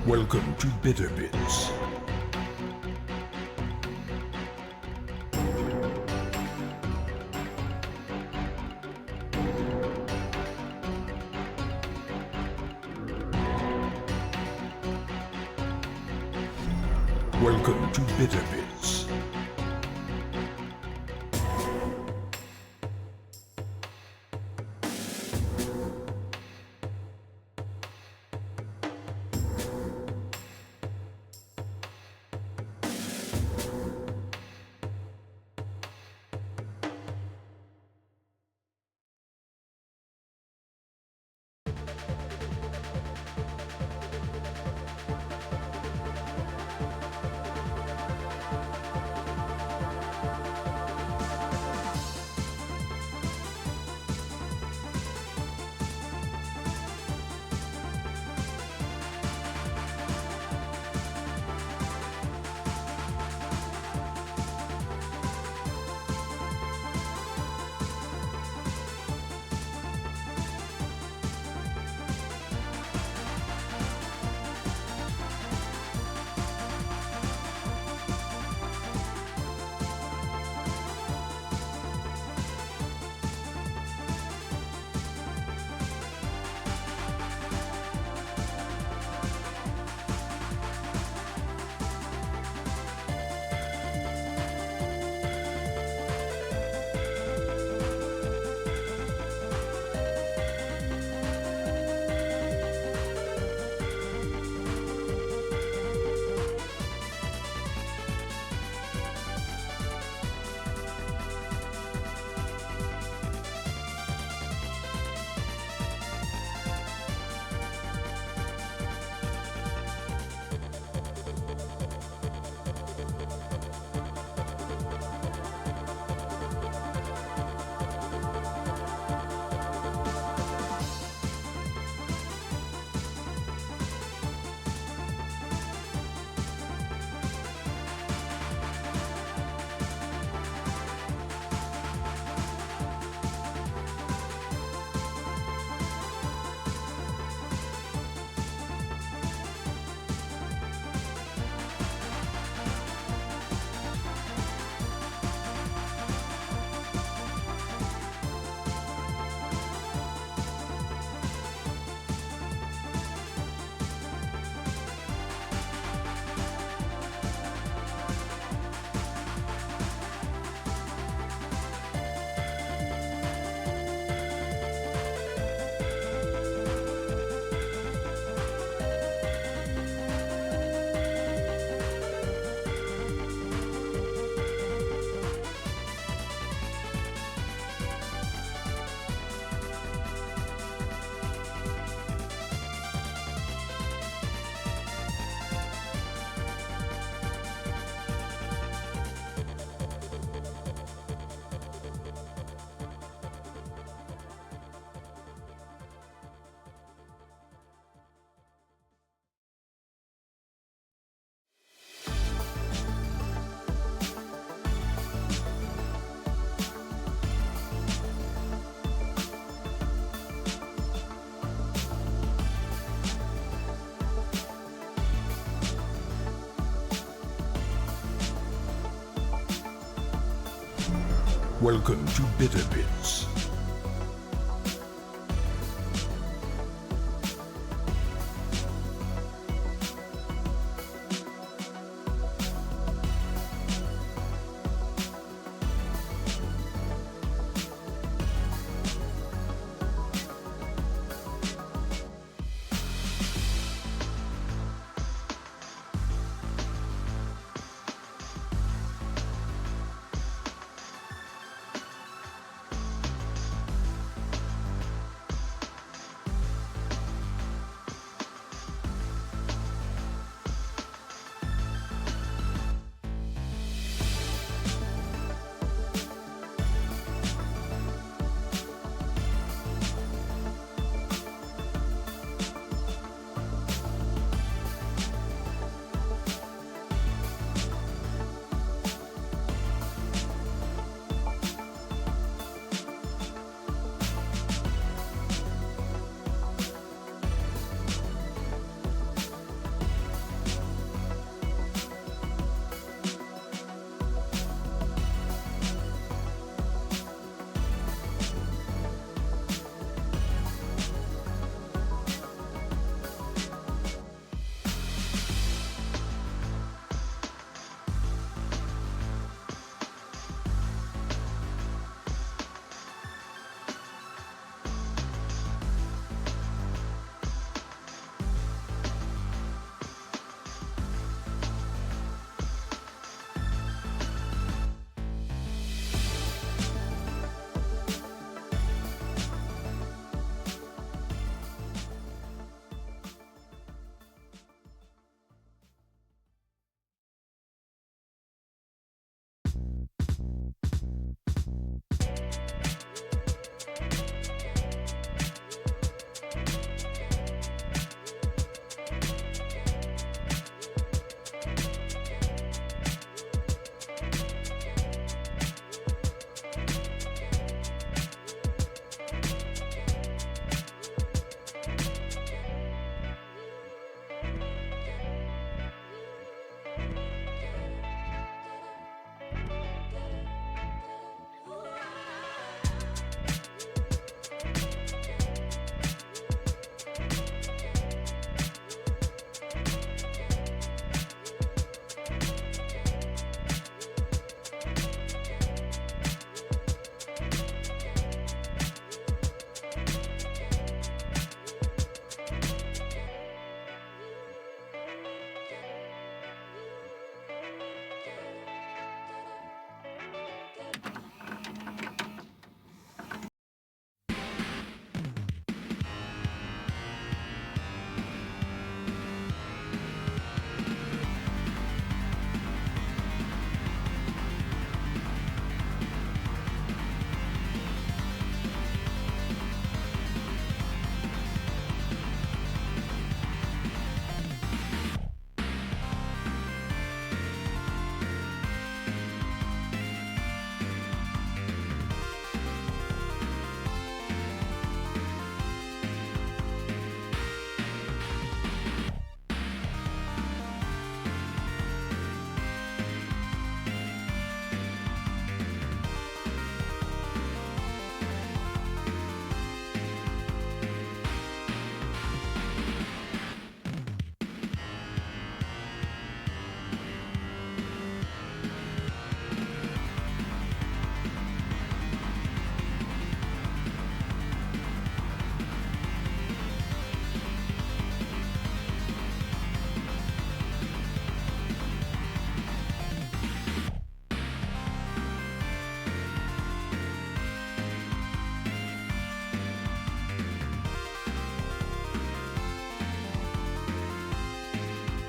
Welcome to Bitter Bits. Welcome to Bitter Bits. Welcome to Bitter Bits.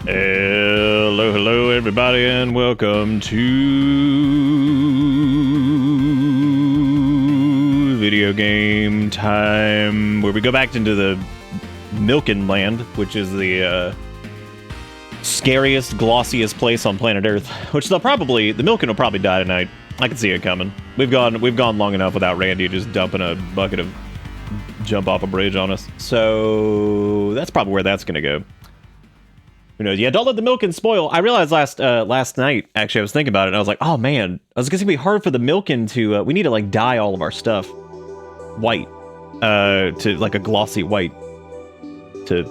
Hello, everybody, and welcome to video game time, where we go back into the Milkin land, which is the scariest, glossiest place on planet Earth. Which the Milkin will probably die tonight. I can see it coming. We've gone long enough without Randy just dumping a bucket of jump off a bridge on us. So that's probably where that's gonna go. Who knows? Yeah, don't let the Milkin spoil. I realized last night, actually, I was thinking about it, and I was like, oh man, it's gonna be hard for the Milkin to, we need to like dye all of our stuff white, to like a glossy white, to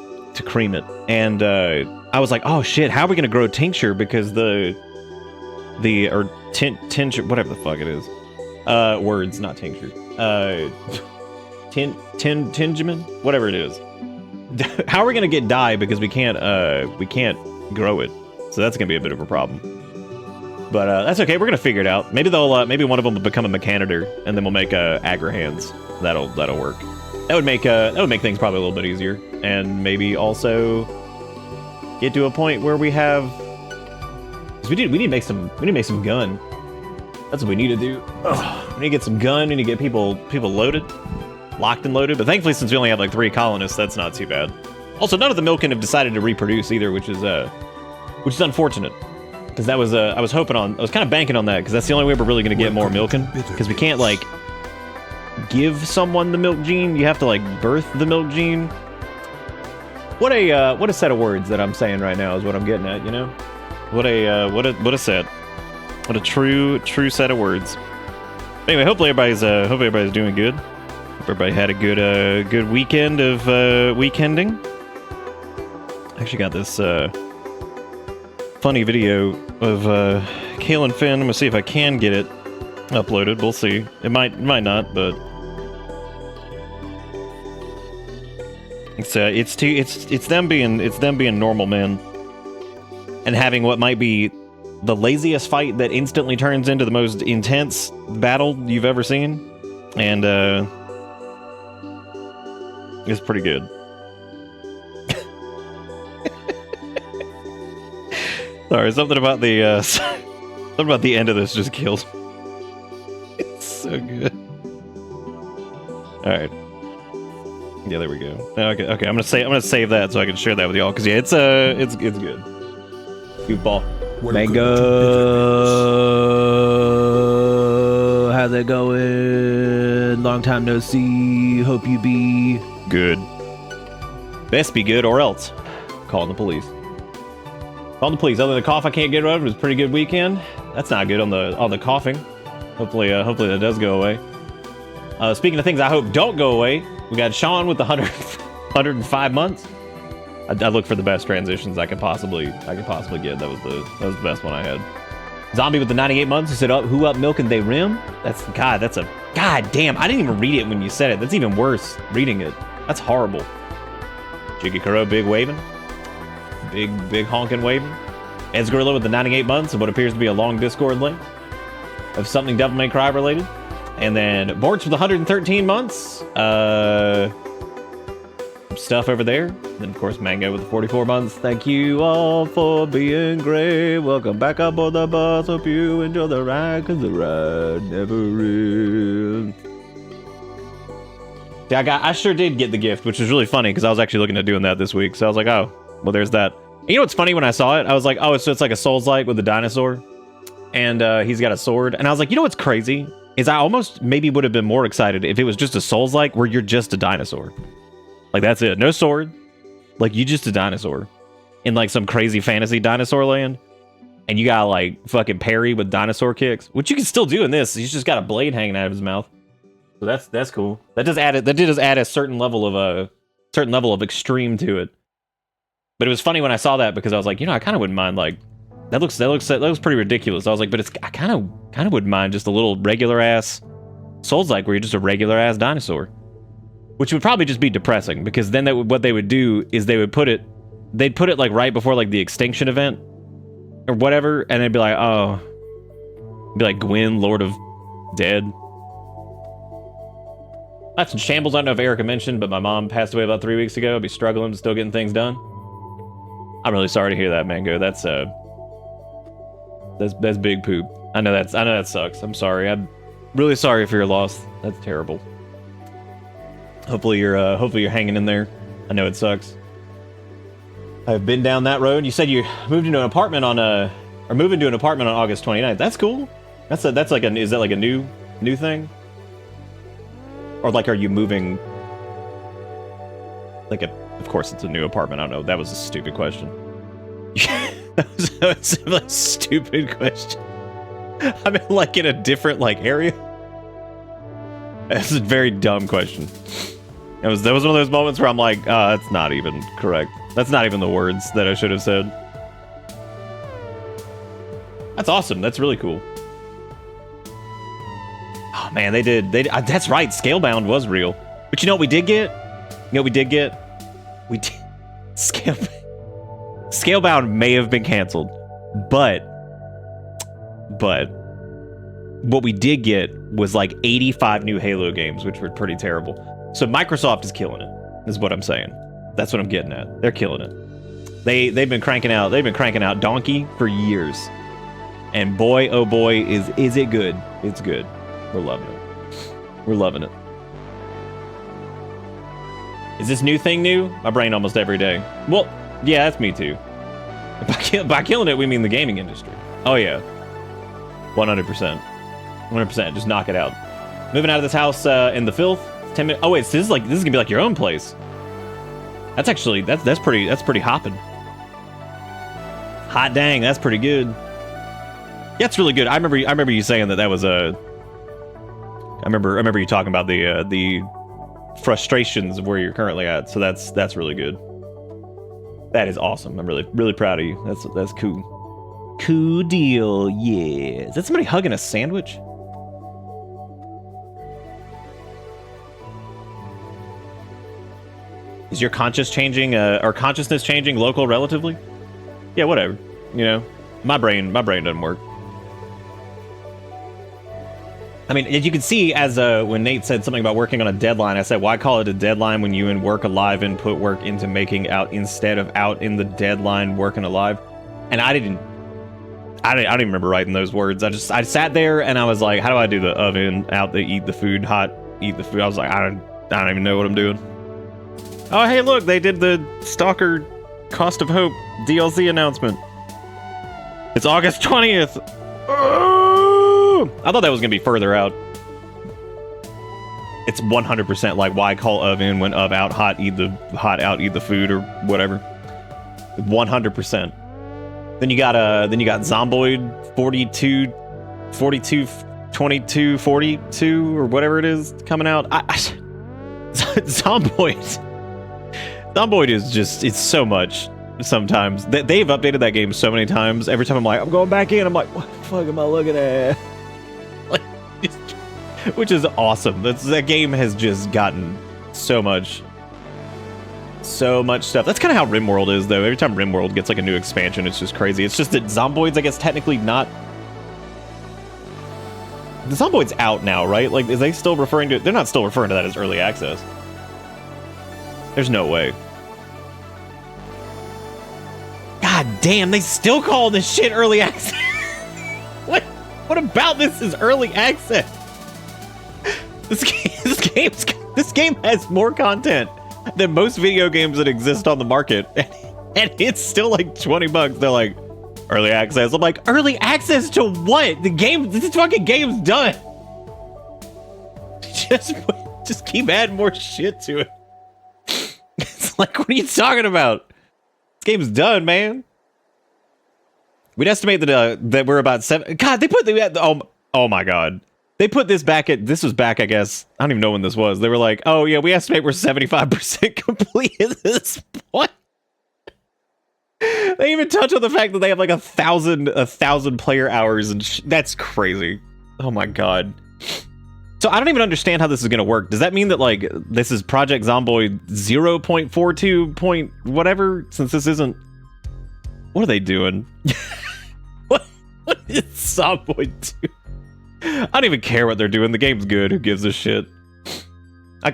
cream it. And I was like, oh shit, how are we gonna grow tincture? Because or tincture, whatever the fuck it is. Words, not tincture. Tingemin? Whatever it is. How are we gonna get dye? Because we can't grow it, so that's gonna be a bit of a problem. But that's okay. We're gonna figure it out. Maybe they'll maybe one of them will become a mechanitor, and then we'll make Agri-Hands. That'll work. That would make things probably a little bit easier, and maybe also get to a point where we have. 'Cause we need to make some gun. That's what we need to do. Ugh. We need to get some gun. We need to get people loaded. Locked and loaded, but thankfully, since we only have like 3 colonists, that's not too bad. Also, none of the Milkin have decided to reproduce either, which is unfortunate. Because that was I was kind of banking on that, because that's the only way we're really going to get more Milkin. Because we can't like give someone the milk gene; you have to like birth the milk gene. What a set of words that I'm saying right now is what I'm getting at. You know, what a set, what a true set of words. Anyway, hopefully everybody's doing good. Everybody had a good weekend of weekending. I actually got this funny video of Kale and Finn. I'm gonna see if I can get it uploaded. We'll see. It might not, but it's them being normal men and having what might be the laziest fight that instantly turns into the most intense battle you've ever seen, and it's pretty good. Sorry, something about the end of this just kills me. It's So good. All right. Yeah, there we go. Okay, okay. I'm gonna save that so I can share that with y'all because yeah, it's good. Goofball. Welcome Mango, how's it going? Long time no see. Hope you be good. Best be good or else. Calling the police. Calling the police. Other than the cough I can't get rid of, it was a pretty good weekend. That's not good on the coughing. Hopefully that does go away. Speaking of things I hope don't go away, we got Sean with the 105 months. I look for the best transitions I could possibly get. That was the best one I had. Zombie with the 98 months who said, "Who up Milkin they rim?" That's a god damn. I didn't even read it when you said it. That's even worse reading it. That's horrible. Jiggy Kuro, big waving, big honking waving. Ed's Gorilla with the 98 months and what appears to be a long Discord link of something Devil May Cry related. And then Borch with 113 months. Stuff over there. Then of course Mango with the 44 months. Thank you all for being great. Welcome back aboard the bus. Hope you enjoy the ride, cause the ride never ends. Yeah, I sure did get the gift, which was really funny because I was actually looking at doing that this week. So I was like, oh, well, there's that. And you know what's funny when I saw it? I was like, oh, so it's like a Souls-like with a dinosaur, and he's got a sword. And I was like, you know what's crazy is I almost maybe would have been more excited if it was just a Souls-like where you're just a dinosaur. Like, that's it. No sword. Like, you just a dinosaur. In, like, some crazy fantasy dinosaur land. And you got like, fucking parry with dinosaur kicks. Which you can still do in this. He's just got a blade hanging out of his mouth. So that's cool. That does add a certain level of extreme to it. But it was funny when I saw that because I was like, you know, I kind of wouldn't mind, like... That looks pretty ridiculous. I was like, but I kind of wouldn't mind just a little regular-ass Souls-like where you're just a regular-ass dinosaur. Which would probably just be depressing, because then what they would do is they'd put it like right before like the extinction event or whatever, and they'd be like, oh, it'd be like Gwyn, Lord of Dead. That's in shambles. I don't know if Erica mentioned, but my mom passed away about 3 weeks ago. I'd be struggling, still getting things done. I'm really sorry to hear that, Mango. That's big poop. I know that sucks. I'm sorry. I'm really sorry for your loss. That's terrible. Hopefully you're hanging in there. I know it sucks. I've been down that road. You said you moved into an apartment on August 29th. That's cool. Is that like a new thing? Or like, are you moving? Of course it's a new apartment. I don't know. That was a stupid question. That was a stupid question. I'm like in a different like area. That's a very dumb question. That was one of those moments where I'm like, that's not even correct. That's not even the words that I should have said. That's awesome. That's really cool. Oh man, they did. That's right. Scalebound was real. But you know what we did get? Scalebound may have been canceled, but what we did get was like 85 new Halo games, which were pretty terrible. So Microsoft is killing it, is what I'm saying. That's what I'm getting at. They're killing it. They've been cranking out Donkey for years. And boy, oh boy, is it good. It's good. We're loving it. Is this new thing new? My brain almost every day. Well, yeah, that's me too. By killing it, we mean the gaming industry. Oh yeah. 100%. 100%. Just knock it out. Moving out of this house in the filth. 10 minutes. Oh wait, so this is gonna be like your own place. That's actually that's pretty hopping. Hot dang, that's pretty good. Yeah, it's really good. I remember you saying that was a. I remember you talking about the frustrations of where you're currently at. So that's really good. That is awesome. I'm really proud of you. That's cool. Cool deal. Yeah. Is that somebody hugging a sandwich? Is your consciousness changing local relatively? Yeah, whatever. You know, my brain doesn't work. I mean, as you can see, as when Nate said something about working on a deadline, I said, why call it a deadline when you and work alive and put work into making out instead of out in the deadline working alive? And I I don't even remember writing those words. I sat there and I was like, how do I do the oven out to eat the food, hot, eat the food? I was like, I don't even know what I'm doing. Oh, hey, look, they did the Stalker Cost of Hope DLC announcement. It's August 20th. Oh! I thought that was going to be further out. It's 100% like why call oven when of out hot, eat the food or whatever. 100%. Then you got Zomboid 42 22 42 or whatever it is coming out. Zomboid is just, it's so much sometimes. They've updated that game so many times. Every time I'm like, I'm going back in, I'm like, what the fuck am I looking at? Like, which is awesome. That game has just gotten so much stuff. That's kind of how Rimworld is, though. Every time Rimworld gets like a new expansion, it's just crazy. It's just that Zomboid's, I guess, technically not... The Zomboid's out now, right? Like, is they still referring to... They're not still referring to that as early access. There's no way. God damn, they still call this shit early access. What about this is early access? This game has more content than most video games that exist on the market, and it's still like $20. They're like, early access. I'm like, early access to what? This fucking game's done. Just keep adding more shit to it. It's like, what are you talking about? This game's done, man. We'd estimate that we're about 7. God, they put oh my god. They put this back this was back, I guess. I don't even know when this was. They were like, oh yeah, we estimate we're 75% complete at this point. They even touch on the fact that they have like 1,000 player hours and that's crazy. Oh my god. So I don't even understand how this is gonna work. Does that mean that like this is Project Zomboid 0.42 point whatever? Since this isn't... What are they doing? What is Zomboid 2? I don't even care what they're doing. The game's good. Who gives a shit?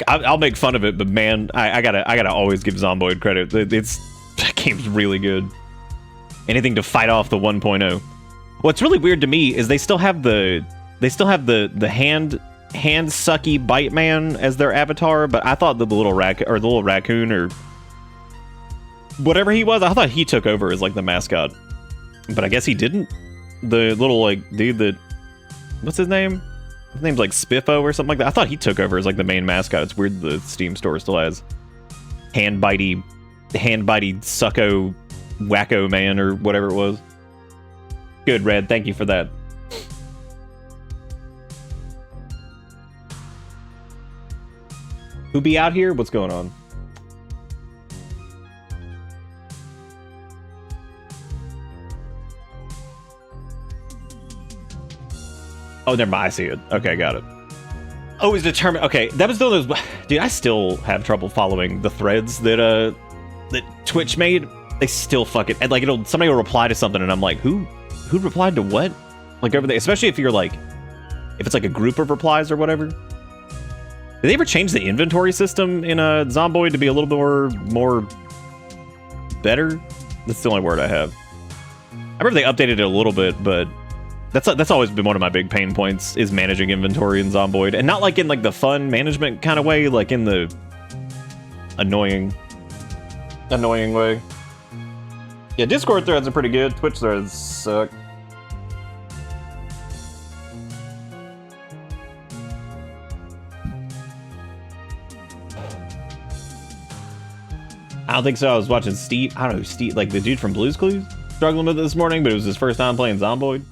I'll make fun of it, but man, I gotta always give Zomboid credit. That game's really good. Anything to fight off the 1.0. What's really weird to me is they still have the hand sucky bite man as their avatar, but I thought the little raccoon or whatever he was, I thought he took over as like the mascot, but I guess he didn't. The little like dude that, what's his name? His name's like Spiffo or something like that. I thought he took over as like the main mascot. It's weird the Steam store still has hand bitey sucko wacko man or whatever it was. Good, Red. Thank you for that. Who be out here? What's going on? Oh, never mind. I see it. Okay, got it. Always determined. Okay, that was one of those. Dude, I still have trouble following the threads that Twitch made. They still fucking like somebody will reply to something and I'm like, who replied to what? Like over there, especially if it's like a group of replies or whatever. Did they ever change the inventory system in Zomboid to be a little bit more better? That's the only word I have. I remember they updated it a little bit, but that's always been one of my big pain points is managing inventory in Zomboid, and not like in like the fun management kind of way, like in the annoying way. Yeah, Discord threads are pretty good. Twitch threads suck. I don't think so. I was watching Steve. I don't know, Steve, like the dude from Blue's Clues, struggling with it this morning, but it was his first time playing Zomboid.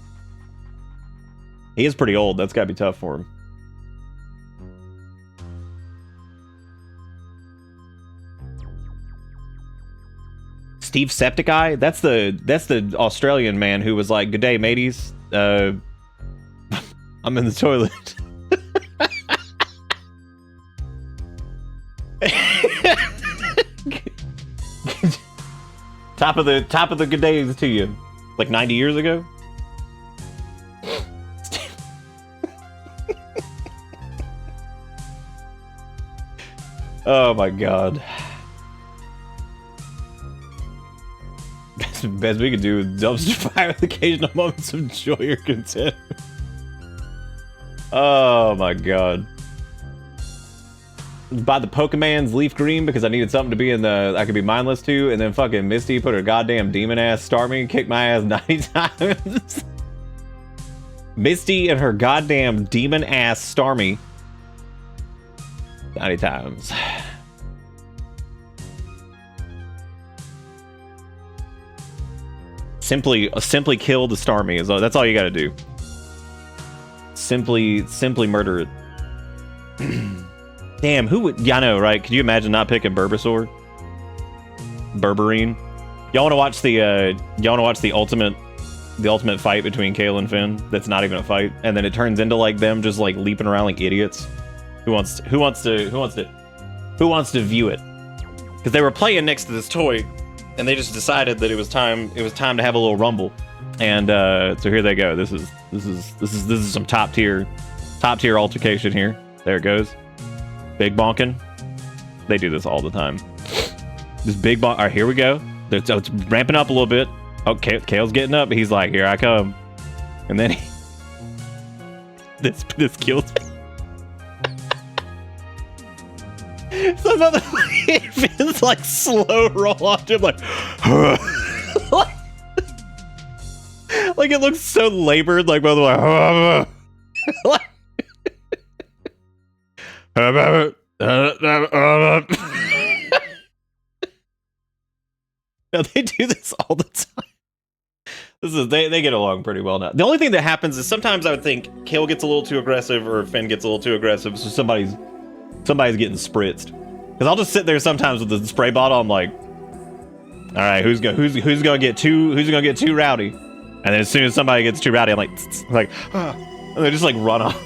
He is pretty old. That's gotta be tough for him. Steve Septic Eye? That's the Australian man who was like, "Good day, mateys. I'm in the toilet." Top of the good days to you. Like 90 years ago? Oh my god. Best we could do is dumpster fire with occasional moments of joy or content. Oh my god. Buy the Pokemon's Leaf Green because I needed something to be in the I could be mindless to, and then fucking Misty put her goddamn demon ass Starmie and kicked my ass 90 times. Misty and her goddamn demon ass Starmie 90 times. Simply kill the Starmie. That's all you gotta do. Simply murder it. Damn, who would... Yeah, I know, right? Could you imagine not picking Bulbasaur? Berberine? Y'all want to watch the ultimate fight between Kale and Finn? That's not even a fight, and then it turns into like them just like leaping around like idiots. Who wants to view it? Because they were playing next to this toy, and they just decided that it was time to have a little rumble, and so here they go. This is some top tier altercation here. There it goes. Big bonking. They do this all the time. This big bonk. All right, here we go. It's ramping up a little bit. Oh, Kale's getting up. He's like, here I come. And then this kills me. Some other Finn's like slow roll off him, like, like it looks so labored, like both like, no, they do this all the time. They get along pretty well now. The only thing that happens is sometimes I would think Kale gets a little too aggressive or Finn gets a little too aggressive, so somebody's getting spritzed. Because I'll just sit there sometimes with the spray bottle. I'm like, all right, who's gonna get too rowdy? And then as soon as somebody gets too rowdy, I'm like, and they just like run off.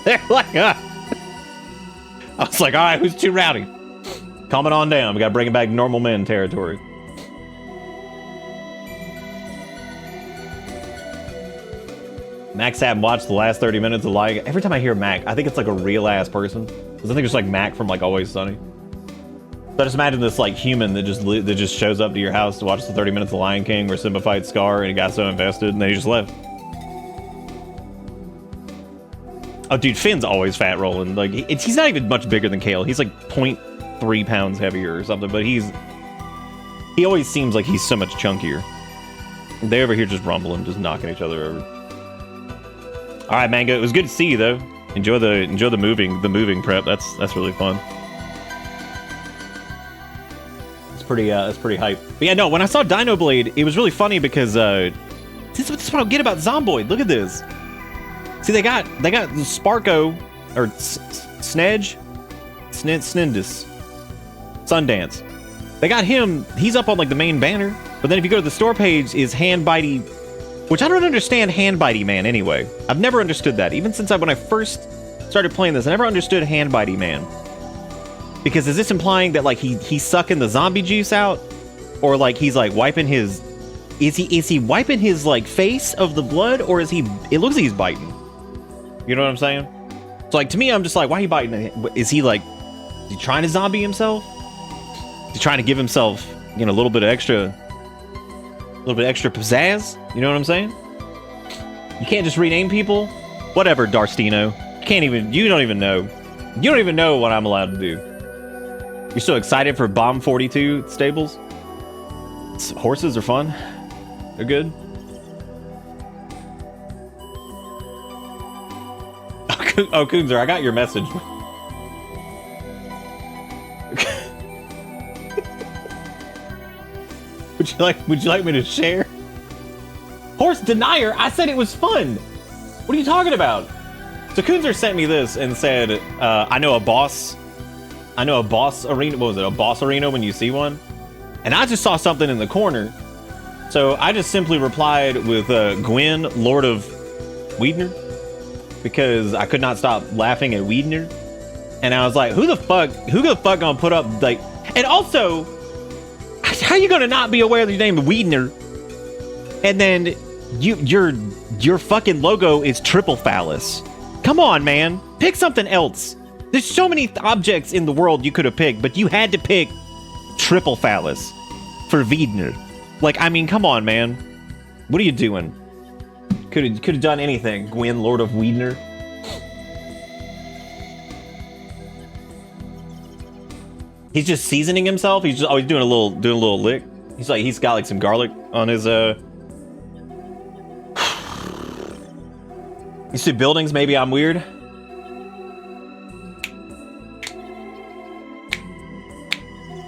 They're like, I was like, all right, who's too rowdy? Calm it on down. We gotta bring it back to normal men territory. Max hadn't watched the last 30 minutes of Lying. Every time I hear Mac, I think it's like a real ass person. Because I think it's like Mac from like Always Sunny. So I just imagine this like human that just shows up to your house to watch the 30 minutes of Lion King where Simba fights Scar and he got so invested and then he just left. Oh, dude, Finn's always fat rolling. Like he's not even much bigger than Kale. He's like 0.3 pounds heavier or something, but he always seems like he's so much chunkier. They over here just rumbling, just knocking each other over. All right, Mango. It was good to see you though. Enjoy the moving prep. That's really fun. It's pretty hype. But yeah, no. When I saw Dino Blade, it was really funny because this is what I don't get about Zomboid. Look at this. See, they got Sparko or Snedge, Snindus, Sundance. They got him. He's up on like the main banner. But then if you go to the store page, is Hand Bitey. Which I don't understand Hand Bitey Man anyway. I've never understood that. Even since when I first started playing this, I never understood Hand Bitey Man. Because is this implying that like he's sucking the zombie juice out? Or like he's like wiping his... Is he wiping his like face of the blood? Or is he... It looks like he's biting. You know what I'm saying? So like to me, I'm just like, why are you biting? Is he like... Is he trying to zombie himself? Is he trying to give himself, you know, a little bit of extra pizzazz? You know what I'm saying? You can't just rename people? Whatever, Darstino. You don't even know. You don't even know what I'm allowed to do. You're so excited for Bomb 42 stables? Horses are fun. They're good. Oh, Coonzer, I got your message. Would you like me to share? Horse denier? I said it was fun. What are you talking about? So Coonzer sent me this and said, I know a boss arena. What was it? A boss arena when you see one? And I just saw something in the corner. So I just simply replied with Gwyn, Lord of Wiedner, because I could not stop laughing at Wiedner. And I was like, who the fuck gonna put up like, and also, how you gonna not be aware of your name Wiedner? And then your fucking logo is triple phallus. Come on, man. Pick something else. There's so many objects in the world you could have picked, but you had to pick triple phallus for Wiedner. Like, I mean, come on, man. What are you doing? Could have done anything, Gwyn, Lord of Wiedner. He's just seasoning himself. He's just always doing a little lick. He's got like some garlic on his You see buildings, maybe I'm weird.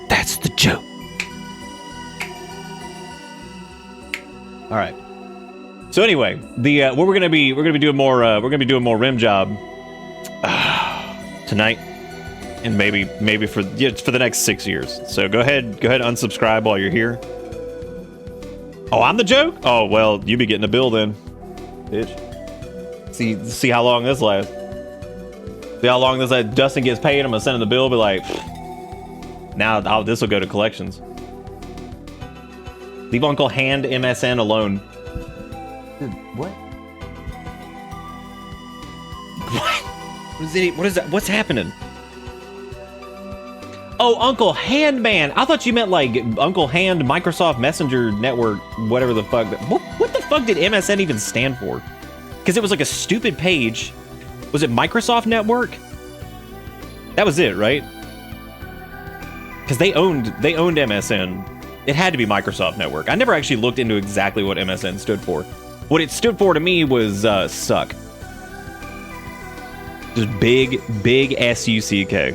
That's the joke. All right. So anyway, the what we're gonna be doing more rim job tonight, and maybe for the next 6 years. So go ahead unsubscribe while you're here. Oh, I'm the joke? Oh well, you be getting a bill then, bitch. See how long this lasts. See how long this lasts. Dustin gets paid. I'm gonna send him the bill. Be like, now this will go to collections. Leave Uncle Hand MSN alone. Dude, what? What is that? What's happening? Oh, Uncle Handman. I thought you meant like Uncle Hand Microsoft Messenger Network, whatever the fuck. What the fuck did MSN even stand for? Because it was like a stupid page. Was it Microsoft Network? That was it, right? Because they owned MSN. It had to be Microsoft Network. I never actually looked into exactly what MSN stood for. What it stood for to me was suck. Just big SUCK.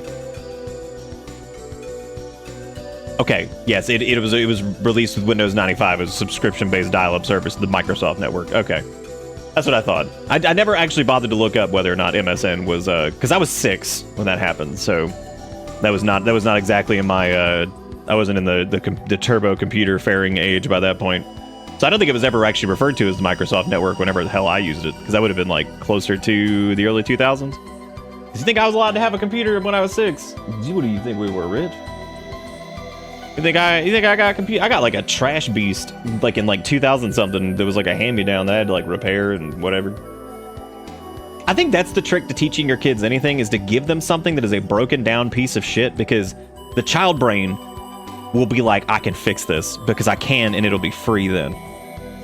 Okay, yes, it was released with Windows 95 as a subscription-based dial-up service, the Microsoft Network. Okay, that's what I thought. I never actually bothered to look up whether or not MSN was because I was 6 when that happened, so that was not exactly in my I wasn't in the turbo computer faring age by that point. So I don't think it was ever actually referred to as the Microsoft Network whenever the hell I used it, because that would have been like closer to the early 2000s. Did you think I was allowed to have a computer when I was 6? What do you think, we were rich? You think I got a computer? I got like a trash beast like in like 2000 something. There was like a hand-me-down that I had to like repair and whatever. I think that's the trick to teaching your kids anything, is to give them something that is a broken down piece of shit, because the child brain will be like, I can fix this because I can, and it'll be free then.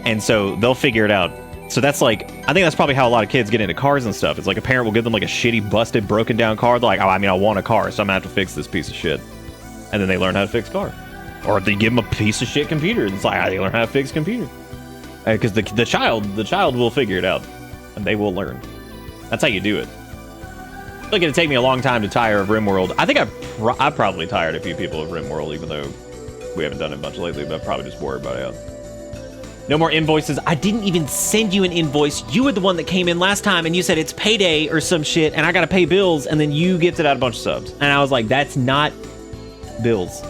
And so they'll figure it out. So that's like, I think that's probably how a lot of kids get into cars and stuff. It's like a parent will give them like a shitty, busted, broken down car. They're like, oh, I mean, I want a car, so I'm gonna have to fix this piece of shit. And then they learn how to fix car. Or they give them a piece of shit computer. It's like, they learn how to fix computer. Because the child will figure it out, and they will learn. That's how you do it. It's like it'd take me a long time to tire of Rimworld. I think I've probably tired a few people of Rimworld, even though we haven't done it much lately, but I probably just wore everybody out. No more invoices. I didn't even send you an invoice. You were the one that came in last time, and you said it's payday or some shit, and I gotta pay bills, and then you gifted out a bunch of subs. And I was like, that's not bills.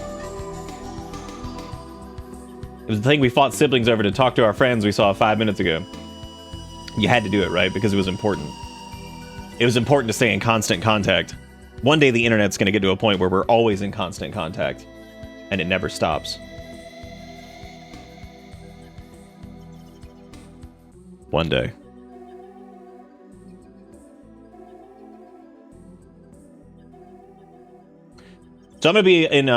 It was the thing we fought siblings over to talk to our friends we saw 5 minutes ago. You had to do it, right? Because it was important. It was important to stay in constant contact. One day the internet's going to get to a point where we're always in constant contact, and it never stops. One day. So I'm gonna be in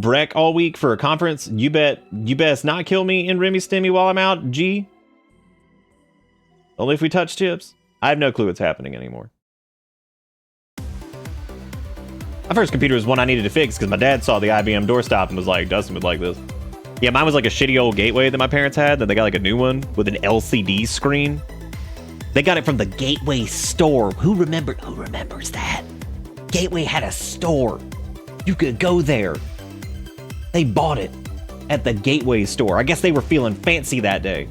Breck all week for a conference. You best not kill me in Remy Stimmy while I'm out, G. Only if we touch tips. I have no clue what's happening anymore. My first computer was one I needed to fix because my dad saw the IBM doorstop and was like, Dustin would like this. Yeah, mine was like a shitty old Gateway that my parents had, that they got like a new one with an LCD screen. They got it from the Gateway store. Who remembers that? Gateway had a store. You could go there. They bought it at the Gateway store. I guess they were feeling fancy that day.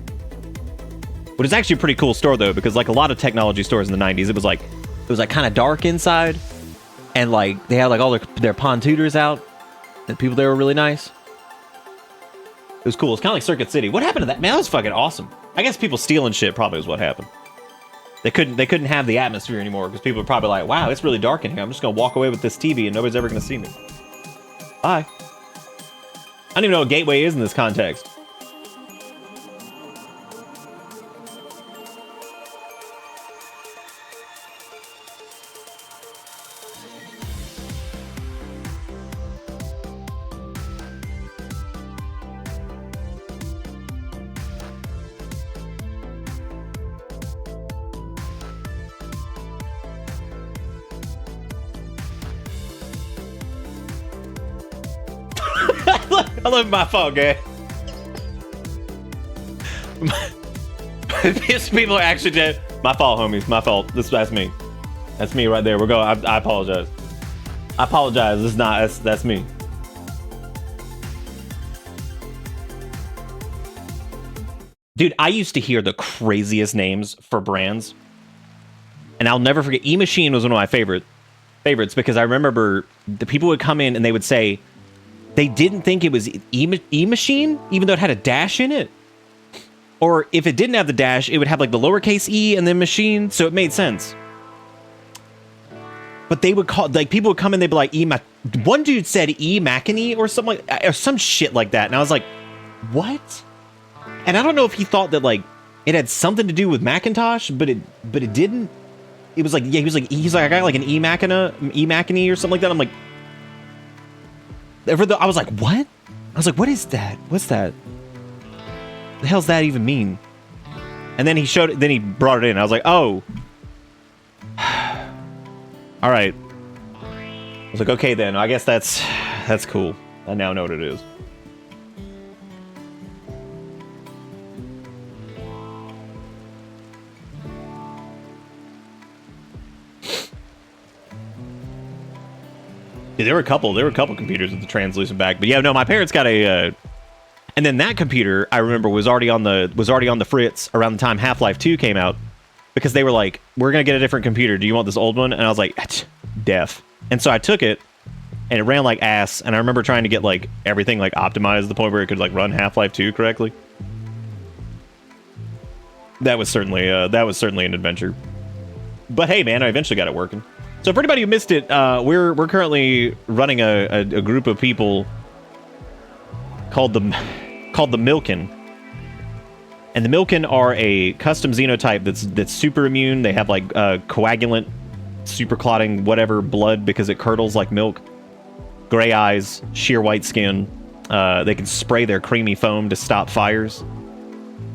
But it's actually a pretty cool store though, because like a lot of technology stores in the 90s, it was like kind of dark inside, and like they had like all their pon-tutors out, and people there were really nice. It was cool. It's kind of like Circuit City. What happened to that? Man, that was fucking awesome. I guess people stealing shit probably was what happened. They couldn't have the atmosphere anymore because people were probably like, wow, it's really dark in here. I'm just going to walk away with this TV and nobody's ever going to see me. Bye. I don't even know what Gateway is in this context. I love my fault, guy. These people are actually dead. My fault, homies. My fault. That's me. That's me right there. We're going. I apologize. I apologize. It's not. That's me. Dude, I used to hear the craziest names for brands, and I'll never forget. E-Machine was one of my favorites because I remember the people would come in and they would say they didn't think it was E-Machine, even though it had a dash in it. Or if it didn't have the dash, it would have like the lowercase e and then machine, so it made sense. But they would call, like, people would come in, they'd be like, one dude said E-Macany or something like, or some shit like that, and I was like, what? And I don't know if he thought that, like, it had something to do with Macintosh, but it didn't. It was like, yeah, he's like, I got like an E-Macany or something like that. I'm like, I was like, what? I was like, what is that? What's that? The hell's that even mean? And then he brought it in. I was like, oh. All right. I was like, okay then. I guess that's cool. I now know what it is. Yeah, there were a couple computers with the translucent back, but yeah, no, my parents got a, and then that computer I remember was already on the fritz around the time Half-Life 2 came out, because they were like, we're gonna get a different computer. Do you want this old one? And I was like, def. And so I took it, and it ran like ass. And I remember trying to get like everything like optimized to the point where it could like run Half-Life 2 correctly. That was certainly an adventure. But hey, man, I eventually got it working. So for anybody who missed it, we're currently running a group of people called the Milkin. And the Milkin are a custom xenotype that's super immune. They have like coagulant, super clotting, whatever blood because it curdles like milk. Gray eyes, sheer white skin. They can spray their creamy foam to stop fires.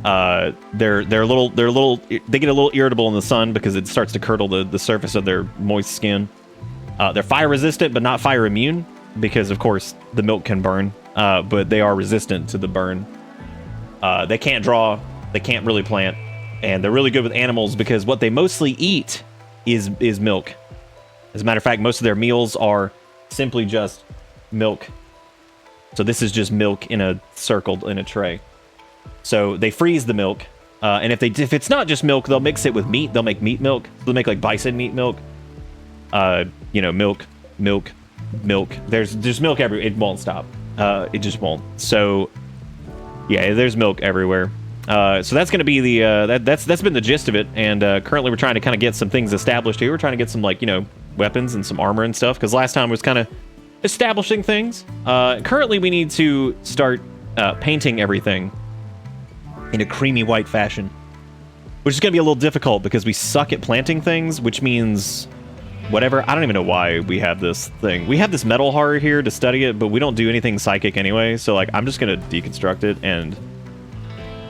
They get a little irritable in the sun because it starts to curdle the surface of their moist skin. They're fire resistant, but not fire immune because, of course, the milk can burn. But they are resistant to the burn. They can't draw, they can't really plant, and they're really good with animals because what they mostly eat is milk. As a matter of fact, most of their meals are simply just milk. So this is just milk in a tray. So they freeze the milk, and if it's not just milk, they'll mix it with meat. They'll make meat milk. They'll make like bison meat milk. Milk. There's milk everywhere. It won't stop. It just won't. So yeah, there's milk everywhere. So that's going to be the that's been the gist of it. And currently we're trying to kind of get some things established here. We're trying to get some weapons and some armor and stuff because last time was kind of establishing things. Currently we need to start painting everything in a creamy white fashion, which is going to be a little difficult because we suck at planting things, which means whatever. I don't even know why we have this thing. We have this metal horror here to study it, but we don't do anything psychic anyway. So like, I'm just going to deconstruct it, and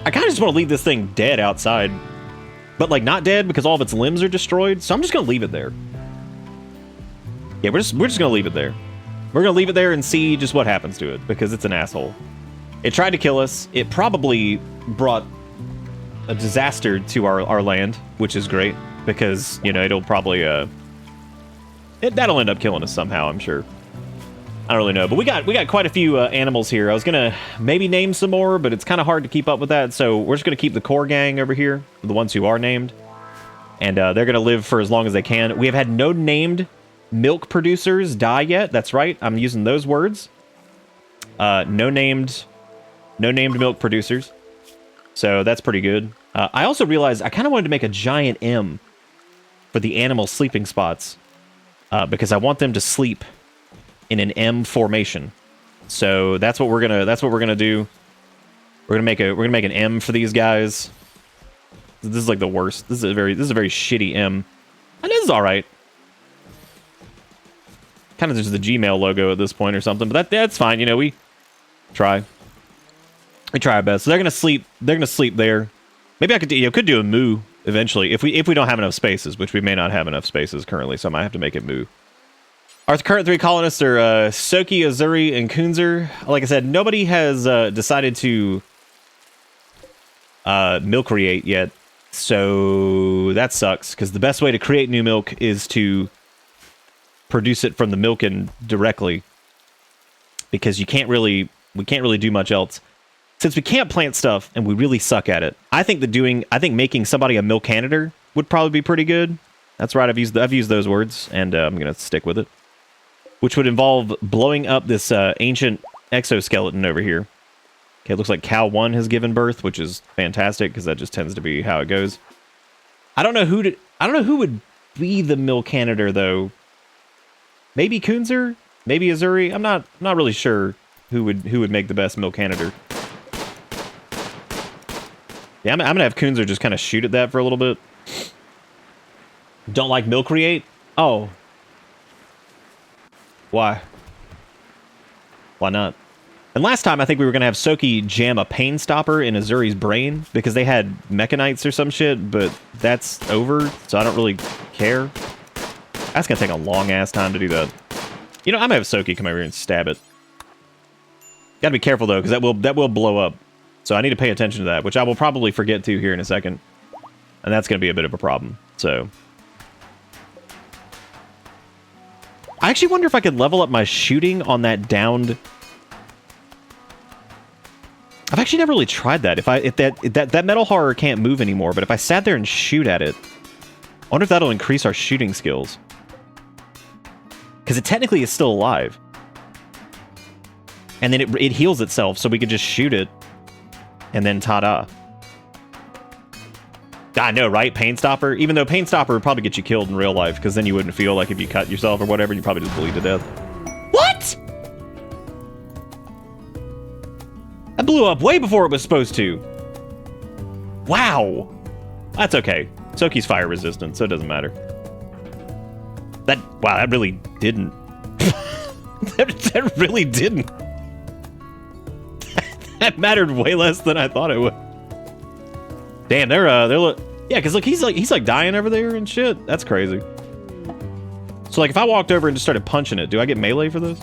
I kind of just want to leave this thing dead outside, but like not dead because all of its limbs are destroyed. So I'm just going to leave it there. Yeah, we're just going to leave it there. We're going to leave it there and see just what happens to it because it's an asshole. It tried to kill us. It probably brought a disaster to our land, which is great because, it'll probably, that'll end up killing us somehow, I'm sure. I don't really know, but we got quite a few animals here. I was gonna maybe name some more, but it's kind of hard to keep up with that, so we're just gonna keep the core gang over here, the ones who are named, and they're gonna live for as long as they can. We have had no named milk producers die yet. That's right, I'm using those words. No named milk producers, so that's pretty good. I also realized I kind of wanted to make a giant M for the animal sleeping spots because I want them to sleep in an M formation. So that's what we're gonna do. We're gonna make an M for these guys. This is like the worst. This is a very shitty M, and this is all right. Kind of just the Gmail logo at this point or something, but that's fine. We try. We try our best. So they're gonna sleep. They're gonna sleep there. Maybe I could do a moo eventually if we don't have enough spaces, which we may not have enough spaces currently. So I might have to make it moo. Our current 3 colonists are Soki, Azuri, and Kunzer. Like I said, nobody has decided to milk create yet. So that sucks, because the best way to create new milk is to produce it from the Milkin directly. Because we can't really do much else. Since we can't plant stuff and we really suck at it, I think making somebody a milk canister would probably be pretty good. That's right, I've used those words, and I'm gonna stick with it. Which would involve blowing up this ancient exoskeleton over here. Okay, it looks like Cow 1 has given birth, which is fantastic, because that just tends to be how it goes. I don't know who would be the milk canister, though. Maybe Kunzer? Maybe Azuri? I'm not really sure who would make the best milk canister. Yeah, I'm gonna have Kunzer just kind of shoot at that for a little bit. Don't like milk create? Oh. Why? Why not? And last time, I think we were going to have Soki jam a pain stopper in Azuri's brain because they had mechanites or some shit, but that's over, so I don't really care. That's going to take a long-ass time to do that. You know, I'm going to have Soki come over here and stab it. Got to be careful, though, because that will blow up. So I need to pay attention to that, which I will probably forget to here in a second. And that's going to be a bit of a problem, so... I actually wonder if I could level up my shooting on that downed... I've actually never really tried that. If that metal horror can't move anymore, but if I sat there and shoot at it, I wonder if that'll increase our shooting skills. Because it technically is still alive. And then it heals itself, so we could just shoot it, and then ta-da. I know, right? Pain Stopper? Even though Pain Stopper would probably get you killed in real life, because then you wouldn't feel like if you cut yourself or whatever, you'd probably just bleed to death. What?! That blew up way before it was supposed to. Wow. That's okay. Soki's fire resistant, so it doesn't matter. Wow, that really didn't. that really didn't. That mattered way less than I thought it would. Damn, they're yeah, because look, he's like dying over there and shit. That's crazy. So like, if I walked over and just started punching it, do I get melee for this?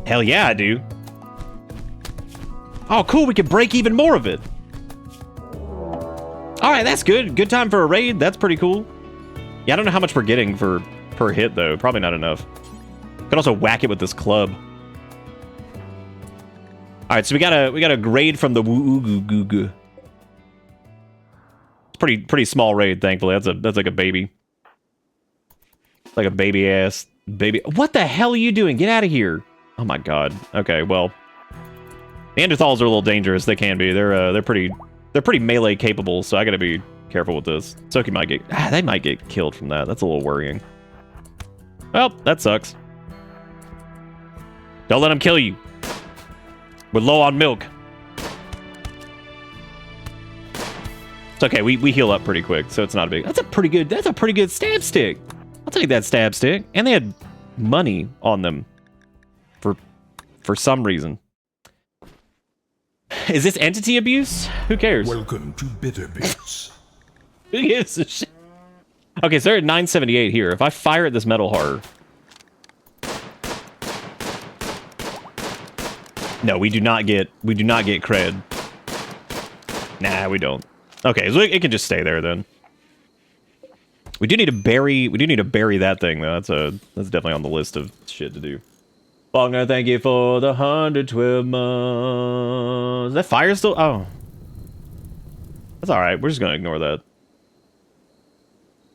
Hell yeah, I do. Oh, cool, we can break even more of it. All right, that's good. Good time for a raid. That's pretty cool. Yeah, I don't know how much we're getting per hit though. Probably not enough. Could also whack it with this club. All right, so we got a grade from the woo-goo-goo-goo. Pretty small raid, thankfully. That's like a baby. Like a baby ass baby. What the hell are you doing? Get out of here. Oh my god. Okay, well. Neanderthals are a little dangerous. They can be. They're pretty melee capable, so I gotta be careful with this. Soki might get they might get killed from that. That's a little worrying. Well, that sucks. Don't let them kill you. We're low on milk. It's okay, we heal up pretty quick, so it's not a big... That's a pretty good stab stick. I'll take that stab stick. And they had money on them. For some reason. Is this entity abuse? Who cares? Welcome to Bitter Bits. Who gives a shit? Okay, so they're at 978 here. If I fire at this metal horror... No, we do not get cred. Nah, we don't. Okay, so it can just stay there then. We do need to bury that thing though. That's definitely on the list of shit to do. Faulkner, thank you for the 112 months. Is that fire still? Oh. That's alright, we're just gonna ignore that.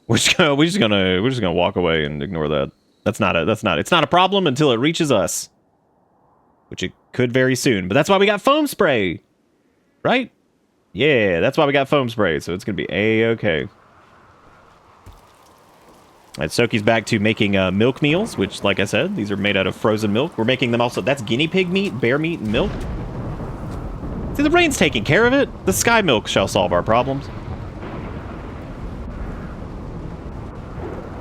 We're just gonna walk away and ignore that. It's not a problem until it reaches us. Which it could very soon, but that's why we got foam spray. Right? Yeah, that's why we got foam spray, so it's gonna be a-okay. Alright, Soki's back to making milk meals, which, like I said, these are made out of frozen milk. We're making them also... That's guinea pig meat, bear meat, and milk. See, the rain's taking care of it. The sky milk shall solve our problems.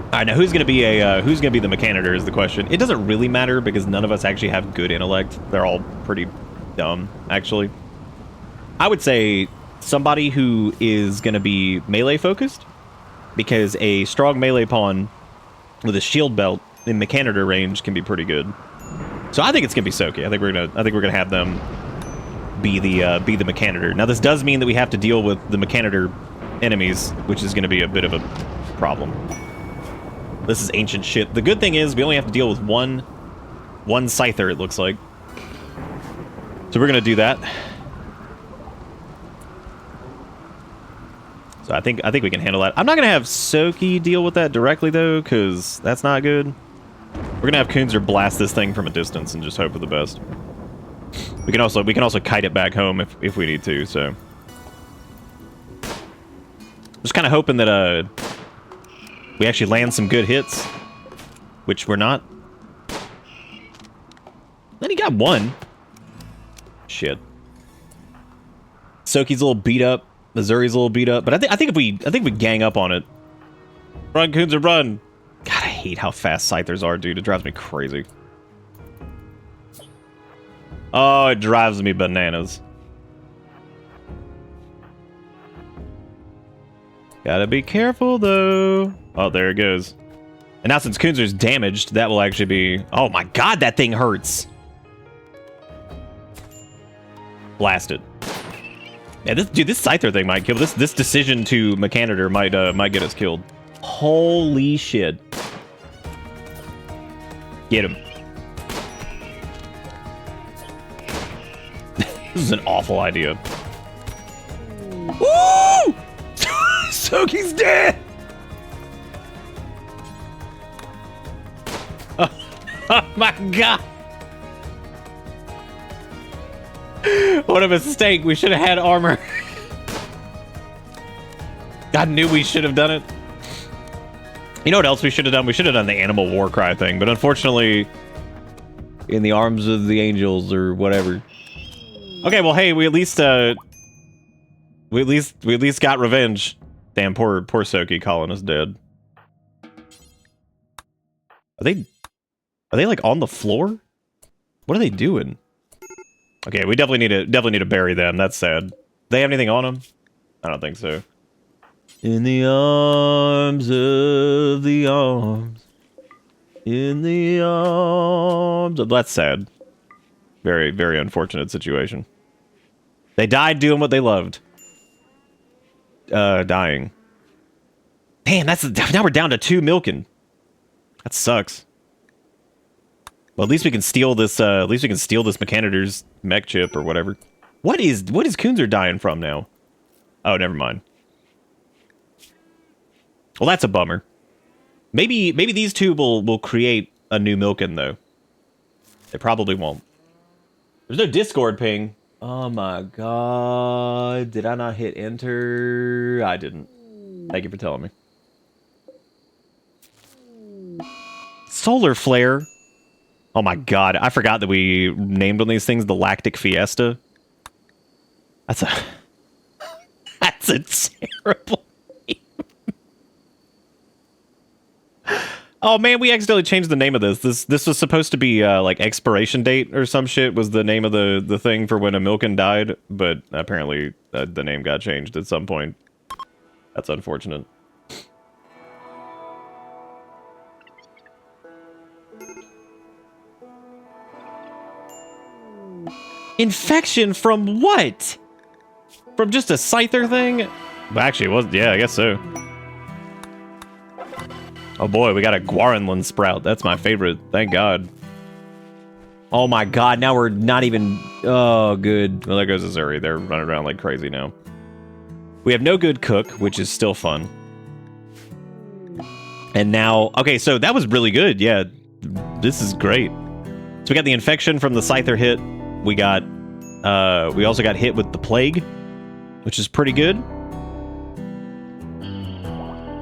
Alright, now who's gonna be the mechanitor is the question. It doesn't really matter because none of us actually have good intellect. They're all pretty dumb, actually. I would say somebody who is gonna be melee focused, because a strong melee pawn with a shield belt in Mechanitor range can be pretty good. So I think it's gonna be Soki. I think we're gonna have them be the Mechanitor. Now this does mean that we have to deal with the Mechanitor enemies, which is gonna be a bit of a problem. This is ancient shit. The good thing is we only have to deal with one Scyther, it looks like. So we're gonna do that. So I think we can handle that. I'm not gonna have Soki deal with that directly though, because that's not good. We're gonna have Kunzer blast this thing from a distance and just hope for the best. We can also kite it back home if we need to. So just kind of hoping that we actually land some good hits, which we're not. Then he got one. Shit. Soki's a little beat up. Missouri's a little beat up, but I think if we gang up on it. Run, Kunzer, run! God, I hate how fast Scythers are, dude. It drives me crazy. Oh, it drives me bananas. Gotta be careful, though. Oh, there it goes. And now since Kunzer's damaged, that will actually be... Oh my god, that thing hurts! Blasted. Yeah, this Scyther thing might kill. This decision to Mechanitor might get us killed. Holy shit. Get him. This is an awful idea. Woo! Soki's dead! Oh my god! What a mistake. We should have had armor. I knew we should have done it. You know what else we should have done? We should have done the animal war cry thing, but unfortunately, in the arms of the angels or whatever. Okay, well, hey, we at least got revenge. Damn, poor Soki calling us dead. Are they like on the floor? What are they doing? Okay, we definitely need to bury them. That's sad. They have anything on them? I don't think so. In the arms of the arms. In the arms of... That's sad. Very, very unfortunate situation. They died doing what they loved. Dying. Damn, now we're down to 2 Milkin. That sucks. Well, at least we can steal this. At least we can steal this Mechanitor's mech chip or whatever. What is Kunzer dying from now? Oh, never mind. Well, that's a bummer. Maybe these two will create a new Milkin though. They probably won't. There's no Discord ping. Oh my god! Did I not hit enter? I didn't. Thank you for telling me. Solar flare. Oh my god, I forgot that we named on these things the Lactic Fiesta. That's a terrible name. Oh man, we accidentally changed the name of this. This was supposed to be like expiration date or some shit was the name of the thing for when a Milkin died, but apparently the name got changed at some point. That's unfortunate. Infection from what? From just a Scyther thing? Well, actually, it was. Yeah, I guess so. Oh boy, we got a Guaranland sprout. That's my favorite. Thank God. Oh my God, now we're not even... Oh, good. Well, there goes Azuri. They're running around like crazy now. We have no good cook, which is still fun. And now... Okay, so that was really good. Yeah, this is great. So we got the infection from the Scyther hit. We got... we also got hit with the plague, which is pretty good.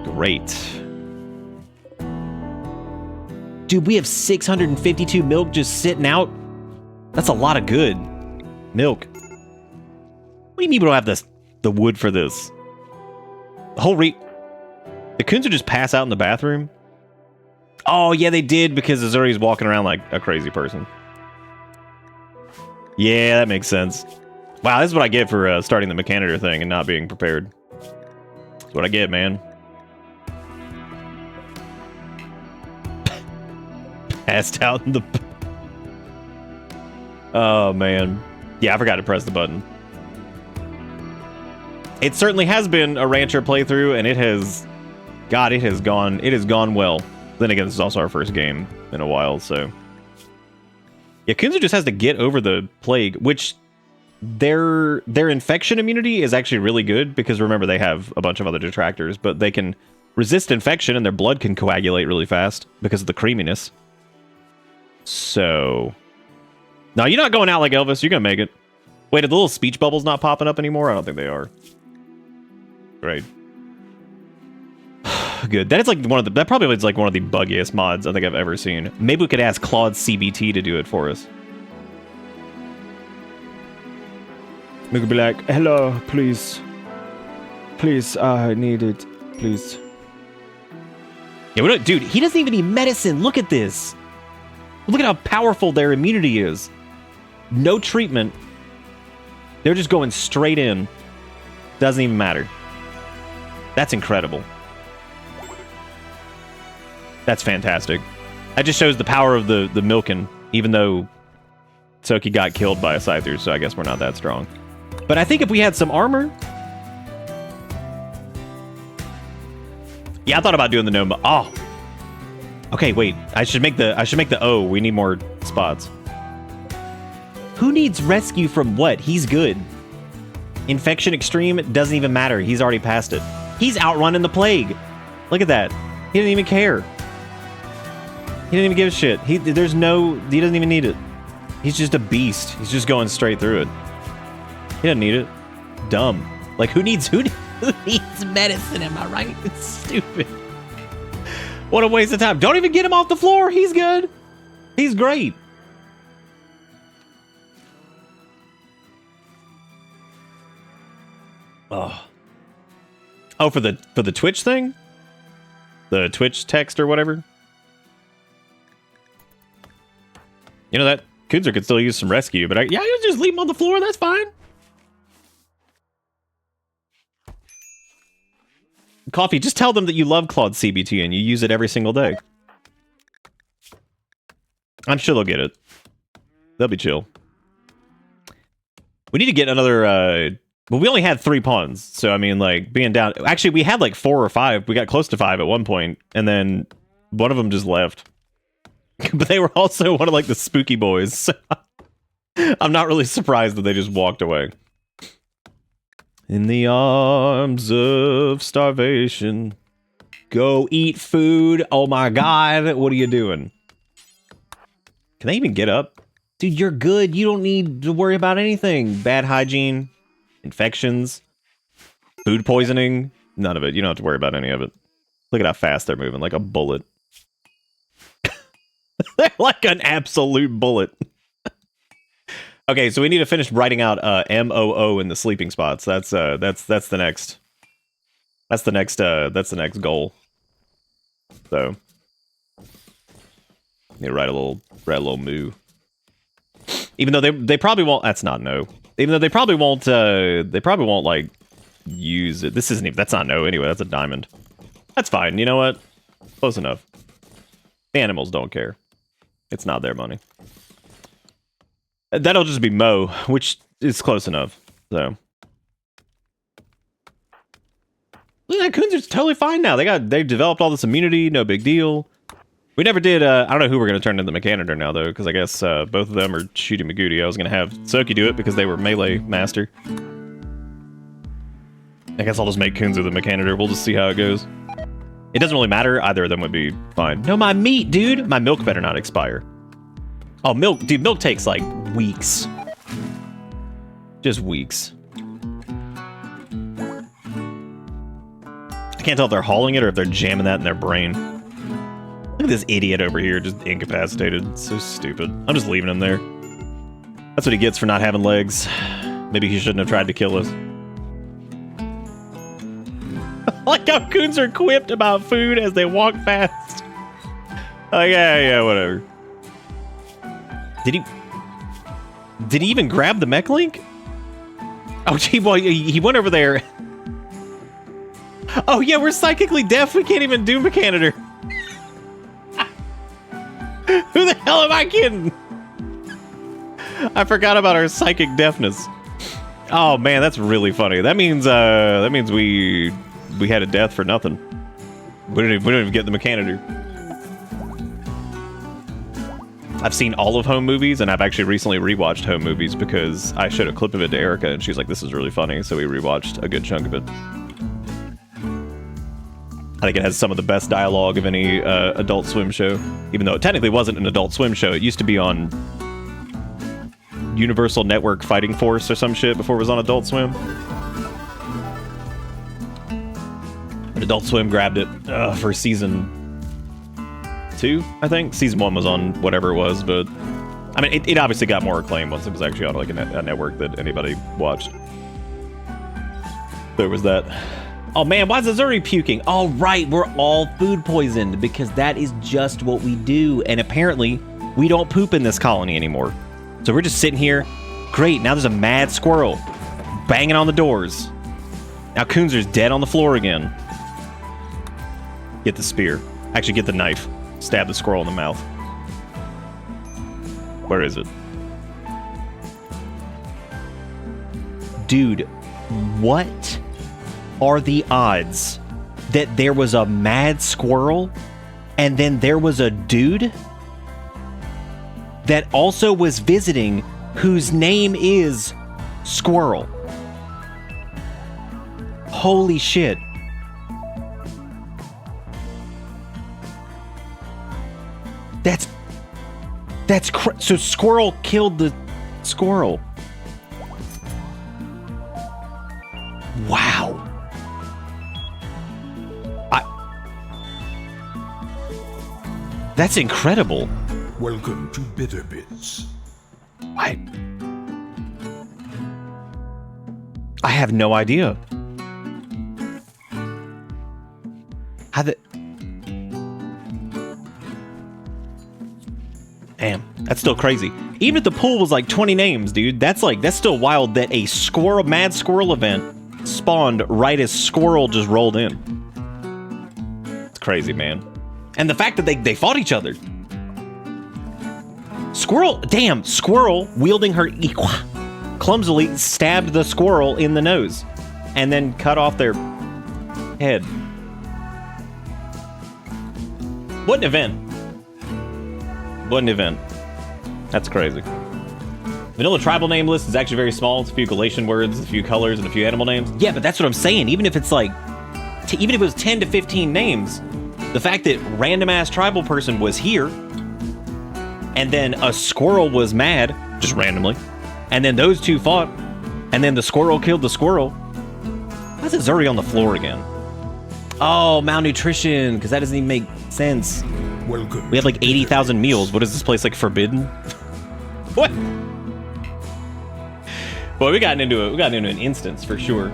Great. Dude, we have 652 milk just sitting out. That's a lot of good milk. What do you mean we don't have the wood for this? The whole Did Kunzer just pass out in the bathroom? Oh, yeah, they did because Azuri's walking around like a crazy person. Yeah, that makes sense. Wow, this is what I get for starting the Mechanitor thing and not being prepared. That's what I get, man. Passed out in the... Oh, man. Yeah, I forgot to press the button. It certainly has been a Rancher playthrough, and it has... God, it has gone well. Then again, this is also our first game in a while, so... Yeah, Kunzer just has to get over the plague, which... Their infection immunity is actually really good, because remember, they have a bunch of other detractors, but they can resist infection, and their blood can coagulate really fast because of the creaminess. So... No, you're not going out like Elvis. You're gonna make it. Wait, are the little speech bubbles not popping up anymore? I don't think they are. Great. Good. That is like that probably is like one of the buggiest mods I think I've ever seen. Maybe we could ask Claude CBT to do it for us. We could be like, hello, please. Please, I need it. Please. Yeah, dude, he doesn't even need medicine. Look at this. Look at how powerful their immunity is. No treatment. They're just going straight in. Doesn't even matter. That's incredible. That's fantastic. That just shows the power of the Milkin, even though Soki got killed by a Scyther, so I guess we're not that strong. But I think if we had some armor... Yeah, I thought about doing the gnome. Oh. Okay, wait. I should make the O. We need more spots. Who needs rescue from what? He's good. Infection extreme doesn't even matter. He's already passed it. He's outrunning the plague. Look at that. He didn't even care. He didn't even give a shit. He doesn't even need it. He's just a beast. He's just going straight through it. He doesn't need it. Dumb. Like, who needs medicine, am I right? It's stupid. What a waste of time. Don't even get him off the floor. He's good. He's great. Oh, for the Twitch thing? The Twitch text or whatever? You know, that Kunzer could still use some rescue, but yeah, you just leave him on the floor. That's fine. Coffee, just tell them that you love Claude CBT and you use it every single day. I'm sure they'll get it. They'll be chill. We need to get another, well, we only had 3 pawns, so I mean, like, being down... Actually, we had like 4 or 5. We got close to 5 at one point, and then one of them just left. But they were also one of, like, the spooky boys, so I'm not really surprised that they just walked away. In the arms of starvation, go eat food. Oh my god, what are you doing? Can they even get up? Dude, you're good. You don't need to worry about anything. Bad hygiene, infections, food poisoning, none of it. You don't have to worry about any of it. Look at how fast they're moving, like a bullet. They're like an absolute bullet. Okay, so we need to finish writing out MOO in the sleeping spots. That's the next goal. So need to write a little moo. Even though they probably won't. That's not no. Even though they probably won't like use it. This isn't even. That's not no anyway. That's a diamond. That's fine. You know what? Close enough. The animals don't care. It's not their money. That'll just be Mo, which is close enough. So look at that, Kunzer's totally fine now. They've developed all this immunity, no big deal. We never did. I don't know who we're gonna turn into the Mechanitor now though, because I guess both of them are shooting Magooty. I was gonna have Soki do it because they were melee master. I guess I'll just make Kunzer the Mechanitor. We'll just see how it goes. It doesn't really matter. Either of them would be fine. No, my meat, dude. My milk better not expire. Oh, milk. Dude, milk takes, like, weeks. Just weeks. I can't tell if they're hauling it or if they're jamming that in their brain. Look at this idiot over here, just incapacitated. It's so stupid. I'm just leaving him there. That's what he gets for not having legs. Maybe he shouldn't have tried to kill us. Like how coons are quipped about food as they walk past. Oh, yeah, whatever. Did he even grab the mech link? Oh, gee, boy, he went over there. Oh, yeah, we're psychically deaf. We can't even do Mechanitor. Who the hell am I kidding? I forgot about our psychic deafness. Oh man, that's really funny. That means we had a death for nothing. We didn't even get the Mechanitor. I've seen all of Home movies, and I've actually recently rewatched Home movies because I showed a clip of it to Erica, and she's like, "This is really funny." So we rewatched a good chunk of it. I think it has some of the best dialogue of any Adult Swim show, even though it technically wasn't an Adult Swim show. It used to be on Universal Network Fighting Force or some shit before it was on Adult Swim. But Adult Swim grabbed it for season 2, I think. Season 1 was on whatever it was, but I mean, it obviously got more acclaim once it was actually on like a network that anybody watched. There was that. Oh man, why is Azuri puking? All right, we're all food poisoned because that is just what we do. And apparently, we don't poop in this colony anymore. So we're just sitting here. Great, now there's a mad squirrel banging on the doors. Now Coonzer's dead on the floor again. Get the spear. Actually, get the knife. Stab the squirrel in the mouth. Where is it? Dude, what are the odds that there was a mad squirrel and then there was a dude that also was visiting whose name is Squirrel? Holy shit. So Squirrel killed the squirrel. Wow. That's incredible. Welcome to Bitter Bits. I have no idea. Damn, that's still crazy. Even if the pool was like 20 names, dude, that's still wild that a mad squirrel event spawned right as Squirrel just rolled in. It's crazy, man. And the fact that they fought each other. Squirrel wielding her iqua clumsily stabbed the squirrel in the nose and then cut off their head. What an event. What an event. That's crazy. Vanilla tribal name list is actually very small. It's a few Galatian words, a few colors, and a few animal names. Yeah, but that's what I'm saying. Even if it's like, even if it was 10 to 15 names, the fact that random-ass tribal person was here, and then a squirrel was mad, just randomly, and then those two fought, and then the squirrel killed the squirrel. Why is it Zuri on the floor again? Oh, malnutrition, because that doesn't even make sense. Welcome. We have like 80,000 meals. What is this place, like, forbidden? What? Boy, we got into an instance for sure.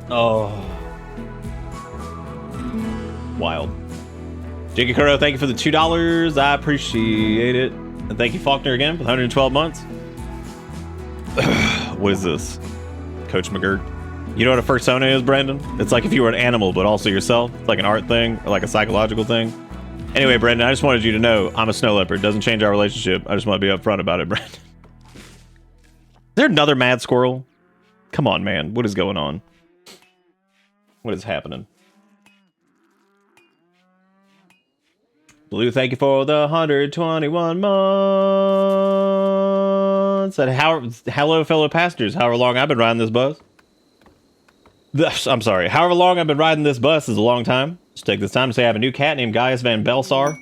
Oh. Wild. Jakey Kuro, thank you for the $2. I appreciate it. And thank you, Faulkner, again, for the 112 months. What is this? Coach McGirt. You know what a fursona is, Brandon? It's like if you were an animal, but also yourself. It's like an art thing, or like a psychological thing. Anyway, Brandon, I just wanted you to know I'm a snow leopard. Doesn't change our relationship. I just want to be upfront about it, Brandon. Is there another mad squirrel? Come on, man. What is going on? What is happening? Blue, thank you for the 121 months. And hello, fellow passengers. However long I've been riding this bus. I'm sorry. However long I've been riding this bus is a long time. Just take this time to say I have a new cat named Gaius Van Belsar.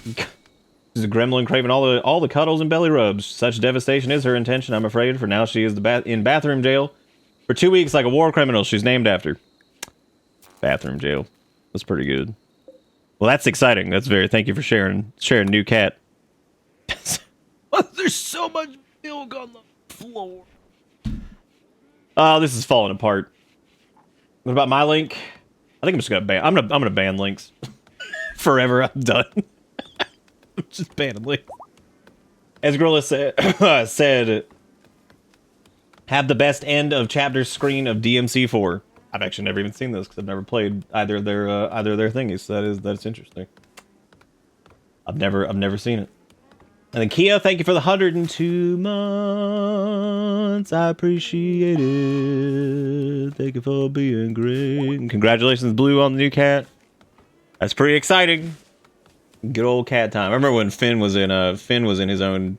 She's a gremlin craving all the cuddles and belly rubs. Such devastation is her intention, I'm afraid. For now, she is in bathroom jail for 2 weeks like a war criminal she's named after. Bathroom jail. That's pretty good. Well, that's exciting. Thank you for sharing new cat. There's so much milk on the floor. Oh, this is falling apart. What about my link? I think I'm just gonna ban. I'm gonna ban links forever. I'm done. I'm just banning links. As Gorilla said, have the best end of chapter screen of DMC4. I've actually never even seen this because I've never played either of their thingies. So that's interesting. I've never seen it. And then Kia, thank you for the 102 months. I appreciate it. Thank you for being great. And congratulations, Blue, on the new cat. That's pretty exciting. Good old cat time. I remember when Finn was in his own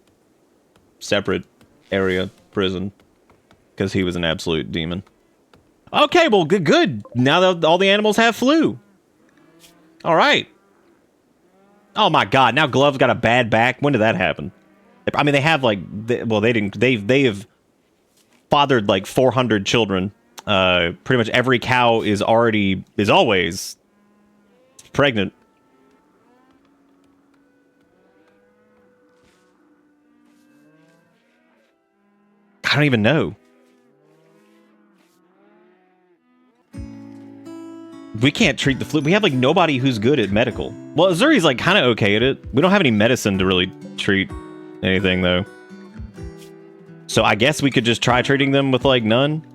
separate area prison because he was an absolute demon. Okay, well, good. Now that all the animals have flu. All right. Oh my God! Now Glove's got a bad back. When did that happen? I mean, they have like, they have fathered like 400 children. Pretty much every cow is always pregnant. I don't even know. We can't treat the flu. We have like nobody who's good at medical. Well, Azuri's like kind of okay at it. We don't have any medicine to really treat anything though. So I guess we could just try treating them with like none.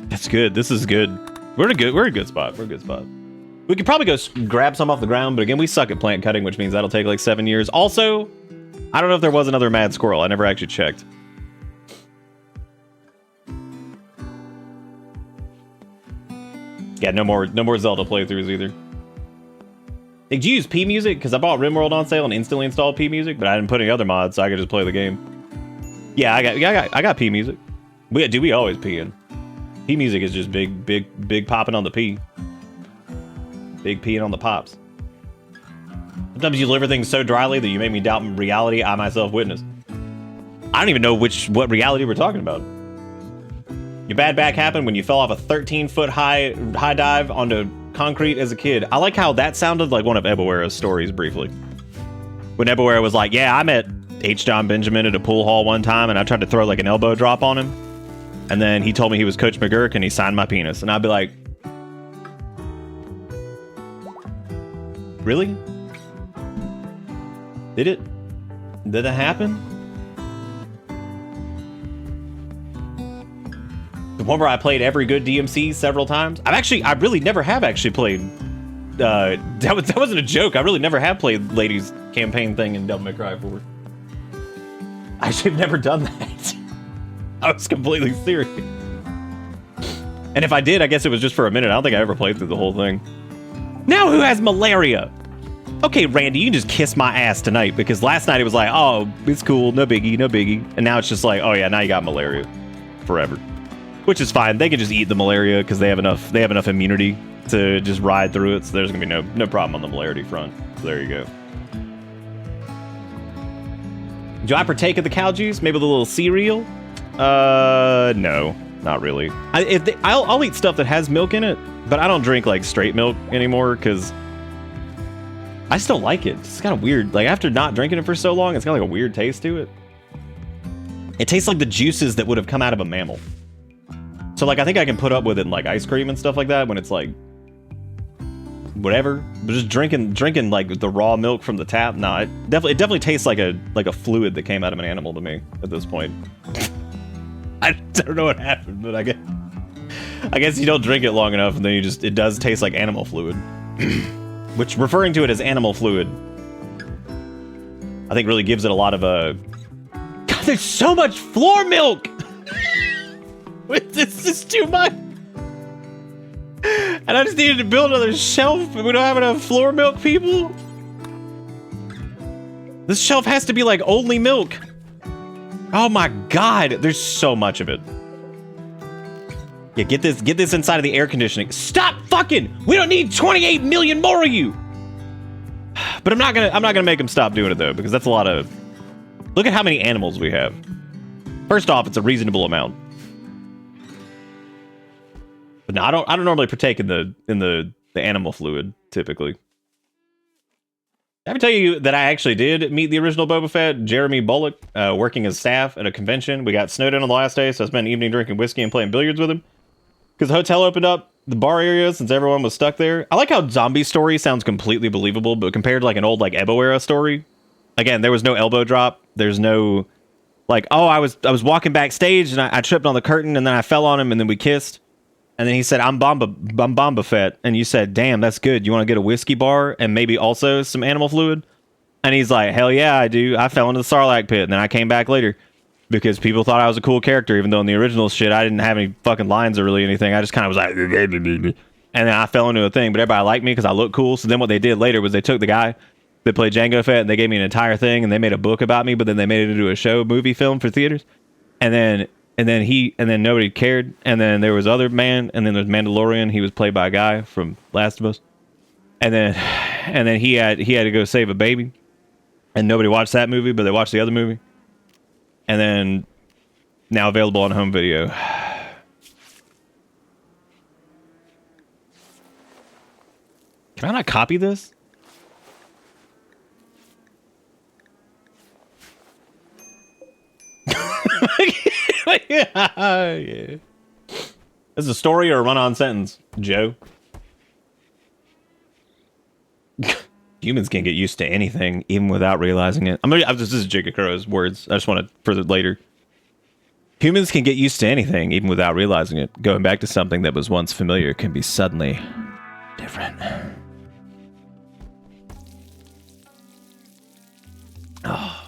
That's good. This is good. We're in a good spot. We're in a good spot. We could probably go grab some off the ground, but again, we suck at plant cutting, which means that'll take like 7 years. Also, I don't know if there was another mad squirrel. I never actually checked. Yeah, no more Zelda playthroughs either. Did you use P Music? Because I bought Rimworld on sale and instantly installed P Music, but I didn't put any other mods, so I could just play the game. Yeah, I got P Music. We always P in. P Music is just big popping on the P. Big peeing on the pops. Sometimes you deliver things so dryly that you make me doubt reality I myself witnessed. I don't even know what reality we're talking about. Your bad back happened when you fell off a 13-foot high dive onto concrete as a kid. I like how that sounded like one of Ebowera's stories briefly. When Ebowera was like, yeah, I met H. John Benjamin at a pool hall one time and I tried to throw like an elbow drop on him. And then he told me he was Coach McGurk and he signed my penis. And I'd be like, really? Did that happen? The one where I played every good DMC several times. I really never have actually played. That wasn't a joke. I really never have played Ladies campaign thing in Devil May Cry 4. I should have never done that. I was completely serious. And if I did, I guess it was just for a minute. I don't think I ever played through the whole thing. Now who has malaria? Okay, Randy, you can just kiss my ass tonight because last night it was like, oh, it's cool, no biggie, no biggie. And now it's just like, oh yeah, now you got malaria forever. Which is fine. They can just eat the malaria because they have enough immunity to just ride through it. So there's gonna be no problem on the malaria front. So there you go. Do I partake of the cow juice? Maybe the little cereal? No, not really. I'll eat stuff that has milk in it, but I don't drink like straight milk anymore because I still like it. It's kind of weird. Like after not drinking it for so long, it's got like a weird taste to it. It tastes like the juices that would have come out of a mammal. So like I think I can put up with it in like ice cream and stuff like that when it's like whatever. But just drinking like the raw milk from the tap, nah, it definitely tastes like a fluid that came out of an animal to me at this point. I don't know what happened, but I guess you don't drink it long enough and then it does taste like animal fluid. Which referring to it as animal fluid I think really gives it a lot of God, there's so much floor milk! This is too much! And I just needed to build another shelf, and we don't have enough floor milk, people? This shelf has to be like only milk. Oh my God, there's so much of it. Yeah, get this inside of the air conditioning. Stop fucking! We don't need 28 million more of you! But I'm not gonna make them stop doing it though, because that's a lot of... Look at how many animals we have. First off, it's a reasonable amount. But no, I don't normally partake in the animal fluid, typically. Did I ever tell you that I actually did meet the original Boba Fett, Jeremy Bullock, working as staff at a convention? We got snowed in on the last day, so I spent an evening drinking whiskey and playing billiards with him. Because the hotel opened up the bar area since everyone was stuck there. I like how Zombie Story sounds completely believable, but compared to like an old like Ebo era story, again, there was no elbow drop. There's no like, oh, I was walking backstage and I tripped on the curtain and then I fell on him and then we kissed. And then he said, I'm Bomba Fett. And you said, damn, that's good. You want to get a whiskey bar and maybe also some animal fluid? And he's like, hell yeah, I do. I fell into the Sarlacc pit. And then I came back later because people thought I was a cool character, even though in the original shit, I didn't have any fucking lines or really anything. I just kind of was like, and then I fell into a thing. But everybody liked me because I looked cool. So then what they did later was they took the guy that played Jango Fett and they gave me an entire thing and they made a book about me, but then they made it into a show, movie, film for theaters. And then nobody cared. And then there was other man, and then there's Mandalorian. He was played by a guy from Last of Us. And then he had to go save a baby. And nobody watched that movie, but they watched the other movie. And then now available on home video. Can I not copy this? Yeah. Is this a story or a run-on sentence, Joe? Humans can get used to anything, even without realizing it. This is Jacob Crow's words. I just want to further later. Humans can get used to anything, even without realizing it. Going back to something that was once familiar can be suddenly different. Oh.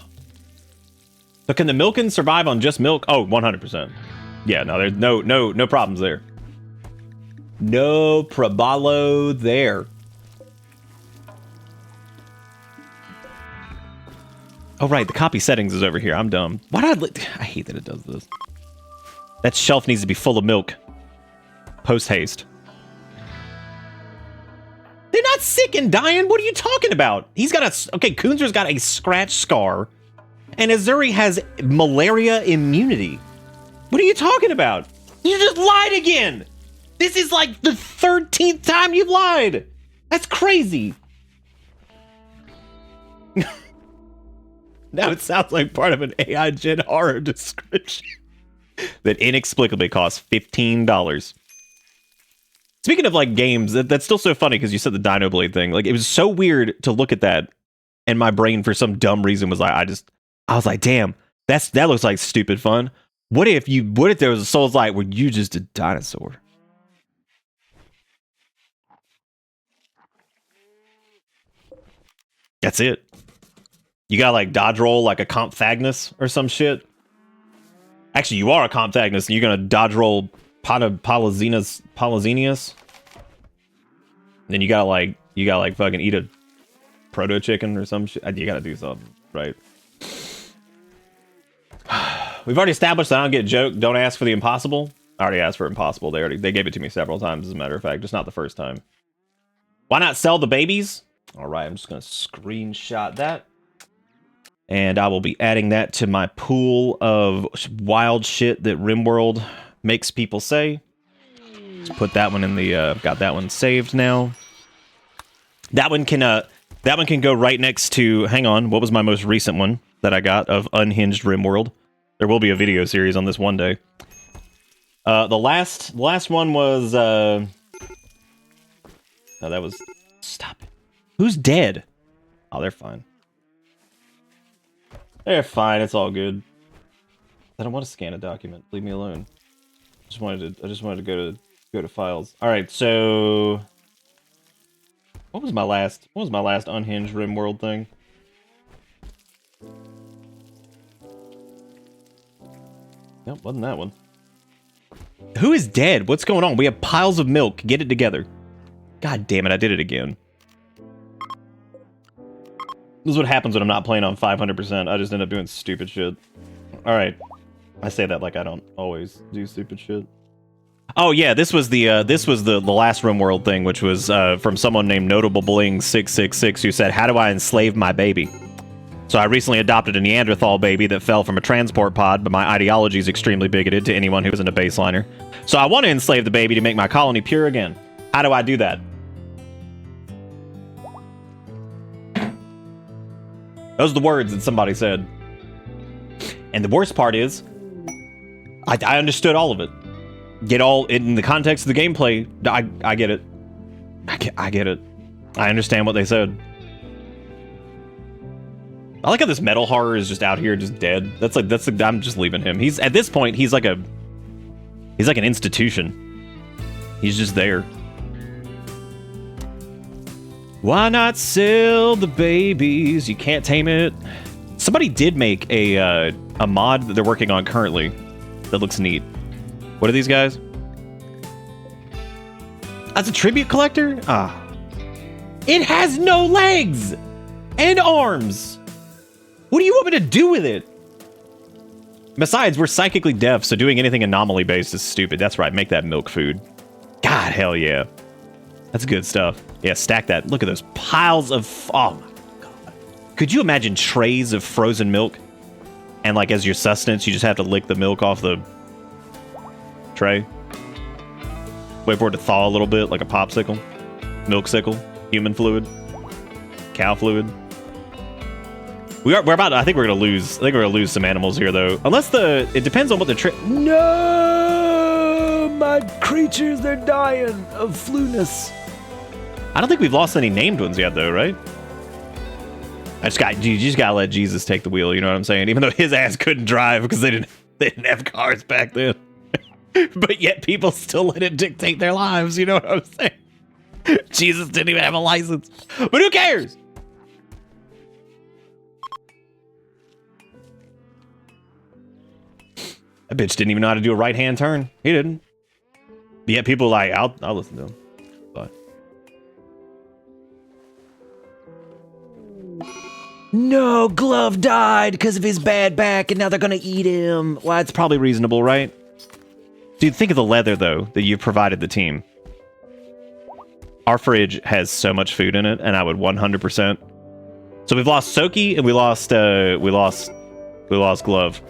So can the Milkin survive on just milk? Oh, 100%. Yeah, no, there's no problems there. No probalo there. Oh, right, the copy settings is over here. I'm dumb. Why did I hate that it does this. That shelf needs to be full of milk. Post haste. They're not sick and dying. What are you talking about? He's got okay, Kunzer's got a scratch scar. And Azuri has malaria immunity. What are you talking about? You just lied again. This is like the 13th time you've lied. That's crazy. Now it sounds like part of an AI gen horror description that inexplicably costs $15. Speaking of like games, that's still so funny because you said the Dino Blade thing. Like it was so weird to look at that, and my brain for some dumb reason was like, I was like, damn, that looks like stupid fun. What if there was a Souls Light where you just a dinosaur? That's it. You got like dodge roll like a Compthagnus or some shit. Actually, you are a Compthagnus and you're gonna dodge roll Polizenius. Then you gotta like fucking eat a proto chicken or some shit. You gotta do something, right? We've already established that I don't get joke. Don't ask for the impossible. I already asked for impossible. They gave it to me several times, as a matter of fact, just not the first time. Why not sell the babies? All right, I'm just gonna screenshot that, and I will be adding that to my pool of wild shit that Rimworld makes people say. Let's put that one in the. Got that one saved now. That one can go right next to. Hang on, what was my most recent one that I got of Unhinged Rimworld? There will be a video series on this one day. The last one was no, that was stop it. Who's dead? Oh, they're fine. They're fine. It's all good. I don't want to scan a document. Leave me alone. I just wanted to go to files. All right, so what was my last Unhinged Rimworld thing? Nope, wasn't that one. Who is dead? What's going on? We have piles of milk. Get it together. God damn it, I did it again. This is what happens when I'm not playing on 500%. I just end up doing stupid shit. Alright. I say that like I don't always do stupid shit. Oh yeah, this was the last Rimworld thing, which was from someone named Notable Bling 666 who said, "How do I enslave my baby?" So I recently adopted a Neanderthal baby that fell from a transport pod, but my ideology is extremely bigoted to anyone who isn't a baseliner. So I want to enslave the baby to make my colony pure again. How do I do that? Those are the words that somebody said. And the worst part is, I understood all of it. Get all in the context of the gameplay. I get it. I get it. I understand what they said. I like how this metal horror is just out here, just dead. I'm just leaving him. He's at this point, he's like an institution. He's just there. Why not sell the babies? You can't tame it. Somebody did make a mod that they're working on currently that looks neat. What are these guys? That's a tribute collector? Ah. It has no legs and arms. What do you want me to do with it? Besides, we're psychically deaf, so doing anything anomaly-based is stupid. That's right, make that milk food. God, hell yeah. That's good stuff. Yeah, stack that. Look at those piles of... Oh, my God. Could you imagine trays of frozen milk? And, like, as your sustenance, you just have to lick the milk off the tray? Wait for it to thaw a little bit, like a popsicle. Milksicle. Human fluid. Cow fluid. We're about to, I think we're gonna lose. I think we're gonna lose some animals here, though. Unless it depends on what the No, my creatures, they're dying of flueness. I don't think we've lost any named ones yet, though, right? You just gotta let Jesus take the wheel. You know what I'm saying? Even though his ass couldn't drive because they didn't have cars back then, but yet people still let it dictate their lives. You know what I'm saying? Jesus didn't even have a license, but who cares? That bitch didn't even know how to do a right-hand turn. He didn't. But yet people like, I'll listen to him. But no, Glove died because of his bad back, and now they're gonna eat him. Well, it's probably reasonable, right? Dude, think of the leather though that you've provided the team. Our fridge has so much food in it, and I would 100%. So we've lost Soki and we lost Glove.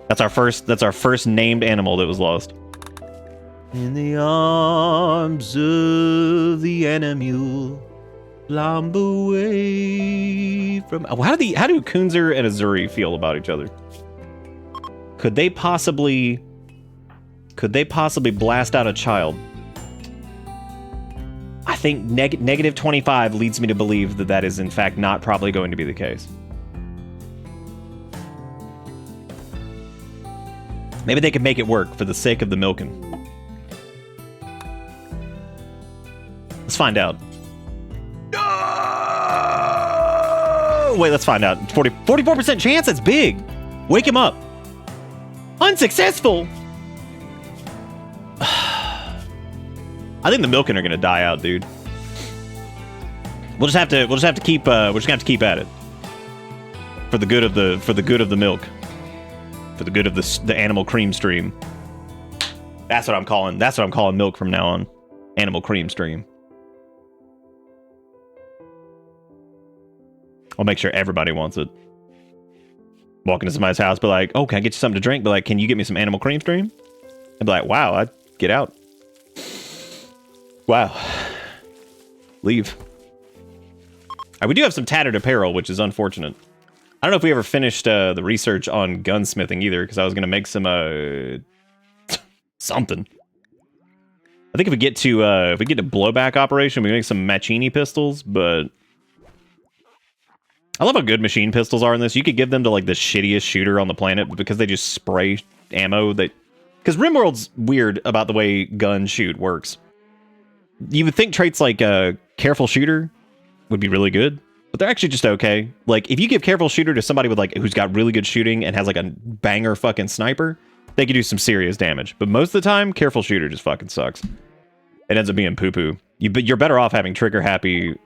That's our first named animal that was lost. In the arms of the animal, lamb away from. How do Kunzer and Azuri feel about each other? Could they possibly blast out a child? I think negative 25 leads me to believe that is in fact not probably going to be the case. Maybe they could make it work for the sake of the Milkin. Let's find out. No! Wait, let's find out. 44% chance? That's big. Wake him up. Unsuccessful. I think the Milkin are gonna die out, dude. We'll just have to keep at it. For the good of the milk. For the good of the animal cream stream. That's what I'm calling milk from now on. Animal cream stream. I'll make sure everybody wants it. Walk into somebody's house, be like, oh, can I get you something to drink? Be like, can you get me some animal cream stream? I'd be like, wow, I'd get out. Wow. Leave. We do have some tattered apparel, which is unfortunate. I don't know if we ever finished the research on gunsmithing either, because I was going to make some something. I think if we get to blowback operation, we can make some Machini pistols, but I love how good machine pistols are in this. You could give them to like the shittiest shooter on the planet, but because they just spray ammo, because Rimworld's weird about the way gun shoot works. You would think traits like careful shooter would be really good, but they're actually just okay. Like, if you give careful shooter to somebody with like who's got really good shooting and has like a banger fucking sniper, they could do some serious damage. But most of the time, careful shooter just fucking sucks. It ends up being poo-poo. You're better off having trigger-happy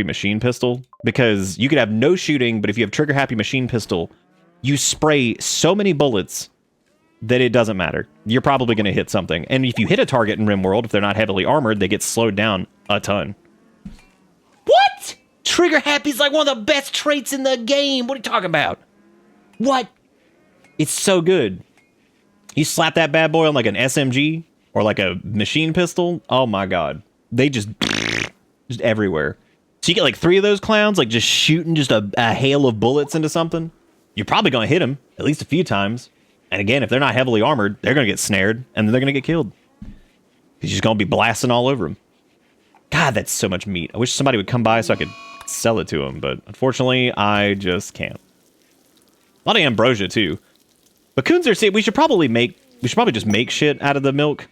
machine pistol, because you could have no shooting, but if you have trigger-happy machine pistol, you spray so many bullets that it doesn't matter. You're probably going to hit something. And if you hit a target in Rimworld, if they're not heavily armored, they get slowed down a ton. What? Trigger happy's like one of the best traits in the game. What are you talking about? What? It's so good. You slap that bad boy on like an SMG or like a machine pistol. Oh my god. They just everywhere. So you get like 3 of those clowns, like just shooting just a hail of bullets into something. You're probably going to hit them at least a few times. And again, if they're not heavily armored, they're going to get snared and then they're going to get killed. He's just going to be blasting all over them. God, that's so much meat. I wish somebody would come by so I could sell it to him, but unfortunately, I just can't. A lot of ambrosia too. But Kunzer, see, we should probably just make shit out of the milk.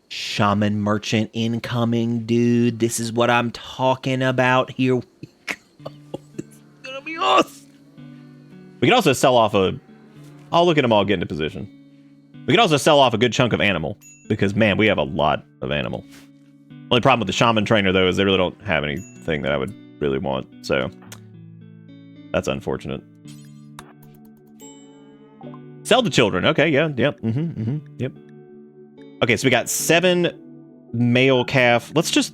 Shaman merchant incoming, dude. This is what I'm talking about. Here we go. It's gonna be awesome. We can also sell off a... I'll look at them all get into position. We can also sell off a good chunk of animal. Because, man, we have a lot of animal. Only problem with the shaman trainer, though, is they really don't have anything that I would really want. So, that's unfortunate. Sell to children. Okay, yeah, yep, yep. Okay, so we got 7 male calf. Let's just...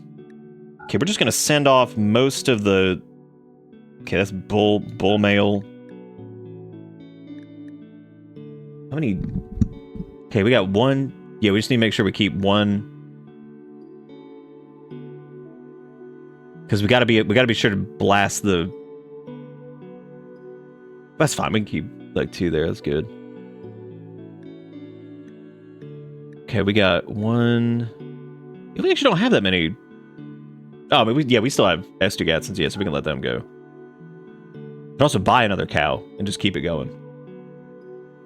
Okay, we're just going to send off most of the... Okay, that's bull male. How many... Okay, we got 1... Yeah, we just need to make sure we keep 1... Because we gotta be sure to blast the... That's fine, we can keep, like, 2 there, that's good. Okay, we got 1... We actually don't have that many... Oh, I mean, we still have Estugatsons, yeah, so we can let them go. But also buy another cow and just keep it going.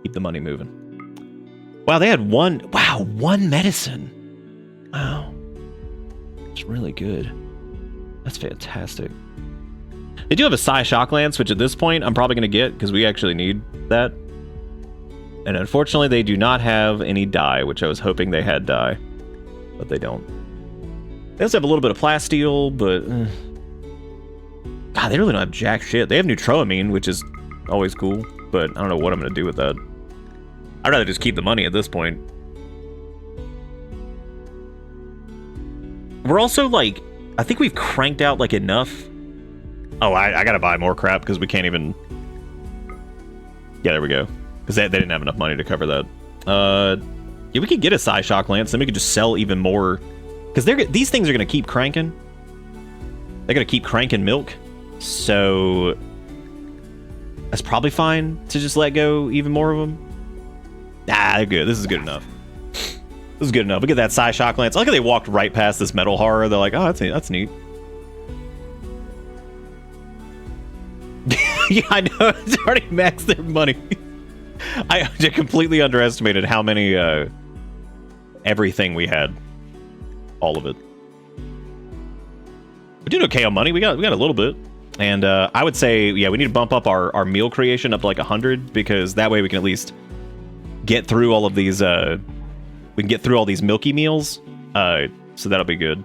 Keep the money moving. Wow, they had 1... Wow, 1 medicine. Wow. It's really good. That's fantastic. They do have a Psy Shock Lance, which at this point I'm probably going to get because we actually need that. And unfortunately, they do not have any dye, which I was hoping they had dye. But they don't. They also have a little bit of plasteel, but... God, they really don't have jack shit. They have Neutroamine, which is always cool, but I don't know what I'm going to do with that. I'd rather just keep the money at this point. We're also, like... I think we've cranked out, like, enough. Oh, I gotta buy more crap because we can't even... Yeah, there we go. Because they didn't have enough money to cover that. Yeah, we could get a Psy Shock Lance, then we could just sell even more. Because these things are going to keep cranking. They're going to keep cranking milk. So... That's probably fine to just let go even more of them. Nah, they're good. This is good enough. This is good enough. Look at that Psy Shock Lance. I like how they walked right past this metal horror. They're like, oh, that's neat. Yeah, I know. It's already maxed their money. I completely underestimated how many, everything we had. All of it. We did okay on money. We got a little bit. And, I would say, yeah, we need to bump up our meal creation up to like 100, because that way we can at least get through all of these, we can get through all these milky meals, so that'll be good.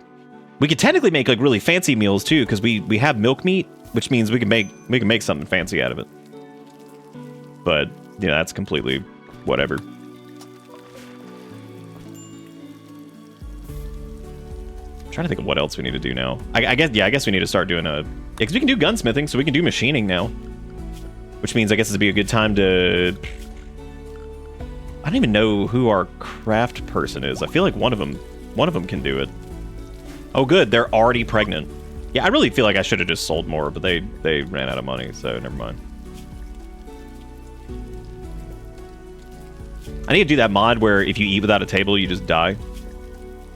We could technically make like really fancy meals too, because we have milk meat, which means we can make something fancy out of it. But you know, that's completely whatever. I'm trying to think of what else we need to do now. I guess we need to start doing because we can do gunsmithing, so we can do machining now, which means I guess it'd be a good time to. I don't even know who our craft person is. I feel like one of them can do it. Oh, good. They're already pregnant. Yeah, I really feel like I should have just sold more, but they ran out of money, so never mind. I need to do that mod where if you eat without a table, you just die.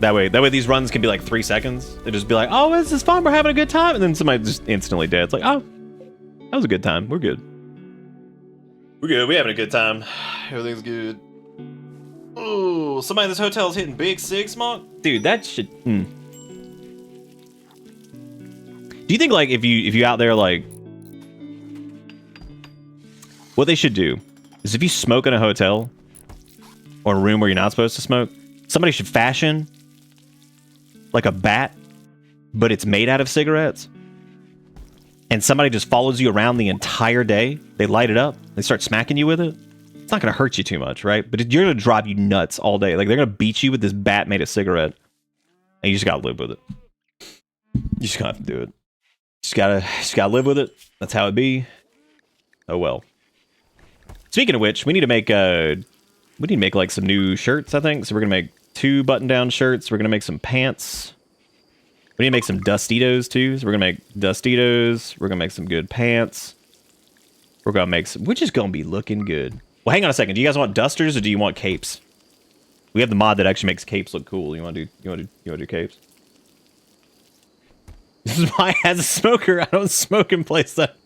That way these runs can be like 3 seconds. They just be like, oh, this is fun. We're having a good time. And then somebody just instantly dead. It's like, oh, that was a good time. We're good. We're good. We're having a good time. Everything's good. Oh, somebody in this hotel is hitting big six, Monk? Dude, that shit. Do you think, like, if you out there, like, what they should do is if you smoke in a hotel or a room where you're not supposed to smoke, somebody should fashion like a bat, but it's made out of cigarettes. And somebody just follows you around the entire day. They light it up. They start smacking you with it. It's not going to hurt you too much, right? But you're going to drive you nuts all day. Like, they're going to beat you with this bat made of cigarette. And you just got to live with it. You just got to do it. Just gotta live with it. That's how it be. Oh well. Speaking of which, we need to make like some new shirts, I think. So we're gonna make 2 button-down shirts. We're gonna make some pants. We need to make some Dustitos too. So we're gonna make Dustitos. We're gonna make some good pants. We're gonna make some. We're just gonna be looking good. Well, hang on a second. Do you guys want dusters or do you want capes? We have the mod that actually makes capes look cool. You want to do capes? This is why, as a smoker, I don't smoke in place that.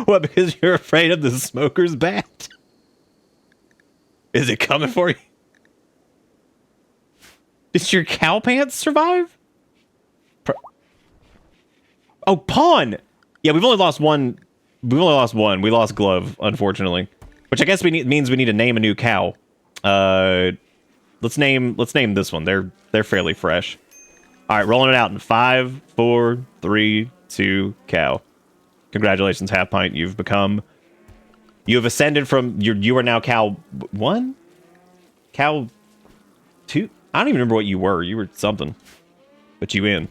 What? Because you're afraid of the smoker's bat? Is it coming for you? Did your cow pants survive? Oh, pawn! Yeah, we've only lost one. We've only lost one. We lost glove, unfortunately. Which I guess means we need to name a new cow. Let's name this one. They're fairly fresh. All right, rolling it out in 5, 4, 3, 2, cow. Congratulations, Half Pint. You have ascended from you are now cow 1? Cow 2? I don't even remember what you were. You were something. But you in.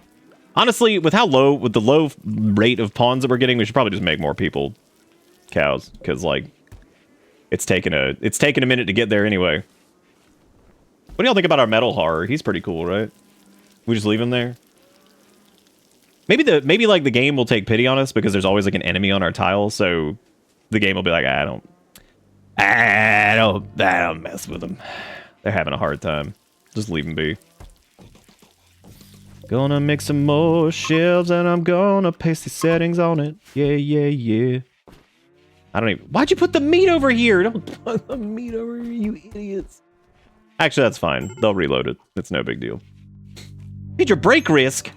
Honestly, with the low rate of pawns that we're getting, we should probably just make more people cows. Because, like, it's taken a minute to get there anyway. What do y'all think about our metal horror? He's pretty cool, right? We just leave him there? Maybe like the game will take pity on us because there's always like an enemy on our tile, so the game will be like, I don't mess with them. They're having a hard time. Just leave them be. Gonna make some more shelves and I'm gonna paste the settings on it. Yeah. I don't even... Why'd you put the meat over here? Don't put the meat over here, you idiots. Actually, that's fine. They'll reload it. It's no big deal. Major break risk?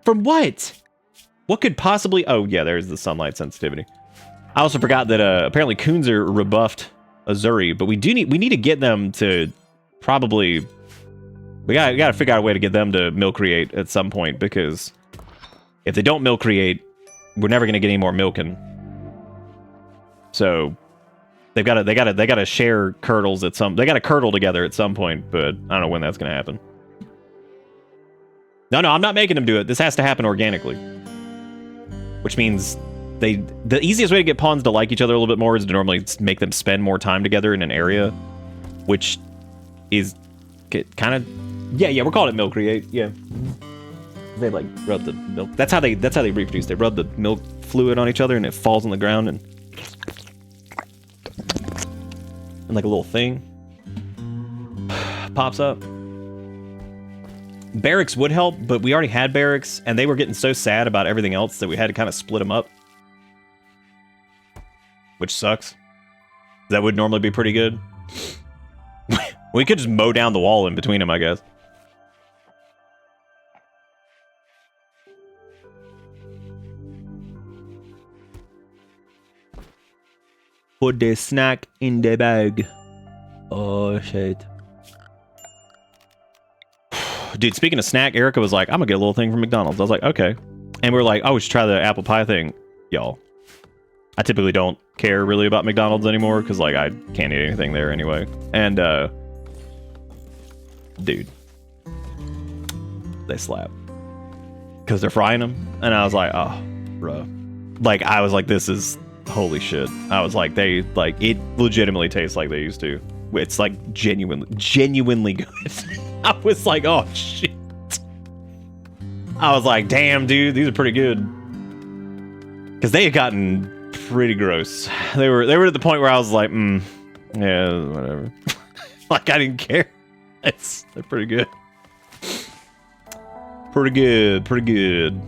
From what? What could possibly... Oh, yeah, there's the sunlight sensitivity. I also forgot that apparently Kunzer rebuffed Azuri, but we need to get them to probably... We gotta figure out a way to get them to milcreate at some point, because if they don't milcreate, we're never gonna get any more Milkin. So they gotta share curdles at some... They gotta curdle together at some point, but I don't know when that's gonna happen. No, I'm not making them do it. This has to happen organically. Which means the easiest way to get pawns to like each other a little bit more is to normally make them spend more time together in an area, which is kind of... Yeah, we're calling it milcreate. Yeah. They like rub the milk. That's how they reproduce. They rub the milk fluid on each other and it falls on the ground and like a little thing pops up. Barracks would help, but we already had barracks and they were getting so sad about everything else that we had to kind of split them up. Which sucks. That would normally be pretty good. We could just mow down the wall in between them, I guess. Put the snack in the bag. Oh, shit. Dude, speaking of snack, Erica was like, I'm gonna get a little thing from McDonald's. I was like, okay. And we were like, oh, we should try the apple pie thing. Y'all, I typically don't care really about McDonald's anymore because, like, I can't eat anything there anyway. And, dude, they slap. Because they're frying them. And I was like, oh, bro. Like, I was like, this is... Holy shit. I was like, it legitimately tastes like they used to. It's like genuinely good. I was like, oh shit. I was like, damn, dude, these are pretty good. Because they had gotten pretty gross. They were at the point where I was like, yeah, whatever. Like, I didn't care. They're pretty good. Pretty good.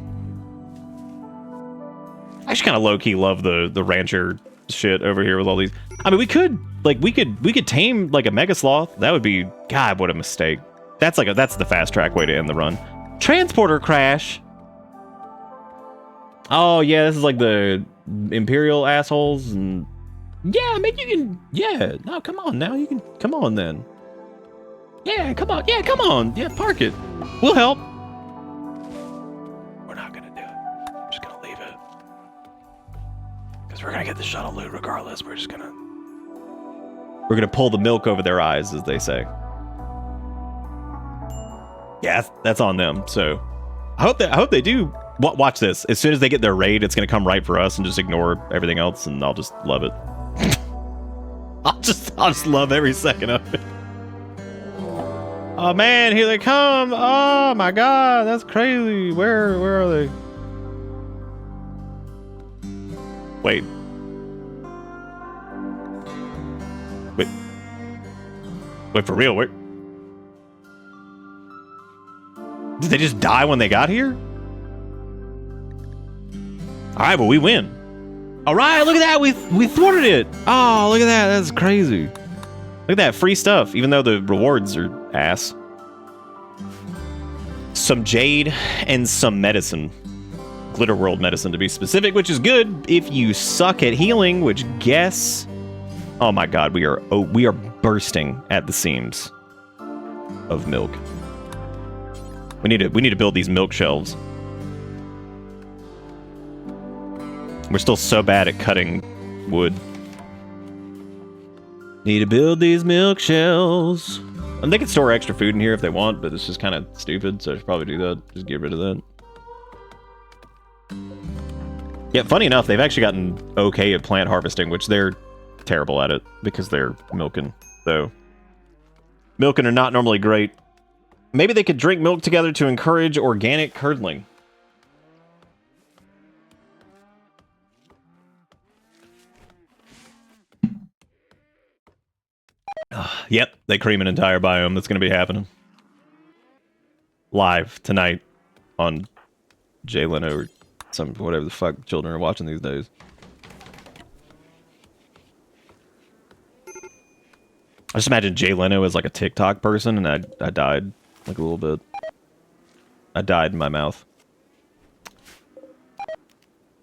I actually kind of low-key love the rancher shit over here with all these. I mean, we could tame like a mega sloth. That would be... God, what a mistake. That's the fast track way to end the run. Transporter crash. Oh yeah, this is like the Imperial assholes and... Yeah, I mean, you can... Yeah, no, come on now. You can... Come on then. Yeah, come on. Yeah, come on. Yeah, park it. We'll help. We're not gonna do it. I'm just gonna leave it. Because we're gonna get the shuttle loot regardless. We're gonna pull the milk over their eyes, as they say. Yeah, that's on them. So I hope they do. Watch this. As soon as they get their raid, it's gonna come right for us and just ignore everything else, and I'll just love it. I'll just love every second of it. Oh man, here they come! Oh my god, that's crazy. Where are they? Wait, for real? Wait. Did they just die when they got here? All right, but we win. All right, look at that. We thwarted it. Oh, look at that. That's crazy. Look at that free stuff, even though the rewards are ass. some jade, and some medicine. Glitter World medicine to be specific, which is good if you suck at healing, which guess... Oh my god, we are bursting at the seams of milk. We need to build these milk shelves. We're still so bad at cutting wood. Need to build these milk shelves. And they can store extra food in here if they want, but it's just kind of stupid, so I should probably do that. Just get rid of that. Yeah, funny enough, they've actually gotten okay at plant harvesting, which they're terrible at it because they're Milkin. So, Milkin are not normally great. Maybe they could drink milk together to encourage organic curdling. Yep, they cream an entire biome. That's going to be happening. Live tonight on Jay Leno or some whatever the fuck children are watching these days. I just imagine Jay Leno as like a TikTok person, and I died like a little bit. I died in my mouth.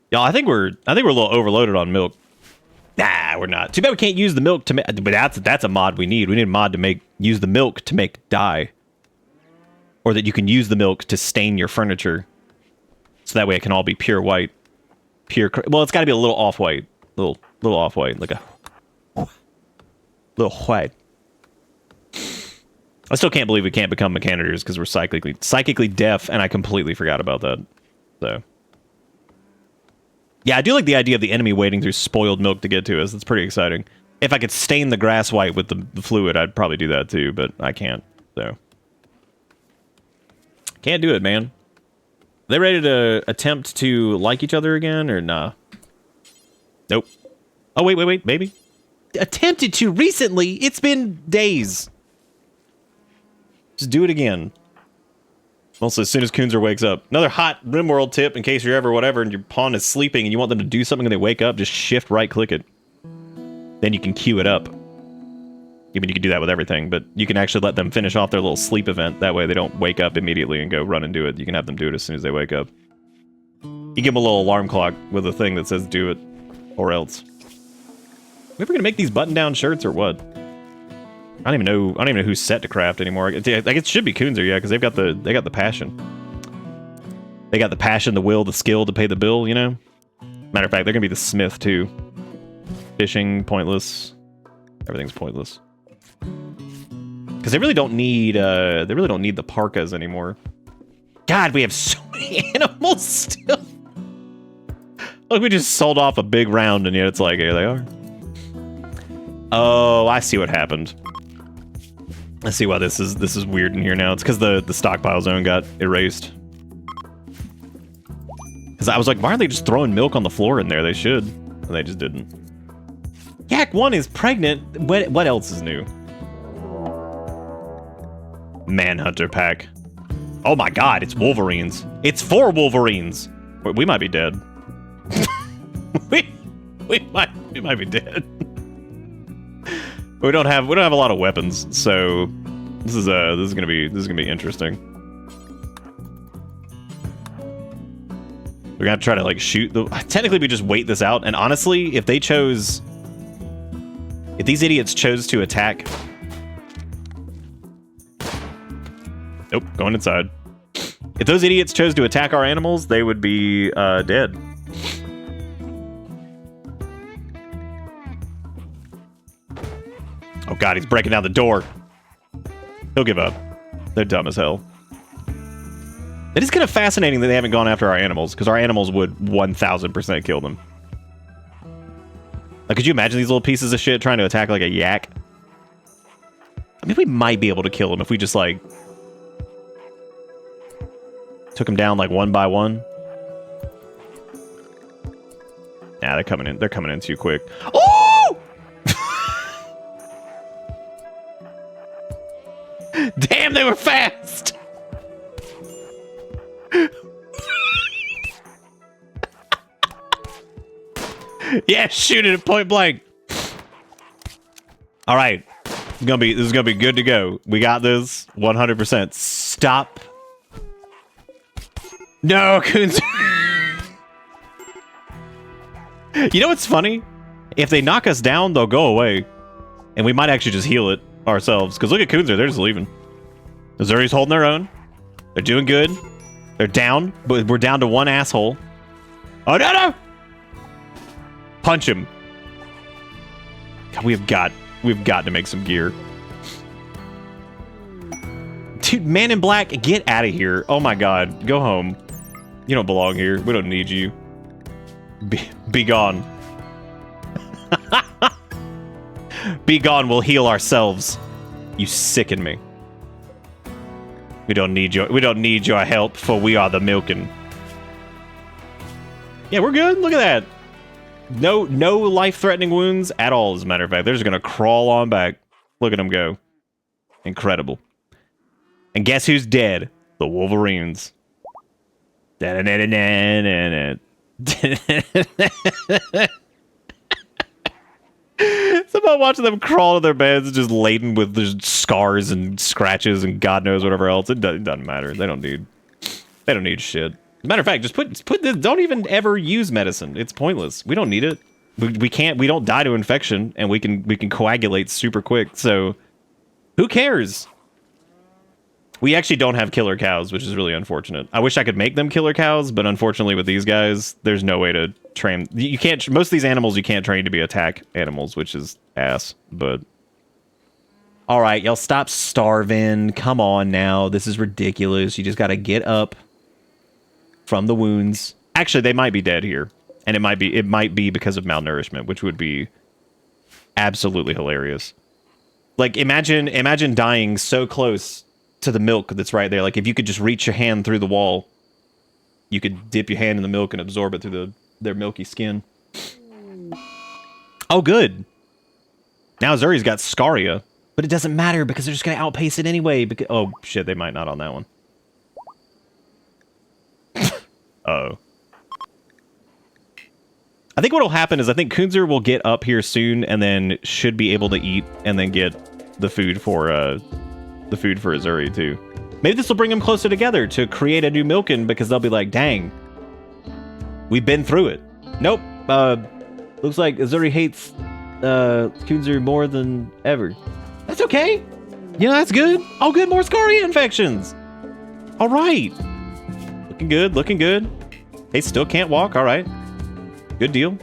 Y'all, I think we're a little overloaded on milk. Nah, we're not. Too bad we can't use the milk to make. But that's a mod we need. We need a mod to use the milk to make dye, or that you can use the milk to stain your furniture. So that way it can all be pure white. Well, it's got to be a little off-white. Little off-white. Like a... little white. I still can't believe we can't become mechanitors because we're psychically deaf, and I completely forgot about that. So... yeah, I do like the idea of the enemy wading through spoiled milk to get to us. That's pretty exciting. If I could stain the grass white with the fluid, I'd probably do that too, but I can't, so... can't do it, man. They ready to attempt to like each other again, or nah? Nope. Oh, wait, maybe? Attempted to recently? It's been days. Just do it again. Also, as soon as Coonzer wakes up. Another hot Rimworld tip, in case you're ever whatever, and your pawn is sleeping, and you want them to do something and they wake up, just shift right-click it. Then you can queue it up. I mean, you can do that with everything, but you can actually let them finish off their little sleep event. That way they don't wake up immediately and go run and do it. You can have them do it as soon as they wake up. You give them a little alarm clock with a thing that says do it, or else. We ever gonna make these button-down shirts or what? I don't even know who's set to craft anymore. Like it should be Coonzer, yeah, because they got the passion. They got the passion, the will, the skill to pay the bill, you know? Matter of fact, they're gonna be the smith too. Fishing, pointless. Everything's pointless. Because they really don't need the parkas anymore. God, we have so many animals still. Look, we just sold off a big round, and yet it's like, here they are. Oh, I see what happened. I see why this is weird in here now. It's because the stockpile zone got erased. Because I was like, why aren't they just throwing milk on the floor in there? They should. And they just didn't. Yak 1 is pregnant. What else is new? Manhunter pack. Oh my god, it's Wolverines. It's 4 Wolverines. We might be dead. we might be dead. We don't have a lot of weapons, so this is gonna be interesting. We're gonna try to like shoot the. Technically, we just wait this out, and honestly, if these idiots chose to attack. Nope, going inside. If those idiots chose to attack our animals, they would be dead. Oh god, he's breaking down the door. He'll give up. They're dumb as hell. It is kind of fascinating that they haven't gone after our animals, because our animals would 1000% kill them. Like, could you imagine these little pieces of shit trying to attack like a yak? I mean, we might be able to kill them if we just like took them down like one by one. Nah, they're coming in. They're coming in too quick. Oh! Damn, they were fast! Yeah, shoot it at point blank. All right, this is gonna be good to go. We got this 100%. Stop No, Coons. You know what's funny? If they knock us down, they'll go away. And we might actually just heal it ourselves. Because look at Coonzer, they're just leaving. Missouri's holding their own. They're doing good. They're down, but we're down to one asshole. Oh, no! Punch him. God, we've got to make some gear. Dude, Man in Black, get out of here. Oh my god, go home. You don't belong here. We don't need you. Be gone. Be gone, we'll heal ourselves. You sicken me. We don't need your help, for we are the Milkin. Yeah, we're good. Look at that. No life-threatening wounds at all, as a matter of fact. They're just gonna crawl on back. Look at them go. Incredible. And guess who's dead? The Wolverines. It's about watching them crawl to their beds just laden with just scars and scratches and God knows whatever else. It doesn't matter. They don't need shit. As a matter of fact, just put this. Don't even ever use medicine. It's pointless. We don't need it. We don't die to infection, and we can coagulate super quick. So who cares? We actually don't have killer cows, which is really unfortunate. I wish I could make them killer cows, but unfortunately with these guys, there's no way to train. You can't. Most of these animals you can't train to be attack animals, which is ass. But all right, y'all stop starving. Come on now, this is ridiculous. You just got to get up from the wounds. Actually, they might be dead here, and it might be because of malnourishment, which would be absolutely hilarious. Like imagine dying so close to the milk that's right there. Like if you could just reach your hand through the wall, you could dip your hand in the milk and absorb it through their milky skin. Oh, good. Now Zuri's got Scaria, but it doesn't matter because they're just gonna outpace it anyway. Because oh shit, they might not on that one. Uh-oh. I think what'll happen is I think Kunzer will get up here soon and then should be able to eat and then get the food for Azuri too. Maybe this will bring them closer together to create a new Milkin because they'll be like, dang, we've been through it. Nope. Looks like Azuri hates Kunzer more than ever. That's okay. Yeah, that's good. Oh, good. More Scaria infections. All right. Looking good. Looking good. They still can't walk. All right. Good deal.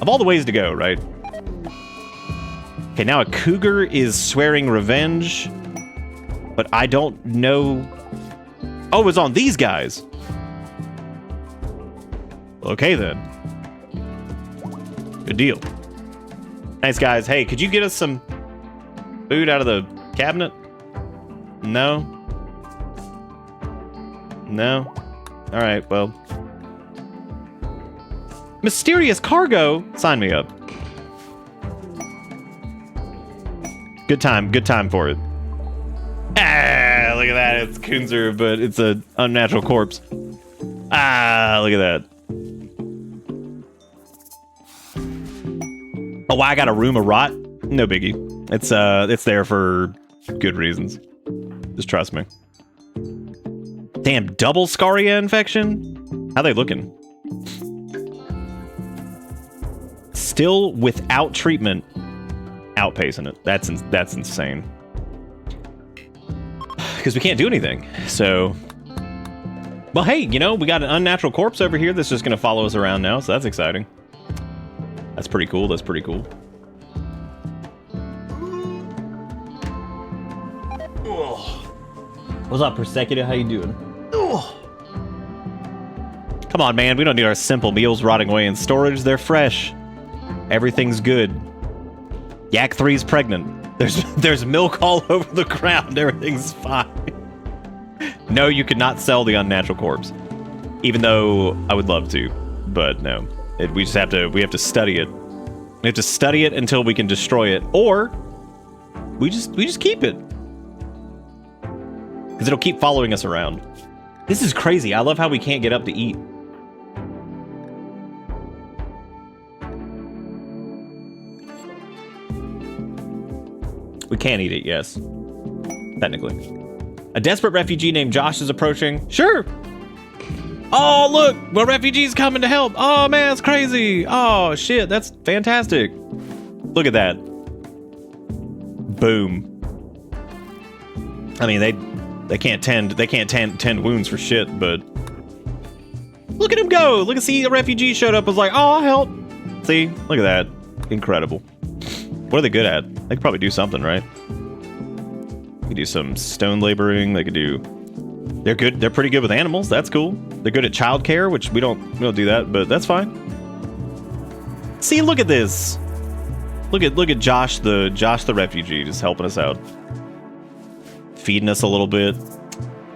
Of all the ways to go, right? Okay, now a cougar is swearing revenge. But I don't know. Oh, it was on these guys. Okay, then. Good deal. Thanks, guys. Hey, could you get us some food out of the cabinet? No? No? All right, well. Mysterious cargo? Sign me up. Good time for it. Ah, look at that. It's Kunzer, but it's an unnatural corpse. Ah, look at that. Oh, why I got a room of rot? No biggie. It's there for good reasons. Just trust me. Damn, double Scaria infection? How they looking? Still without treatment, outpacing it. That's insane. Because we can't do anything. So, well, hey, you know, we got an unnatural corpse over here that's just going to follow us around now, so that's exciting. That's pretty cool. That's pretty cool. What's up, Persecutor? How you doing? Come on, man. We don't need our simple meals rotting away in storage. They're fresh. Everything's good. Yak 3's pregnant. There's milk all over the ground. Everything's fine. No, you could not sell the unnatural corpse. Even though I would love to, but no. We have to study it. We have to study it until we can destroy it, or we just keep it. Because it'll keep following us around. This is crazy. I love how we can't get up to eat. We can eat it, yes. Technically. A desperate refugee named Josh is approaching. Sure! Oh, look, well, refugees coming to help. Oh man, it's crazy. Oh shit, that's fantastic. Look at that. Boom. I mean, they can't tend wounds for shit, but look at him go. Look at see a refugee showed up, was like, oh, I'll help. See, look at that. Incredible. What are they good at? They could probably do something, right? They could do some stone laboring. They could do. They're good. They're pretty good with animals. That's cool. They're good at childcare, which we don't do that, but that's fine. See, look at this. Look at Josh the refugee just helping us out, feeding us a little bit.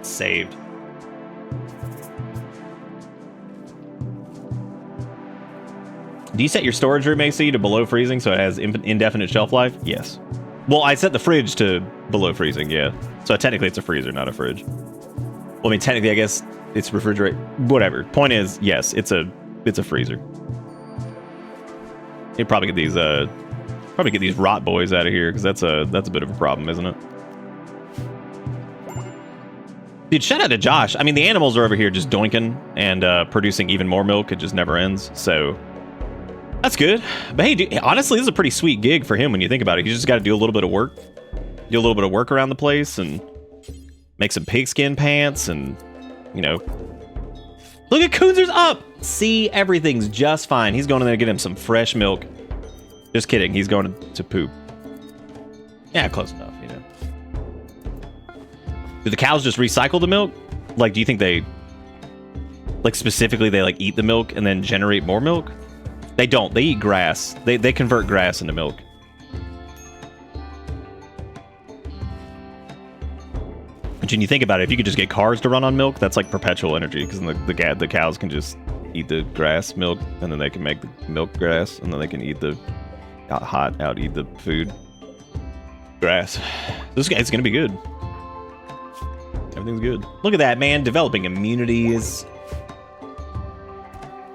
Saved. Do you set your storage room AC to below freezing so it has indefinite shelf life? Yes. Well, I set the fridge to below freezing, yeah. So technically it's a freezer, not a fridge. Well, I mean, technically, I guess it's refrigerator. Whatever. Point is, yes, it's a freezer. You'd probably get these rot boys out of here, because that's a bit of a problem, isn't it? Dude, shout out to Josh. I mean, the animals are over here just doinking and producing even more milk. It just never ends, so that's good. But hey, dude, honestly, this is a pretty sweet gig for him when you think about it. He's just got to do a little bit of work. Do a little bit of work around the place and make some pigskin pants and, you know. Look at Coonzer's up! See, everything's just fine. He's going in there to get him some fresh milk. Just kidding, he's going to poop. Yeah, close enough, you know. Do the cows just recycle the milk? Like, do you think they, like, specifically they, like, eat the milk and then generate more milk? They don't. They eat grass. They convert grass into milk. But when you think about it, if you could just get cars to run on milk, that's like perpetual energy, because the cows can just eat the grass milk, and then they can make the milk grass, and then they can eat the eat the food grass. This guy's gonna be good. Everything's good. Look at that, man. Developing immunities.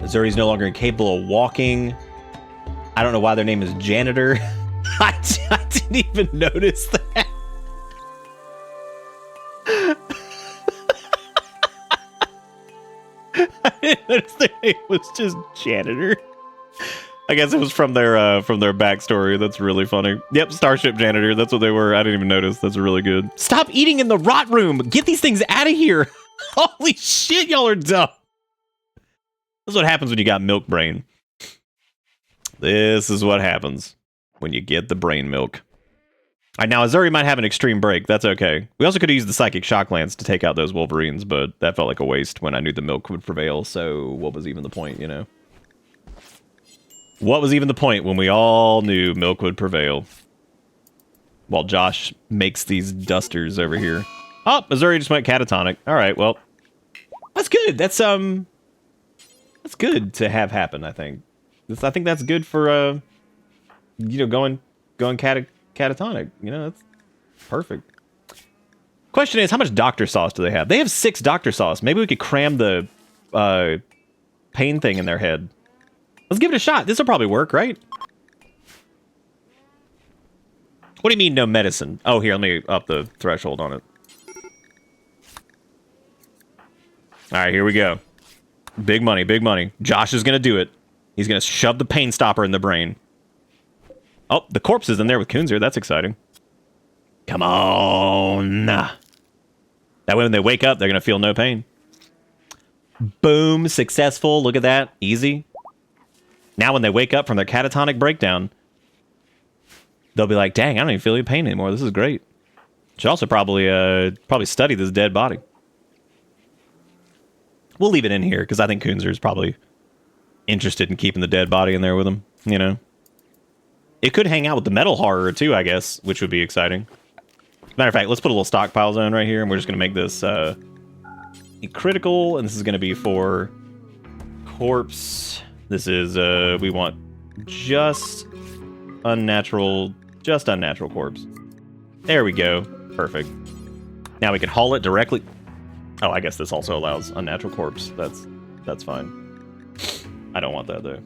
Zuri's no longer incapable of walking. I don't know why their name is Janitor. I didn't even notice that. I didn't notice their name was just Janitor. I guess it was from their backstory. That's really funny. Yep, Starship Janitor. That's what they were. I didn't even notice. That's really good. Stop eating in the rot room. Get these things out of here. Holy shit, y'all are dumb. This is what happens when you got milk brain. This is what happens when you get the brain milk. All right, now Azuri might have an extreme break. That's okay. We also could have used the Psychic Shock Lance to take out those Wolverines, but that felt like a waste when I knew the milk would prevail, so what was even the point, you know? What was even the point when we all knew milk would prevail? While Josh makes these dusters over here. Oh, Azuri just went catatonic. All right, well, that's good. That's good to have happen, I think. I think that's good for, you know, going catatonic. You know, that's perfect. Question is, how much Dr. Sauce do they have? They have 6 Dr. Sauce. Maybe we could cram the pain thing in their head. Let's give it a shot. This will probably work, right? What do you mean, no medicine? Oh, here, let me up the threshold on it. All right, here we go. Big money, big money. Josh is going to do it. He's going to shove the pain stopper in the brain. Oh, the corpse is in there with Coonzer. That's exciting. Come on. That way when they wake up, they're going to feel no pain. Boom. Successful. Look at that. Easy. Now when they wake up from their catatonic breakdown, they'll be like, dang, I don't even feel any pain anymore. This is great. Should also probably study this dead body. We'll leave it in here, because I think Coonzer is probably interested in keeping the dead body in there with him, you know? It could hang out with the metal horror, too, I guess, which would be exciting. Matter of fact, let's put a little stockpile zone right here, and we're just going to make this a critical, and this is going to be for corpse. This is, we want just unnatural corpse. There we go. Perfect. Now we can haul it directly. Oh, I guess this also allows unnatural corpse. That's fine. I don't want that though.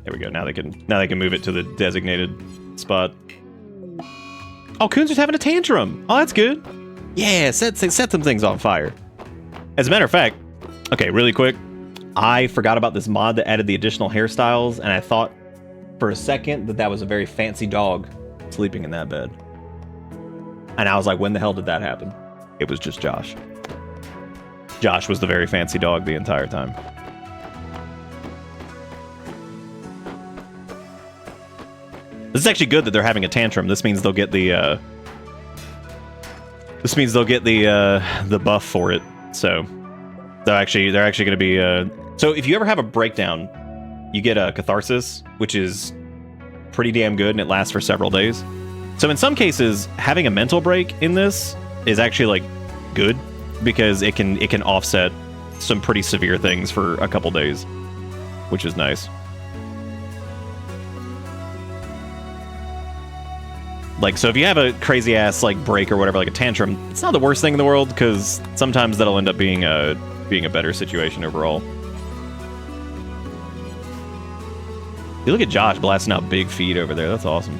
There we go. Now they can move it to the designated spot. Oh, Coonzer's having a tantrum. Oh, that's good. Yeah, set some things on fire. As a matter of fact, okay, really quick, I forgot about this mod that added the additional hairstyles, and I thought for a second that was a very fancy dog sleeping in that bed. And I was like, when the hell did that happen? It was just Josh. Josh was the very fancy dog the entire time. This is actually good that they're having a tantrum. This means they'll get the the buff for it. So they're actually going to be so if you ever have a breakdown, you get a catharsis, which is pretty damn good, and it lasts for several days. So in some cases, having a mental break in this is actually like good, because it can offset some pretty severe things for a couple days, which is nice. Like, so if you have a crazy ass like break or whatever, like a tantrum, it's not the worst thing in the world, because sometimes that'll end up being a better situation overall. You look at Josh blasting out big feet over there. That's awesome.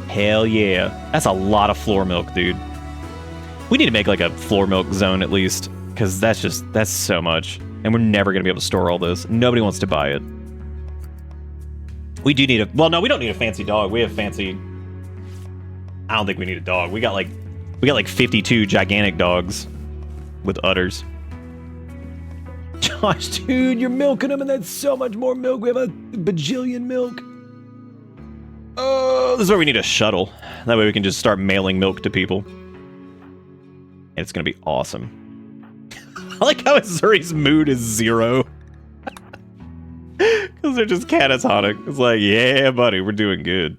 Hell yeah. That's a lot of floor milk, dude. We need to make like a floor milk zone at least, because that's so much. And we're never going to be able to store all this. Nobody wants to buy it. We do need well, no, we don't need a fancy dog. We have fancy... I don't think we need a dog. We got like 52 gigantic dogs with udders. Josh, dude, you're milking them, and that's so much more milk. We have a bajillion milk. Oh, this is where we need a shuttle. That way we can just start mailing milk to people. And it's going to be awesome. I like how Zuri's mood is 0. Because they're just catatonic. It's like, yeah, buddy, we're doing good.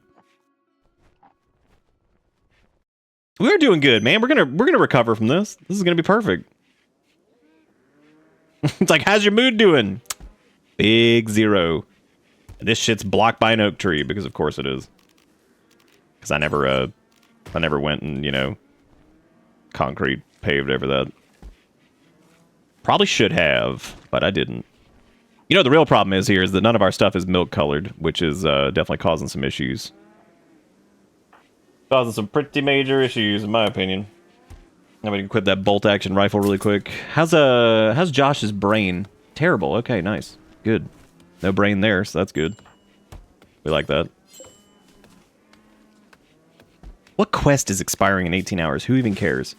We're doing good, man. We're gonna recover from this. This is gonna be perfect. It's like, how's your mood doing? Big 0. And this shit's blocked by an oak tree, because of course it is. Because I never went and, you know, concrete paved over that. Probably should have, but I didn't. You know, the real problem is here is that none of our stuff is milk colored, which is definitely causing some issues. Causing some pretty major issues, in my opinion. Now we can equip that bolt action rifle really quick. How's Josh's brain? Terrible. Okay, nice. Good. No brain there, so that's good. We like that. What quest is expiring in 18 hours? Who even cares?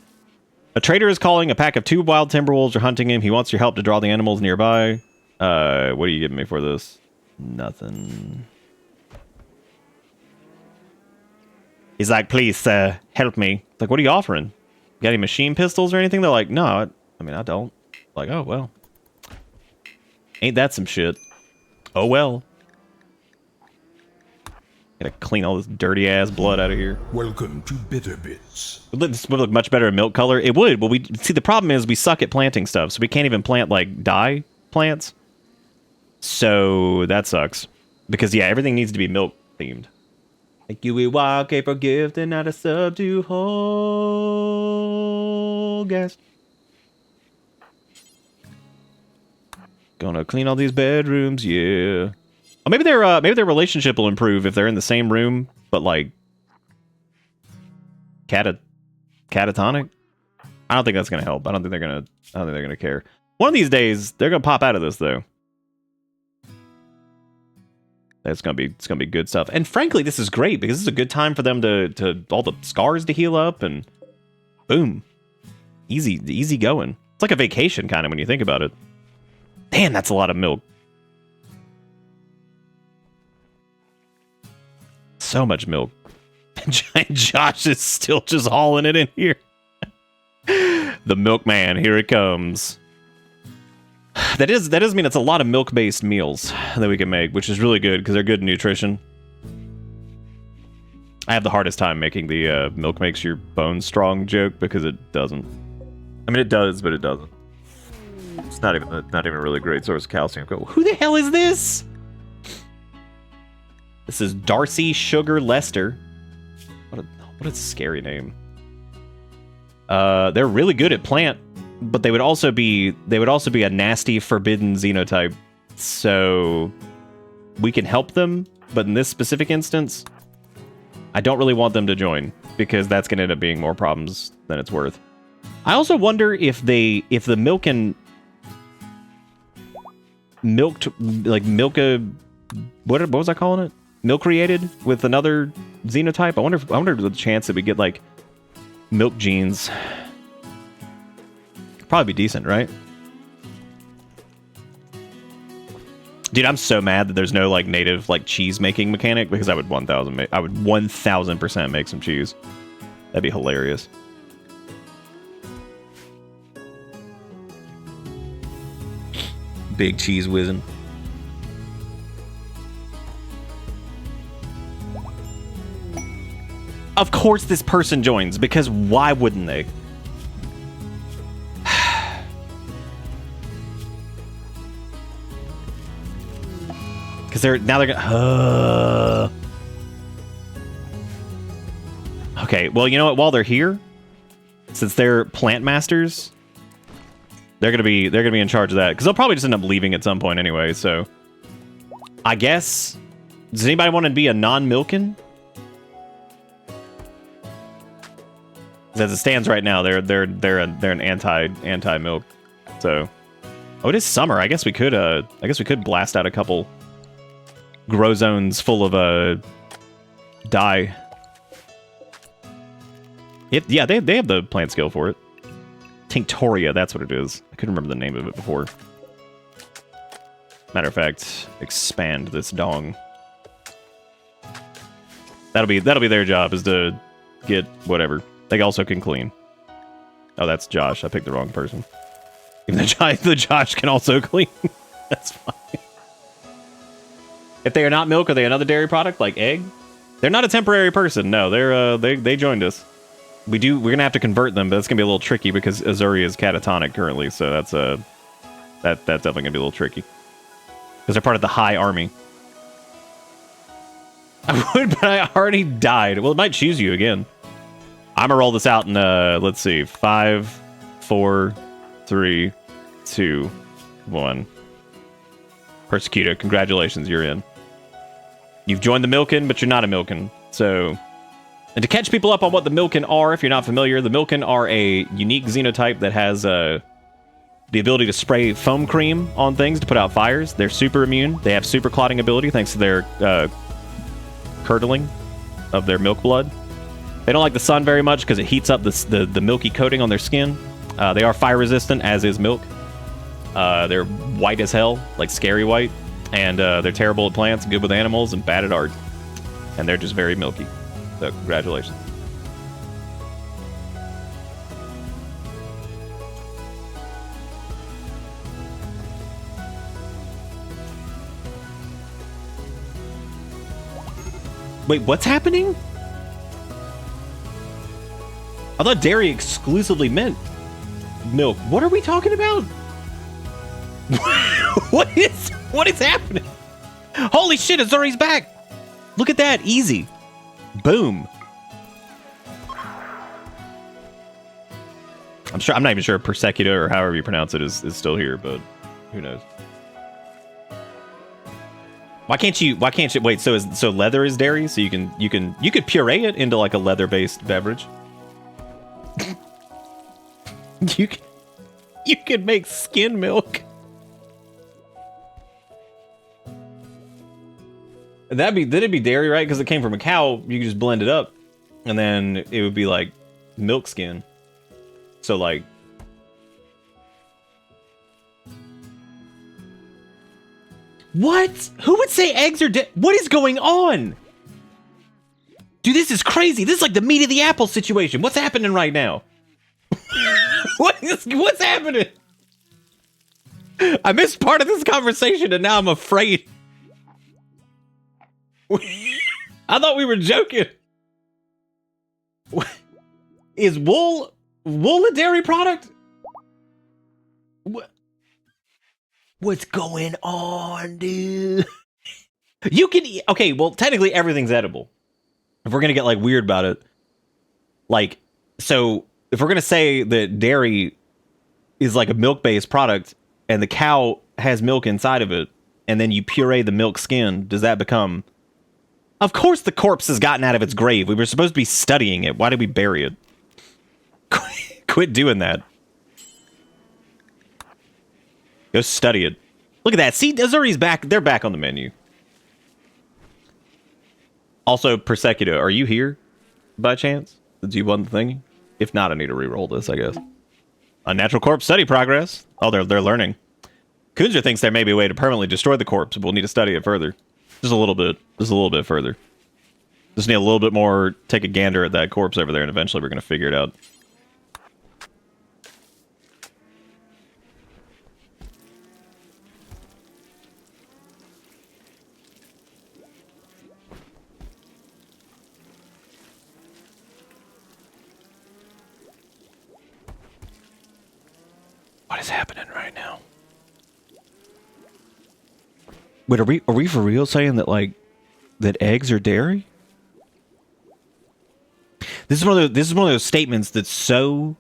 A trader is calling. A pack of 2 wild timber wolves are hunting him. He wants your help to draw the animals nearby. What are you giving me for this? Nothing. He's like, please, help me. It's like, what are you offering? You got any machine pistols or anything? They're like, no, I mean, I don't. Like, oh, well. Ain't that some shit? Oh, well. Gotta clean all this dirty ass blood out of here. Welcome to Bitter Bits. This would look much better in milk color. It would, but we see the problem is we suck at planting stuff, so we can't even plant like dye plants. So that sucks. Because yeah, everything needs to be milk themed. Like you we walk a for gift and not a sub to whole guest. Gonna clean all these bedrooms, yeah. Oh, maybe their relationship will improve if they're in the same room, but like catatonic. I don't think that's gonna help. I don't think they're gonna care. One of these days, they're gonna pop out of this though. It's gonna be good stuff. And frankly, this is great because this is a good time for them to all the scars to heal up and boom, easy going. It's like a vacation kind of when you think about it. Damn, that's a lot of milk. So much milk. And Josh is still just hauling it in here. The milkman, here it comes. That does mean it's a lot of milk-based meals that we can make, which is really good because they're good nutrition. I have the hardest time making the milk makes your bones strong joke because it doesn't. I mean, it does, but it doesn't. It's not even a really great source of calcium. Who the hell is this? This is Darcy Sugar Lester. What a scary name. They're really good at plant, but they would also be a nasty forbidden xenotype. So we can help them, but in this specific instance, I don't really want them to join. because that's going to end up being more problems than it's worth. I also wonder if the Milkin milked, like Milka, what was I calling it? Milk created with another xenotype. I wonder if there's a chance that we get like milk genes. Probably be decent, right? Dude, I'm so mad that there's no like native like cheese making mechanic, because I would 1000% make some cheese. That'd be hilarious. Big cheese whizzing. Of course this person joins, because why wouldn't they? Because they're gonna. Okay, well, you know what? While they're here, since they're plant masters, they're gonna be in charge of that. Because they'll probably just end up leaving at some point anyway. So, I guess. Does anybody want to be a non-Milkin? As it stands right now, they're an anti-milk. So, oh, it is summer. I guess we could blast out a couple grow zones full of dye. Yeah, they have the plant skill for it. Tinctoria, that's what it is. I couldn't remember the name of it before. Matter of fact, expand this dong. That'll be their job, is to get whatever. They also can clean. Oh, that's Josh. I picked the wrong person. Even the Josh can also clean. That's fine. If they are not milk, are they another dairy product like egg? They're not a temporary person. No, they joined us. We're gonna have to convert them, but it's gonna be a little tricky because Azuri is catatonic currently, so that's definitely gonna be a little tricky. Because they're part of the High Army. I would, but I already died. Well, it might choose you again. I'm gonna roll this out in let's see, 5, 4, 3, 2, 1. Persecutor, congratulations, you're in. You've joined the Milkin, but you're not a Milkin. So, and to catch people up on what the Milkin are, if you're not familiar, the Milkin are a unique xenotype that has the ability to spray foam cream on things to put out fires. They're super immune. They have super clotting ability thanks to their curdling of their milk blood. They don't like the sun very much because it heats up the milky coating on their skin. They are fire resistant, as is milk. They're white as hell, like scary white. And they're terrible at plants, good with animals, and bad at art. And they're just very milky. So, congratulations. Wait, what's happening? I thought dairy exclusively meant milk. What are we talking about? What is happening? Holy shit, Azuri's back! Look at that, easy. Boom. I'm not even sure if Persecuta, or however you pronounce it, is still here, but who knows? Why can't you wait, so leather is dairy, so you could puree it into like a leather-based beverage. you could make skin milk. Then it'd be dairy, right? Because it came from a cow. You could just blend it up, and then it would be like milk skin. So like, what? Who would say eggs are what is going on? Dude, this is crazy. This is like the meat of the apple situation. What's happening right now? What's happening? I missed part of this conversation, and now I'm afraid. I thought we were joking. Is wool a dairy product? What's going on, dude? You can eat. Okay, well, technically everything's edible. If we're gonna get like weird about it, like, so if we're gonna say that dairy is like a milk-based product and the cow has milk inside of it, and then you puree the milk skin, does that become Of course the corpse has gotten out of its grave. We were supposed to be studying it. Why did we bury it? Quit doing that. Go study it. Look at that. See, Azuri's back. They're back on the menu. Also, Persecutor, are you here by chance? Did you want the thingy? If not, I need to re-roll this, I guess. Unnatural corpse study progress. Oh, they're learning. Kunzer thinks there may be a way to permanently destroy the corpse, but we'll need to study it further. Just a little bit. Just a little bit further. Just need a little bit more, take a gander at that corpse over there, and eventually we're going to figure it out. What is happening right now? Wait, are we for real saying that, like, that eggs are dairy? This is one of those statements that's so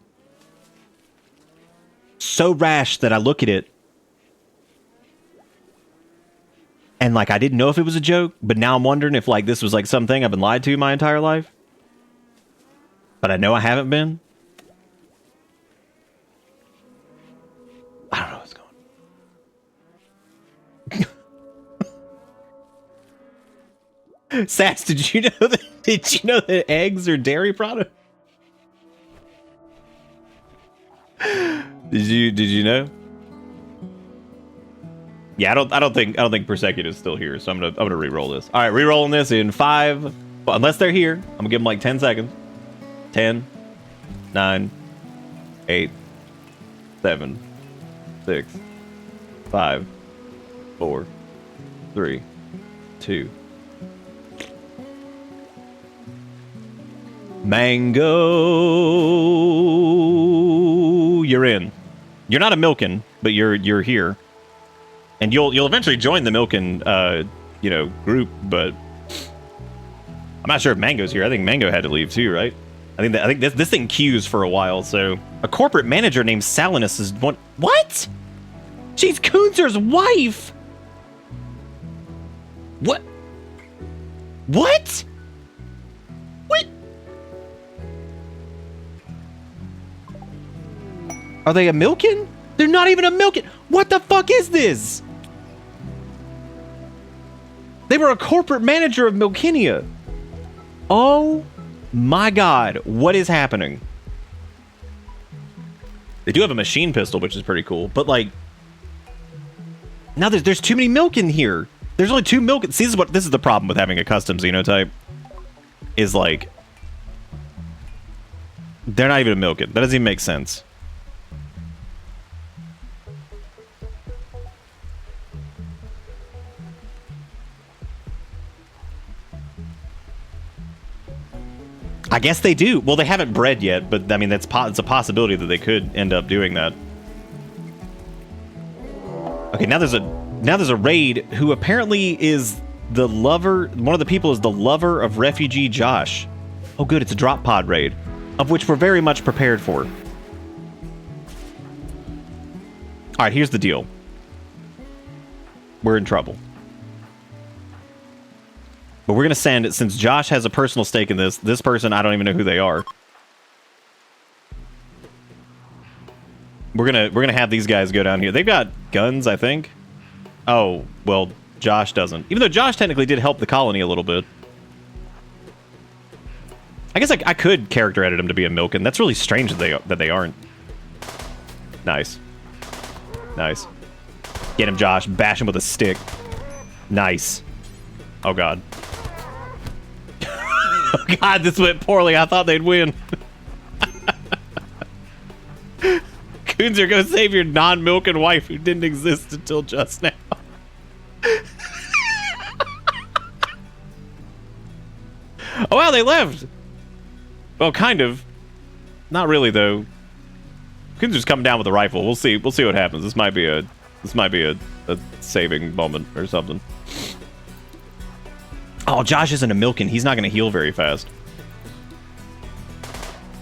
rash that I look at it and, like, I didn't know if it was a joke, but now I'm wondering if, like, this was like something I've been lied to my entire life. But I know I haven't been. I don't know what's going on. Sass, did you know that eggs are dairy product? Did you know? Yeah, I don't think Persecutor is still here, so I'm gonna re-roll this. All right, re-rolling this in 5. Well, unless they're here, I'm gonna give them like 10 seconds. 10, 9, 8, 7, 6, 5, 4, 3, 2. Mango, you're in. You're not a Milkin, but you're here, and you'll eventually join the Milkin, group. But I'm not sure if Mango's here. I think Mango had to leave too, right? I think this thing queues for a while. So a corporate manager named Salinus is one. What? She's Kunzer's wife. What? What? What? Are they a Milkin? They're not even a Milkin. What the fuck is this? They were a corporate manager of Milkinia. Oh my god, what is happening? They do have a machine pistol, which is pretty cool, but like, now there's too many Milkin here. There's only 2 Milkin. See, this is the problem with having a custom xenotype. Is like, they're not even a Milkin. That doesn't even make sense. I guess they do. Well, they haven't bred yet, but I mean, it's a possibility that they could end up doing that. Okay, now there's a raid who apparently is the lover. One of the people is the lover of refugee Josh. Oh, good, it's a drop pod raid, of which we're very much prepared for. All right, here's the deal. We're in trouble. But we're gonna send it, since Josh has a personal stake in this. This person, I don't even know who they are. We're gonna have these guys go down here. They've got guns, I think. Oh, well, Josh doesn't. Even though Josh technically did help the colony a little bit. I guess I could character edit him to be a Milkin. That's really strange that they aren't. Nice. Nice. Get him, Josh. Bash him with a stick. Nice. Oh, God. Oh, God, this went poorly. I thought they'd win. Kunzer, go save your non-Milkin wife who didn't exist until just now. Oh, wow, they left. Well, kind of. Not really, though. Kunzer's coming down with a rifle. We'll see. We'll see what happens. This might be a saving moment or something. Oh, Josh isn't a Milkin. He's not going to heal very fast.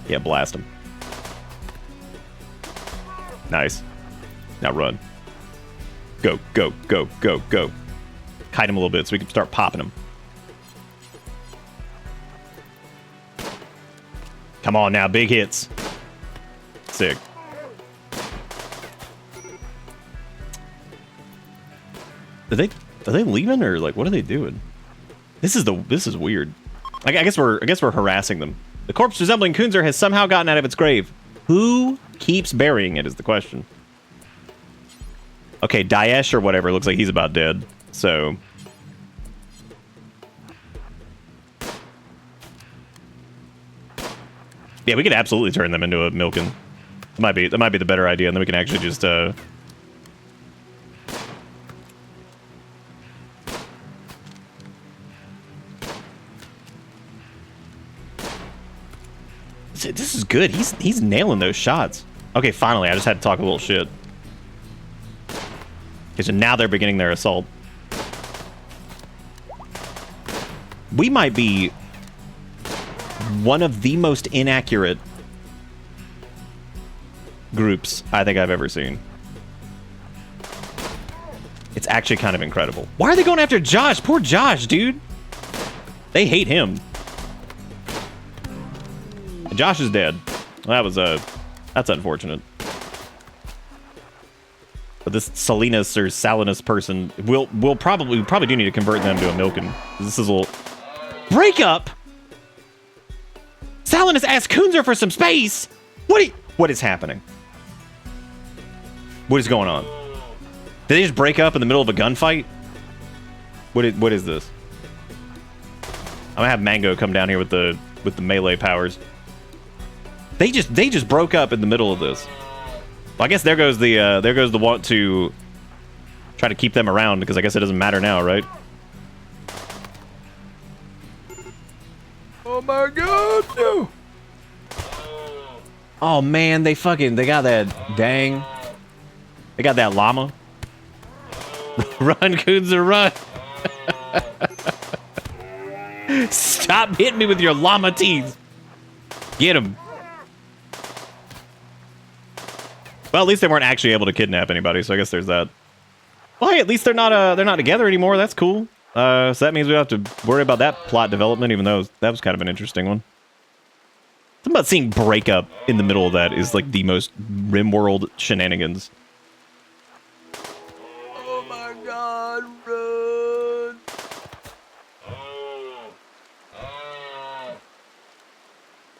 Yeah, blast him. Nice. Now run. Go, go, go, go, go. Kite him a little bit so we can start popping him. Come on now, big hits. Sick. Are they leaving or like what are they doing? This is weird. I guess we're harassing them. The corpse resembling Kunzer has somehow gotten out of its grave. Who keeps burying it is the question. Okay, Daesh or whatever looks like he's about dead. So yeah, we could absolutely turn them into a Milkin. That might be the better idea, and then we can actually just This is good. He's nailing those shots. Okay, finally, I just had to talk a little shit. Okay, so now they're beginning their assault. We might be one of the most inaccurate groups I think I've ever seen. It's actually kind of incredible. Why are they going after Josh? Poor Josh, dude. They hate him. Josh is dead. Well, that's unfortunate. But this Salinas or Salinus person, we probably do need to convert them to a Milkin. This is a little breakup. Salinus asked Kunzer for some space. What is happening? What is going on? Did they just break up in the middle of a gunfight? What is this? I'm gonna have Mango come down here with the melee powers. They just broke up in the middle of this. Well, I guess there goes the want to try to keep them around because I guess it doesn't matter now, right? Oh my god, no! Oh man, they got that dang. They got that llama. Run, Kunzer, run! Stop hitting me with your llama teeth. Get him. Well, at least they weren't actually able to kidnap anybody, so I guess there's that. Well, hey, at least they're not together anymore. That's cool. So that means we don't have to worry about that plot development, even though that was kind of an interesting one. Something about seeing breakup in the middle of that is like the most Rimworld shenanigans. Oh my god, run!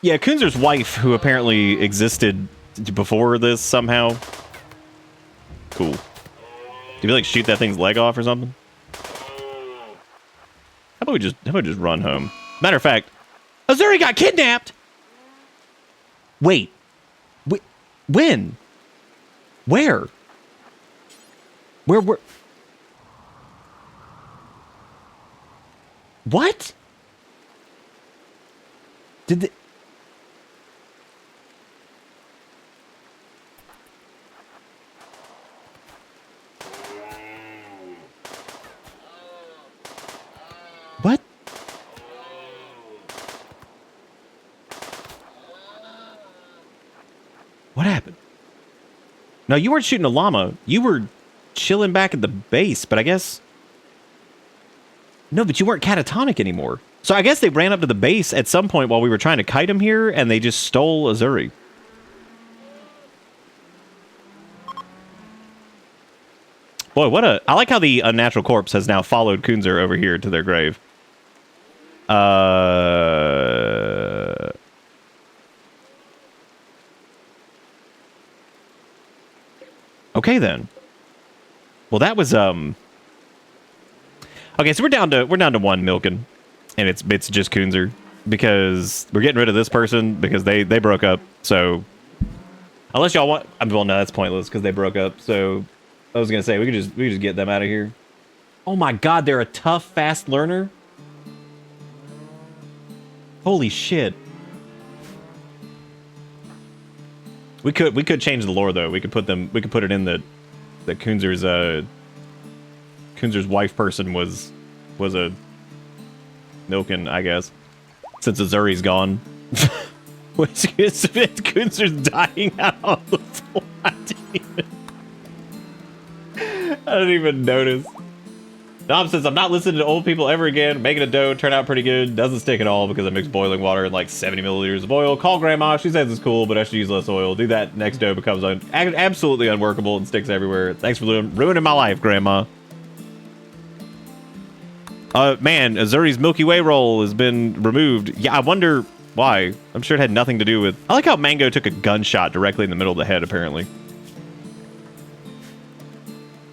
Yeah, Kunzer's wife, who apparently existed before this somehow. Cool. Did we like shoot that thing's leg off or something? How about we just run home? Matter of fact, Azuri got kidnapped. Wait. When? Where? Where? What? Did they... What? What happened? No, you weren't shooting a llama. You were chilling back at the base, but I guess... No, but you weren't catatonic anymore. So I guess they ran up to the base at some point while we were trying to kite him here, and they just stole Azuri. Boy, I like how the unnatural corpse has now followed Kunzer over here to their grave. Okay then. Well, that was okay. So we're down to one Milkin, and it's just Kunzer because we're getting rid of this person because they broke up. So unless y'all want, well, no, that's pointless because they broke up. So I was gonna say we could just get them out of here. Oh my God, they're a tough, fast learner. Holy shit. We could change the lore though. We could put it in that Kunzer's wife person was a Milkin, I guess. Since Azuri's gone. Kunzer's dying out on the floor. I didn't even notice. Dom says, I'm not listening to old people ever again. Making a dough turned out pretty good. Doesn't stick at all because I mix boiling water and like 70 milliliters of oil. Call grandma. She says it's cool, but I should use less oil. Do that. Next dough becomes absolutely unworkable and sticks everywhere. Thanks for ruining my life, grandma. Man, Azuri's Milky Way roll has been removed. Yeah, I wonder why. I'm sure it had nothing to do with... I like how Mango took a gunshot directly in the middle of the head, apparently.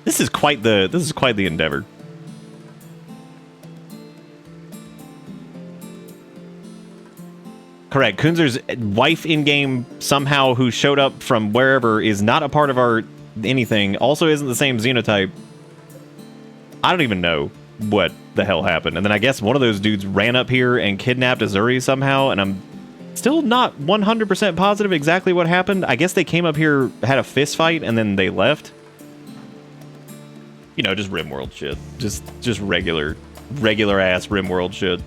This is quite the endeavor. Correct. Kunzer's wife in-game somehow who showed up from wherever is not a part of our anything. Also isn't the same xenotype. I don't even know what the hell happened. And then I guess one of those dudes ran up here and kidnapped Azuri somehow, and I'm still not 100% positive exactly what happened. I guess they came up here, had a fist fight, and then they left. You know, just Rimworld shit. Just regular ass Rimworld shit.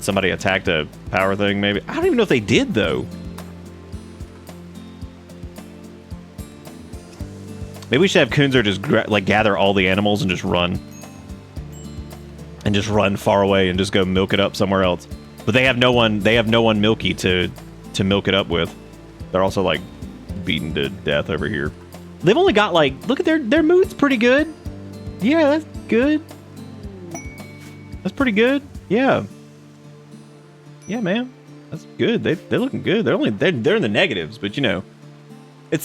Somebody attacked a power thing, maybe? I don't even know if they did, though. Maybe we should have Kunzer just like gather all the animals and just run. And just run far away and just go milk it up somewhere else. But they have no one milky to milk it up with. They're also like beaten to death over here. They've only got like, look at their mood's pretty good. Yeah, that's good. That's pretty good. Yeah. Yeah, man, that's good. They're looking good. They're in the negatives, but you know, at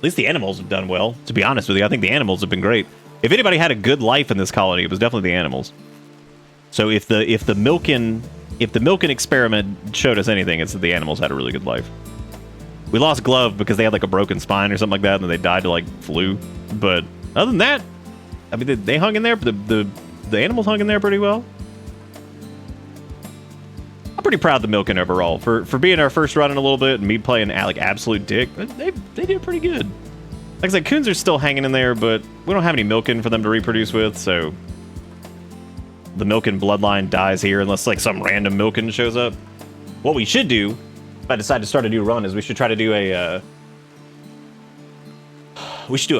least the animals have done well. To be honest with you, I think the animals have been great. If anybody had a good life in this colony, it was definitely the animals. So if the Milkin experiment showed us anything, it's that the animals had a really good life. We lost Glove because they had like a broken spine or something like that, and then they died to like flu. But other than that, I mean, they hung in there. The animals hung in there pretty well. I'm pretty proud of the Milkin overall for being our first run in a little bit and me playing like absolute dick. They did pretty good. Like I said, Kunzer's still hanging in there, but we don't have any Milkin for them to reproduce with, so the Milkin bloodline dies here unless like some random Milkin shows up. What we should do, if I decide to start a new run, is we should try to do a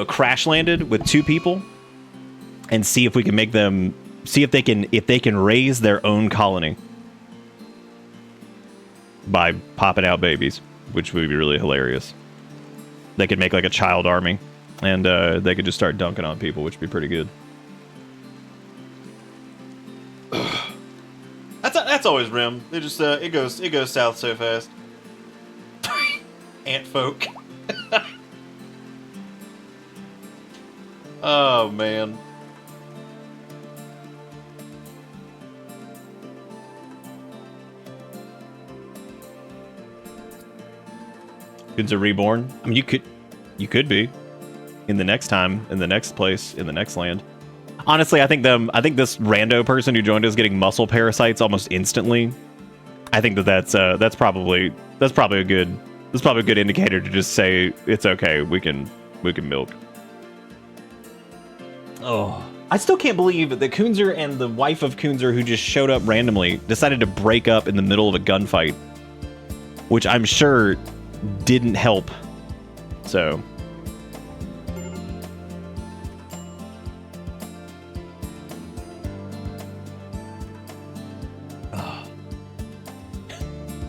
crash landed with 2 people and see if we can make them if they can raise their own colony by popping out babies, which would be really hilarious. They could make like a child army, and they could just start dunking on people, which would be pretty good. That's always Rim. It just it goes south so fast. Ant folk. Oh man. Kunzer reborn. I mean, you could be in the next time, in the next place, in the next land. Honestly, I think this rando person who joined us getting muscle parasites almost instantly. I think that's probably a good indicator to just say it's okay. We can milk. Oh, I still can't believe that Kunzer and the wife of Kunzer, who just showed up randomly, decided to break up in the middle of a gunfight, which I'm sure didn't help. So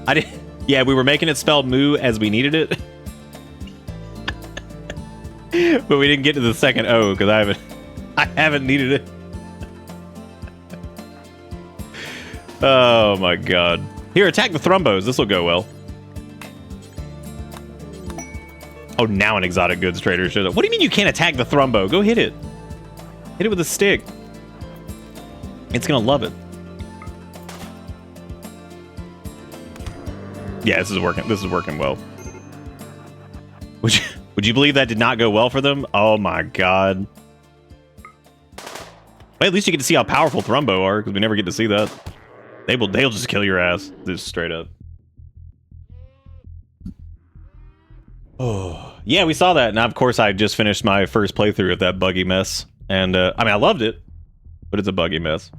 I did. Yeah, we were making it spelled moo as we needed it. But we didn't get to the second O because I haven't needed it. Oh my god. Here, attack the Thrumbos. This will go well. Oh, now an exotic goods trader shows up. What do you mean you can't attack the Thrumbo? Go hit it. Hit it with a stick. It's gonna love it. Yeah, this is working. This is working well. Would you believe that did not go well for them? Oh my god. Well, at least you get to see how powerful Thrumbo are, because we never get to see that. They'll just kill your ass, just straight up. Oh, yeah, we saw that, and of course I just finished my first playthrough of that buggy mess, and I mean I loved it, but it's a buggy mess.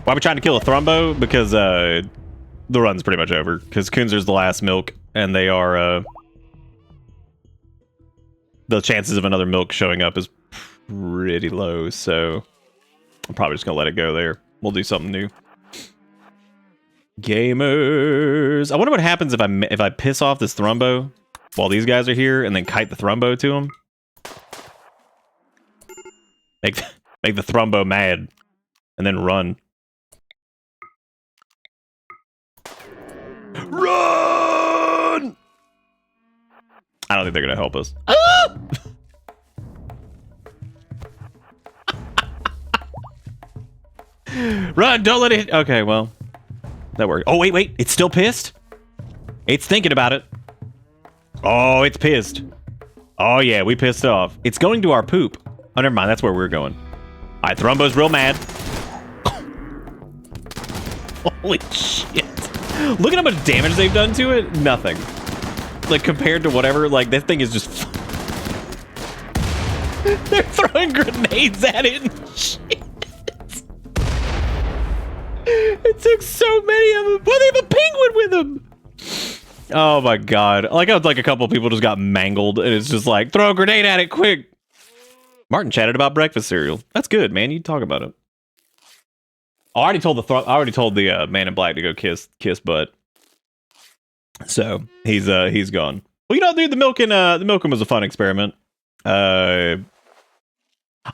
Why are we trying to kill a Thrumbo? Because the run's pretty much over, because Kunzer's the last milk, and they are the chances of another milk showing up is pretty low, so I'm probably just gonna let it go there. We'll do something new. Gamers. I wonder what happens if I piss off this Thrumbo while these guys are here and then kite the Thrumbo to him. Make the Thrumbo mad and then run. Run! I don't think they're gonna help us. Ah! Run! Don't let it. Okay, well, that worked. Oh wait, it's still pissed. It's thinking about it. Oh, it's pissed. Oh yeah, we pissed off. It's going to our poop. Oh, never mind. That's where we're going. All right, Thrumbo's real mad. Holy shit! Look at how much damage they've done to it. Nothing. Like compared to whatever. Like this thing is just. They're throwing grenades at it and shit. It took so many of them. Well, they have a penguin with them. Oh my god. Like, I was like a couple of people just got mangled, and it's just like, throw a grenade at it, quick. Martin chatted about breakfast cereal. That's good, man. You talk about it. Oh, I already told the man in black to go kiss butt. So he's gone. Well, you know, dude, the Milkin was a fun experiment. I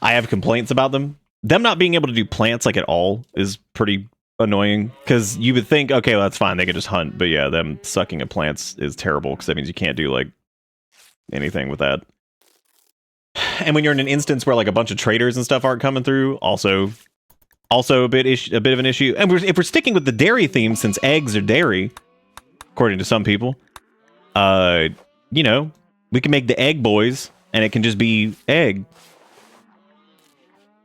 have complaints about them. Them not being able to do plants like at all is pretty annoying, because you would think, okay, well, that's fine, they can just hunt, but yeah, them sucking at plants is terrible, because that means you can't do like anything with that. And when you're in an instance where like a bunch of traders and stuff aren't coming through, also a bit of an issue. And if we're sticking with the dairy theme, since eggs are dairy, according to some people, you know, we can make the egg boys, and it can just be egg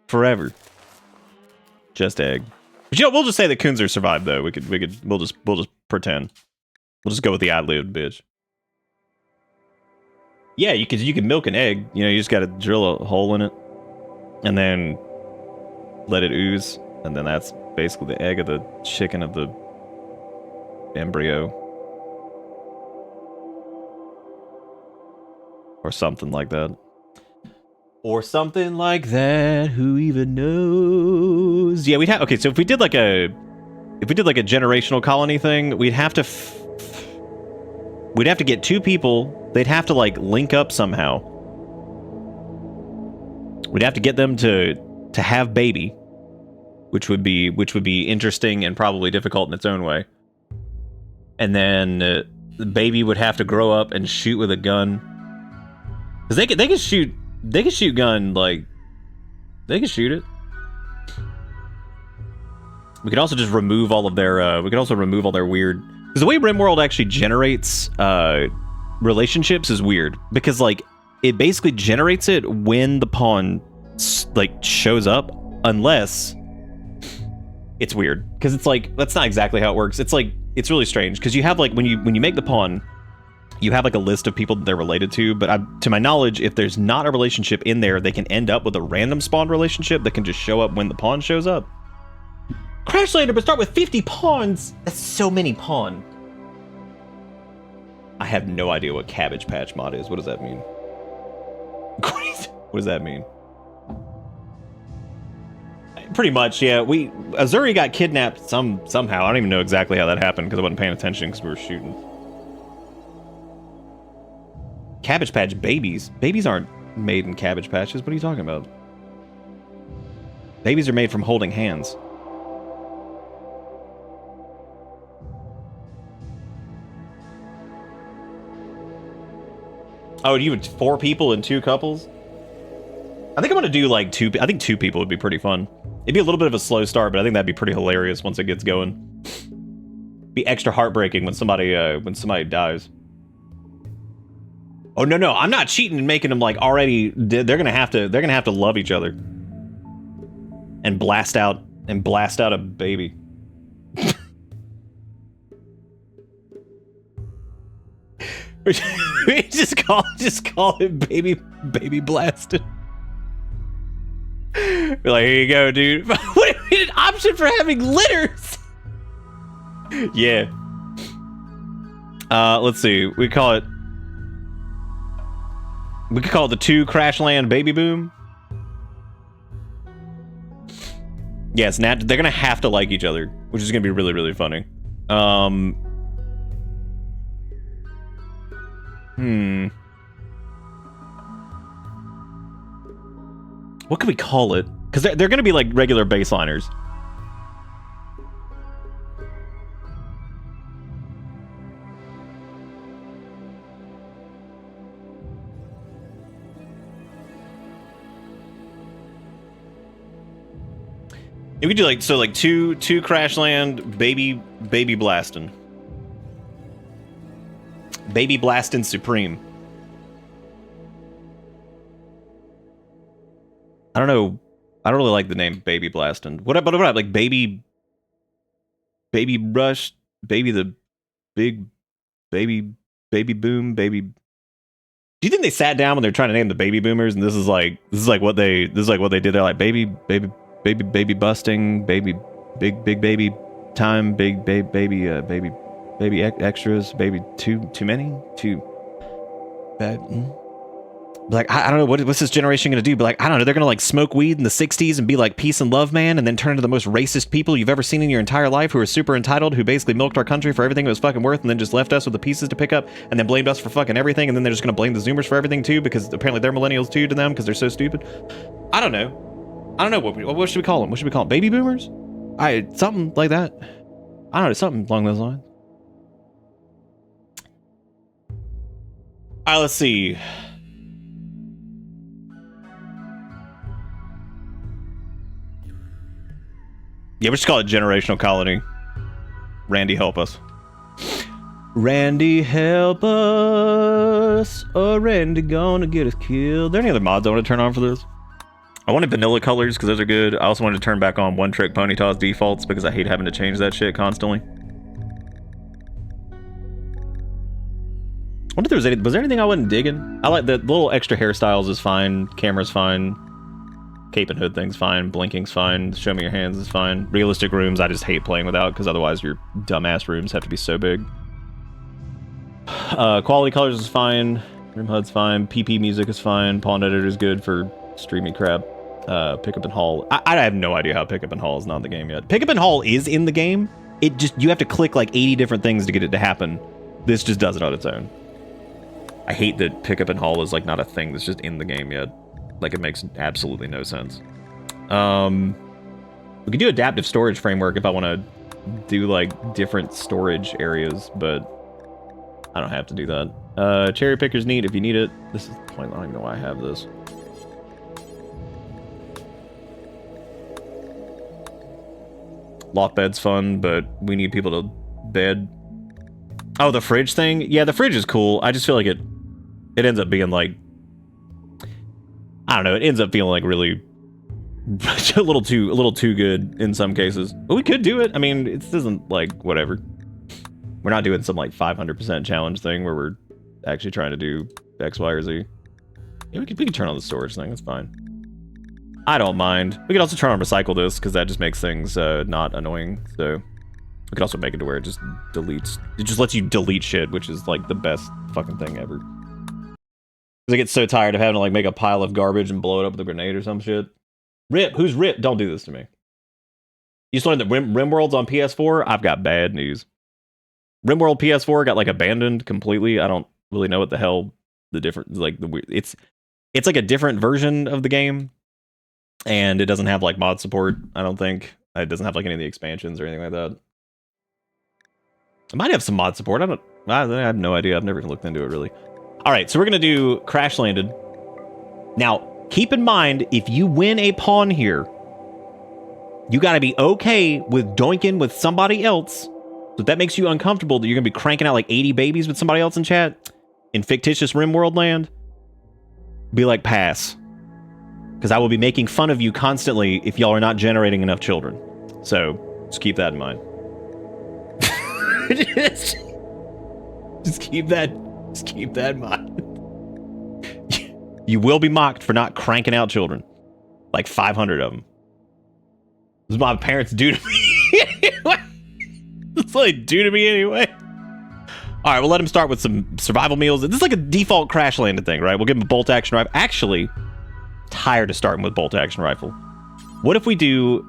forever, just egg. But you know, we'll just say that Kunzer survived though. We'll just pretend. We'll just go with the ad-libbed bitch. Yeah, you can milk an egg. You know, you just got to drill a hole in it, and then let it ooze, and then that's basically the egg of the chicken of the embryo, or something like that. Or something like that. Who even knows? Yeah, we'd have. Okay, so if we did like a generational colony thing, we'd have to get two people. They'd have to like link up somehow. We'd have to get them to have baby, which would be interesting and probably difficult in its own way. And then the baby would have to grow up and shoot with a gun, because they can shoot. They can shoot gun, like, they can shoot it. We could also just remove all of their, we could also remove all their weird, because the way Rimworld actually generates relationships is weird, because, like, it basically generates it when the pawn, like, shows up, unless it's weird, because it's like, that's not exactly how it works. It's like, it's really strange, because you have, like, when you make the pawn, you have like a list of people that they're related to, but to my knowledge, if there's not a relationship in there, they can end up with a random spawn relationship that can just show up when the pawn shows up. Crashlander, but start with 50 pawns! That's so many pawn. I have no idea what Cabbage Patch mod is. What does that mean? What does that mean? Pretty much, yeah. Azuri got kidnapped somehow. I don't even know exactly how that happened, because I wasn't paying attention because we were shooting. Cabbage Patch babies? Babies aren't made in Cabbage Patches. What are you talking about? Babies are made from holding hands. Oh, you would 4 people and 2 couples? I think I'm gonna do like 2. I think 2 people would be pretty fun. It'd be a little bit of a slow start, but I think that'd be pretty hilarious once it gets going. Be extra heartbreaking when somebody dies. Oh no, I'm not cheating and making them like already. They're gonna have to love each other and blast out a baby. just call it baby blasted. Be like, here you go, dude. What an option for having litters. Yeah. Let's see. We call it We could call it the 2 Crashland Baby Boom. Yes, they're gonna have to like each other, which is gonna be really, really funny. What can we call it? Because they're gonna be like regular baseliners. We could do like two Crashland baby blasting. Baby blasting supreme. I don't know. I don't really like the name baby blasting. What about like baby rush, baby the big baby boom, baby. Do you think they sat down when they're trying to name the baby boomers and this is like what they did? They're like baby busting, baby big baby time, big baby extras, baby too many, too bad. Like I don't know what's this generation gonna do, but like I don't know, they're gonna like smoke weed in the 60s and be like peace and love man, and then turn into the most racist people you've ever seen in your entire life, who are super entitled, who basically milked our country for everything it was fucking worth, and then just left us with the pieces to pick up, and then blamed us for fucking everything, and then they're just gonna blame the Zoomers for everything too, because apparently they're millennials too to them because they're so stupid. I don't know what should we call them? What should we call them? Baby boomers? Something like that. I don't know, something along those lines. All right, let's see. Yeah, we should call it Generational Colony. Randy, help us. Randy, help us. Oh, Randy gonna get us killed. Are there any other mods I want to turn on for this? I wanted vanilla colors because those are good. I also wanted to turn back on One Trick Pony Toss defaults because I hate having to change that shit constantly. I wonder if was there anything I wasn't digging? I like the little extra hairstyles is fine. Camera's fine. Cape and hood thing's fine. Blinking's fine. Show me your hands is fine. Realistic rooms I just hate playing without because otherwise your dumbass rooms have to be so big. Quality colors is fine. Room HUD's fine. PP music is fine. Pawn editor is good for streaming crap. Pickup and haul. I have no idea how pickup and haul is not in the game yet. Pickup and haul is in the game. It just, you have to click like 80 different things to get it to happen. This just does it on its own. I hate that pickup and haul is like not a thing that's just in the game yet. Like it makes absolutely no sense. We could do adaptive storage framework if I want to do like different storage areas, but I don't have to do that. Cherry picker's neat if you need it. This is the point. I don't even know why I have this. Loft bed's fun, but we need people to bed. Oh, the fridge thing? Yeah, the fridge is cool. I just feel like it ends up being like, I don't know, it ends up feeling like really a little too good in some cases. But we could do it. I mean, it isn't like whatever. We're not doing some like 500% challenge thing where we're actually trying to do X, Y, or Z. Yeah, we could turn on the storage thing. That's fine. I don't mind. We could also turn on recycle this because that just makes things not annoying. So we could also make it to where it just deletes. It just lets you delete shit, which is like the best fucking thing ever. I get so tired of having to like make a pile of garbage and blow it up with a grenade or some shit. Rip, who's Rip? Don't do this to me. You just learned that Rimworld's on PS4? I've got bad news. Rimworld PS4 got like abandoned completely. I don't really know what the hell the different, like it's like a different version of the game, and it doesn't have like mod support. I don't think it doesn't have like any of the expansions or anything like that. It might have some mod support. I have no idea. I've never even looked into it really. All right, so we're gonna do Crash Landed. Now, keep in mind, if you win a pawn here, you gotta be okay with doinking with somebody else. So if that makes you uncomfortable that you're gonna be cranking out like 80 babies with somebody else in chat in fictitious Rimworld land, be like, pass. Because I will be making fun of you constantly if y'all are not generating enough children. So, just keep that in mind. Just keep that in mind. You will be mocked for not cranking out children. Like 500 of them. This is what my parents do to me anyway. That's what they do to me anyway. All All right, we'll let him start with some survival meals. This is like a default crash landed thing, right? We'll give him a bolt action rifle. Actually, tired of starting with bolt action rifle. What if we do...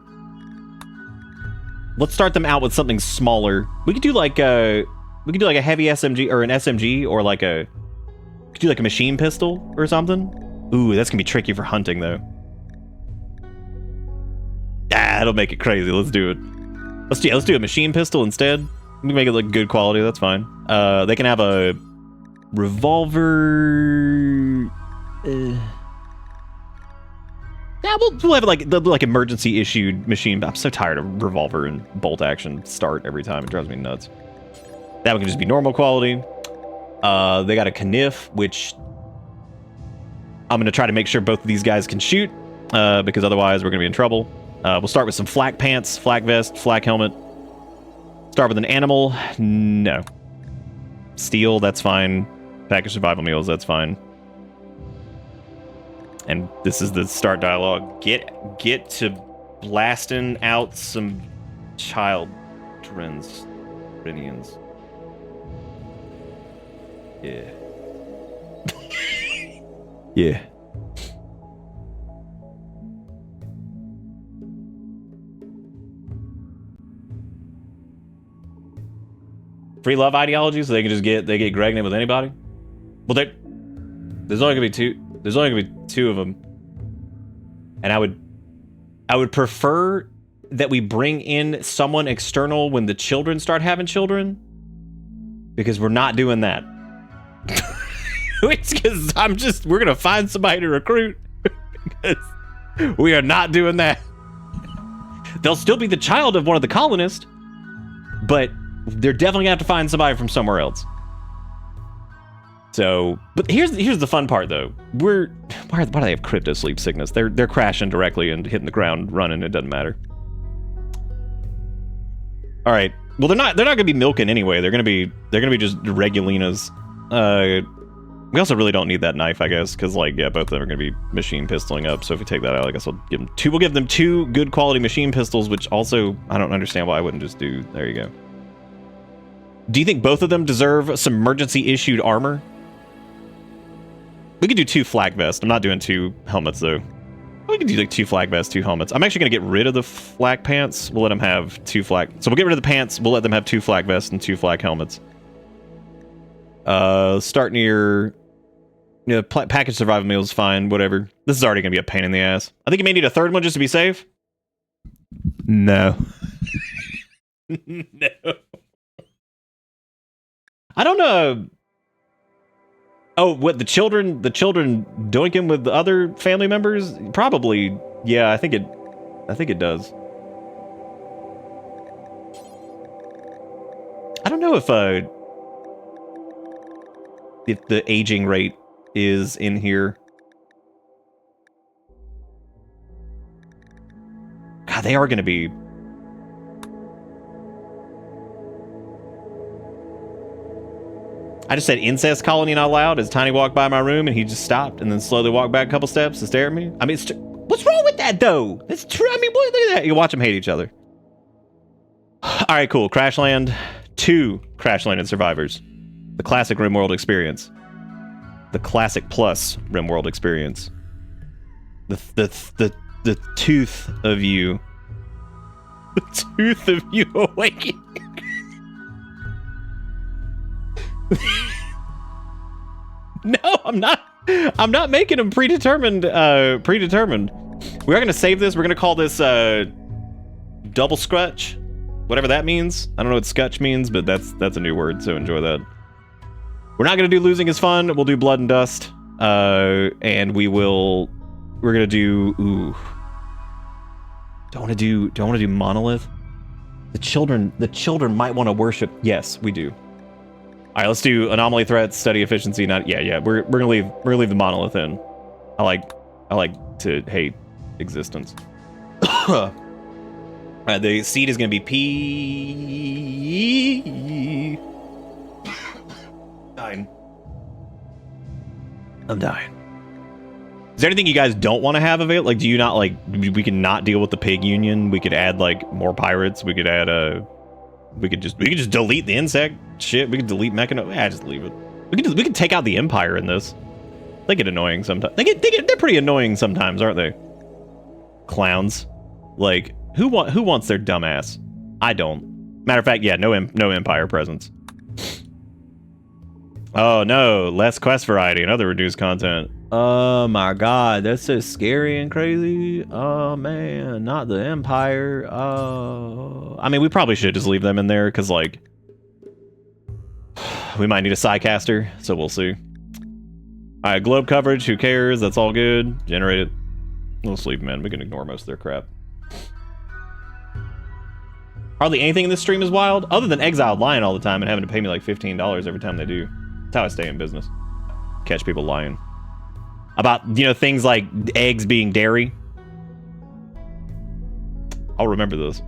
Let's start them out with something smaller. We could do like a heavy SMG or an SMG or like a... We could do like a machine pistol or something. Ooh, that's gonna be tricky for hunting though. Ah, it'll make it crazy. Let's do it. Let's do a machine pistol instead. We can make it look good quality. That's fine. They can have a revolver. Yeah, we'll have like the emergency issued machine. I'm so tired of revolver and bolt action start every time. It drives me nuts. That one can just be normal quality. They got a kniff, which I'm gonna try to make sure both of these guys can shoot, because otherwise we're gonna be in trouble. We'll start with some flak pants, flak vest, flak helmet. Start with an animal. No. Steel, that's fine. Package survival meals, that's fine. And this is the start dialogue. Get to blasting out some children's Rinians. Yeah. Yeah. Free love ideology, so they can just get pregnant with anybody. Well, there's only gonna be two. There's only gonna be two of them, and I would prefer that we bring in someone external when the children start having children, because we're not doing that. Because we're gonna find somebody to recruit. Because we are not doing that. They'll still be the child of one of the colonists, but they're definitely gonna have to find somebody from somewhere else. So, but here's the fun part though. Why do they have crypto sleep sickness? They're crashing directly and hitting the ground running. It doesn't matter. All right. Well, they're not gonna be Milkin anyway. They're gonna be just Regulinas. We also really don't need that knife, I guess, because like both of them are gonna be machine pistoling up. So if we take that out, I guess we'll give them two good quality machine pistols, which also I don't understand why I wouldn't just do. There you go. Do you think both of them deserve some emergency issued armor? We could do 2 flak vests. I'm not doing 2 helmets though. We could do like 2 flak vests, 2 helmets. I'm actually gonna get rid of the flak pants. We'll let them have 2 flak. So we'll get rid of the pants. We'll let them have 2 flak vests and 2 flak helmets. Start near. Package survival meals, fine. Whatever. This is already gonna be a pain in the ass. I think you may need a 3rd one just to be safe. No. No. I don't know. Oh, what, the children doinking with the other family members? Probably. Yeah, I think it does. I don't know if the aging rate is in here. God, they are going to be... I just said incest colony not allowed as Tiny walked by my room and he just stopped and then slowly walked back a couple steps to stare at me. I mean, what's wrong with that though? That's true. I mean, look at that. You watch them hate each other. All right, cool. Crash Land. 2 Crash Landed survivors. The classic Rimworld experience. The classic plus Rimworld experience. The tooth of you. The tooth of you awakening. No, I'm not making them predetermined. We are gonna save this. We're gonna call this double scutch, whatever that means. I don't know what scutch means, but that's a new word. So enjoy that. We're not gonna do losing is fun. We'll do blood and dust, and we're gonna do. Ooh, don't want to do monolith. The children might want to worship. Yes, we do. All right, let's do anomaly threats, study efficiency. Not yeah. We're gonna leave the monolith in. I like to hate existence. The seed is gonna be P. Dying. I'm dying. Is there anything you guys don't want to have available? Like, do you not like? We can not deal with the pig union. We could add like more pirates. We could add We could just delete the insect shit. We could delete Mechano. Yeah, just leave it. We could take out the Empire in this. They get annoying sometimes. They're pretty annoying sometimes, aren't they? Clowns. Like, who wants their dumbass? I don't. Matter of fact, yeah, no Empire presence. Oh no, less quest variety and other reduced content. Oh my god, that's so scary and crazy. Oh man, not the Empire. Oh, I mean, we probably should just leave them in there because, like, we might need a Psycaster, so we'll see. All right, globe coverage. Who cares? That's all good. Generate it. We'll leave them in. We can ignore most of their crap. Hardly anything in this stream is wild, other than Exiled lying all the time and having to pay me like $15 every time they do. That's how I stay in business. Catch people lying. About, you know, things like eggs being dairy. I'll remember this.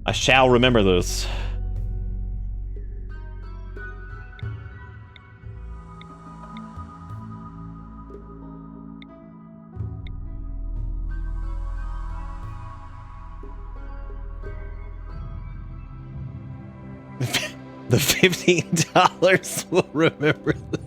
I shall remember this. The $15 will remember this.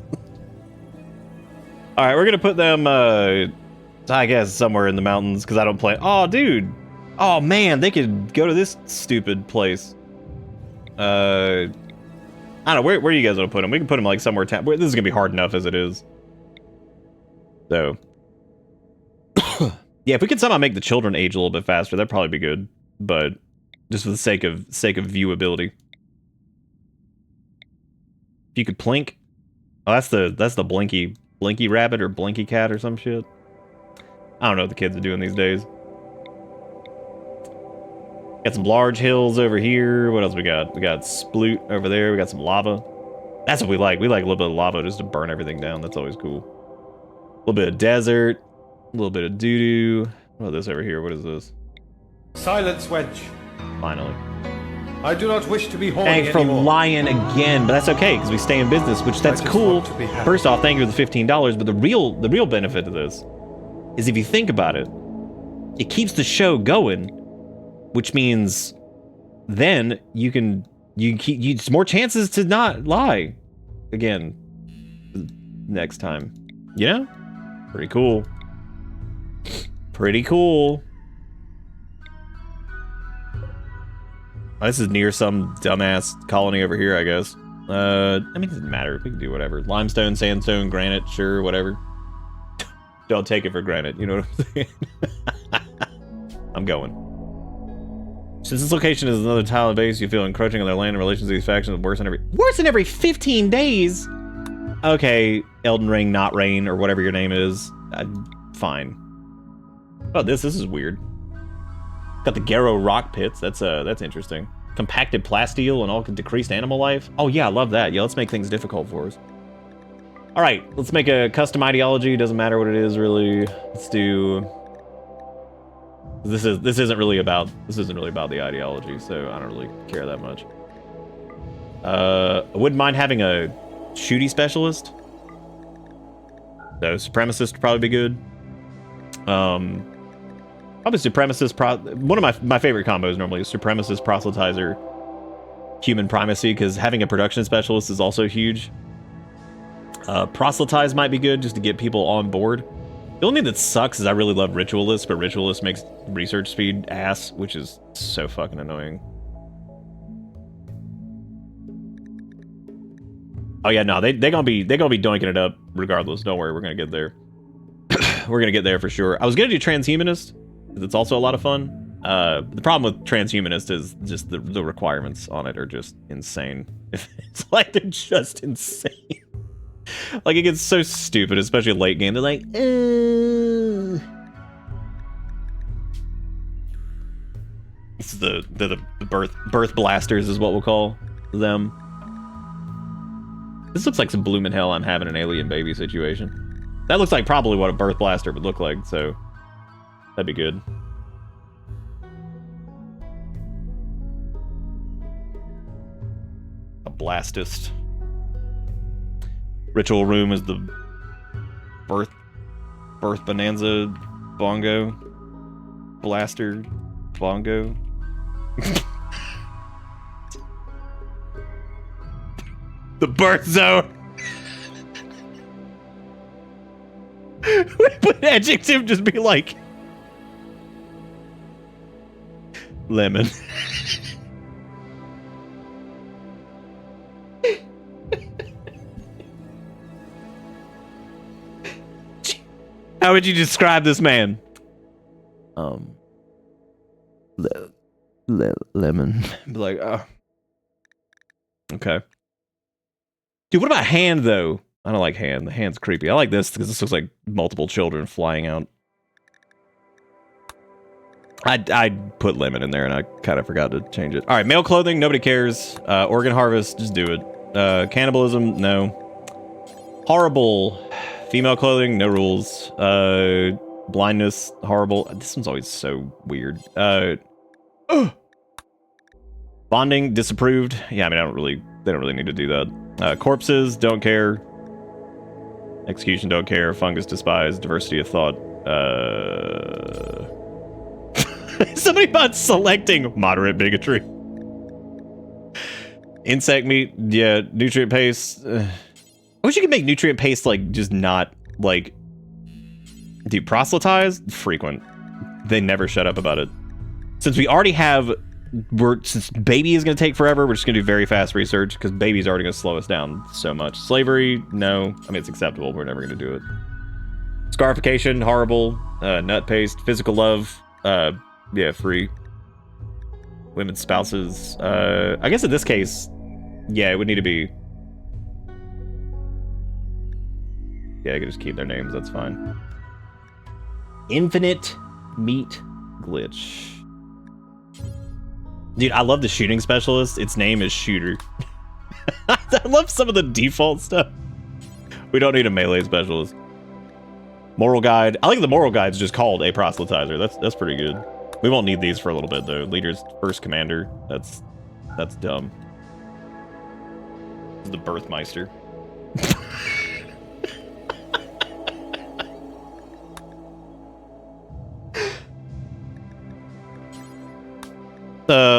All right, we're gonna put them, I guess, somewhere in the mountains because I don't play. Oh, dude. Oh man, they could go to this stupid place. I don't know where you guys want to put them. We can put them like somewhere. This is gonna be hard enough as it is. So, yeah, if we could somehow make the children age a little bit faster, that'd probably be good. But just for the sake of viewability. If you could plink. Oh, that's the blinky rabbit or blinky cat or some shit. I don't know what the kids are doing these days. Got some large hills over here. What else we got? We got sploot over there. We got some lava. That's what we like. We like a little bit of lava just to burn everything down. That's always cool. A little bit of desert. A little bit of doo-doo. What is this over here? What is this? Silence, Wedge. Finally. I do not wish to be horny Thanks for anymore. lying again, but that's okay because we stay in business, which that's cool. First off, thank you for the $15, but the real benefit to this is if you think about it, it keeps the show going, which means then it's more chances to not lie again next time. You know? Pretty cool. Pretty cool. This is near some dumbass colony over here, I guess. I mean, it doesn't matter. We can do whatever. Limestone, sandstone, granite, sure, whatever. Don't take it for granted, you know what I'm saying? I'm going. Since this location is another tile base, you feel encroaching on their land in relation to these factions worse than every 15 days? Okay, Elden Ring, not Rain, or whatever your name is. Fine. Oh, this is weird. Got the Garrow rock pits. That's interesting. Compacted plasteel and all decreased animal life. Oh yeah, I love that. Yeah, let's make things difficult for us. All right, let's make a custom ideology. Doesn't matter what it is really. Let's do. This isn't really about the ideology, so I don't really care that much. I wouldn't mind having a shooty specialist. So supremacist would probably be good. Probably supremacist. One of my favorite combos normally is supremacist, proselytizer, human primacy, because having a production specialist is also huge. Proselytize might be good just to get people on board. The only thing that sucks is I really love ritualist, but ritualist makes research speed ass, which is so fucking annoying. Oh yeah, no, they're gonna be doinking it up regardless. Don't worry, we're gonna get there. We're gonna get there for sure. I was gonna do transhumanist. It's also a lot of fun. The problem with transhumanist is just the requirements on it are just insane. It's like they're just insane. Like it gets so stupid, especially late game. They're like, This is the birth blasters is what we'll call them. This looks like some bloomin' hell I'm having an alien baby situation. That looks like probably what a birth blaster would look like, so that'd be good. A blastist. Ritual room is the birth bonanza bongo blaster bongo. The birth zone. Would adjective just be like lemon? How would you describe this man? Lemon. Be like, oh. Okay. Dude, what about hand though? I don't like hand. The hand's creepy. I like this because this looks like multiple children flying out. I'd put lemon in there and I kind of forgot to change it. All right, male clothing, nobody cares. Organ harvest, just do it. Cannibalism, no. Horrible. Female clothing, no rules. Blindness, horrible. This one's always so weird. Bonding, disapproved. Yeah, I mean, they don't really need to do that. Corpses, don't care. Execution, don't care. Fungus, despised. Diversity of thought. Somebody about selecting moderate bigotry. Insect meat, yeah. Nutrient paste. I wish you could make nutrient paste like just not like. Dude, proselytized? Frequent. They never shut up about it. Since we already have. Since baby is going to take forever, we're just going to do very fast research because baby's already going to slow us down so much. Slavery, no. I mean, it's acceptable. We're never going to do it. Scarification, horrible. Nut paste, physical love, yeah, free. Women's spouses. I guess in this case, yeah, it would need to be. Yeah, I could just keep their names. That's fine. Infinite meat glitch. Dude, I love the shooting specialist. Its name is Shooter. I love some of the default stuff. We don't need a melee specialist. Moral guide. I like the moral guide's just called a proselytizer. That's pretty good. We won't need these for a little bit though. Leader's first commander. That's dumb. This is the Birthmeister.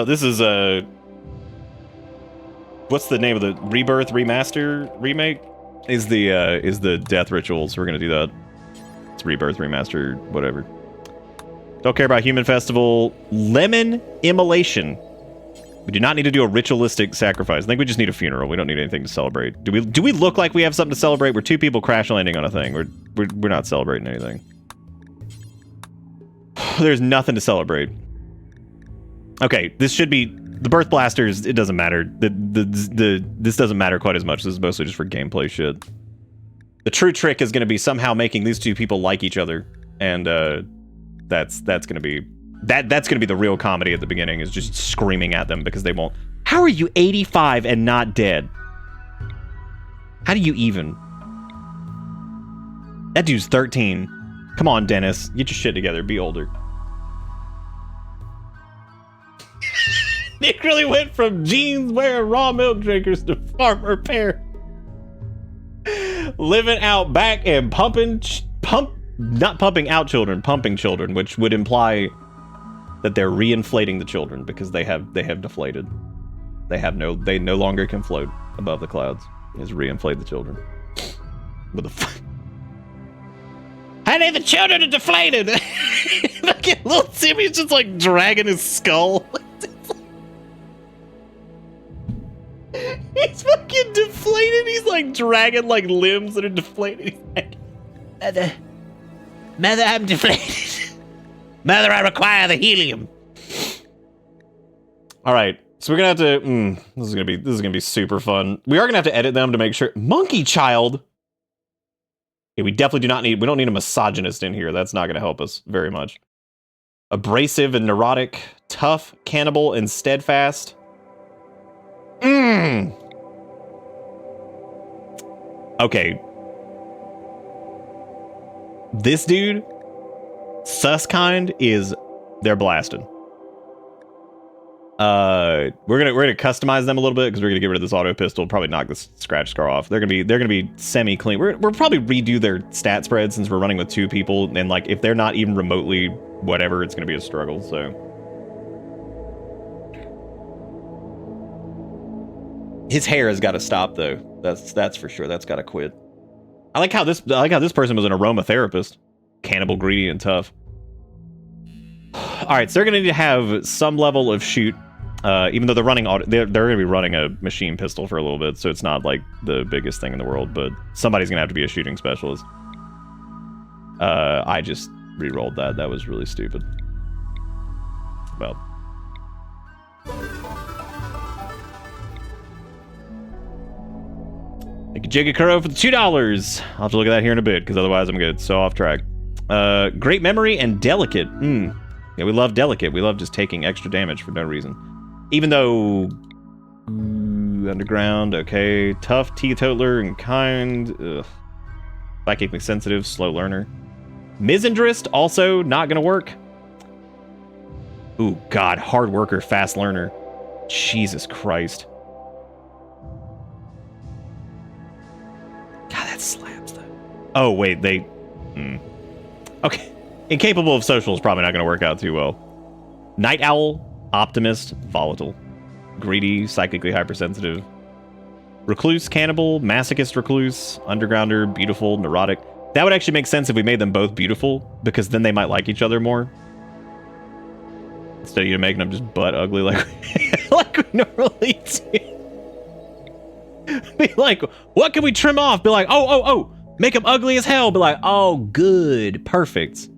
This is what's the name of the Rebirth Remaster remake? Is the death rituals. We're gonna do that. It's Rebirth Remaster, whatever. Don't care about Human Festival. Lemon Immolation. We do not need to do a ritualistic sacrifice. I think we just need a funeral. We don't need anything to celebrate. Do we look like we have something to celebrate? We're two people crash landing on a thing. We're not celebrating anything. There's nothing to celebrate. Okay, this should be the Birth Blasters. It doesn't matter. This doesn't matter quite as much. This is mostly just for gameplay shit. The true trick is going to be somehow making these two people like each other, and that's going to be that's going to be the real comedy at the beginning. Is just screaming at them because they won't. How are you 85 and not dead? How do you even? That dude's 13. Come on, Dennis, get your shit together. Be older. Nick really went from jeans wearing raw milk drinkers to farmer pair. Living out back and not pumping out children, pumping children, which would imply that they're reinflating the children because they have deflated. They no longer can float above the clouds. Is reinflate the children. What the fuck? Honey, the children are deflated. Look at little Timmy's just like dragging his skull. He's fucking deflated. He's like dragging like limbs that are deflated. He's like, Mother, I'm deflated. Mother, I require the helium. All right, so we're gonna have to. This is gonna be super fun. We are gonna have to edit them to make sure. Monkey child. Okay, we definitely do not need. We don't need a misogynist in here. That's not gonna help us very much. Abrasive and neurotic, tough, cannibal, and steadfast. Okay. This dude, sus kind, is they're blasting. We're gonna customize them a little bit because we're gonna get rid of this auto pistol. Probably knock this scratch scar off. They're gonna be semi clean. We're probably redo their stat spread since we're running with two people, and like if they're not even remotely whatever, it's gonna be a struggle. So. His hair has got to stop, though. That's for sure. That's gotta quit. I like how this person was an aromatherapist. Cannibal, greedy, and tough. All right, so they're gonna need to have some level of shoot. Even though they're running they're gonna be running a machine pistol for a little bit, so it's not like the biggest thing in the world. But somebody's gonna have to be a shooting specialist. I just re-rolled that. That was really stupid. Well. Thank you, Jigakuro, for the $2. I'll have to look at that here in a bit, because otherwise I'm gonna get so off track. Great memory and delicate. Yeah, we love delicate. We love just taking extra damage for no reason. Even though... underground, okay. Tough, teetotaler, and kind. Ugh. Psychically sensitive, slow learner. Misandrist, also not gonna work. Ooh, God, hard worker, fast learner. Jesus Christ. God, that slaps though. Oh, wait, they... Okay. Incapable of social is probably not going to work out too well. Night Owl, Optimist, Volatile. Greedy, Psychically hypersensitive. Recluse, Cannibal, Masochist Recluse, Undergrounder, Beautiful, Neurotic. That would actually make sense if we made them both beautiful, because then they might like each other more. Instead of you making them just butt ugly like we normally do. Be like, what can we trim off? Be like, oh, make them ugly as hell. Be like, oh, good, perfect.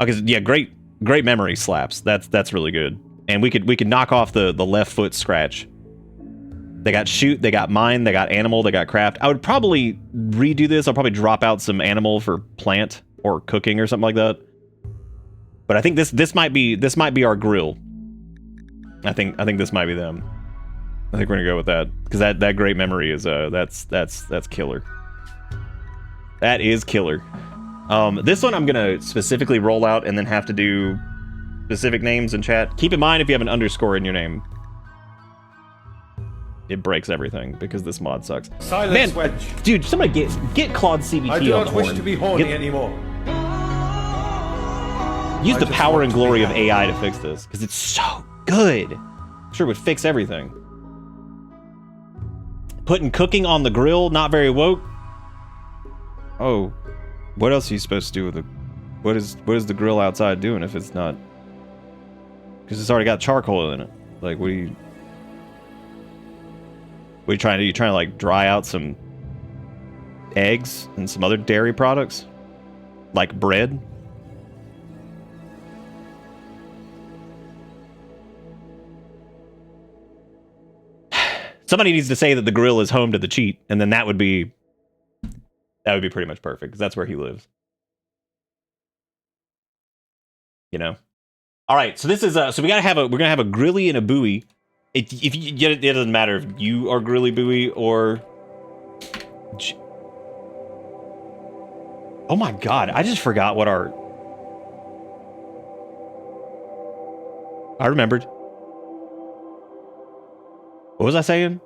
Okay, yeah, great memory slaps. That's really good. And we could knock off the left foot scratch. They got shoot, they got mine, they got animal, they got craft. I would probably redo this. I'll probably drop out some animal for plant or cooking or something like that. But I think this might be our grill. I think this might be them. I think we're gonna go with that because that great memory is that's killer. That is killer. This one I'm gonna specifically roll out and then have to do specific names in chat. Keep in mind if you have an underscore in your name, it breaks everything because this mod sucks. Silence wedge. Dude, somebody get Claude CBT I do on not the wish horn. to be horny anymore. Use the power and glory of AI to fix this because it's so good. I'm sure it would fix everything. Putting cooking on the grill, not very woke. Oh, what else are you supposed to do with the... What is the grill outside doing if it's not... Because it's already got charcoal in it. Like, what are you trying to do? You trying to, like, dry out some eggs and some other dairy products? Like bread? Somebody needs to say that the grill is home to the cheat, and then that would be pretty much perfect, because that's where he lives. You know? All right, so this is so we're gonna have a grilly and a buoy. It doesn't matter if you are grilly buoy or... Oh my god, I just forgot what our... I remembered. What was I saying?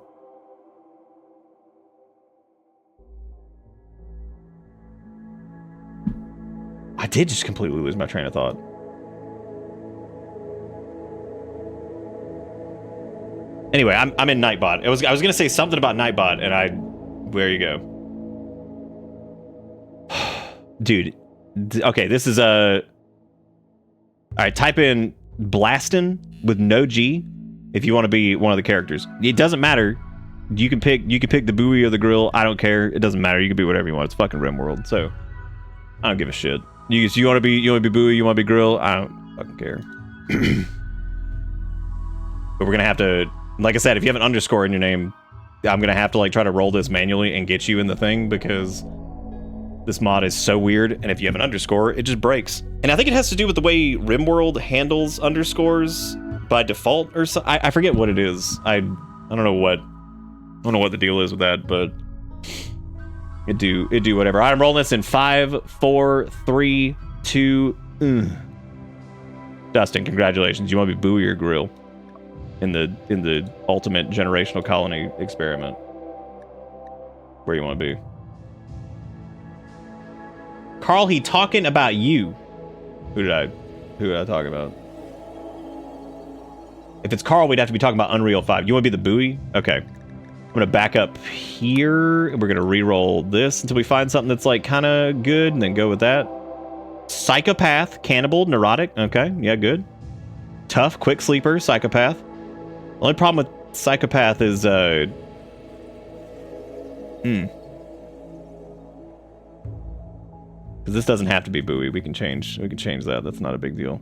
I did just completely lose my train of thought. Anyway, I'm in Nightbot. I was gonna say something about Nightbot, and where you go, dude. Okay, this is a. All right, type in Blastin with no G if you want to be one of the characters. It doesn't matter. You can pick the buoy or the grill. I don't care. It doesn't matter. You can be whatever you want. It's fucking Rimworld, so I don't give a shit. You want to be buoy. You want to be grill. I don't fucking care. But we're gonna have to. Like I said, if you have an underscore in your name, I'm gonna have to like try to roll this manually and get you in the thing because this mod is so weird. And if you have an underscore, it just breaks. And I think it has to do with the way Rimworld handles underscores by default, or so. I forget what it is. I don't know what the deal is with that, but it do whatever. I'm rolling this in 5, 4, 3, 2. Dustin, congratulations. You want to be buoy or grill? In the ultimate generational colony experiment, where you want to be. Carl, he talking about you. Who did I talk about? If it's Carl, we'd have to be talking about Unreal 5. You want to be the buoy? Okay. gonna back up here. And we're gonna re-roll this until we find something that's like kind of good, and then go with that. Psychopath, cannibal, neurotic. Okay, yeah, good. Tough, quick sleeper, psychopath. Only problem with psychopath is because this doesn't have to be buoy. We can change that. That's not a big deal.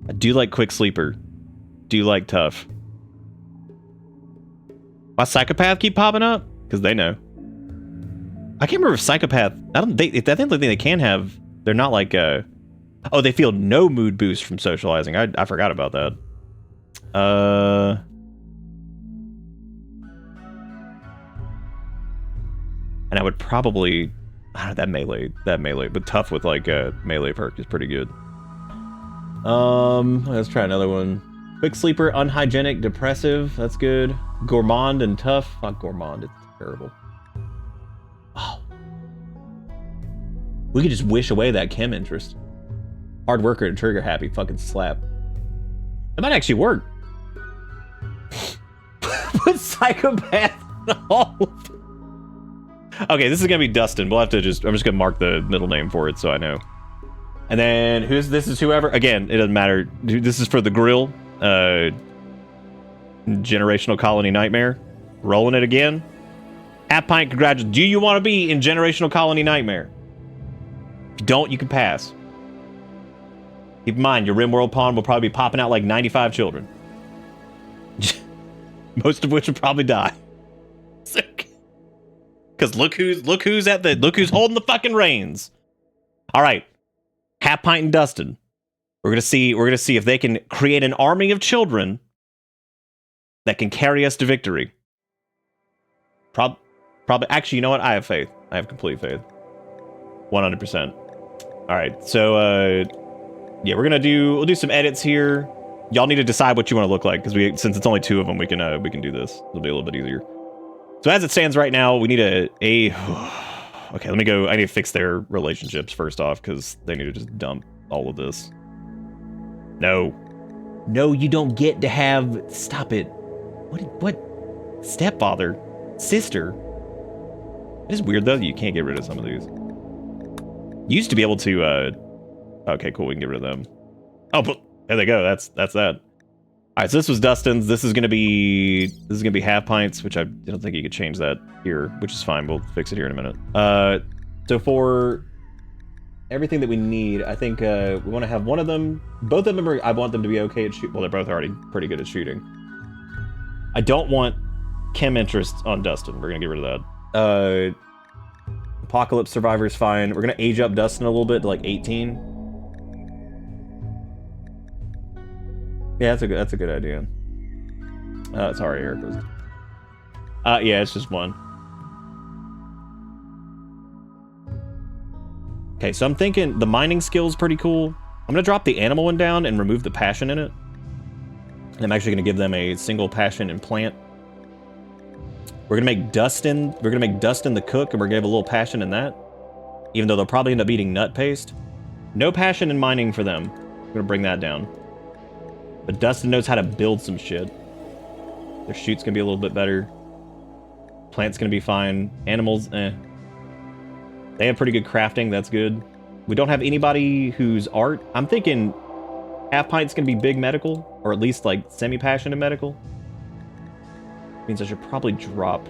I do like quick sleeper. Do like tough. Why psychopath keep popping up? Because they know. I can't remember if psychopath. I think they can have. They're not like. Oh, they feel no mood boost from socializing. I forgot about that. And I would probably. I don't know, that melee, but tough with like a melee perk is pretty good. Let's try another one. Quick sleeper, unhygienic, depressive. That's good. Gourmand and tough. Fuck gourmand. It's terrible. Oh. We could just wish away that chem interest. Hard worker and trigger happy. Fucking slap. That might actually work. Put psychopath in all of them. Okay, this is gonna be Dustin. We'll have to I'm just gonna mark the middle name for it so I know. And then this is whoever. Again, it doesn't matter. This is for the grill. Generational Colony Nightmare. Rolling it again. Half pint, congratulations. Do you want to be in Generational Colony Nightmare? If you don't, you can pass. Keep in mind, your Rimworld pawn will probably be popping out like 95 children. Most of which will probably die. Because look who's holding the fucking reins. All right. Half pint and Dustin. We're gonna see if they can create an army of children that can carry us to victory. Probably. Actually, you know what? I have faith. I have complete faith. 100%. All right. So, yeah, we'll do some edits here. Y'all need to decide what you want to look like because since it's only 2 of them, we can do this. It'll be a little bit easier. So as it stands right now, we need a. Okay, let me go. I need to fix their relationships first off because they need to just dump all of this. No, you don't get to have. Stop it. What? Stepfather, sister. It is weird though. You can't get rid of some of these. You used to be able to. Okay, cool. We can get rid of them. Oh, but there they go. That's that. All right, so this was Dustin's. This is gonna be half pints, which I don't think you could change that here, which is fine. We'll fix it here in a minute. So for everything that we need, I think we want to have one of them. Both of them I want them to be okay at shoot. Well, they're both already pretty good at shooting. I don't want chem interest on Dustin. We're gonna get rid of that. Apocalypse Survivor's fine. We're gonna age up Dustin a little bit to like 18. Yeah, that's a good idea. Sorry, Eric. Yeah, it's just one. Okay, so I'm thinking the mining skill is pretty cool. I'm gonna drop the animal one down and remove the passion in it. And I'm actually gonna give them a single passion and plant. We're gonna make Dustin the cook, and we're gonna have a little passion in that. Even though they'll probably end up eating nut paste. No passion in mining for them. I'm gonna bring that down. But Dustin knows how to build some shit. Their shoot's gonna be a little bit better. Plant's gonna be fine. Animals, eh. They have pretty good crafting, that's good. We don't have anybody who's art. I'm thinking half pint's gonna be big medical, or at least like semi-passionate medical. Means I should probably drop.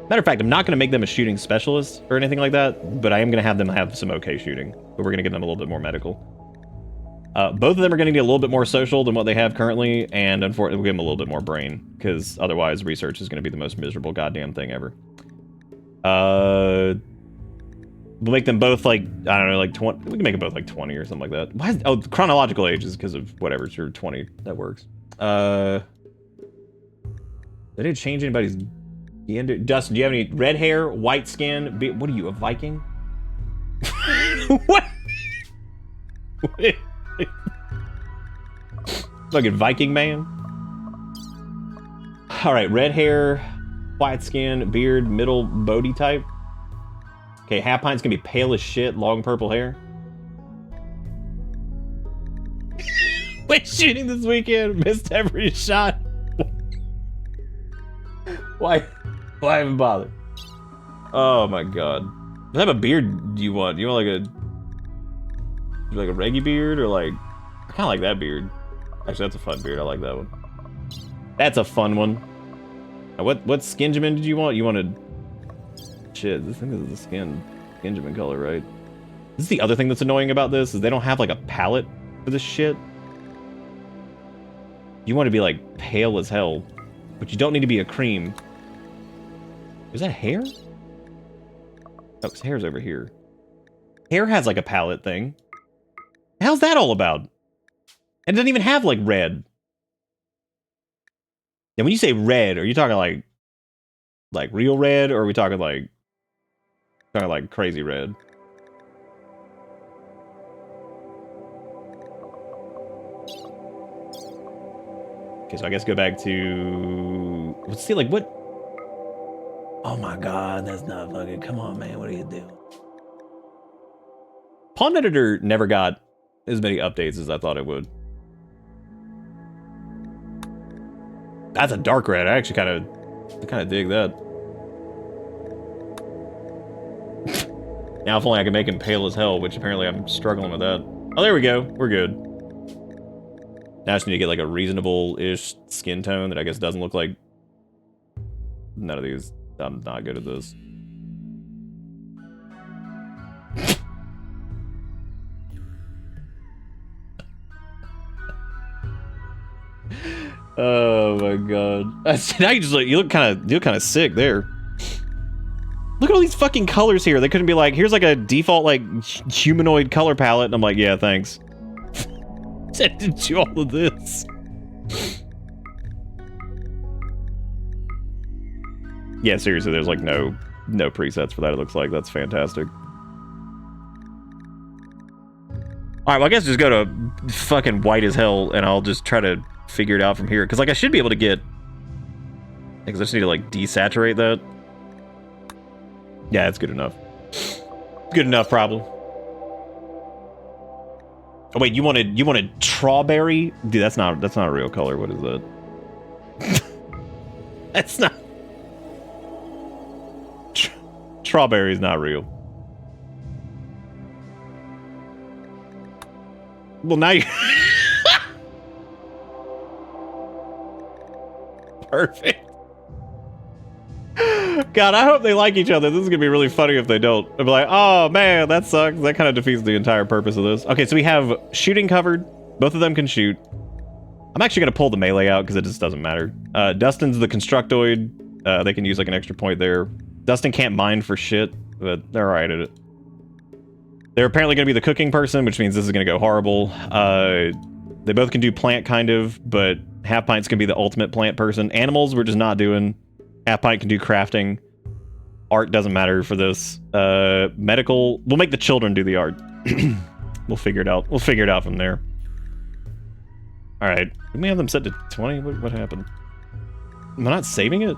Matter of fact, I'm not gonna make them a shooting specialist or anything like that, but I am gonna have them have some okay shooting. But we're gonna give them a little bit more medical. Both of them are going to need a little bit more social than what they have currently, and unfortunately, we'll give them a little bit more brain, because otherwise, research is going to be the most miserable goddamn thing ever. We'll make them both like, I don't know, like 20. We can make them both like 20 or something like that. Why oh, chronological age is because of whatever. Sure, 20. That works. They didn't change anybody's gender. Dustin, do you have any red hair, white skin? What are you, a Viking? What? Fucking Viking man. All right, red hair, white skin, beard, middle Bodhi type. Okay, half pint's gonna be pale as shit, long purple hair. Wait, shooting this weekend, missed every shot. Why even bother? Oh my god. What type of beard do you want? Do you want like a reggae beard or like... I kind of like that beard. Actually, that's a fun beard. I like that one. That's a fun one. Now, what Skinjamin did you want? You wanted... Shit, this thing is the Skinjamin color, right? This is the other thing that's annoying about this, is they don't have like a palette for this shit. You want to be like pale as hell, but you don't need to be a cream. Is that hair? Oh, his hair's over here. Hair has like a palette thing. How's that all about? And it doesn't even have like red. And when you say red, are you talking like real red, or are we talking like crazy red? Okay, so I guess go back to... Let's see, like, what... Oh my god, that's not fucking... Come on, man, what are you doing? Pawn Editor never got as many updates as I thought it would. That's a dark red. I actually kind of dig that. Now if only I can make him pale as hell, which apparently I'm struggling with that. Oh, there we go. We're good. Now I just need to get like a reasonable-ish skin tone that I guess doesn't look like none of these. I'm not good at this. Oh my god! Now you just you look kind of sick there. Look at all these fucking colors here. They couldn't be like, here's like a default like humanoid color palette, and I'm like, yeah, thanks. I did do all of this. Yeah, seriously, there's like no presets for that. It looks like that's fantastic. All right, well I guess just go to fucking white as hell, and I'll just try to figure it out from here. Because like I should be able to get, because I just need to like desaturate that. Yeah, that's good enough. Good enough, problem. Oh wait, you wanted strawberry? Dude, that's not a real color. What is that? That's not. Strawberry is not real. Well, now you. Perfect. God, I hope they like each other. This is gonna be really funny if they don't. I'll be like, oh man, that sucks. That kind of defeats the entire purpose of this. Okay, so we have shooting covered. Both of them can shoot. I'm actually gonna pull the melee out because it just doesn't matter. Dustin's the constructoid. They can use like an extra point there. Dustin can't mine for shit, but they're alright at it. They're apparently gonna be the cooking person, which means this is gonna go horrible. They both can do plant kind of, but Half Pint's gonna be the ultimate plant person. Animals, we're just not doing. Half Pint can do crafting. Art doesn't matter for this. Medical, we'll make the children do the art. We'll figure it out. We'll figure it out from there. All right, did we have them set to 20? What happened? Am I not saving it?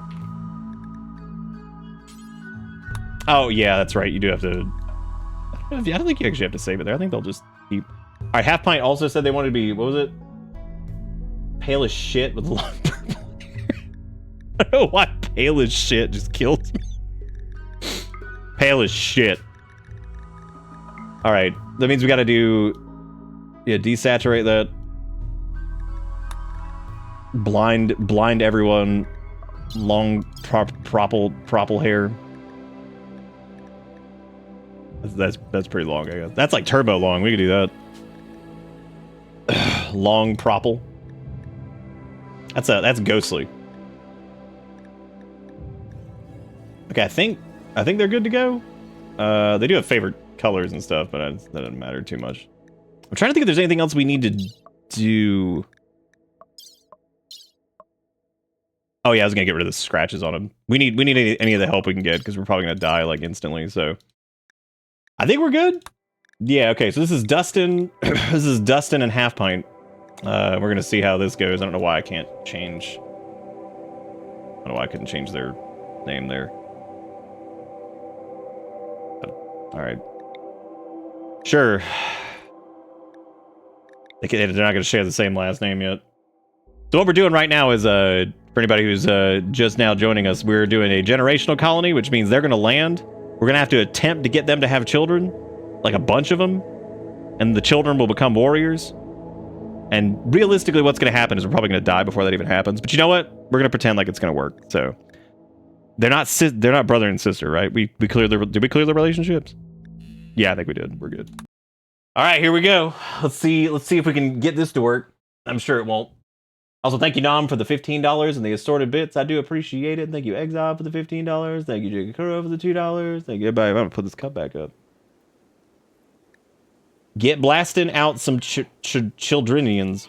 Oh yeah, that's right. You do have to. I don't think you actually have to save it there. I think they'll just keep. All right, Half Pint also said they wanted to be. What was it? Pale as shit with long purple hair. I don't know why pale as shit just killed me. Pale as shit. All right, that means we got to do. Yeah, desaturate that. Blind everyone. Long propple hair. That's pretty long, I guess. That's like turbo long. We could do that. Long propple. That's ghostly. Okay, I think they're good to go. They do have favorite colors and stuff, but that doesn't matter too much. I'm trying to think if there's anything else we need to do. Oh yeah, I was gonna get rid of the scratches on him. We need any of the help we can get because we're probably gonna die like instantly. So I think we're good. Yeah. Okay. So this is Dustin. This is Dustin and Half Pint. We're gonna see how this goes. I don't know why I can't change. I don't know why I couldn't change their name there. All right. Sure. They're not gonna share the same last name yet. So what we're doing right now is For anybody who's just now joining us, we're doing a generational colony, which means they're going to land. We're going to have to attempt to get them to have children, like a bunch of them, and the children will become warriors. And realistically, what's going to happen is we're probably going to die before that even happens. But you know what? We're going to pretend like it's going to work. So they're not brother and sister, right? Did we clear the relationships? Yeah, I think we did. We're good. All right, here we go. Let's see if we can get this to work. I'm sure it won't. Also, thank you, Nam, for the $15 and the assorted bits. I do appreciate it. Thank you, Exile, for the $15. Thank you, Jigakuro, for the $2. Thank you, everybody. I'm going to put this cup back up. Get blasting out some childrenians.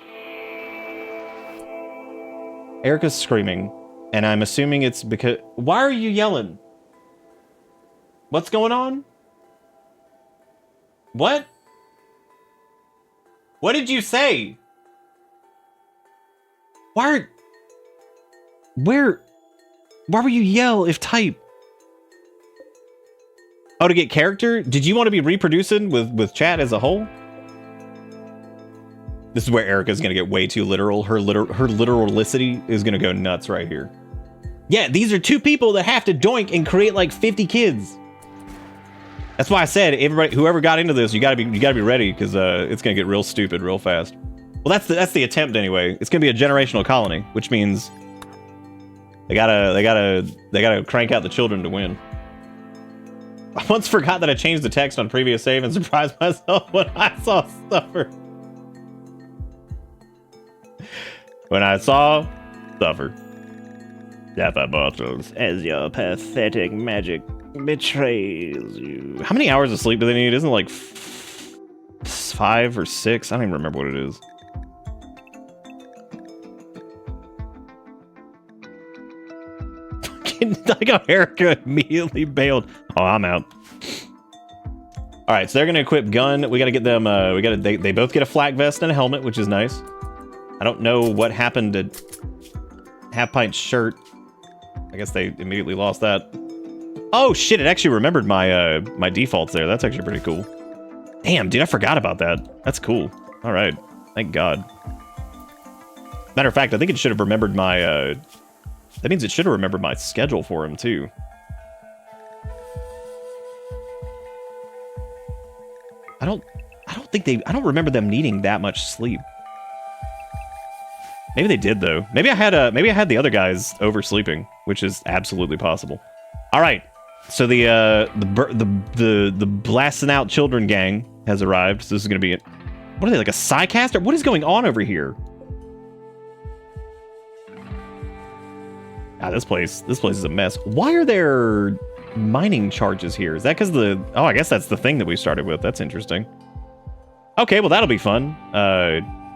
Erica's screaming, and I'm assuming it's because... Why are you yelling? What's going on? What? What did you say? Why would you yell if type? Oh, to get character? Did you want to be reproducing with chat as a whole? This is where Erica's gonna get way too literal. Her literalicity is gonna go nuts right here. Yeah, these are two people that have to doink and create like 50 kids. That's why I said everybody, whoever got into this, you gotta be ready because it's gonna get real stupid real fast. Well, that's the attempt anyway. It's gonna be a generational colony, which means they gotta crank out the children to win. I once forgot that I changed the text on previous save and surprised myself when I saw Suffer. When I saw Suffer. Death Immortals, as your pathetic magic betrays you. How many hours of sleep do they need? Isn't it like 5 or 6? I don't even remember what it is. Like how Erica immediately bailed. Oh, I'm out. All right, so they're gonna equip gun. We gotta get them. They both get a flak vest and a helmet, which is nice. I don't know what happened to Half Pint's shirt. I guess they immediately lost that. Oh shit! It actually remembered my my defaults there. That's actually pretty cool. Damn, dude, I forgot about that. That's cool. All right, thank God. Matter of fact, I think it should have remembered my. That means it should have remembered my schedule for him too. I don't remember them needing that much sleep. Maybe they did though. Maybe I had the other guys oversleeping, which is absolutely possible. All right, so the blasting out children gang has arrived. So this is gonna be what are they, like a Psycaster? What is going on over here? Ah, this place is a mess. Why are there mining charges here? Is that because oh, I guess that's the thing that we started with. That's interesting. Okay, well that'll be fun.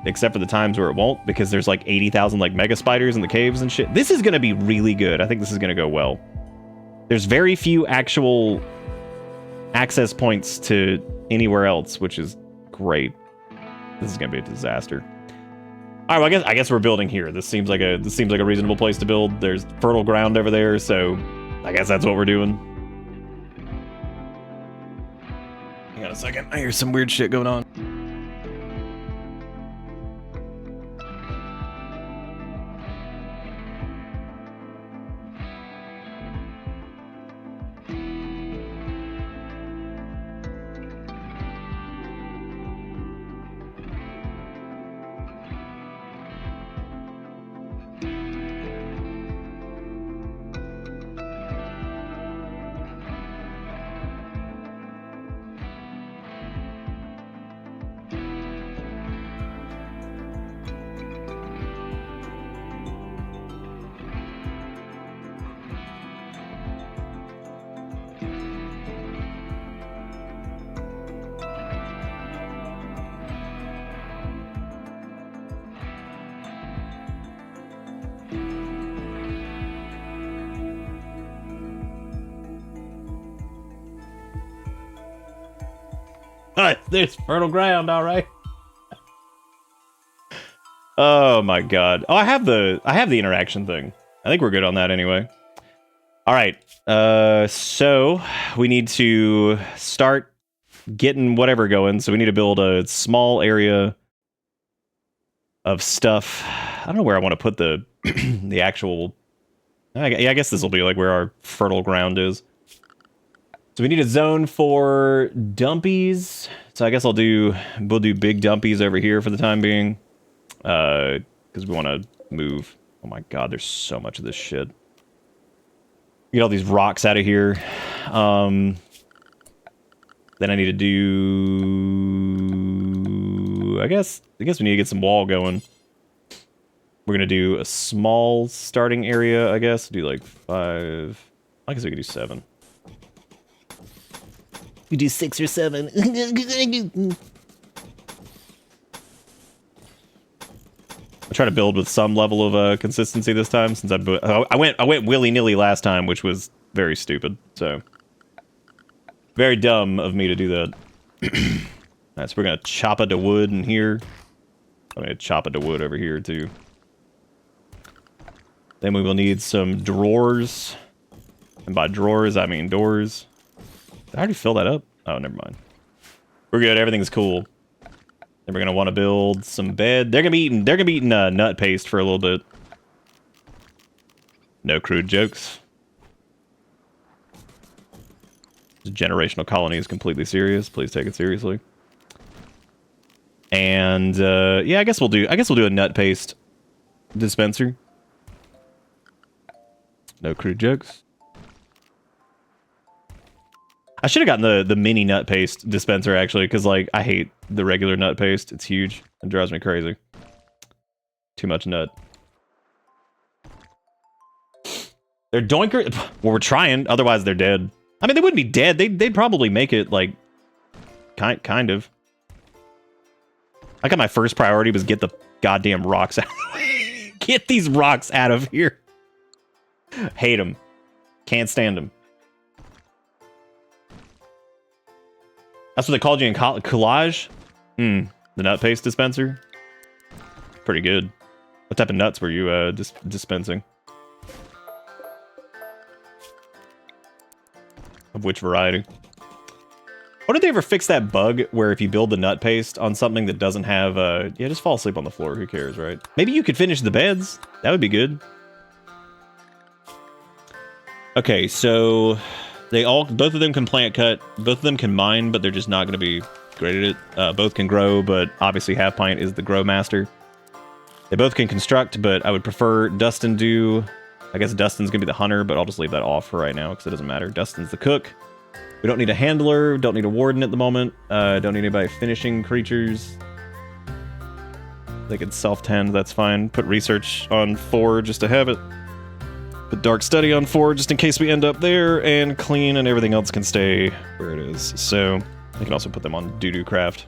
Except for the times where it won't, because there's like 80,000 like mega spiders in the caves and shit. This is gonna be really good. I think this is gonna go well. There's very few actual access points to anywhere else, which is great. This is gonna be a disaster. All right, well, I guess we're building here. This seems like a reasonable place to build. There's fertile ground over there, so I guess that's what we're doing. Hang on a second. I hear some weird shit going on. There's fertile ground, all right. Oh my God. Oh, I have the interaction thing. I think we're good on that anyway. All right. So we need to start getting whatever going. So we need to build a small area of stuff. I don't know where I want to put the the actual. Yeah, I guess this will be like where our fertile ground is. So we need a zone for dumpies. So I guess we'll do big dumpies over here for the time being. Because we want to move. Oh my god, there's so much of this shit. Get all these rocks out of here. Then I need to do... I guess we need to get some wall going. We're going to do a small starting area, I guess. Do like 5... I guess we could do 7. You do 6 or 7. I try to build with some level of consistency this time, since I went willy-nilly last time, which was very stupid. So very dumb of me to do that. Alright, so we're gonna chop it to wood in here. I'm gonna chop it to wood over here too. Then we will need some drawers, and by drawers I mean doors. Did I already fill that up? Oh, never mind. We're good. Everything's cool. Then we're gonna want to build some bed. They're gonna be eating nut paste for a little bit. No crude jokes. This generational colony is completely serious. Please take it seriously. And yeah, I guess we'll do a nut paste dispenser. No crude jokes. I should have gotten the mini nut paste dispenser, actually, because, like, I hate the regular nut paste. It's huge. It drives me crazy. Too much nut. They're doinker... Well, we're trying. Otherwise, they're dead. I mean, they wouldn't be dead. They'd probably make it, like... Kind of. I got my first priority was get the goddamn rocks out. Get these rocks out of here. Hate them. Can't stand them. That's what they called you in collage? The nut paste dispenser? Pretty good. What type of nuts were you dispensing? Of which variety? What did they ever fix that bug where if you build the nut paste on something that doesn't have yeah, just fall asleep on the floor, who cares, right? Maybe you could finish the beds. That would be good. Okay, so both of them can plant cut, both of them can mine, but they're just not going to be great at it. Both can grow, but obviously Half Pint is the grow master. They both can construct, but I would prefer Dustin do... I guess Dustin's going to be the hunter, but I'll just leave that off for right now because it doesn't matter. Dustin's the cook. We don't need a handler, don't need a warden at the moment. Don't need anybody finishing creatures. They can self-tend, that's fine. Put research on 4 just to have it. Put dark study on 4 just in case we end up there, and clean and everything else can stay where it is. So I can also put them on doo-doo craft.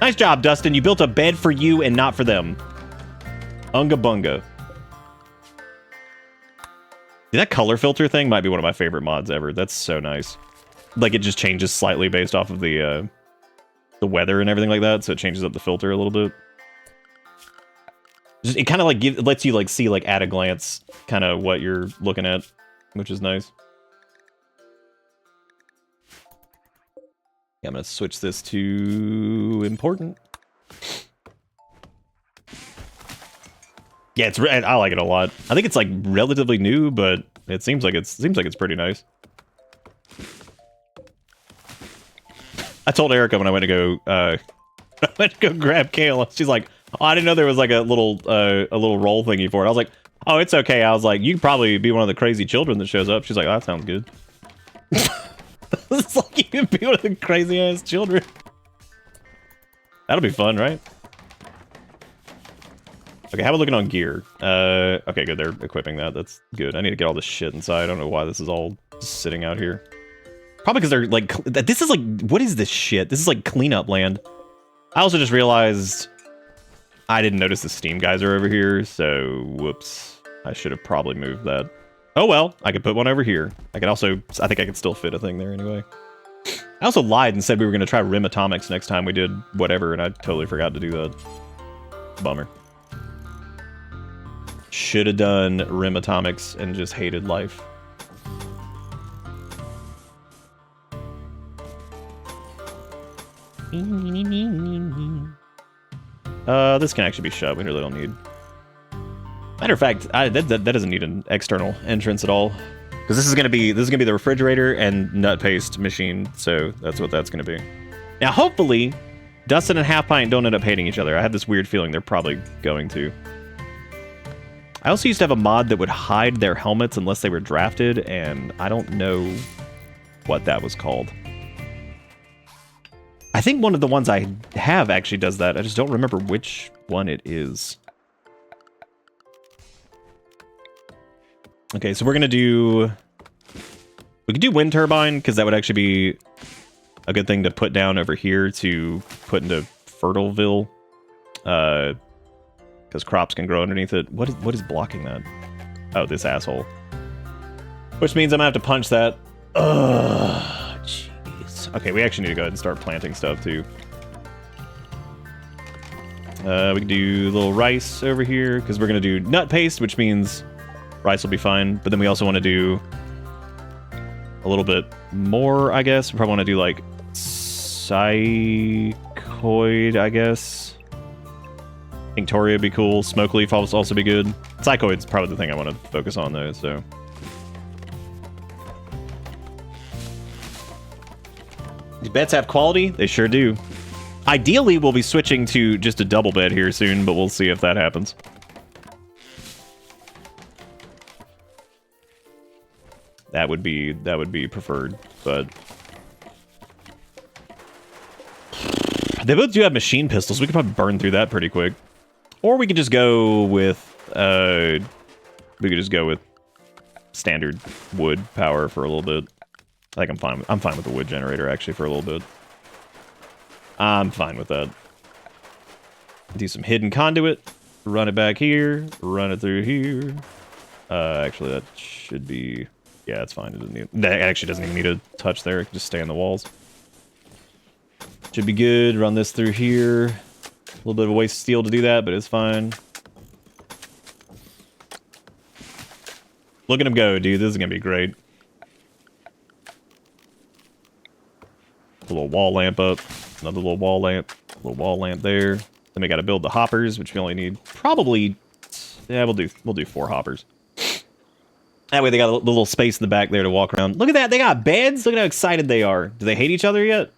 Nice job, Dustin. You built a bed for you and not for them. Unga bunga. That color filter thing might be one of my favorite mods ever. That's so nice. Like, it just changes slightly based off of the weather and everything like that, so it changes up the filter a little bit. It kind of like lets you like see like at a glance kind of what you're looking at, which is nice. Yeah, I'm gonna switch this to important. Yeah, I like it a lot. I think it's like relatively new, but it seems like it's pretty nice. I told Erica when I went to go grab kale. She's like, "Oh, I didn't know there was like a little roll thingy for it." I was like, "Oh, it's okay." I was like, "You could probably be one of the crazy children that shows up." She's like, "Oh, that sounds good." It's like you can be one of the crazy ass children. That'll be fun, right? Okay, how about looking on gear? Okay, good. They're equipping that. That's good. I need to get all this shit inside. I don't know why this is all just sitting out here. Probably because they're like, this is like, what is this shit? This is like cleanup land. I also just realized I didn't notice the steam geyser over here, so whoops. I should have probably moved that. Oh well, I could put one over here. I think I could still fit a thing there anyway. I also lied and said we were going to try Rim Atomics next time we did whatever, and I totally forgot to do that. Bummer. Should have done Rim Atomics and just hated life. This can actually be shut. We really don't need. Matter of fact, that doesn't need an external entrance at all, because this is gonna be the refrigerator and nut paste machine. So that's what that's gonna be. Now, hopefully, Dustin and Half Pint don't end up hating each other. I have this weird feeling they're probably going to. I also used to have a mod that would hide their helmets unless they were drafted, and I don't know what that was called. I think one of the ones I have actually does that. I just don't remember which one it is. Okay, so we're gonna do... We could do wind turbine, because that would actually be a good thing to put down over here to put into Fertileville. Because crops can grow underneath it. What is blocking that? Oh, this asshole. Which means I'm gonna have to punch that. Ugh, jeez. Okay, we actually need to go ahead and start planting stuff, too. We can do a little rice over here, because we're gonna do nut paste, which means rice will be fine. But then we also want to do a little bit more, I guess. We probably want to do, like, psychoid, I guess. Inktoria would be cool. Smoke leaf will also be good. Psychoid's probably the thing I want to focus on, though, so... These beds have quality? They sure do. Ideally, we'll be switching to just a double bed here soon, but we'll see if that happens. That would be preferred, but... They both do have machine pistols. We could probably burn through that pretty quick. Or we could just go with standard wood power for a little bit. I think I'm fine with the wood generator actually for a little bit. I'm fine with that. Do some hidden conduit, run it back here, run it through here. Actually that should be, yeah, it's fine. That actually doesn't even need a touch there. It can just stay on the walls. Should be good. Run this through here. A little bit of a waste of steel to do that, but it's fine. Look at him go, dude. This is going to be great. A little wall lamp up. Another little wall lamp. A little wall lamp there. Then we got to build the hoppers, which we only need probably... Yeah, we'll do 4 hoppers. That way they got a little space in the back there to walk around. Look at that. They got beds. Look at how excited they are. Do they hate each other yet?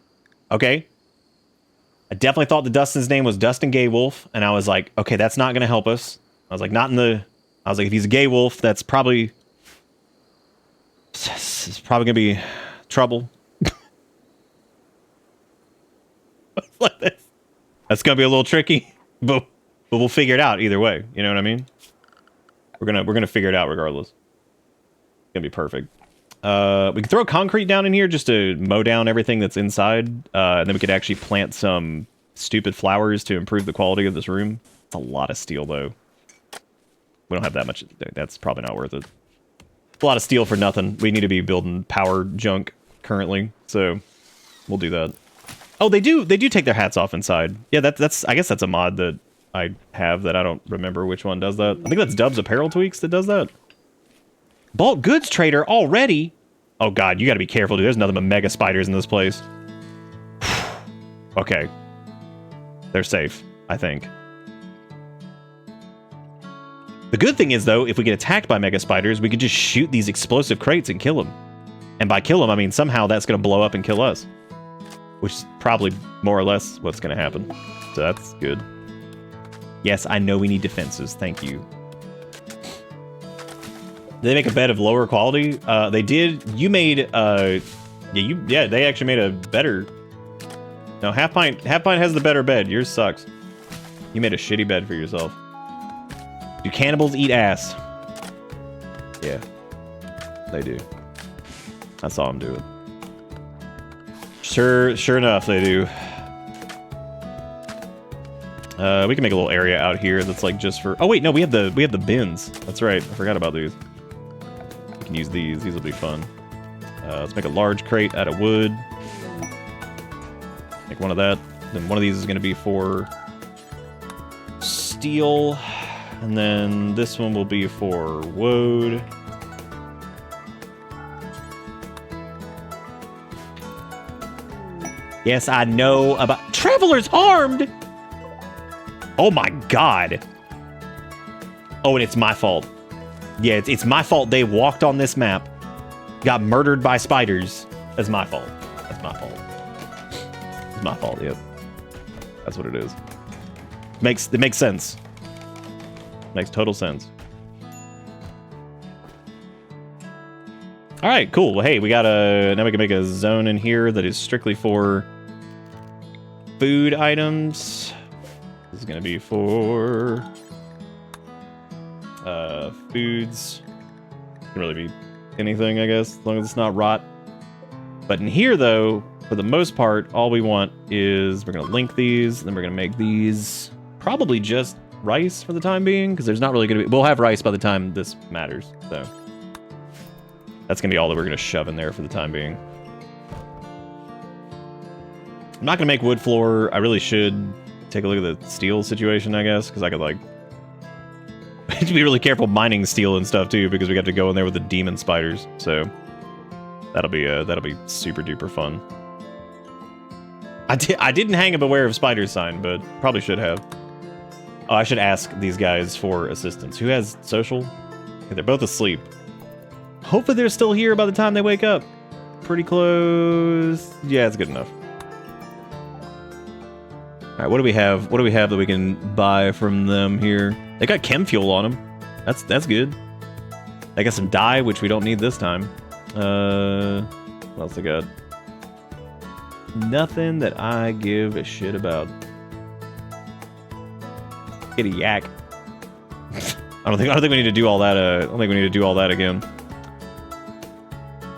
Okay. I definitely thought that Dustin's name was Dustin Gay Wolf, and I was like, okay, that's not going to help us. I was like, if he's a gay wolf, that's probably... It's probably going to be trouble. Like this. That's going to be a little tricky, but we'll figure it out either way. You know what I mean? We're gonna figure it out regardless. It's going to be perfect. We can throw concrete down in here just to mow down everything that's inside. And then we could actually plant some stupid flowers to improve the quality of this room. It's a lot of steel, though. We don't have that much. That's probably not worth it. A lot of steel for nothing. We need to be building power junk currently, so we'll do that. Oh, they do take their hats off inside. Yeah, that's I guess that's a mod that I have that I don't remember which one does that. I think that's Dub's Apparel Tweaks that does that. Bulk goods trader already? Oh god, you gotta be careful, dude. There's nothing but mega spiders in this place. Okay. They're safe, I think. The good thing is, though, if we get attacked by mega spiders, we could just shoot these explosive crates and kill them. And by kill them, I mean somehow that's gonna blow up and kill us. Which is probably more or less what's gonna happen. So that's good. Yes, I know we need defenses. Thank you. Did they make a bed of lower quality? They did. You made, yeah, they actually made a better... No, Half Pint has the better bed. Yours sucks. You made a shitty bed for yourself. Do cannibals eat ass? Yeah. They do. I saw them do it. Sure enough, they do. We can make a little area out here that's like just for... Oh wait, no, we have the bins. That's right. I forgot about these. We can use these. These will be fun. Let's make a large crate out of wood. Make one of that. Then one of these is going to be for steel. And then this one will be for wood. Yes, I know about... Traveler's armed! Oh my god. Oh, and it's my fault. Yeah, it's my fault they walked on this map, got murdered by spiders. That's my fault. That's my fault. It's my fault, yep. That's what it is. It makes sense. Makes total sense. All right, cool. Well, hey, we got now we can make a zone in here that is strictly for food items. This is gonna be for foods. Can really be anything, I guess, as long as it's not rot. But in here, though, for the most part, all we want is we're gonna link these, and then we're gonna make these probably just rice for the time being, because there's not really gonna be. We'll have rice by the time this matters, so that's gonna be all that we're gonna shove in there for the time being. I'm not gonna make wood floor. I really should take a look at the steel situation, I guess, because I could like have to be really careful mining steel and stuff too, because we got to go in there with the demon spiders. So that'll be super duper fun. I didn't hang a beware of spiders sign, but probably should have. Oh, I should ask these guys for assistance. Who has social? Okay, they're both asleep. Hopefully they're still here by the time they wake up. Pretty close. Yeah, it's good enough. All right, what do we have? What do we have that we can buy from them here? They got chem fuel on them. That's good. They got some dye, which we don't need this time. What else they got? Nothing that I give a shit about. Get a yak. I don't think we need to do all that. I don't think we need to do all that again.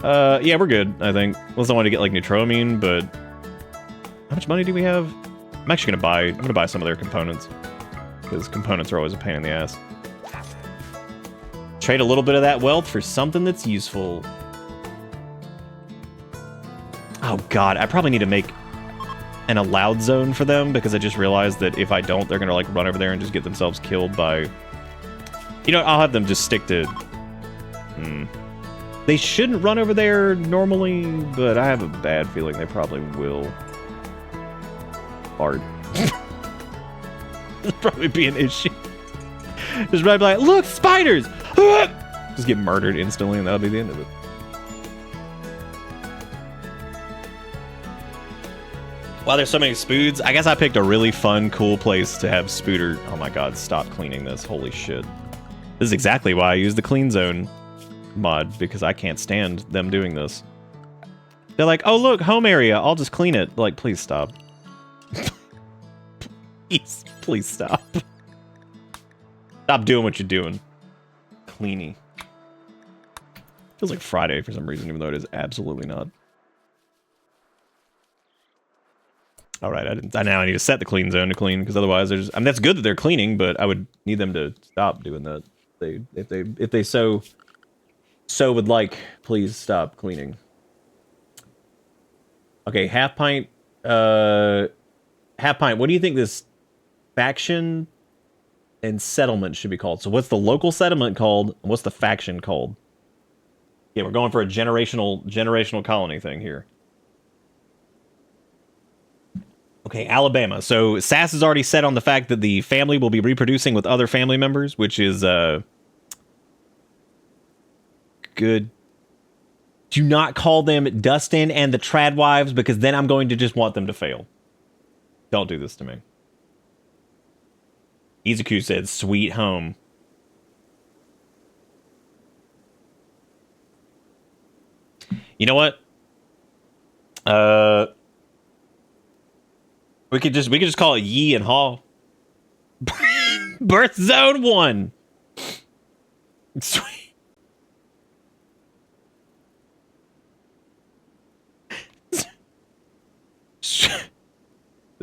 Yeah, we're good. I think. Unless I want to get like Neutroamine, but how much money do we have? I'm actually gonna buy some of their components, because components are always a pain in the ass. Trade a little bit of that wealth for something that's useful. Oh god, I probably need to make an allowed zone for them, because I just realized that if I don't, they're gonna like run over there and just get themselves killed by... You know, I'll have them just stick to... They shouldn't run over there normally, but I have a bad feeling they probably will. Hard. This probably be an issue. Just right like, look, spiders! Just get murdered instantly, and that'll be the end of it. Wow, there's so many spoods. I guess I picked a really fun, cool place to have spooder. Oh my god, stop cleaning this. Holy shit. This is exactly why I use the clean zone mod, because I can't stand them doing this. They're like, oh look, home area, I'll just clean it. Like, please stop. Please stop. Stop doing what you're doing. Cleany. Feels like Friday for some reason, even though it is absolutely not. All right, I need to set the clean zone to clean, because otherwise there's... I mean, that's good that they're cleaning, but I would need them to stop doing that. If they so would like, please stop cleaning. Okay, half pint. Half pint. What do you think this faction and settlement should be called? So what's the local settlement called, and what's the faction called? Yeah, we're going for a generational colony thing here. Okay, Alabama. So Sass is already set on the fact that the family will be reproducing with other family members, which is good. Do not call them Dustin and the Tradwives, because then I'm going to just want them to fail. Don't do this to me. Izuku said, sweet home. You know what? We could just call it Yi and Haw. Birth Zone 1. Sweet.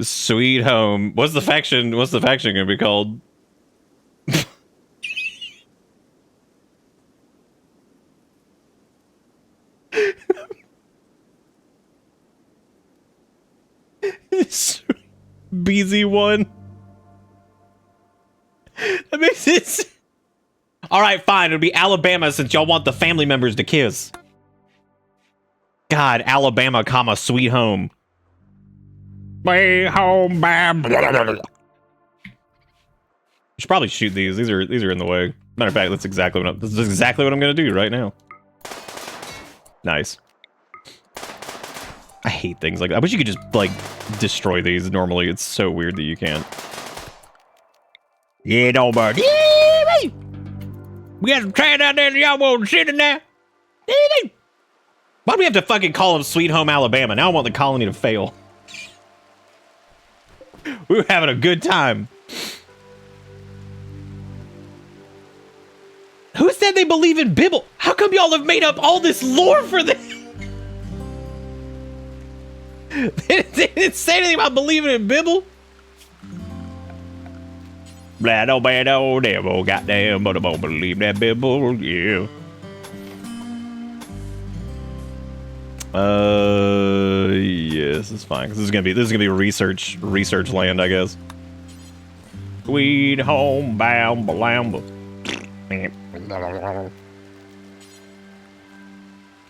Sweet home. What's the faction gonna be called? BZ1. That makes sense. All right, fine. It'll be Alabama, since y'all want the family members to kiss. God, Alabama, comma, sweet home. Way home, bam. should probably shoot these. These are in the way. Matter of fact, this is exactly what I'm gonna do right now. Nice. I hate things like that. I wish you could just like destroy these normally. It's so weird that you can't. Yeah, don't burn. We got some trash out there. Y'all want to sit in there? Why do we have to fucking call them Sweet Home Alabama? Now I want the colony to fail. We were having a good time. Who said they believe in Bibble? How come y'all have made up all this lore for this? They didn't say anything about believing in Bibble. Blah, no, bad, no, devil, goddamn, but I won't believe that Bibble, yeah. Yeah, this is fine. This is gonna be research land, I guess. Sweet home, bound, balamba. I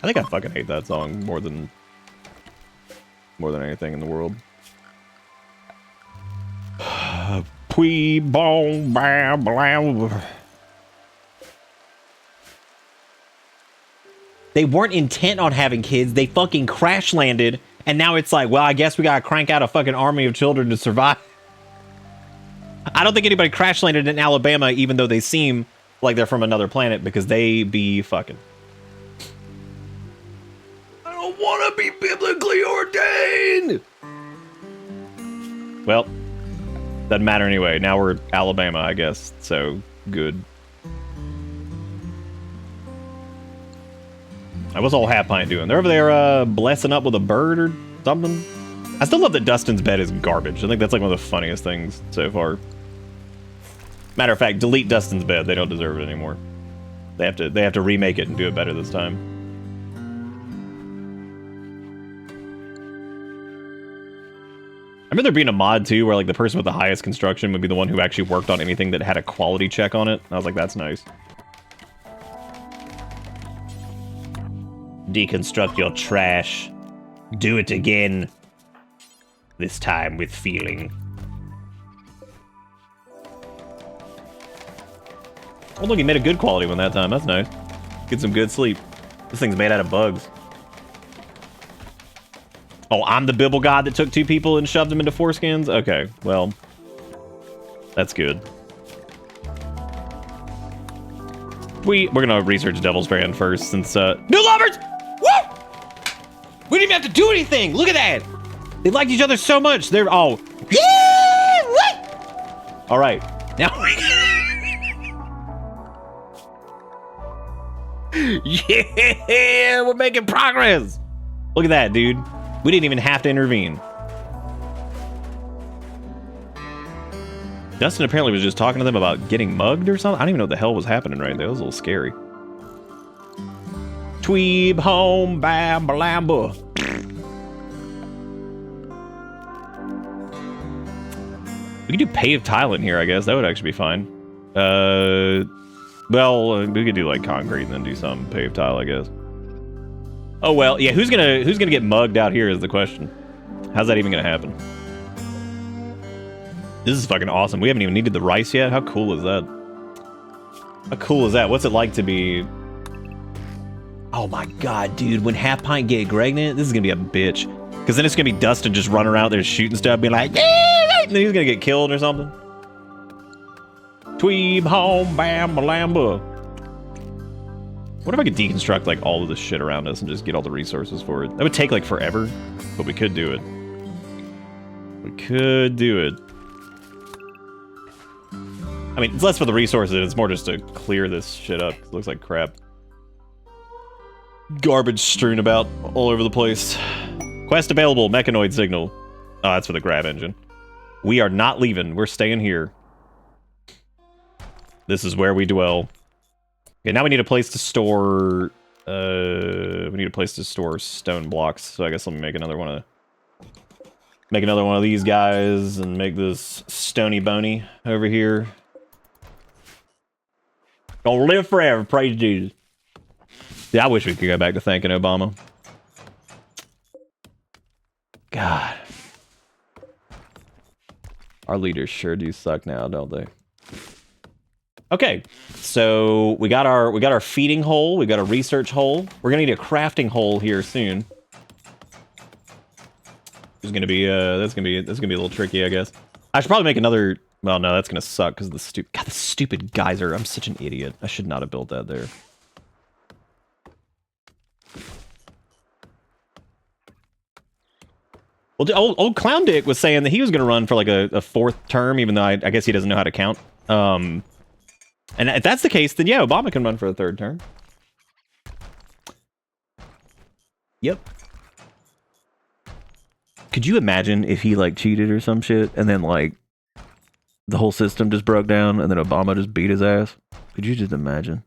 think I fucking hate that song more than anything in the world. Pwee bong bam blam. They weren't intent on having kids. They fucking crash landed, and now it's like, well, I guess we gotta crank out a fucking army of children to survive. I don't think anybody crash landed in Alabama, even though they seem like they're from another planet, because they be fucking. I don't want to be biblically ordained. Well, doesn't matter anyway. Now we're Alabama, I guess. So good. What's old Half Pint doing? They're over there blessing up with a bird or something. I still love that Dustin's bed is garbage. I think that's like one of the funniest things so far. Matter of fact, delete Dustin's bed. They don't deserve it anymore. They have to remake it and do it better this time. I remember there being a mod too where like the person with the highest construction would be the one who actually worked on anything that had a quality check on it. I was like, that's nice. Deconstruct your trash. Do it again. This time with feeling. Oh look, he made a good quality one that time. That's nice. Get some good sleep. This thing's made out of bugs. Oh, I'm the Bibble god that took 2 people and shoved them into foreskins? Okay, well, that's good. We're gonna research Devil's Brand first since, New lovers! Woo! We didn't even have to do anything! Look at that! They liked each other so much, they're all, yeah! What? All right, now yeah, we're making progress! Look at that, dude. We didn't even have to intervene. Dustin apparently was just talking to them about getting mugged or something. I don't even know what the hell was happening right there. It was a little scary. Tweeb home, bam, balamba. We could do paved tile in here, I guess. That would actually be fine. Well, we could do like concrete and then do some paved tile, I guess. Oh well, yeah. Who's gonna get mugged out here is the question. How's that even gonna happen? This is fucking awesome. We haven't even needed the rice yet. How cool is that? How cool is that? What's it like to be? Oh my god, dude! When Half Pint get pregnant, this is gonna be a bitch. Because then it's gonna be Dustin just running around there shooting stuff, being like, yeah, and then he's gonna get killed or something. Tweeb home, bam, balamba. What if I could deconstruct like all of this shit around us and just get all the resources for it? That would take like forever, but we could do it. We could do it. I mean, it's less for the resources, it's more just to clear this shit up. It looks like crap. Garbage strewn about all over the place. Quest available, mechanoid signal. Oh, that's for the grab engine. We are not leaving, we're staying here. This is where we dwell. Okay, now we need a place to store, stone blocks. So I guess let me make another one of these guys and make this stony bony over here. Gonna live forever, praise Jesus. Yeah, I wish we could go back to thanking Obama. God. Our leaders sure do suck now, don't they? Okay, so we got our feeding hole, we got a research hole. We're gonna need a crafting hole here soon. It's gonna be that's gonna be a little tricky, I guess. I should probably make another. Well, no, that's gonna suck because the stupid geyser. I'm such an idiot. I should not have built that there. Well, old Clown Dick was saying that he was gonna run for like a fourth term, even though I guess he doesn't know how to count. And if that's the case, then yeah, Obama can run for a third term. Yep. Could you imagine if he like cheated or some shit and then like the whole system just broke down and then Obama just beat his ass? Could you just imagine?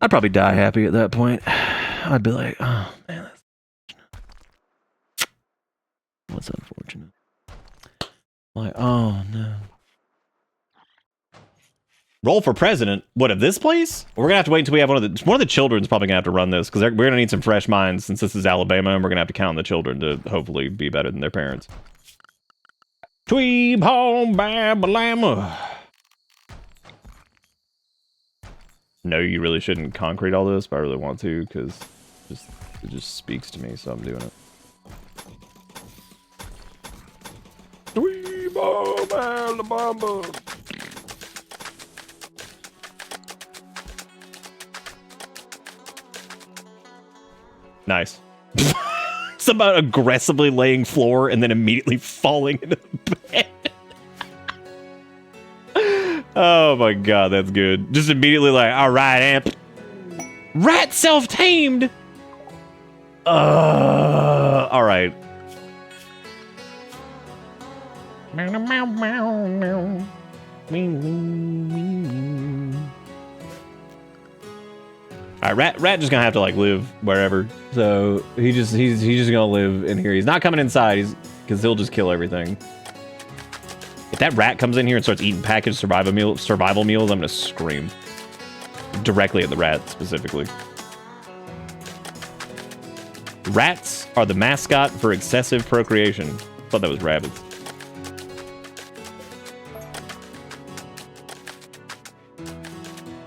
I'd probably die happy at that point. I'd be like, oh man, what's unfortunate? Like, oh no. Roll for president? What, of this place? We're gonna have to wait until we have one of the children's probably gonna have to run this because we're gonna need some fresh minds since this is Alabama and we're gonna have to count on the children to hopefully be better than their parents. Tweeb home Babalama. No, you really shouldn't concrete all this, but I really want to because it just speaks to me, so I'm doing it. Tweeb home Alabama. Nice. It's about aggressively laying floor and then immediately falling into the bed. Oh my god, that's good. Just immediately like, all right, amp. Rat self-tamed. All right. All right, Rat just gonna have to like live wherever. So he's just gonna live in here. He's not coming inside. Because he'll just kill everything. If that rat comes in here and starts eating packaged survival meals, I'm gonna scream directly at the rat specifically. Rats are the mascot for excessive procreation. I thought that was rabbits.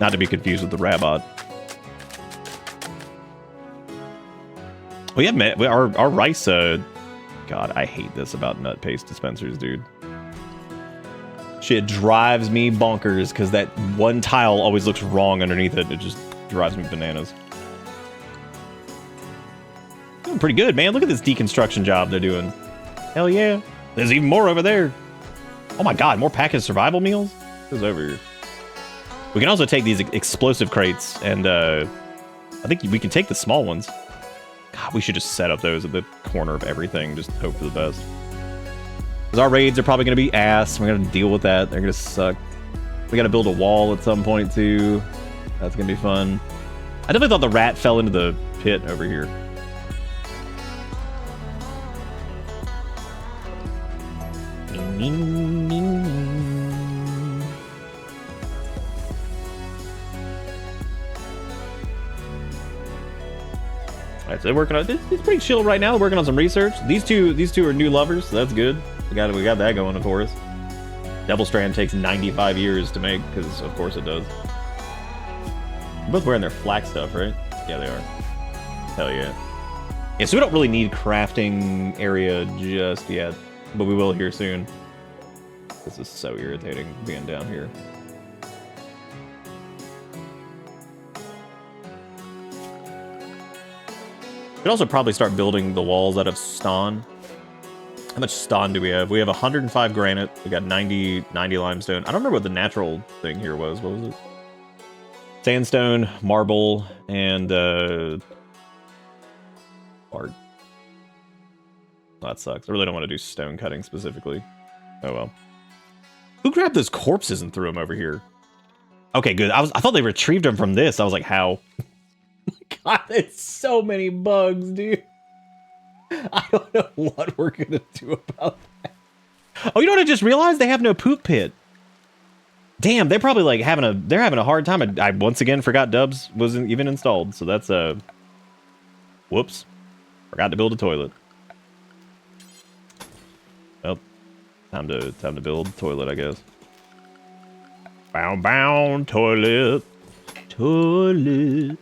Not to be confused with the rabbit. We have met our rice. God, I hate this about nut paste dispensers, dude. Shit drives me bonkers because that one tile always looks wrong underneath it. It just drives me bananas. Doing pretty good, man. Look at this deconstruction job they're doing. Hell yeah. There's even more over there. Oh my god, more packaged survival meals? Who's over here? We can also take these explosive crates and I think we can take the small ones. God, we should just set up those at the corner of everything. Just hope for the best. Because our raids are probably going to be ass. We're going to deal with that. They're going to suck. We got to build a wall at some point, too. That's going to be fun. I definitely thought the rat fell into the pit over here. Alright, so they're working on it's pretty chill right now. They're working on some research. These two are new lovers, so that's good. We got that going for us. Devil Strand takes 95 years to make, because of course it does. They're both wearing their flak stuff, right? Yeah, they are. Hell yeah. Yeah, so we don't really need crafting area just yet, but we will here soon. This is so irritating being down here. We'd also probably start building the walls out of stone. How much stone do we have? We have 105 granite. We got 90 limestone. I don't remember what the natural thing here was. What was it? Sandstone, marble, and art. That sucks. I really don't want to do stone cutting specifically. Oh well. Who grabbed those corpses and threw them over here? Okay, good. I thought they retrieved them from this. I was like, how? God, it's so many bugs, dude. I don't know what we're gonna do about that. Oh, you know what I just realized? They have no poop pit. Damn, they're probably like having a hard time. I once again forgot Dubs wasn't even installed, so that's whoops. Forgot to build a toilet. Well, time to build a toilet, I guess. Bow bow toilet. Toilet.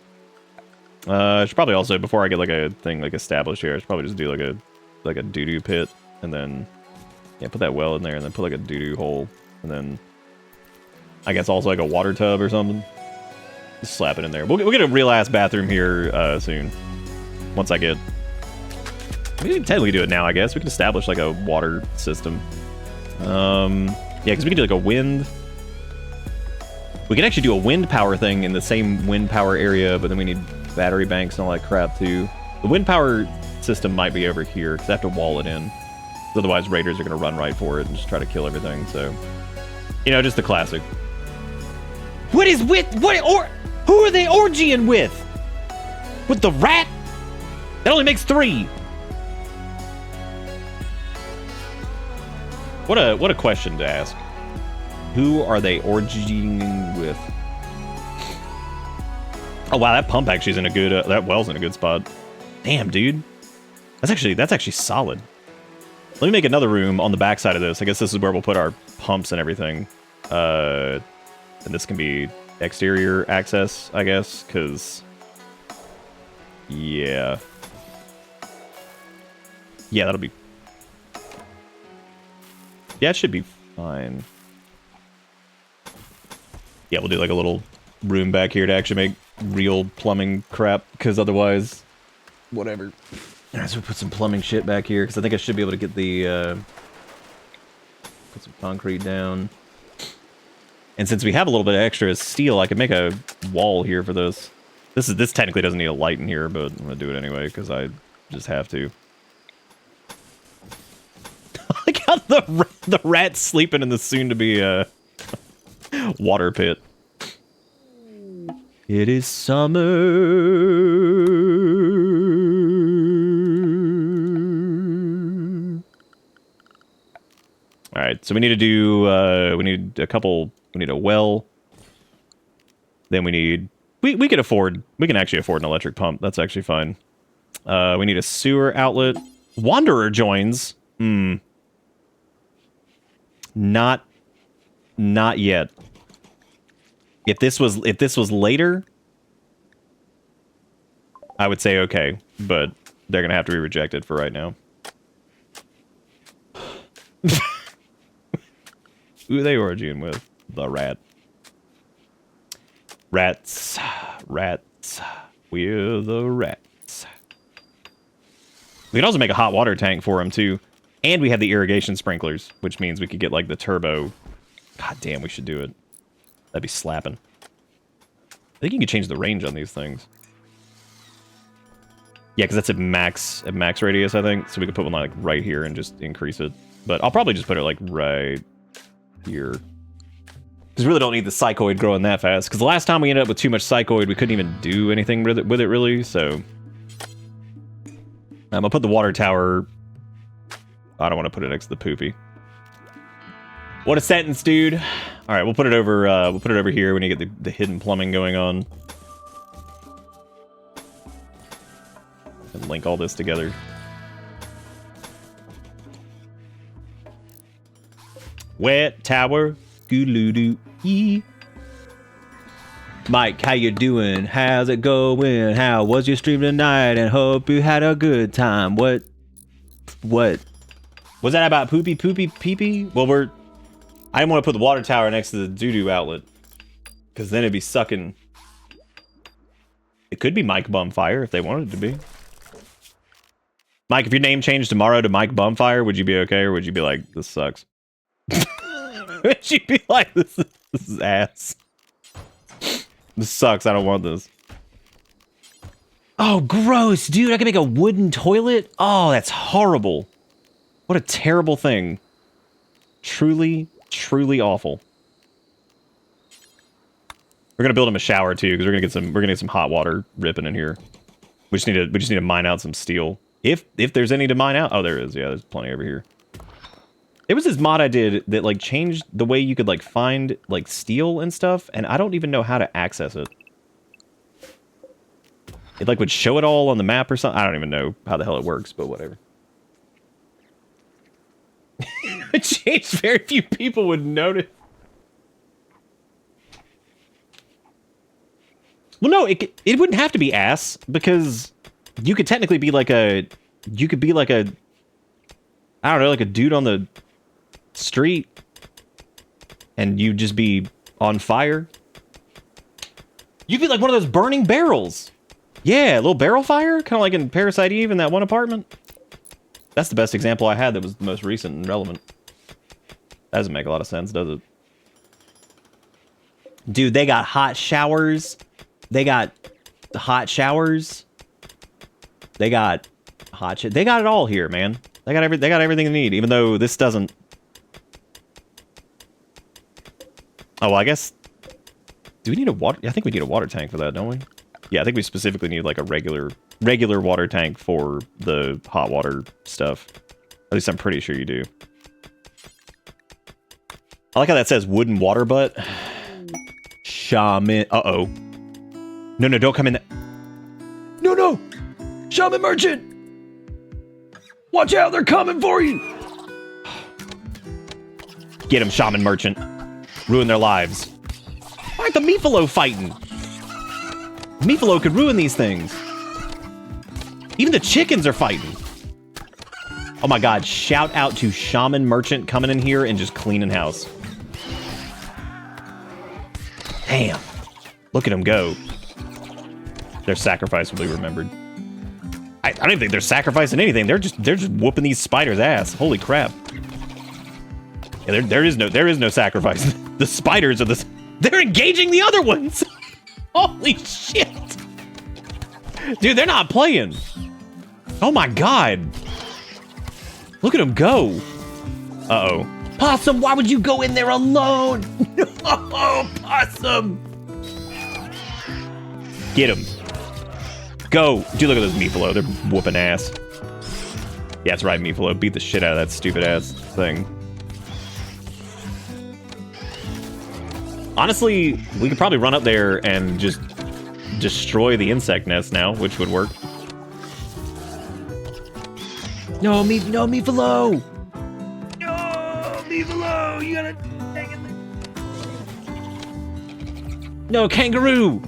I should probably also, before I get like a thing like established here, I should probably just do like a doo-doo pit, and then yeah, put that well in there, and then put like a doo-doo hole, and then I guess also like a water tub or something. Just slap it in there. We'll get a real ass bathroom here soon. Once I get, we can technically do it now. I guess we can establish like a water system. Yeah, because we can do like a wind. We can actually do a wind power thing in the same wind power area, but then we need battery banks and all that crap too. The wind power system might be over here because I have to wall it in. Otherwise, raiders are going to run right for it and just try to kill everything. So, you know, just the classic. What is with who are they orgying with? With the rat? That only makes 3. What a question to ask. Who are they orgying with? Oh wow, that pump actually is in a good. That well's in a good spot. Damn, dude, that's actually solid. Let me make another room on the back side of this. I guess this is where we'll put our pumps and everything. And this can be exterior access, I guess, because yeah, that'll be. Yeah, it should be fine. Yeah, we'll do like a little room back here to actually make real plumbing crap, because otherwise, whatever. Alright, so we put some plumbing shit back here, because I think I should be able to get the, put some concrete down. And since we have a little bit of extra steel, I could make a wall here for this. This technically doesn't need a light in here, but I'm gonna do it anyway, because I just have to. Like how the rat's sleeping in the soon-to-be, water pit. It is summer. All right, so we need to do. We need a well. Then we need. We can afford. We can actually afford an electric pump. That's actually fine. We need a sewer outlet. Wanderer joins. Not yet. If this was later, I would say okay, but they're gonna have to be rejected for right now. Who are they orgying with? The rat. Rats. We're the rats. We can also make a hot water tank for them too. And we have the irrigation sprinklers, which means we could get like the turbo. God damn, we should do it. That'd be slapping. I think you can change the range on these things. Yeah, because that's at max radius, I think. So we could put one like right here and just increase it. But I'll probably just put it like right here. Because we really don't need the psychoid growing that fast. Because the last time we ended up with too much psychoid, we couldn't even do anything with it really. So I'll put the water tower. I don't want to put it next to the poopy. What a sentence, dude. All right, we'll put it over here when you get the hidden plumbing going on. And link all this together. Wet tower, goodoo-doo-ee. Mike, how you doing? How's it going? How was your stream tonight? And hope you had a good time. What? Was that about poopy pee-pee? Well, I didn't want to put the water tower next to the doo-doo outlet. Because then it'd be sucking. It could be Mike Bumfire if they wanted it to be. Mike, if your name changed tomorrow to Mike Bumfire, would you be okay? Or would you be like, this sucks? Would you be like, this is ass? This sucks, I don't want this. Oh, gross, dude. I can make a wooden toilet? Oh, that's horrible. What a terrible thing. Truly awful. We're gonna build him a shower too, because we're gonna get some hot water ripping in here. We just need to mine out some steel. If there's any to mine out. Oh, there is. Yeah, there's plenty over here. There was this mod I did that like changed the way you could like find like steel and stuff, and I don't even know how to access it. It like would show it all on the map or something. I don't even know how the hell it works, but whatever. It changed, very few people would notice. Well, no, it wouldn't have to be ass, because you could technically be like a... You could be like a... I don't know, like a dude on the street, and you'd just be on fire. You'd be like one of those burning barrels. Yeah, a little barrel fire, kind of like in Parasite Eve in that one apartment. That's the best example I had that was the most recent and relevant. That doesn't make a lot of sense, does it? Dude, they got hot showers. They got hot showers. They got hot shit. They got it all here, man. They got everything they need, even though this doesn't... Oh, well, I guess... Do we need a water... I think we need a water tank for that, don't we? Yeah, I think we specifically need like a regular water tank for the hot water stuff. At least I'm pretty sure you do. I like how that says wooden water butt. Shaman... Uh-oh. No, don't come in there. No! Shaman merchant! Watch out, they're coming for you! Get him, shaman merchant. Ruin their lives. Why aren't the Meefalo fighting? Meefalo could ruin these things. Even the chickens are fighting. Oh my god, shout out to shaman merchant coming in here and just cleaning house. Damn. Look at them go. Their sacrifice will be remembered. I don't even think they're sacrificing anything. They're just whooping these spiders' ass. Holy crap. Yeah, there is no sacrifice. The spiders are they're engaging the other ones. Holy shit. Dude, they're not playing. Oh my god. Look at them go. Uh-oh. Possum, why would you go in there alone? No, Possum. Get him. Go. Dude, look at those Meefalo. They're whooping ass. Yeah, that's right, Meefalo. Beat the shit out of that stupid ass thing. Honestly, we could probably run up there and just destroy the insect nest now, which would work. No, Meefalo! No, Meefalo! You gotta hang in there. No, kangaroo!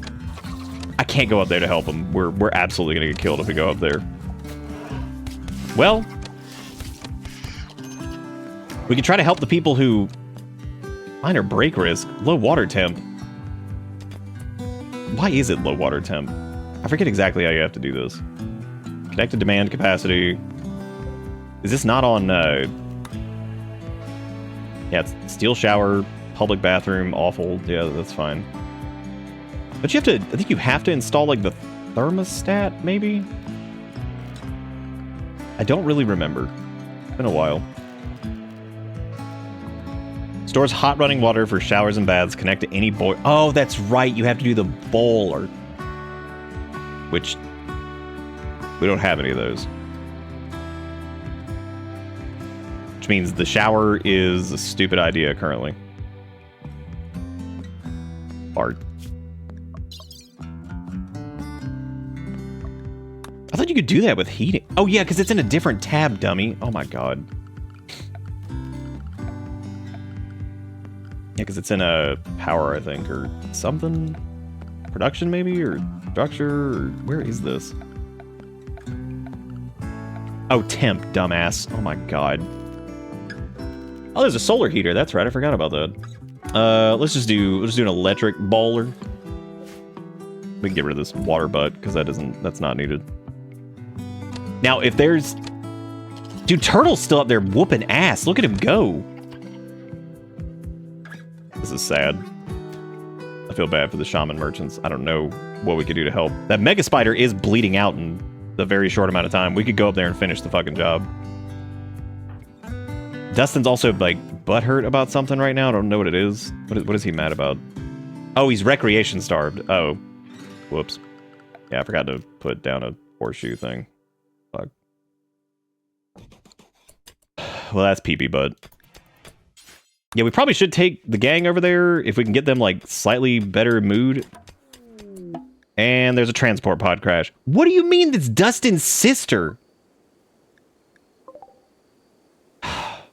I can't go up there to help him. We're absolutely gonna get killed if we go up there. Well, we can try to help the people who... Minor break risk. Low water temp. Why is it low water temp? I forget exactly how you have to do this. Connected demand capacity. Is this not on, Yeah, it's steel shower, public bathroom, awful. Yeah, that's fine. But you have to... I think you have to install, like, the thermostat, maybe? I don't really remember. It's been a while. Stores hot running water for showers and baths. Connect to any boil. Oh, that's right. You have to do the boiler. Which... we don't have any of those. Which means the shower is a stupid idea currently. Bart. I thought you could do that with heating. Oh yeah, because it's in a different tab, dummy. Oh my god. Yeah, because it's in a power, I think, or something. Production, maybe, or structure, or where is this? Oh, temp, dumbass. Oh my god. Oh, there's a solar heater. That's right, I forgot about that. Let's just do an electric boiler. We can get rid of this water butt, because that's not needed. Now, if there's... Dude, Turtle's still up there whooping ass. Look at him go. This is sad. I feel bad for the shaman merchants. I don't know what we could do to help. That mega spider is bleeding out in a very short amount of time. We could go up there and finish the fucking job. Dustin's also, like, butthurt about something right now. I don't know what it is. What is he mad about? Oh, he's recreation starved. Oh. Whoops. Yeah, I forgot to put down a horseshoe thing. Fuck. Well, that's pee-pee butt. Yeah, we probably should take the gang over there if we can get them, like, slightly better mood. And there's a transport pod crash. What do you mean that's Dustin's sister? That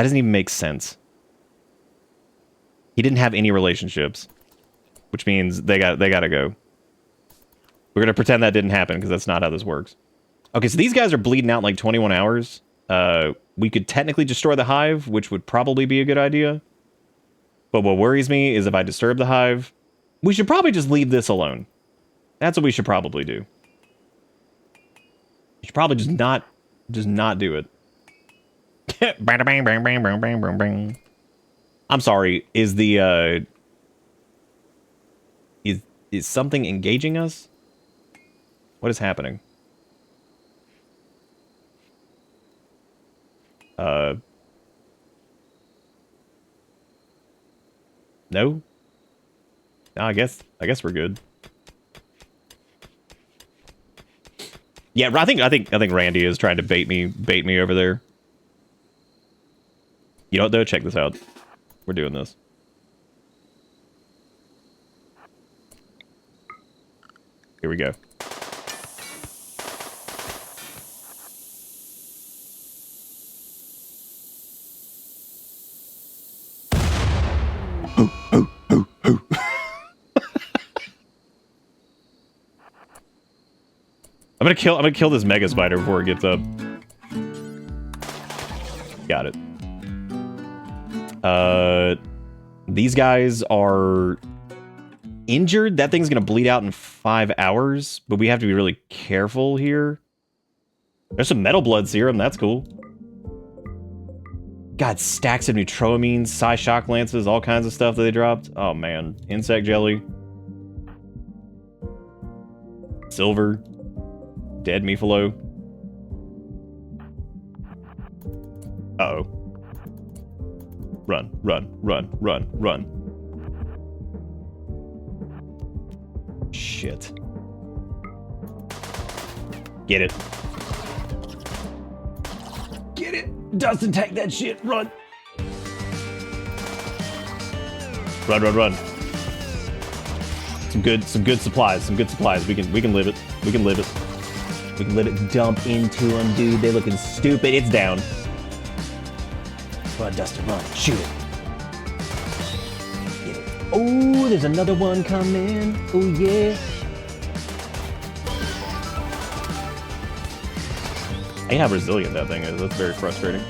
doesn't even make sense. He didn't have any relationships, which means they gotta go. We're gonna pretend that didn't happen because that's not how this works. Okay, so these guys are bleeding out in like 21 hours. We could technically destroy the hive, which would probably be a good idea. But what worries me is if I disturb the hive, we should probably just leave this alone. That's what we should probably do. You should probably just not do it. I'm sorry. Is the is something engaging us? What is happening? No? No, I guess we're good. Yeah, I think Randy is trying to bait me over there. You know what though? Check this out. We're doing this. Here we go. I'm gonna kill this mega spider before it gets up. Got it. These guys are injured. That thing's gonna bleed out in 5 hours, but we have to be really careful here. There's some metal blood serum. That's cool. God, stacks of neutroamines, psi shock lances, all kinds of stuff that they dropped. Oh man, insect jelly, silver. Dead Mifalo. Uh-oh. Run, run, run, run, run. Shit. Get it. Get it! Dustin, take that shit! Run! Run, run, run. Some good supplies. Some good supplies. We can live it. We can live it. We can let it dump into them, dude. They're looking stupid. It's down. Run, Dustin, run. Shoot it. Get it. Oh, there's another one coming. Oh, yeah. I hate how resilient that thing is. That's very frustrating.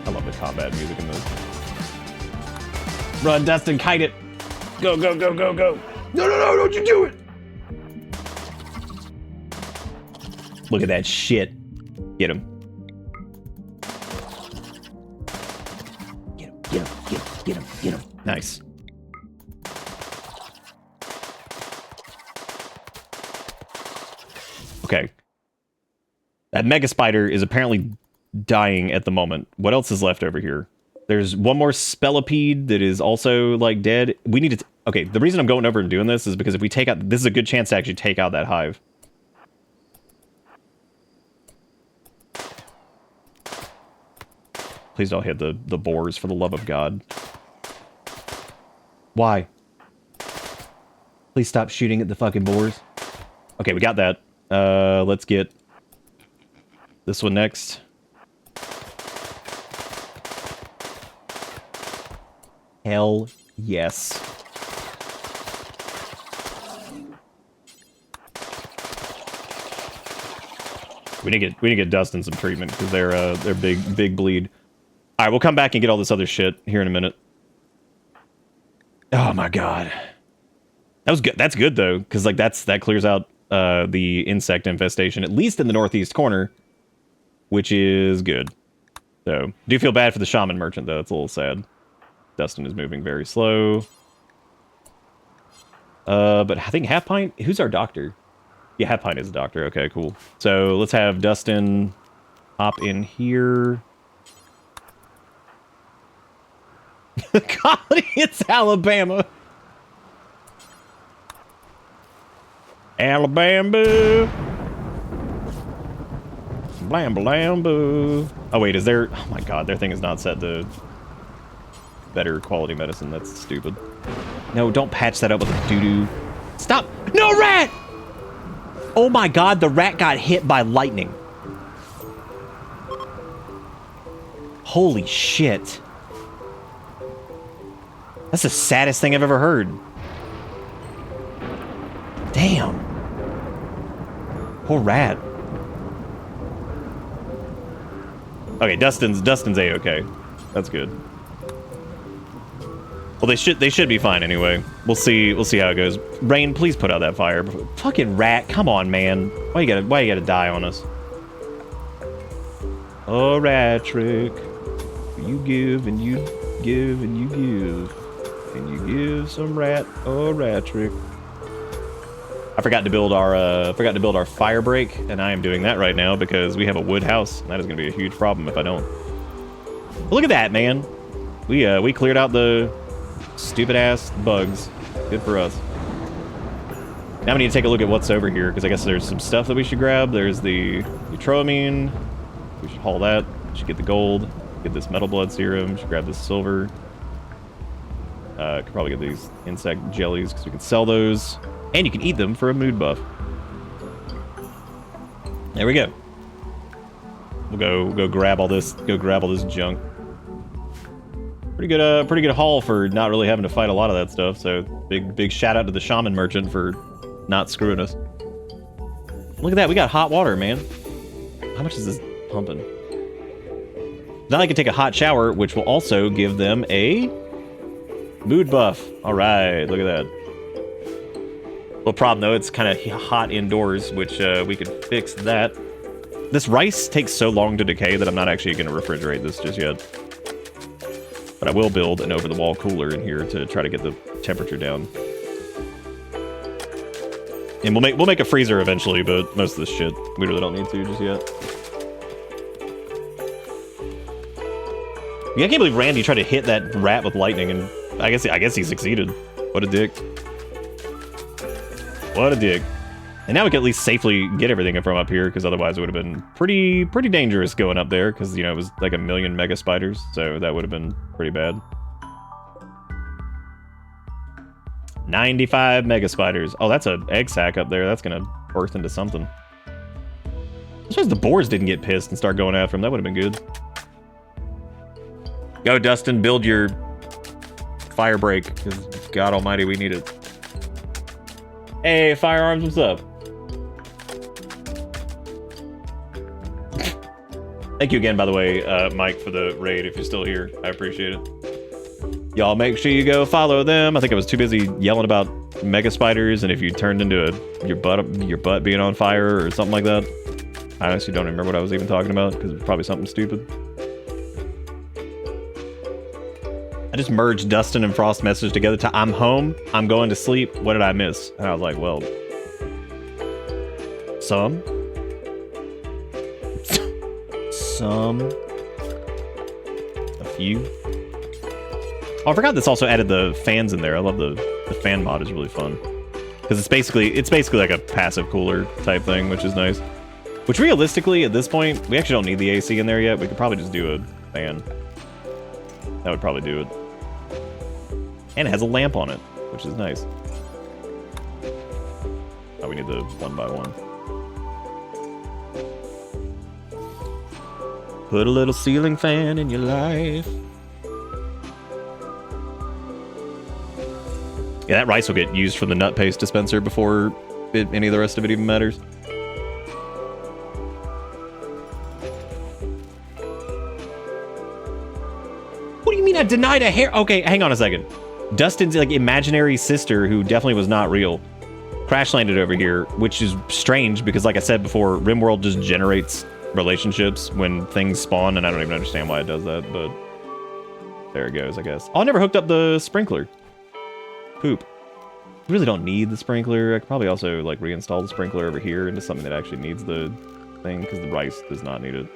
I love the combat music in this. Run, Dustin, kite it. Go, go, go, go, go. No, no, no, don't you do it! Look at that shit. Get him. Get him, get him, get him, get him, get him. Nice. Okay. That mega spider is apparently dying at the moment. What else is left over here? There's one more spellipede that is also, like, dead. We need to... Okay, the reason I'm going over and doing this is because if we take out... This is a good chance to actually take out that hive. Please don't hit the boars, for the love of God. Why? Please stop shooting at the fucking boars. Okay, we got that. Let's get this one next. Hell yes. We need to get Dustin some treatment because they're big bleed. All right, we'll come back and get all this other shit here in a minute. Oh my god, that was good. That's good though, because like that clears out the insect infestation, at least in the northeast corner, which is good. So, do feel bad for the shaman merchant though. It's a little sad. Dustin is moving very slow. But I think Half Pint. Who's our doctor? Yeah, Half Pint is a doctor. Okay, cool. So let's have Dustin hop in here. God, it's Alabama. Alabama. Blam blam boo. Oh wait, is there... Oh my god, their thing is not set to better quality medicine. That's stupid. No, don't patch that up with a doo-doo. Stop! No, rat! Oh my god, the rat got hit by lightning. Holy shit. That's the saddest thing I've ever heard. Damn. Poor rat. Okay, Dustin's A-okay. That's good. Well, they should be fine anyway. We'll see how it goes. Rain, please put out that fire. Fucking rat, come on, man. Why you gotta die on us? Oh, rat trick. You give and you give and you give. And you give some rat, oh, rat trick. I forgot to build our fire break, and I am doing that right now because we have a wood house, and that is going to be a huge problem if I don't. But look at that, man. We cleared out the stupid ass bugs. Good for us. Now we need to take a look at what's over here because I guess there's some stuff that we should grab. There's the Eutroamine. We should haul that. We should get the gold. Get this metal blood serum. We should grab this silver. Could probably get these insect jellies because we can sell those. And you can eat them for a mood buff. There we go. We'll go grab all this. Go grab all this junk. Pretty good haul for not really having to fight a lot of that stuff. So big shout out to the shaman merchant for not screwing us. Look at that. We got hot water, man. How much is this pumping? Now I can take a hot shower, which will also give them a mood buff. All right, look at that. Well, problem though, it's kind of hot indoors, which we could fix that. This rice takes so long to decay that I'm not actually going to refrigerate this just yet. But I will build an over-the-wall cooler in here to try to get the temperature down. And we'll make a freezer eventually, but most of this shit we really don't need to just yet. Yeah, I can't believe Randy tried to hit that rat with lightning, and I guess he succeeded. What a dick. What a dick. And now we can at least safely get everything from up here, because otherwise it would have been pretty dangerous going up there, because, you know, it was like 1 million mega spiders, so that would have been pretty bad. 95 mega spiders. Oh, that's an egg sack up there. That's gonna birth into something. I'm surprised the boars didn't get pissed and start going after him. That would have been good. Go, Dustin, build your fire break, because God almighty, we need it. Hey, Firearms, what's up? Thank you again, by the way, Mike, for the raid, if you're still here. I appreciate it. Y'all make sure you go follow them. I think I was too busy yelling about mega spiders, and if you turned into your butt being on fire or something like that. I honestly don't remember what I was even talking about, because it was probably something stupid. I just merged Dustin and Frost message together to I'm home, I'm going to sleep, what did I miss? And I was like, well, some, a few. Oh, I forgot this also added the fans in there. I love the fan mod is really fun. Because it's basically like a passive cooler type thing, which is nice. Which realistically, at this point, we actually don't need the AC in there yet. We could probably just do a fan. That would probably do it. And it has a lamp on it, which is nice. Oh, we need the 1x1. Put a little ceiling fan in your life. Yeah, that rice will get used from the nut paste dispenser before any of the rest of it even matters. What do you mean I denied a hair? Okay, hang on a second. Dustin's like imaginary sister, who definitely was not real, crash landed over here, which is strange because, like I said before, Rimworld just generates relationships when things spawn, and I don't even understand why it does that, but there it goes, I guess. Oh, I never hooked up the sprinkler. Poop. You really don't need the sprinkler. I could probably also like reinstall the sprinkler over here into something that actually needs the thing, because the rice does not need it.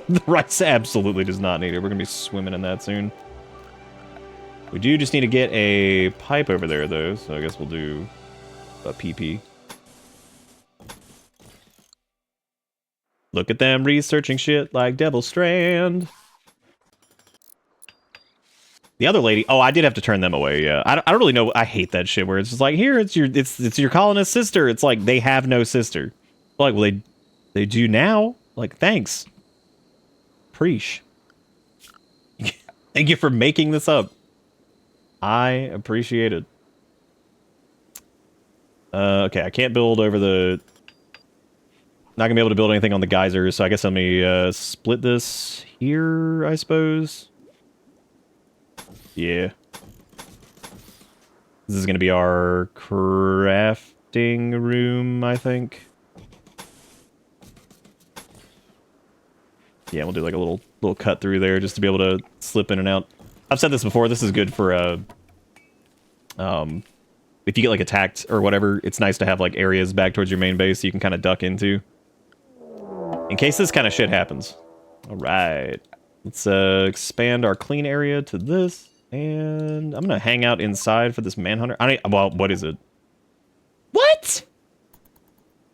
The rice absolutely does not need it. We're gonna be swimming in that soon. We do just need to get a pipe over there, though, so I guess we'll do a PP. Look at them researching shit like Devil Strand. The other lady, oh, I did have to turn them away, yeah. I don't really know, I hate that shit where it's just like, here, it's your colonist sister. It's like, they have no sister. Like, well, they do now. Like, thanks. Preesh. Thank you for making this up. I appreciate it. Okay, I can't build over the... Not gonna be able to build anything on the geysers, so I guess let me split this here, I suppose. Yeah. This is gonna be our crafting room, I think. Yeah, we'll do like a little cut through there just to be able to slip in and out. I've said this before, this is good for if you get like attacked or whatever, it's nice to have like areas back towards your main base so you can kind of duck into. In case this kind of shit happens. Alright. Let's expand our clean area to this. And I'm gonna hang out inside for this manhunter. Well, what is it? What?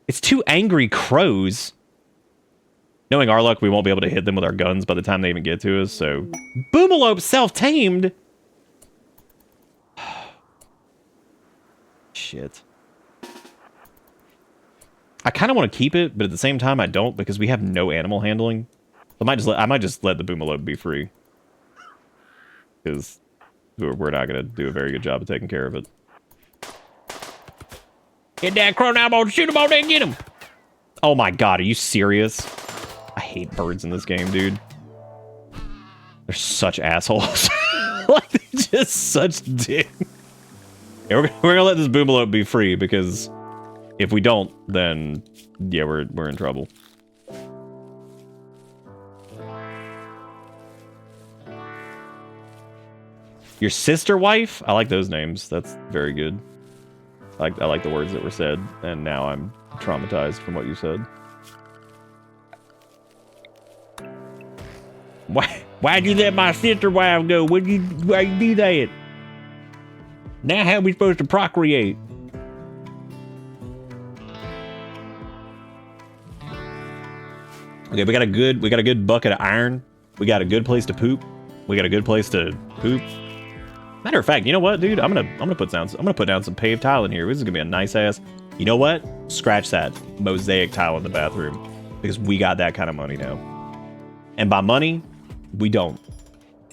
It's 2 angry crows. Knowing our luck, we won't be able to hit them with our guns by the time they even get to us, so... Boomalope self-tamed! Shit. I kind of want to keep it, but at the same time I don't, because we have no animal handling. I might just let the Boomalope be free. Because we're not going to do a very good job of taking care of it. Get that crow now, I'm gonna shoot him all day and get him! Oh my god, are you serious? I hate birds in this game, dude. They're such assholes. Like, they're just such dicks. Yeah, we're gonna let this Boomalope be free, because if we don't, then yeah, we're in trouble. Your sister wife? I like those names. That's very good. I like the words that were said, and now I'm traumatized from what you said. Why'd you let my sister wife go? Why'd you do that? Now how are we supposed to procreate? Okay, we got a good bucket of iron. We got a good place to poop. We got a good place to poop. Matter of fact, you know what, dude? I'm gonna put down some paved tile in here. This is gonna be a nice ass. You know what? Scratch that mosaic tile in the bathroom, because we got that kind of money now. And by money, we don't.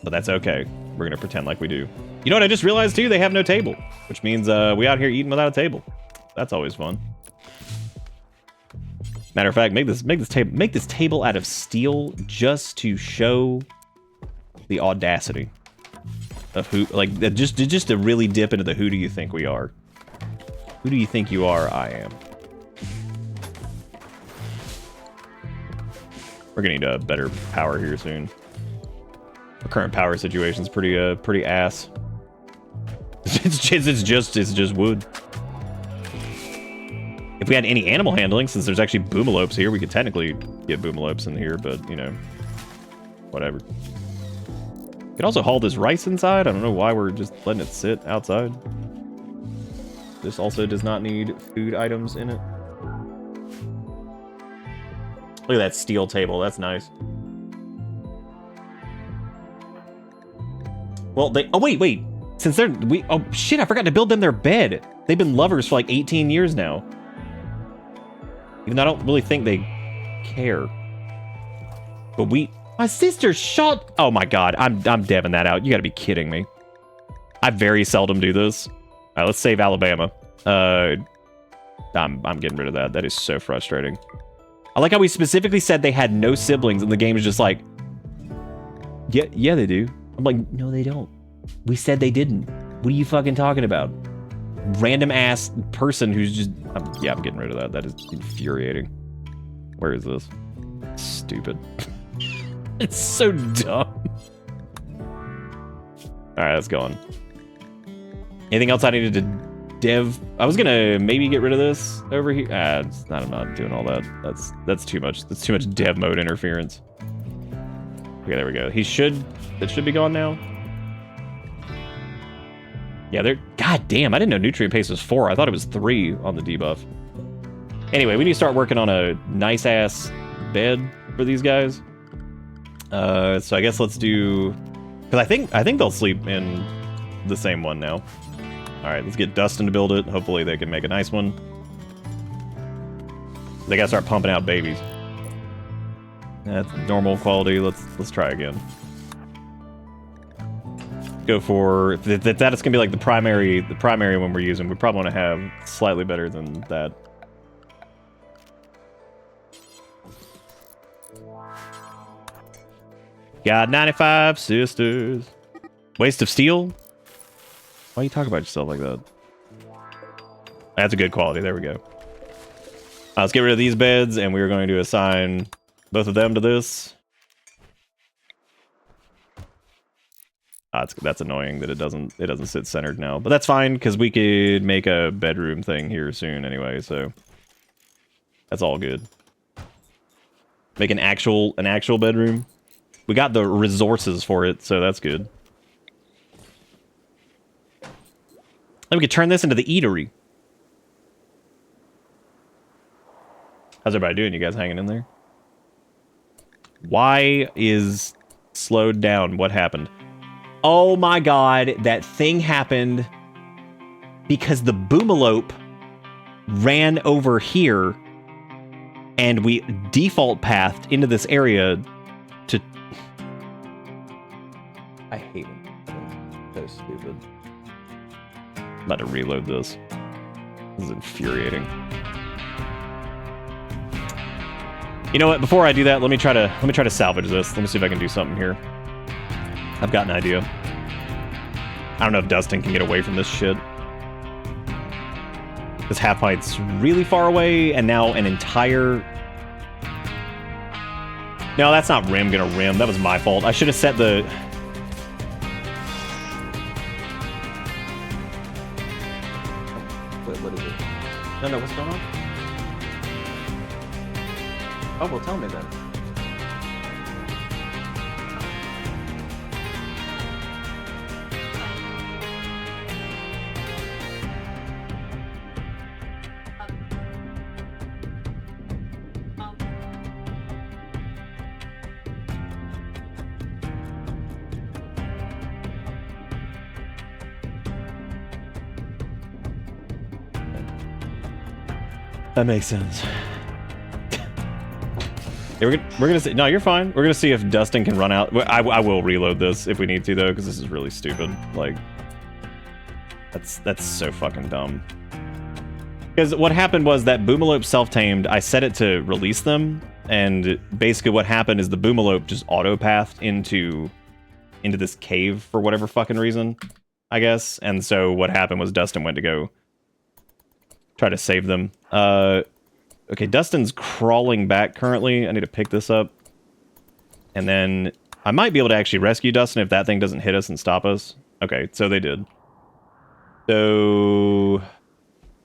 But that's okay. We're gonna pretend like we do. You know what I just realized too? They have no table, which means we out here eating without a table. That's always fun. Matter of fact, make this table out of steel just to show the audacity of who, like, just to really dip into the who do you think we are? Who do you think you are? I am. We're gonna need a better power here soon. Our current power situation's pretty ass. It's just wood. If we had any animal handling, since there's actually boomalopes here, we could technically get boomalopes in here, but, you know, whatever. We could also haul this rice inside. I don't know why we're just letting it sit outside. This also does not need food items in it. Look at that steel table. That's nice. Well, oh, wait. Since oh, shit, I forgot to build them their bed. They've been lovers for like 18 years now. Even though I don't really think they care. But my sister shot... Oh my god, I'm deving that out. You gotta be kidding me. I very seldom do this. Alright, let's save Alabama. I'm getting rid of that. That is so frustrating. I like how we specifically said they had no siblings, and the game is just like... Yeah, they do. I'm like, no, they don't. We said they didn't. What are you fucking talking about? Random ass person who's just... yeah, I'm getting rid of that. That is infuriating. Where is this? Stupid. It's so dumb. Alright, that's going. Anything else I needed to dev? I was gonna maybe get rid of this over here. I'm not doing all that. That's too much. That's too much dev mode interference. Okay, there we go. That should be gone now. Yeah, god damn, I didn't know nutrient paste was 4. I thought it was 3 on the debuff. Anyway, we need to start working on a nice-ass bed for these guys. So I guess let's do... Because I think they'll sleep in the same one now. Alright, let's get Dustin to build it. Hopefully they can make a nice one. They gotta start pumping out babies. That's normal quality. Let's try again. go for that's gonna be like the primary one we're using. We probably want to have slightly better than that. Got 95 sisters. Waste of steel? Why you talk about yourself like that? That's a good quality. There we go. Let's get rid of these beds, and we're going to assign both of them to this. That's annoying that it doesn't sit centered now, but that's fine because we could make a bedroom thing here soon anyway. So that's all good. Make an actual bedroom. We got the resources for it, so that's good. And we could turn this into the eatery. How's everybody doing? You guys hanging in there? Why is slowed down? What happened? Oh my god, that thing happened because the boomalope ran over here and we default pathed into this area to... I hate it. So stupid. I'm about to reload this. This is infuriating. You know what? Before I do that, let me try to salvage this. Let me see if I can do something here. I've got an idea. I don't know if Dustin can get away from this shit. This half pint's really far away, and now an entire... No, that's not rim gonna rim. That was my fault. I should have set the... Wait, what is it? No, what's going on? Oh, well, tell me then. That makes sense. Yeah, we're gonna see. No, you're fine. We're gonna see if Dustin can run out. I will reload this if we need to though, because this is really stupid. Like, that's so fucking dumb. Because what happened was that boomalope self-tamed. I set it to release them, and basically what happened is the boomalope just auto-pathed into this cave for whatever fucking reason, I guess. And so what happened was Dustin went to go try to save them. Okay, Dustin's crawling back currently. I need to pick this up. And then I might be able to actually rescue Dustin if that thing doesn't hit us and stop us. Okay, so they did. So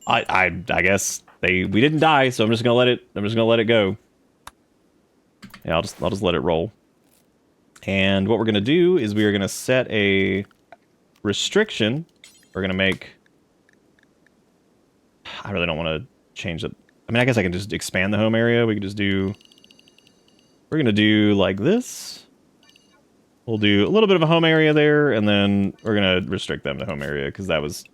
I guess we didn't die, so I'm just gonna let it go. Yeah, I'll just let it roll. And what we're gonna do is we are gonna set a restriction. We're gonna make... I really don't want to change it. I mean, I guess I can just expand the home area. We can just do... We're going to do like this. We'll do a little bit of a home area there, and then we're going to restrict them to home area, because that was...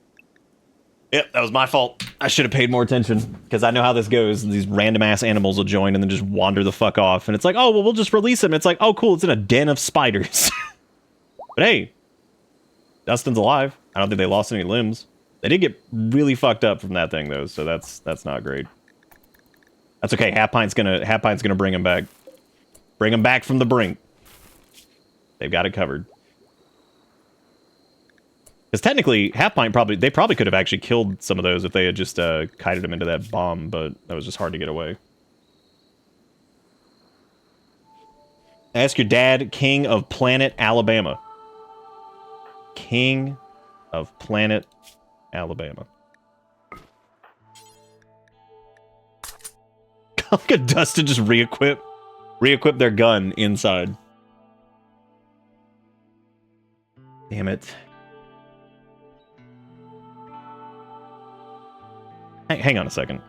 Yep, that was my fault. I should have paid more attention, because I know how this goes. These random-ass animals will join and then just wander the fuck off. And it's like, oh, well, we'll just release them. It's like, oh, cool, it's in a den of spiders. But hey, Dustin's alive. I don't think they lost any limbs. They did get really fucked up from that thing, though, so that's not great. That's okay. Half Pint's gonna bring him back. Bring him back from the brink. They've got it covered. Because technically, Half Pint probably could have actually killed some of those if they had just kited him into that bomb, but that was just hard to get away. Ask your dad, King of Planet Alabama. King of Planet Alabama. Look at Dustin just re-equip their gun inside. Damn it. Hang on a second.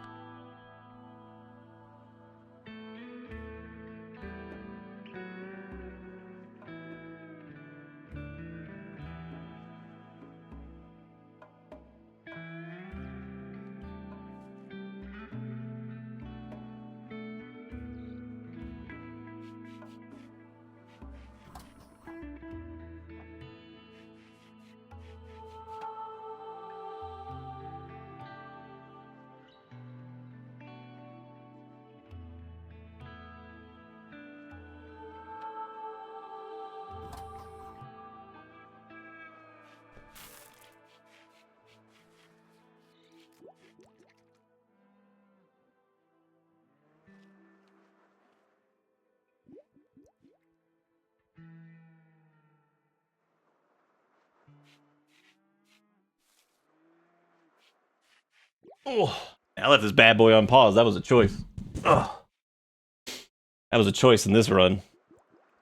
Oh, I left this bad boy on pause. That was a choice. Oh, that was a choice in this run.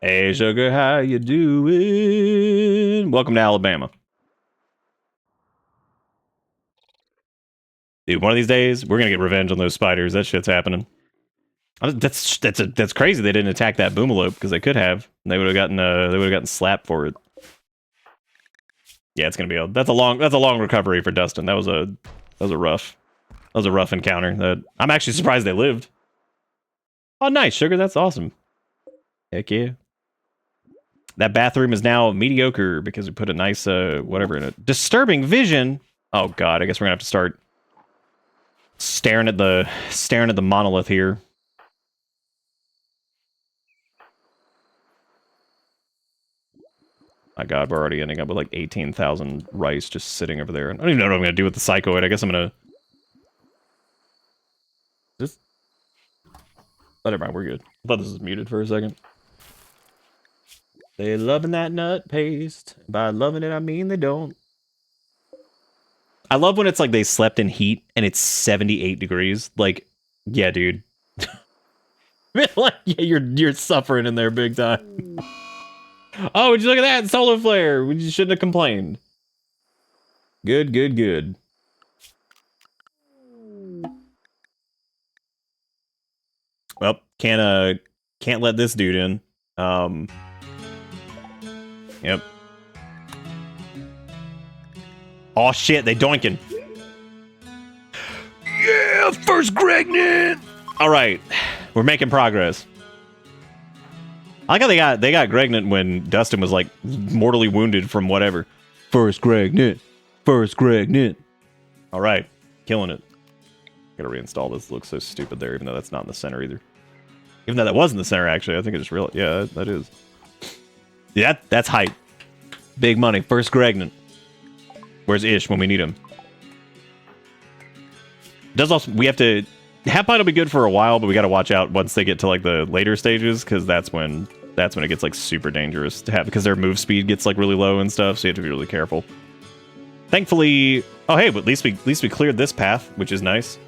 Hey, sugar, how you doing? Welcome to Alabama. Dude, one of these days, we're gonna get revenge on those spiders. That shit's happening. That's crazy. They didn't attack that boomalope because they could have. They would have gotten slapped for it. Yeah, it's gonna be that's a long recovery for Dustin. That was a rough encounter. That I'm actually surprised they lived. Oh, nice, sugar. That's awesome. Heck yeah. That bathroom is now mediocre because we put a nice whatever in it. Disturbing vision. Oh god, I guess we're gonna have to start staring at the monolith here. My god, we're already ending up with like 18,000 rice just sitting over there. I don't even know what I'm gonna do with the psychoid. I guess I'm gonna just never mind, we're good. I thought this was muted for a second. They loving that nut paste. By loving it, I mean they don't. I love when it's like they slept in heat and it's 78 degrees. Like, yeah, dude. Like, yeah, you're suffering in there big time. Oh, would you look at that solar flare? You shouldn't have complained. Good, good, good. Well, can't let this dude in. Yep. Oh shit, they doinking. Yeah, first Gregnant. All right, we're making progress. I like how they got Gregnant when Dustin was like mortally wounded from whatever. First Gregnant. First Gregnant. All right, killing it. Gotta reinstall this. It looks so stupid there, even though that's not in the center either. Even though that was in the center, actually, I think I just realized. Yeah, that is. Yeah, that's hype. Big money. First Gregnant. Where's Ish when we need him? Does also we have to. Half-Pint will be good for a while, but we got to watch out once they get to like the later stages, because that's when it gets like super dangerous to have, because their move speed gets like really low and stuff, so you have to be really careful. Thankfully, oh hey, but at least we cleared this path, which is nice.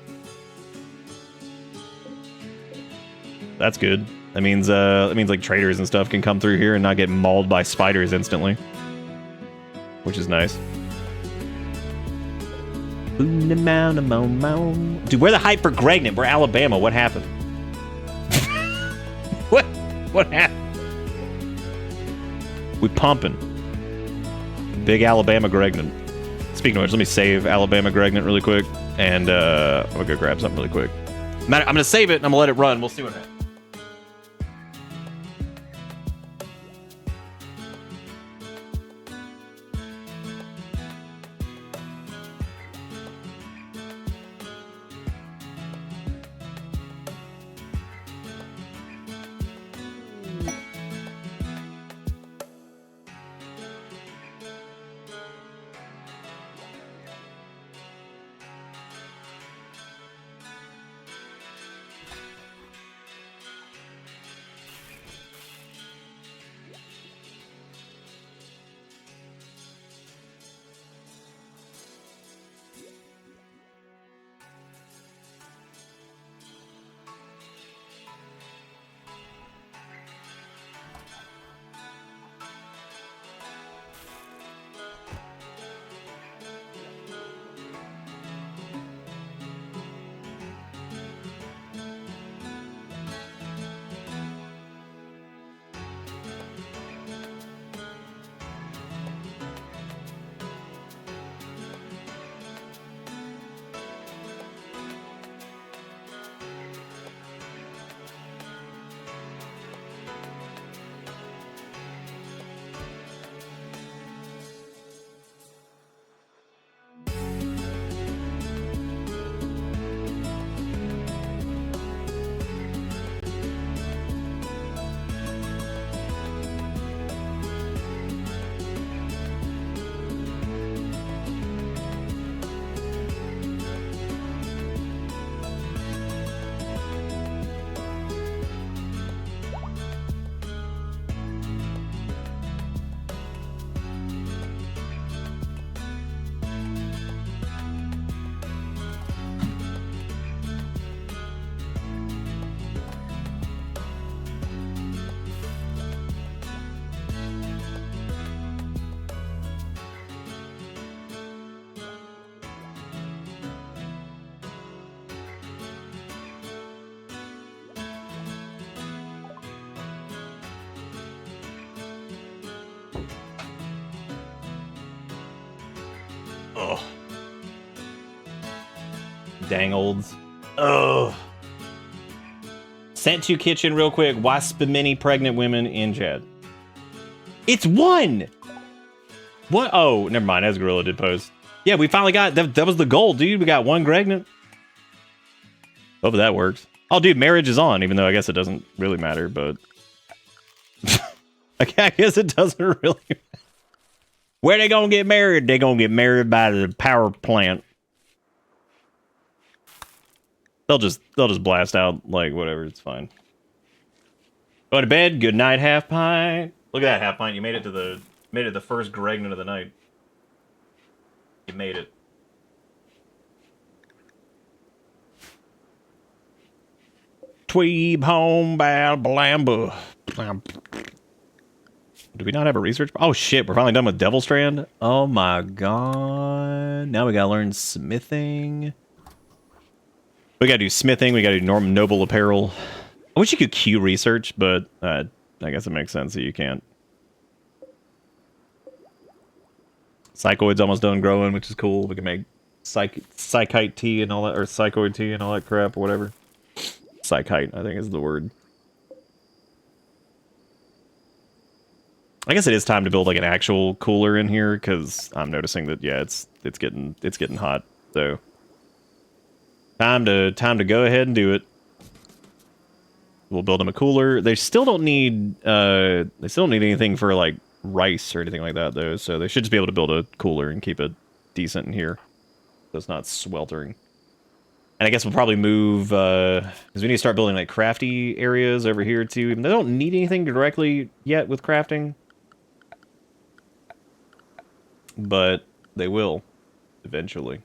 That's good. That means like traders and stuff can come through here and not get mauled by spiders instantly, which is nice. Dude, we're the hype for Gregnant. We're Alabama. What happened? What happened? We pumping. Big Alabama Gregnant. Speaking of which, let me save Alabama Gregnant really quick, and I'm gonna go grab something really quick. I'm gonna save it and I'm gonna let it run. We'll see what happens. Oh. Dang olds. Oh. Sent to kitchen real quick. Wasp many pregnant women in chat. It's one! What? Oh, never mind. As Gorilla did post. Yeah, we finally got... That was the goal, dude. We got one pregnant. Hope that works. Oh, dude, marriage is on, even though I guess it doesn't really matter, but... I guess it doesn't really matter. Where they gonna get married? They gonna get married by the power plant. They'll just blast out, like, whatever, it's fine. Go to bed, good night, half pint. Look at that, half pint. You made it to the first Gregnant of the night. You made it. Tweeb home bound blamba. Do we not have a research? Oh shit, we're finally done with Devil Strand. Oh my god. Now we gotta learn smithing. We gotta do smithing, we gotta do noble apparel. I wish you could queue research, but I guess it makes sense that you can't. Psychoid's almost done growing, which is cool. We can make psychite tea and all that, or psychoid tea and all that crap, or whatever. Psychite, I think is the word. I guess it is time to build like an actual cooler in here, because I'm noticing that yeah, it's getting hot. So time to go ahead and do it. We'll build them a cooler. They still don't need anything for like rice or anything like that though, so they should just be able to build a cooler and keep it decent in here, so it's not sweltering. And I guess we'll probably move because we need to start building like crafty areas over here too. Even though they don't need anything directly yet with crafting, but they will eventually.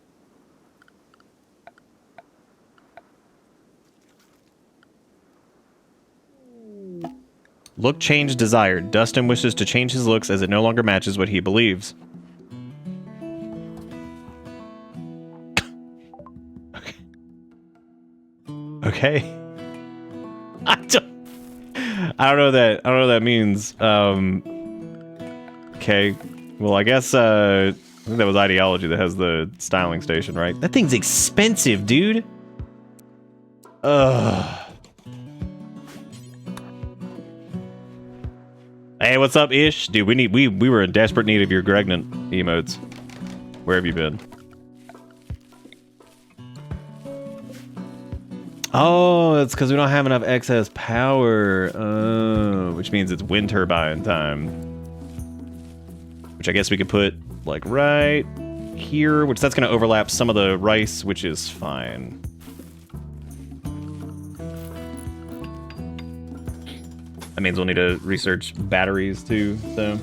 Look change desired. Dustin wishes to change his looks as it no longer matches what he believes. Okay. I don't know what that means. Okay. Well, I guess I think that was Ideology that has the styling station, right? That thing's expensive, dude. Ugh. Hey, what's up, Ish? Dude, we were in desperate need of your Gregnant emotes. Where have you been? Oh, it's because we don't have enough excess power. Oh, which means it's wind turbine time. Which I guess we could put, like, right here, which that's going to overlap some of the rice, which is fine. That means we'll need to research batteries, too, so.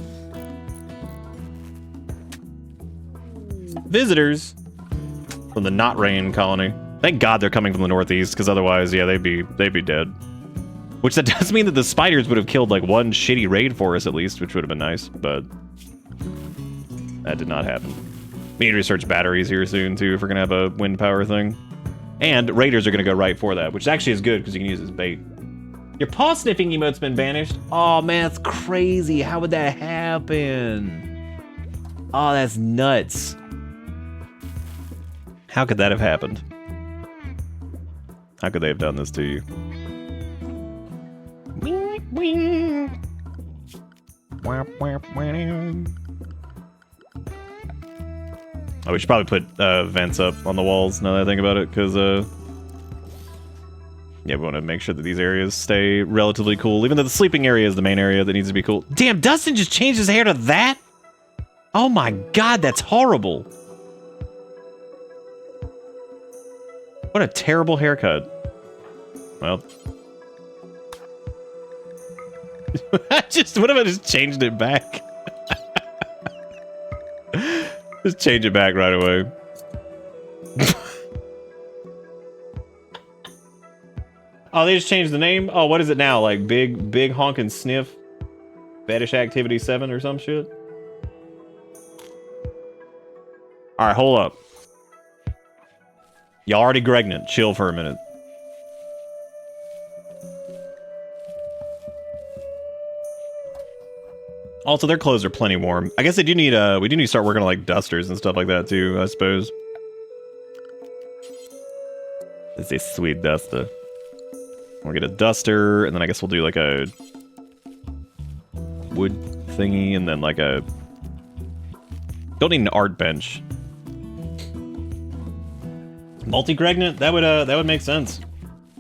Visitors from the Not Rain colony. Thank God they're coming from the northeast, because otherwise, yeah, they'd be dead. Which that does mean that the spiders would have killed like one shitty raid for us at least, which would have been nice, but that did not happen. We need to research batteries here soon too if we're gonna have a wind power thing. And raiders are gonna go right for that, which actually is good because you can use it as bait. Your paw sniffing emote's been banished. Oh man, that's crazy. How would that happen? Oh, that's nuts. How could that have happened? How could they have done this to you? Oh, we should probably put vents up on the walls now that I think about it, because yeah, we want to make sure that these areas stay relatively cool, even though the sleeping area is the main area that needs to be cool. Damn, Dustin just changed his hair to that? Oh my god, that's horrible. What a terrible haircut. Well. What if I just changed it back? Just change it back right away. Oh, they just changed the name? Oh, what is it now? Like Big Honk and Sniff? Fetish Activity 7 or some shit? Alright, hold up. Y'all already Gregnant. Chill for a minute. Also, their clothes are plenty warm. I guess they do need we do need to start working on like dusters and stuff like that too, I suppose. It's a sweet duster. We'll get a duster, and then I guess we'll do like a wood thingy, and then like a... Don't need an art bench. Multi-pregnant? That would make sense.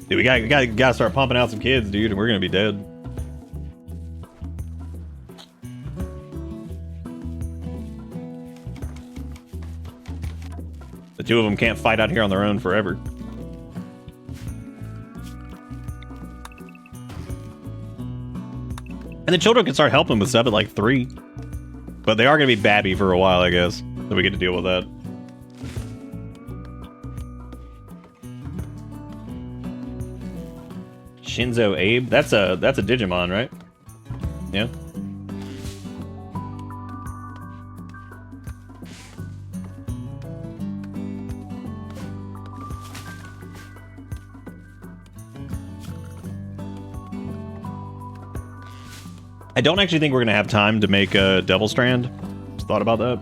Dude, we gotta start pumping out some kids, dude, and we're gonna be dead. The two of them can't fight out here on their own forever. And the children can start helping with stuff at like 3. But they are going to be babby for a while, I guess. So we get to deal with that. Shinzo Abe? That's a Digimon, right? Yeah. I don't actually think we're going to have time to make a Devil Strand. Just thought about that.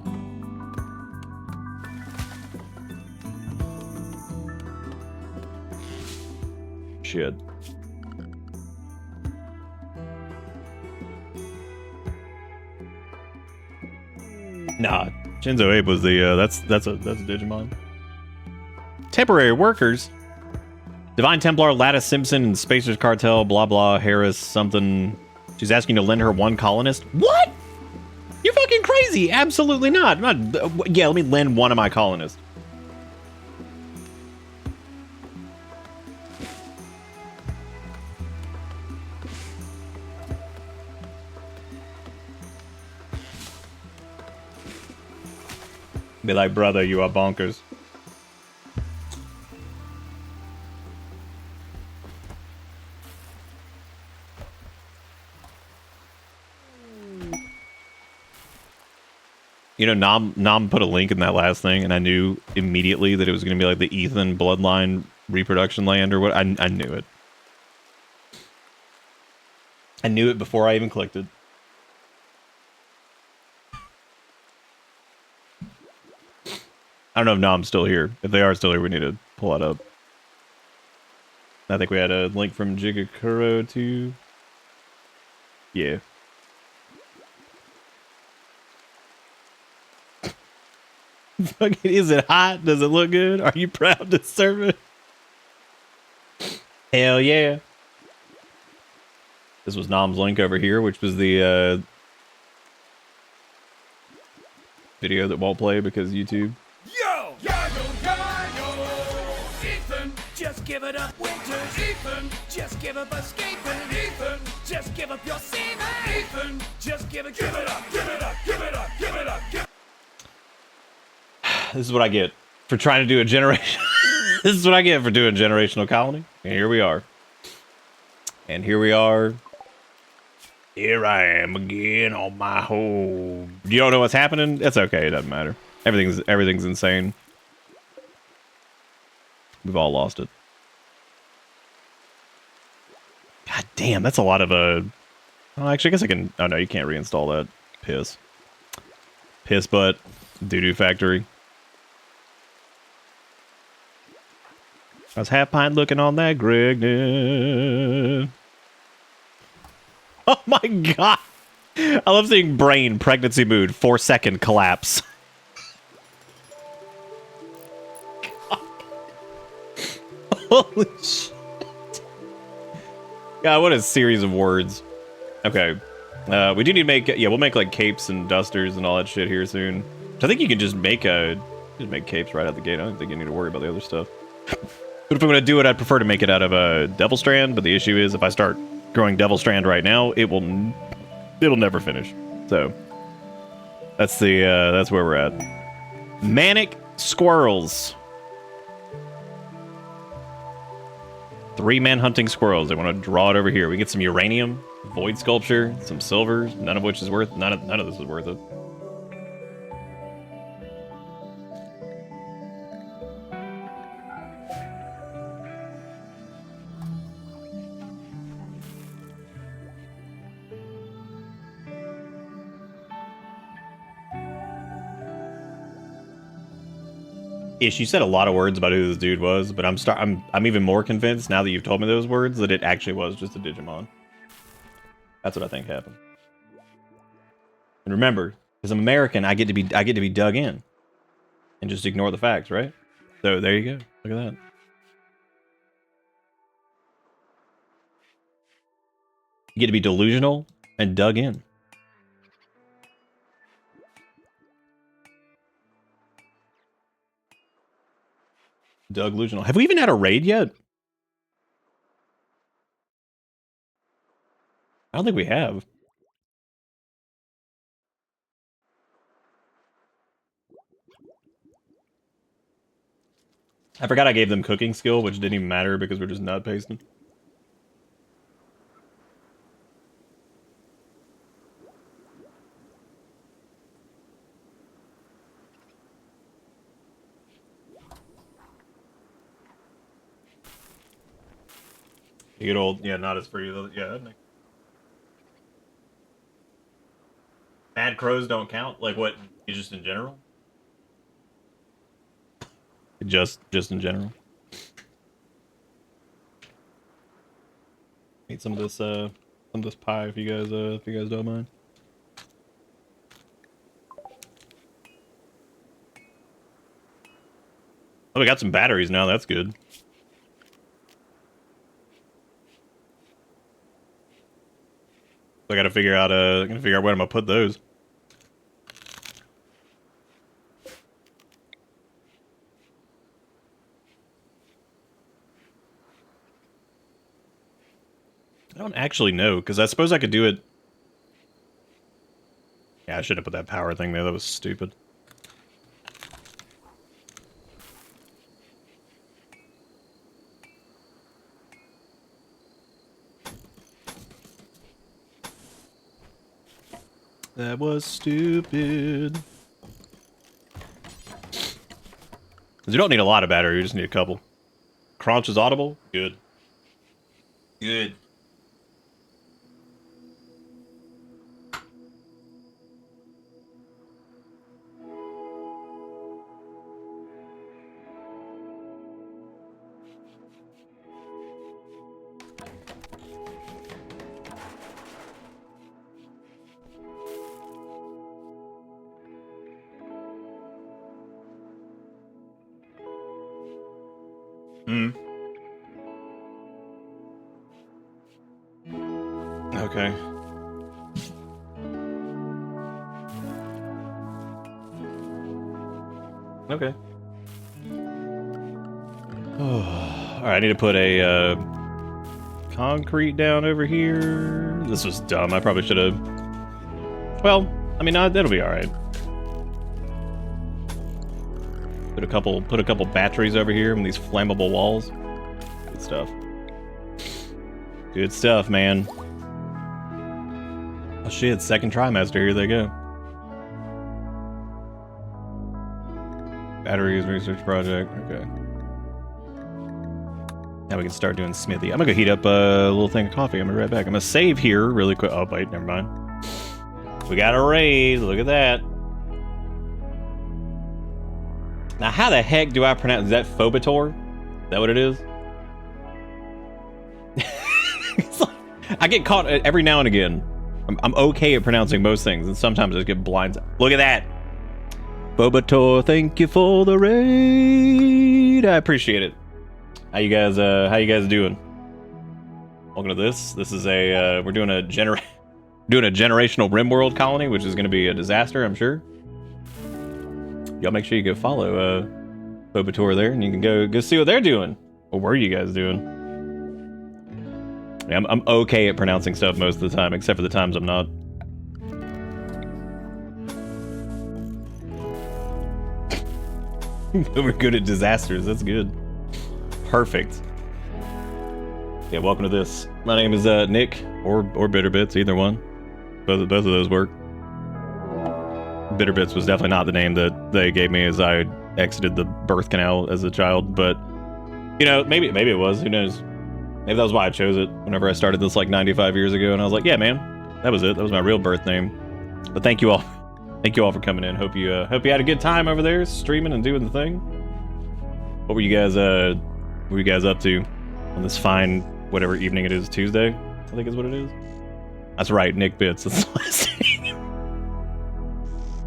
Shit. Nah, Shinzo Abe was the, that's a Digimon. Temporary workers. Divine Templar, Lattice Simpson, and Spacers Cartel, blah blah, Harris, something... She's asking to lend her 1 colonist. What? You're fucking crazy. Absolutely not. Yeah, let me lend 1 of my colonists. Be like, brother, you are bonkers. You know, Nam put a link in that last thing, and I knew immediately that it was going to be like the Ethan Bloodline reproduction land or what. I knew it. I knew it before I even clicked it. I don't know if Nam's still here. If they are still here, we need to pull it up. I think we had a link from Jigakuro too. Yeah. Fucking, is it hot? Does it look good? Are you proud to serve it? Hell yeah. This was Nam's link over here, which was the video that won't play because YouTube. Yo! Ethan, just give it up, Winters. Ethan, just give up escaping. Ethan, just give up your semen. Ethan, just give it up, give it up, give it up, give it up, give it up. This is what I get for trying to do a generation. This is what I get for doing generational colony. And here we are. And here we are. Here I am again on my home. You don't know what's happening? It's okay. It doesn't matter. Everything's insane. We've all lost it. God damn, that's a lot of oh, actually, I guess I can. Oh no, you can't reinstall that. Piss. Piss butt. Doo-doo factory. How's Half Pint looking on that, Greg? Oh my god! I love seeing brain pregnancy mood 4-second collapse. Holy shit! God, what a series of words. Okay, we do need to make we'll make like capes and dusters and all that shit here soon. I think you can just make capes right out the gate. I don't think you need to worry about the other stuff. But if I'm going to do it, I'd prefer to make it out of a Devil Strand. But the issue is, if I start growing Devil Strand right now, it'll never finish. So that's where we're at. Manic squirrels. 3 man-hunting squirrels. I want to draw it over here. We get some uranium, void sculpture, some silver, none of which is worth. None of this is worth it. Ish, you said a lot of words about who this dude was, but I'm even more convinced now that you've told me those words that it actually was just a Digimon. That's what I think happened. And remember, as an American, I get to be dug in and just ignore the facts, right? So there you go. Look at that. You get to be delusional and dug in. Delusional. Have we even had a raid yet? I don't think we have. I forgot I gave them cooking skill, which didn't even matter because we're just nut pasting. You get old, yeah, not as free though. Yeah. Mad crows don't count. Like what? Just in general? Just in general. Eat some of this pie if you guys don't mind. Oh, we got some batteries now. That's good. I gotta figure out where I'm gonna put those. I don't actually know, because I suppose I could do it. Yeah, I should have put that power thing there. That was stupid. That was stupid. You don't need a lot of battery, you just need a couple. Crunch is audible? Good. Good. Okay. Okay. Alright, I need to put a concrete down over here. This was dumb. I probably should have. Well, I mean, that'll be alright. Put a couple batteries over here and these flammable walls. Good stuff. Good stuff, man. Oh shit, second trimester, here they go. Batteries research project, okay. Now we can start doing smithy. I'm gonna go heat up a little thing of coffee. I'm gonna be right back. I'm gonna save here really quick. Oh wait, never mind. We got a raid, look at that. Now how the heck do I pronounce, is that Phobator? Is that what it is? It's like, I get caught every now and again. I'm okay at pronouncing most things, and sometimes I just get blindsided. Look at that! Phobator, thank you for the raid! I appreciate it. How you guys doing? Welcome to this. This is a, we're doing a generational Rimworld colony, which is going to be a disaster, I'm sure. Y'all make sure you go follow Phobator there, and you can go see what they're doing. What were you guys doing? Yeah, I'm okay at pronouncing stuff most of the time, except for the times I'm not. We're good at disasters. That's good. Perfect. Yeah, welcome to this. My name is Nick, or Bitterbits, either one. Both of those work. Bitterbits was definitely not the name that they gave me as I exited the birth canal as a child, but you know, maybe it was. Who knows? Maybe that was why I chose it whenever I started this like 95 years ago, and I was like, yeah, man, that was it. That was my real birth name. But thank you all for coming in. Hope you had a good time over there, streaming and doing the thing. What were you guys up to on this fine whatever evening it is, Tuesday? I think is what it is. That's right, Nick Bits. That's the last name.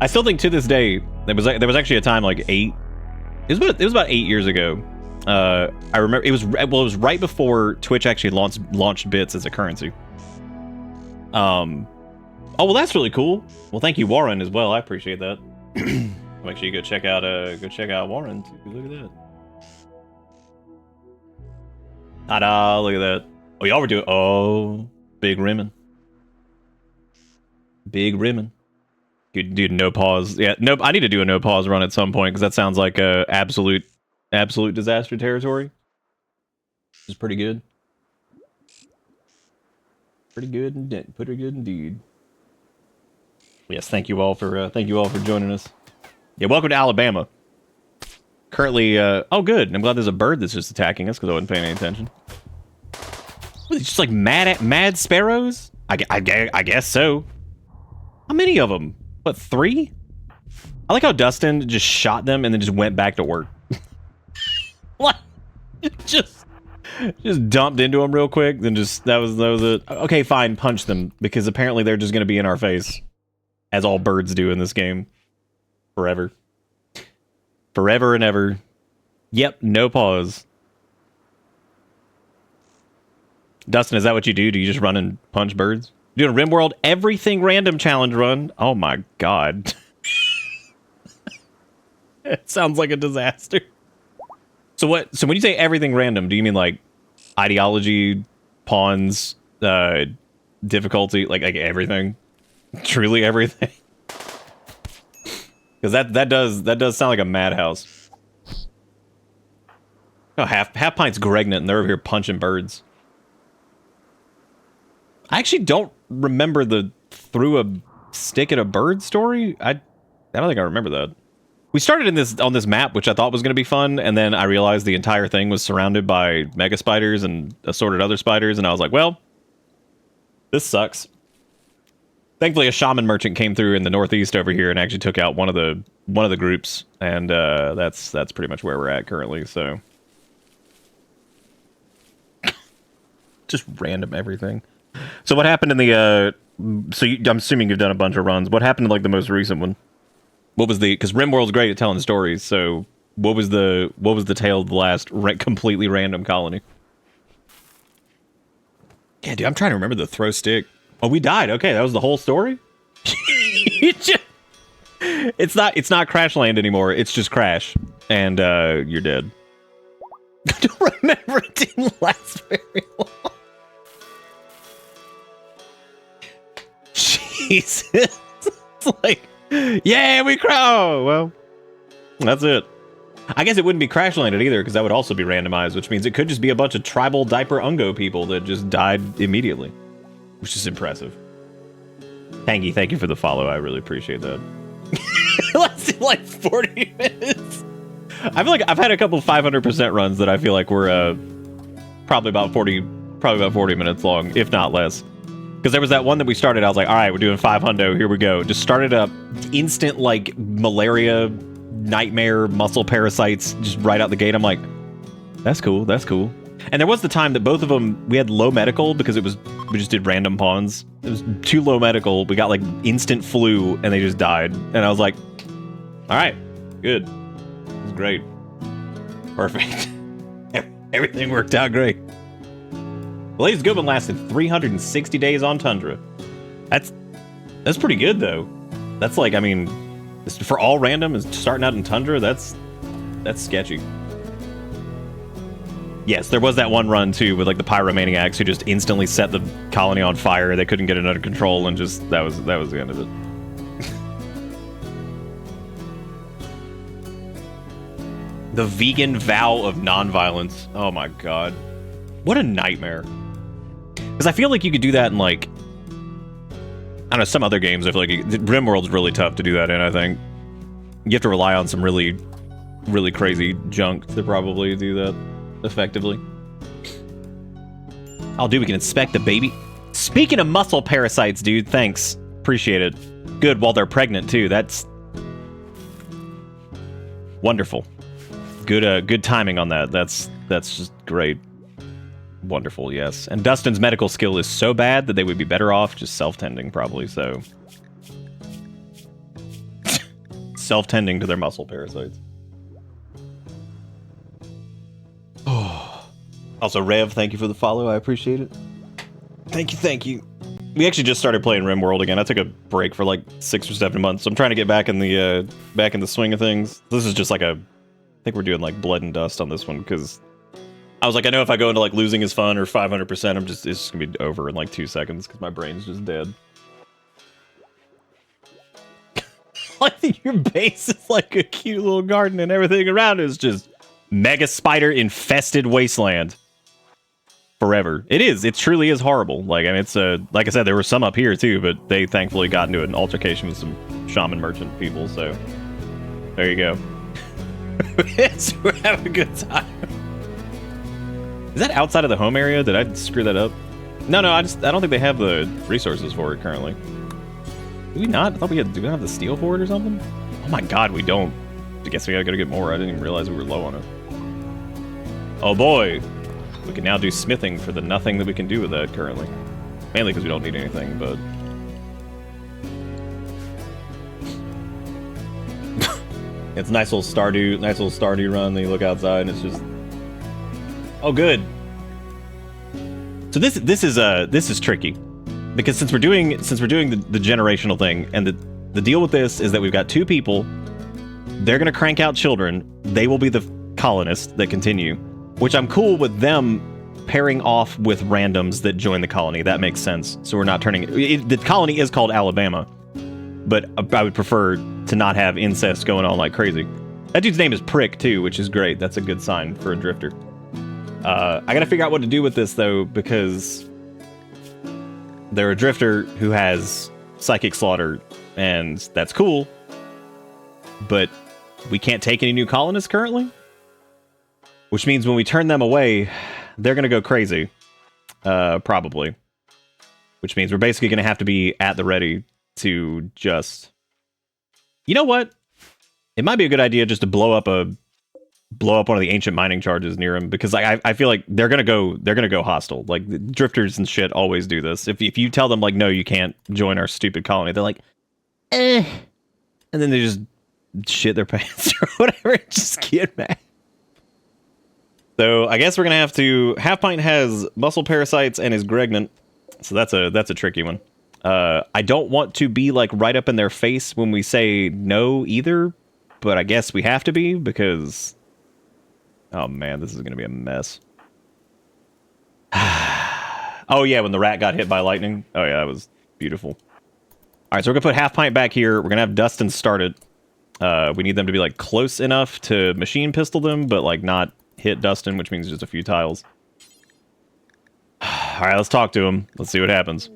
I still think to this day there was actually a time like it was about 8 years ago. I remember it was right before Twitch actually launched bits as a currency. Oh well, that's really cool. Well, thank you, Warren, as well. I appreciate that. Make sure you go check out Warren too. Look at that. Ta-da! Look at that. Oh, y'all were doing. Oh, big rimming. Big rimming. Dude, no pause. Yeah, nope. I need to do a no pause run at some point because that sounds like absolute disaster territory. Which is pretty good. Pretty good indeed. Yes, thank you all for joining us. Yeah, welcome to Alabama. Currently, oh good. I'm glad there's a bird that's just attacking us because I wasn't paying any attention. What, just like mad sparrows? I guess so. How many of them? What, 3? I like how Dustin just shot them and then just went back to work. What? Just dumped into them real quick. Then that was it. Okay, fine, punch them because apparently they're just gonna be in our face, as all birds do in this game, forever and ever. Yep, no pause. Dustin, is that what you do? Do you just run and punch birds? Doing a Rimworld everything random challenge run. Oh my god. It sounds like a disaster. So when you say everything random, do you mean like ideology, pawns, difficulty, like everything? Truly everything? Because that does sound like a madhouse. Oh, half pint's Gregnant and they're over here punching birds. I actually don't remember the threw a stick at a bird story. I don't think I remember that. We started on this map, which I thought was going to be fun, and then I realized the entire thing was surrounded by mega spiders and assorted other spiders, and I was like, well, this sucks. Thankfully, a shaman merchant came through in the northeast over here and actually took out one of the groups, and that's pretty much where we're at currently. So, just random everything. So what happened in the, I'm assuming you've done a bunch of runs. What happened in like the most recent one? What was because Rimworld's great at telling stories, so what was the tale of the last completely random colony? Yeah, dude, I'm trying to remember the throw stick. Oh, we died. Okay, that was the whole story? It's not Crash Land anymore, it's just Crash. And you're dead. I don't remember, it didn't last very long. Jesus. It's like, yeah, we crow. Well, that's it. I guess it wouldn't be crash landed either, because that would also be randomized, which means it could just be a bunch of tribal diaper ungo people that just died immediately, which is impressive. Tangy, thank you for the follow. I really appreciate that. It lasted like 40 minutes. I feel like I've had a couple 500% runs that I feel like were probably about 40 minutes long, if not less. Because there was that one that we started, I was like, all right, we're doing 500, here we go. Just started up, instant, like, malaria, nightmare, muscle parasites, just right out the gate. I'm like, that's cool, that's cool. And there was the time that both of them, we had low medical because we just did random pawns. It was too low medical, we got, like, instant flu, and they just died. And I was like, all right, good. It was great. Perfect. Everything worked out great. Blaze Goodman lasted 360 days on Tundra. That's pretty good, though. That's like, I mean, for all random, is starting out in Tundra, that's sketchy. Yes, there was that one run, too, with like the pyromaniacs who just instantly set the colony on fire. They couldn't get it under control, and just, that was the end of it. The vegan vow of nonviolence. Oh my god. What a nightmare. Because I feel like you could do that in, like, I don't know, some other games. I feel like Rimworld's really tough to do that in, I think. You have to rely on some really, really crazy junk to probably do that effectively. I'll do, we can inspect the baby. Speaking of muscle parasites, dude, thanks. Appreciate it. Good, while they're pregnant, too. That's wonderful. Good timing on that. That's just great. Wonderful, yes. And Dustin's medical skill is so bad that they would be better off just self-tending, probably, so... self-tending to their muscle parasites. Also, Rev, thank you for the follow. I appreciate it. Thank you. We actually just started playing Rimworld again. I took a break for like 6 or 7 months, so I'm trying to get back in the swing of things. This is just like I think we're doing like blood and dust on this one, because I was like, I know if I go into like losing is fun or 500%, it's just gonna be over in like 2 seconds because my brain's just dead. I think your base is like a cute little garden and everything around it is just mega spider infested wasteland. Forever. It is. It truly is horrible. Like, I mean, it's like I said, there were some up here too, but they thankfully got into an altercation with some shaman merchant people, so there you go. We're having a good time. Is that outside of the home area? Did I screw that up? No, I don't think they have the resources for it currently. Do we not? I thought do we have the steel for it or something? Oh my god, we don't. I guess we gotta go to get more. I didn't even realize we were low on it. Oh boy. We can now do smithing for the nothing that we can do with that currently. Mainly because we don't need anything, but... it's a nice little Stardew run. Then you look outside and it's just... oh, good. So this is tricky. Because since we're doing the generational thing, and the deal with this is that we've got 2 people, they're gonna crank out children, they will be the colonists that continue. Which I'm cool with them pairing off with randoms that join the colony. That makes sense. So we're not turning... the colony is called Alabama. But I would prefer to not have incest going on like crazy. That dude's name is Prick, too, which is great. That's a good sign for a drifter. I gotta figure out what to do with this, though, because... they're a drifter who has psychic slaughter, and that's cool. But we can't take any new colonists currently? Which means when we turn them away, they're going to go crazy. Probably. Which means we're basically going to have to be at the ready to just... you know what? It might be a good idea just to blow up one of the ancient mining charges near him, because like I feel like they're going to go hostile. Like the drifters and shit always do this. If you tell them like, no, you can't join our stupid colony, they're like, eh. And then they just shit their pants or whatever, just get mad. So I guess we're gonna have to... Half Pint has muscle parasites and is gregnant, so that's a tricky one. I don't want to be like right up in their face when we say no either, but I guess we have to be because... oh man, this is gonna be a mess. Oh yeah, when the rat got hit by lightning. Oh yeah, that was beautiful. All right, so we're gonna put Half Pint back here. We're gonna have Dustin start it. We need them to be like close enough to machine pistol them, but like not hit Dustin, which means just a few tiles. Alright, let's talk to him. Let's see what happens.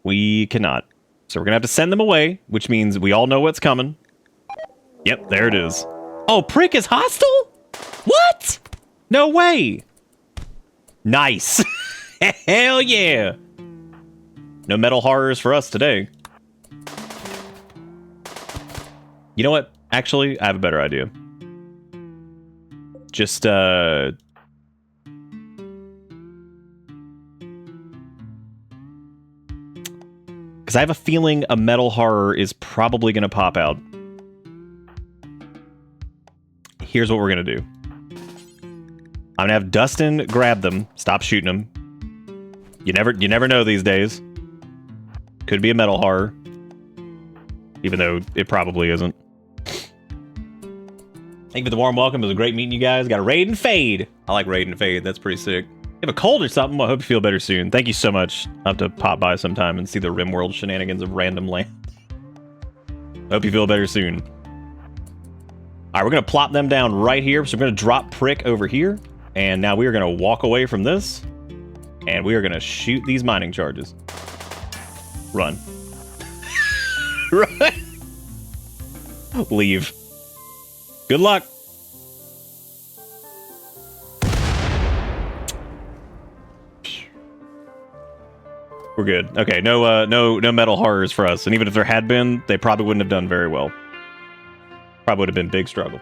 We cannot. So we're gonna have to send them away, which means we all know what's coming. Yep, there it is. Oh, Prick is hostile? What? No way! Nice! Hell yeah! No metal horrors for us today. You know what? Actually, I have a better idea. Just, because I have a feeling a metal horror is probably going to pop out. Here's what we're going to do. I'm going to have Dustin grab them. Stop shooting them. You never know these days. Could be a metal horror. Even though it probably isn't. Thank you for the warm welcome. It was great meeting you guys. Got a raid and fade. I like raid and fade. That's pretty sick. You have a cold or something? I hope you feel better soon. Thank you so much. I'll have to pop by sometime and see the Rimworld shenanigans of random land. Hope you feel better soon. Alright, we're going to plop them down right here. So we're going to drop Prick over here. And now we are going to walk away from this. And we are going to shoot these mining charges. Run. Run. Leave. Good luck. We're good. Okay, no metal horrors for us. And even if there had been, they probably wouldn't have done very well. Probably would have been big struggle.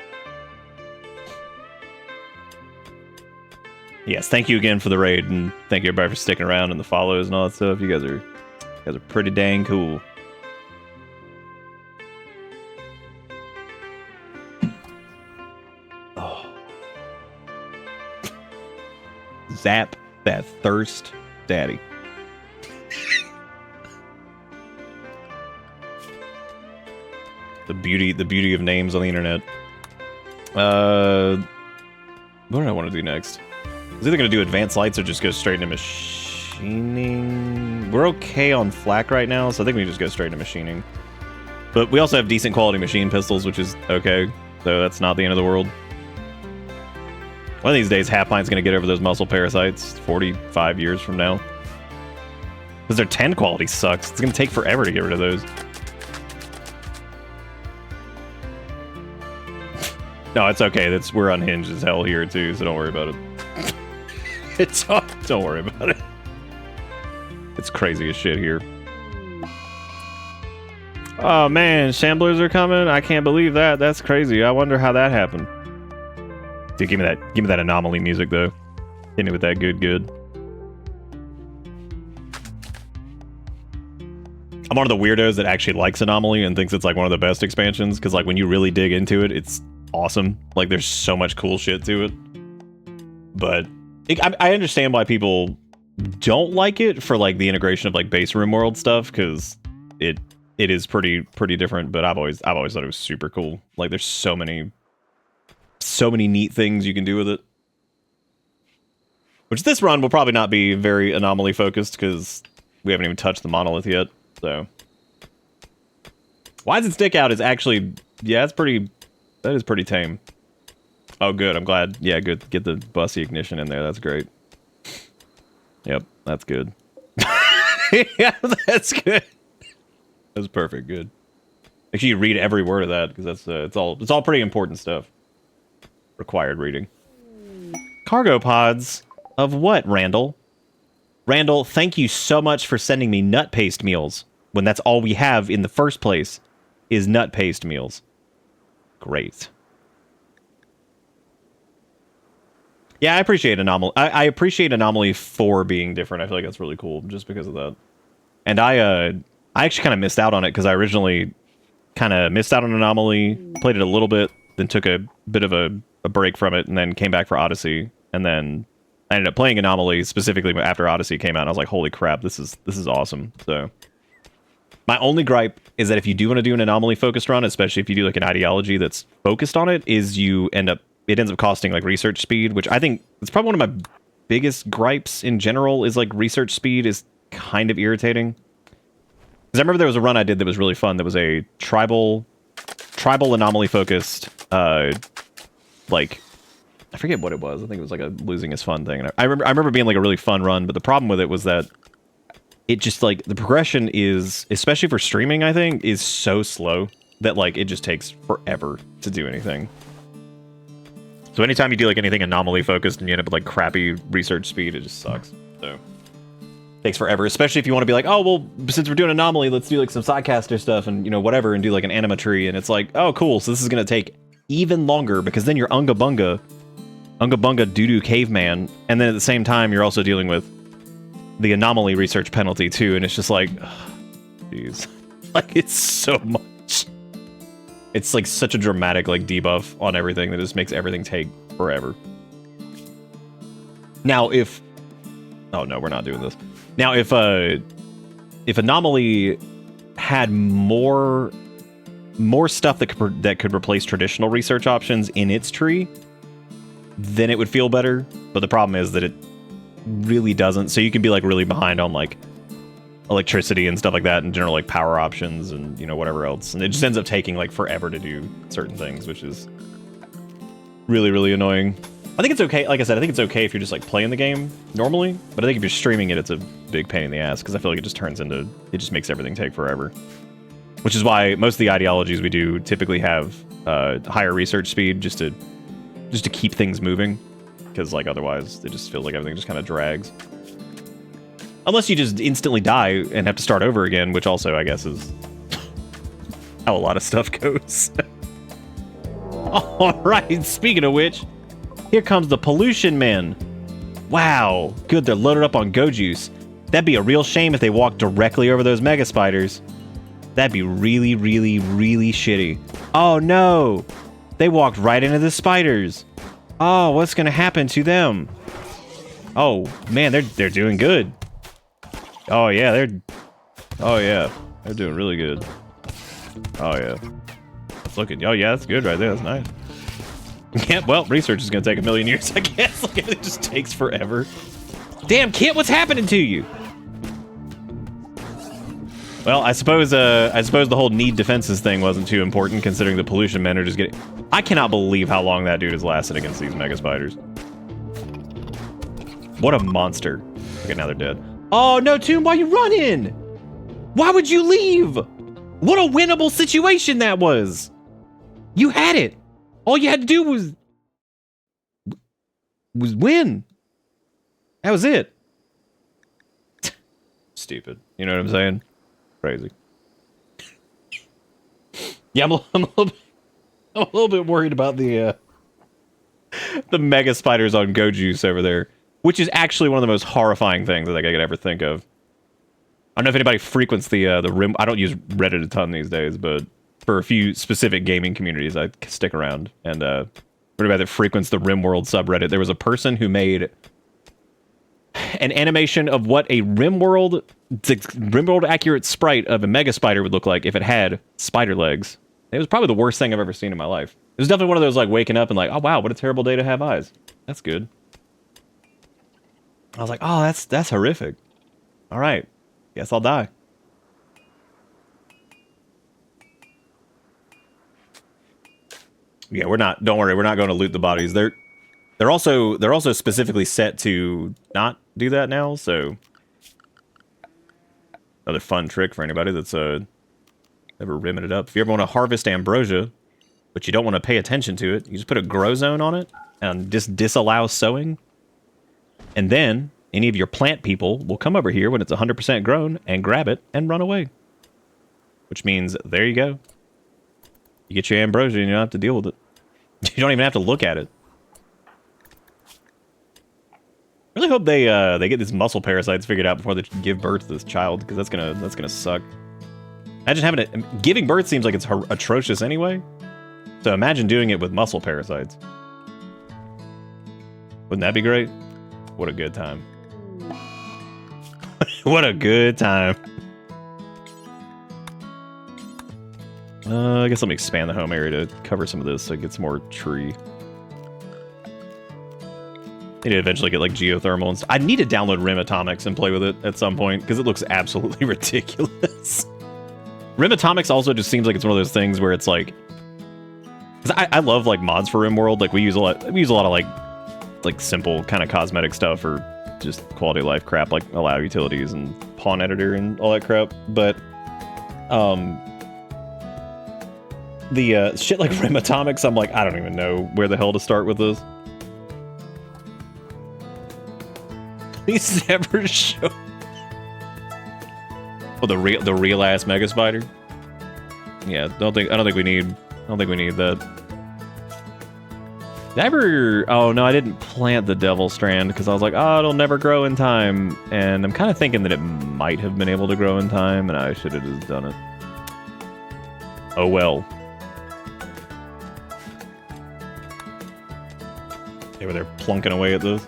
Yes, thank you again for the raid, and thank you everybody for sticking around and the follows and all that stuff. You guys are pretty dang cool. Oh. Zap that thirst, daddy. The beauty of names on the internet. What do I want to do next? I was either going to do advanced lights or just go straight into machining. We're okay on flak right now, so I think we just go straight into machining. But we also have decent quality machine pistols, which is okay. So that's not the end of the world. One of these days, Half-Pint's going to get over those muscle parasites 45 years from now. Because their 10 quality sucks. It's going to take forever to get rid of those. No, it's okay. We're unhinged as hell here, too, so don't worry about it. Don't worry about it. It's crazy as shit here. Oh, man. Shamblers are coming? I can't believe that. That's crazy. I wonder how that happened. Dude, give me that anomaly music, though. Hit me with that good. I'm one of the weirdos that actually likes Anomaly and thinks it's like one of the best expansions, because like when you really dig into it, it's awesome. Like there's so much cool shit to it. But I understand why people don't like it for like the integration of like base Rimworld stuff, because it is pretty different. But I've always thought it was super cool. Like there's so many neat things you can do with it. Which this run will probably not be very Anomaly focused, because we haven't even touched the monolith yet. So why does it stick out is actually, yeah, that is pretty tame. Oh, good. I'm glad. Yeah, good. Get the bussy ignition in there. That's great. Yep, that's good. Yeah, that's good. That's perfect. Good. Make sure you read every word of that, because that's it's all pretty important stuff. Required reading. Cargo pods of what, Randall? Randall, thank you so much for sending me nut paste meals, when that's all we have in the first place is nut paste meals. Great. Yeah, I appreciate Anomaly. I appreciate Anomaly for being different. I feel like that's really cool just because of that. And I actually kind of missed out on it, because I originally kind of missed out on Anomaly, played it a little bit, then took a bit of a break from it, and then came back for Odyssey, and then I ended up playing Anomaly specifically after Odyssey came out, and I was like, holy crap, this is awesome. So my only gripe is that if you do want to do an Anomaly focused run, especially if you do like an ideology that's focused on it, is it ends up costing like research speed, which I think it's probably one of my biggest gripes in general, is like research speed is kind of irritating. Because I remember there was a run I did that was really fun, that was a tribal Anomaly focused, like, I forget what it was. I think it was like a losing is fun thing. And I remember being like a really fun run, but the problem with it was that it just like the progression is, especially for streaming, I think, is so slow that like it just takes forever to do anything. So anytime you do like anything Anomaly focused and you end up with like crappy research speed, it just sucks. So it takes forever, especially if you want to be like, oh well, since we're doing Anomaly, let's do like some sidecaster stuff and whatever, and do like an anima tree, and it's like, oh cool, so this is gonna take even longer, because then you're Unga Bunga doo-doo caveman, and then at the same time you're also dealing with the Anomaly research penalty too, and it's just like, jeez, like it's so much. It's like such a dramatic like debuff on everything that just makes everything take forever. Now if, oh no, we're not doing this. Now if Anomaly had more stuff that could replace traditional research options in its tree, then it would feel better. But the problem is that it really doesn't. So you can be like really behind on like electricity and stuff like that, and general like power options and whatever else, and it just ends up taking like forever to do certain things, which is really annoying. I think it's okay. Like I said, I think it's okay if you're just like playing the game normally, but I think if you're streaming it, it's a big pain in the ass, because I feel like it just makes everything take forever. Which is why most of the ideologies we do typically have higher research speed, just to keep things moving, because like otherwise it just feels like everything just kind of drags. Unless you just instantly die and have to start over again, which also I guess is how a lot of stuff goes. All right, speaking of which, here comes the pollution men. Wow. Good, they're loaded up on Go Juice. That'd be a real shame if they walked directly over those mega spiders. That'd be really, really, really shitty. Oh no! They walked right into the spiders. Oh, what's gonna happen to them? Oh man, they're doing good. Oh yeah, they're doing really good. Oh yeah. It's looking. Oh yeah, that's good right there. That's nice. Yeah, well, research is gonna take 1,000,000 years, I guess. Like, it just takes forever. Damn, Kit, what's happening to you? Well, I suppose the whole need defenses thing wasn't too important, considering the pollution men are just getting... I cannot believe how long that dude has lasted against these mega spiders. What a monster. Okay, now they're dead. Oh, no, Tomb, why you running? Why would you leave? What a winnable situation that was. You had it. All you had to do was win. That was it. Stupid. You know what I'm saying? Crazy. Yeah, I'm a little bit worried about the mega spiders on Go Juice over there, which is actually one of the most horrifying things that I could ever think of. I don't know if anybody frequents the Rim. I don't use Reddit a ton these days, but for a few specific gaming communities, I stick around. And for anybody that frequents the Rimworld subreddit, there was a person who made an animation of what a Rimworld accurate sprite of a mega spider would look like if it had spider legs. It was probably the worst thing I've ever seen in my life. It was definitely one of those like waking up and like, oh wow, what a terrible day to have eyes. That's good. I was like, oh, that's horrific. All right, guess I'll die. Yeah, we're not. Don't worry, we're not going to loot the bodies. They're also specifically set to not do that now. So another fun trick for anybody that's ever rimming it up. If you ever want to harvest ambrosia, but you don't want to pay attention to it, you just put a grow zone on it and just disallow sowing. And then any of your plant people will come over here when it's 100% grown and grab it and run away. Which means, there you go. You get your ambrosia and you don't have to deal with it. You don't even have to look at it. I really hope they get these muscle parasites figured out before they give birth to this child, because that's gonna suck. Imagine having it. Giving birth seems like it's atrocious anyway. So imagine doing it with muscle parasites. Wouldn't that be great? What a good time. What a good time. I guess let me expand the home area to cover some of this so it gets more tree. I need to eventually get like geothermal and stuff. I need to download Rim Atomics and play with it at some point because it looks absolutely ridiculous. Rim Atomics also just seems like it's one of those things where it's like, because I love like mods for Rimworld. Like we use a lot of like simple kind of cosmetic stuff or just quality of life crap like allow utilities and pawn editor and all that crap. But the shit like Rim Atomics, I'm like, I don't even know where the hell to start with this. Please never show. Oh, the real ass mega spider. Yeah, I don't think we need that. Did I ever? Oh no, I didn't plant the devil strand because I was like, oh, it'll never grow in time, and I'm kind of thinking that it might have been able to grow in time, and I should have just done it. Oh well. They were there plunking away at this.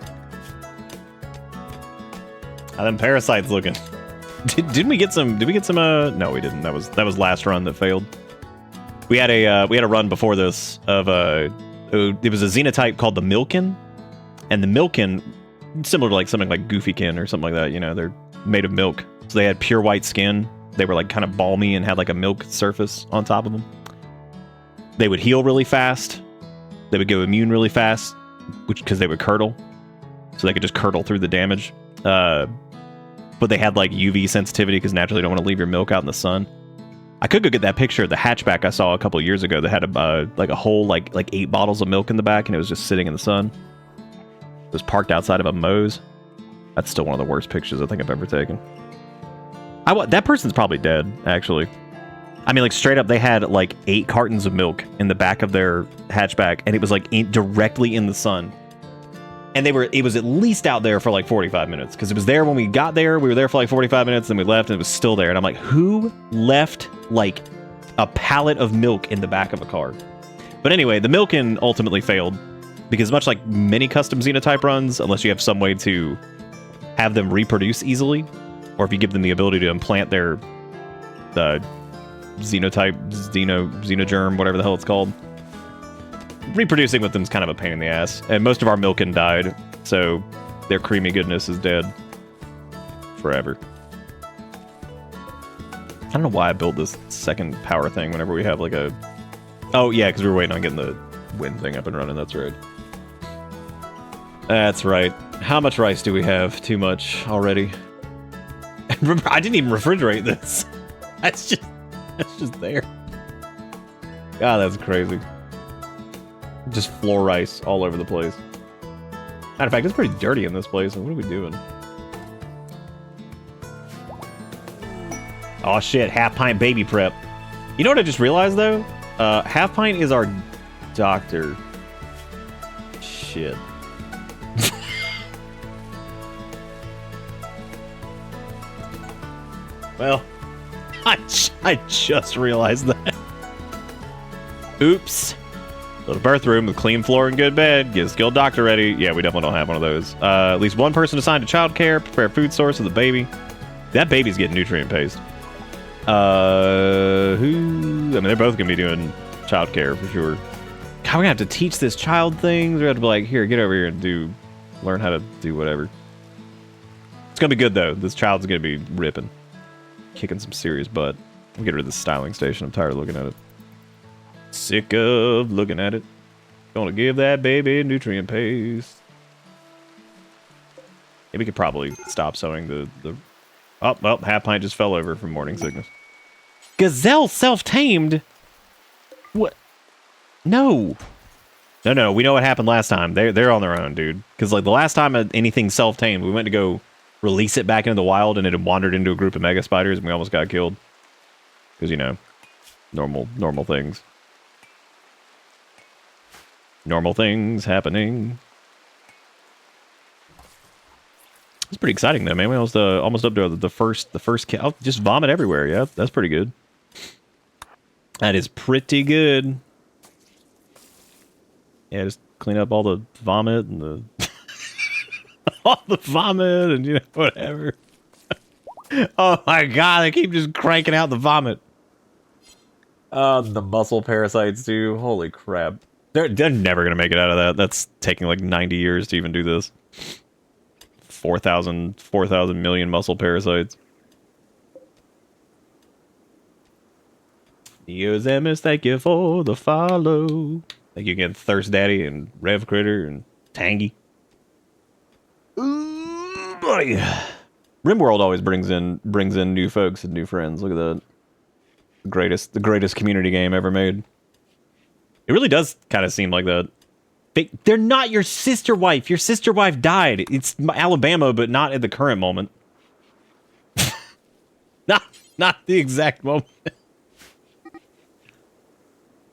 How them parasites looking? Did we get some? Did we get some? No, we didn't. That was last run that failed. We had a run before this of it was a xenotype called the Milkin, and the Milkin, similar to like something like Goofykin or something like that. You know, they're made of milk, so they had pure white skin. They were like kind of balmy and had like a milk surface on top of them. They would heal really fast. They would go immune really fast, because they would curdle, so they could just curdle through the damage. But they had like UV sensitivity because naturally you don't want to leave your milk out in the sun. I could go get that picture of the hatchback I saw a couple years ago that had a whole like 8 bottles of milk in the back and it was just sitting in the sun. It was parked outside of a Moe's. That's still one of the worst pictures I think I've ever taken. That person's probably dead, actually. I mean, like straight up, they had like 8 cartons of milk in the back of their hatchback and it was like directly in the sun. And it was at least out there for like 45 minutes because it was there when we got there. We were there for like 45 minutes, then we left and it was still there. And I'm like, who left like a pallet of milk in the back of a car? But anyway, the Milkin ultimately failed because much like many custom Xenotype runs, unless you have some way to have them reproduce easily, or if you give them the ability to implant their xenogerm, whatever the hell it's called, reproducing with them is kind of a pain in the ass. And most of our Milkin died, so their creamy goodness is dead forever. I don't know why I built this second power thing whenever we have like a... Oh, yeah, because we were waiting on getting the wind thing up and running. That's right. That's right. How much rice do we have? Too much already. Remember, I didn't even refrigerate this. That's just there. God, that's crazy. Just floor rice all over the place. Matter of fact, it's pretty dirty in this place. What are we doing? Oh shit, half pint baby prep. You know what I just realized though? Half pint is our doctor. Shit. Well, I just realized that. Oops. Little birth room with clean floor and good bed. Get a skilled doctor ready. Yeah, we definitely don't have one of those. At least one person assigned to childcare. Prepare food source for the baby. That baby's getting nutrient paste. I mean, they're both gonna be doing childcare for sure. God, we're gonna have to teach this child things. We're gonna have to be like, here, get over here and learn how to do whatever. It's gonna be good though. This child's gonna be ripping. Kicking some serious butt. I'll get rid of this styling station. I'm tired of looking at it. Sick of looking at it. Gonna give that baby nutrient paste. Yeah, we could probably stop sewing the... Oh, well, half pint just fell over from morning sickness. Gazelle self-tamed? What? No. No, we know what happened last time. They're on their own, dude. Because like the last time anything self-tamed, we went to go release it back into the wild and it had wandered into a group of mega spiders and we almost got killed. Because, you know, normal things. Normal things happening. It's pretty exciting though, man. We almost up to the first kill. Oh, just vomit everywhere. Yeah, that's pretty good. That is pretty good. Yeah, just clean up all the vomit and the all the vomit and, you know, whatever. Oh my god, I keep just cranking out the vomit. The muscle parasites too. Holy crap. They're never gonna make it out of that. That's taking like 90 years to even do this. 4,000 million muscle parasites. Neozemus, thank you for the follow. Thank you again, Thirst Daddy and Rev Critter and Tangy. Ooh, buddy. Rimworld always brings in new folks and new friends. Look at that. The greatest community game ever made. It really does kind of seem like that. They're not your sister wife. Your sister wife died. It's Alabama, but not at the current moment. not the exact moment.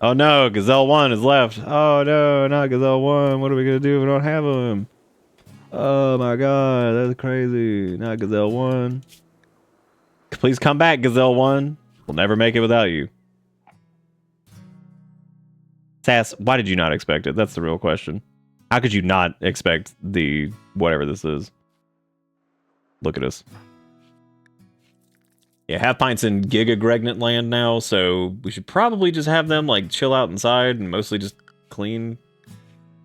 Oh no, Gazelle 1 is left. Oh no, not Gazelle 1. What are we gonna do if we don't have him? Oh my god, that's crazy. Not Gazelle 1. Please come back, Gazelle 1. We'll never make it without you. Sass, why did you not expect it? That's the real question. How could you not expect the whatever this is? Look at us. Yeah, half pints in Giga Gregnant land now, so we should probably just have them like chill out inside and mostly just clean.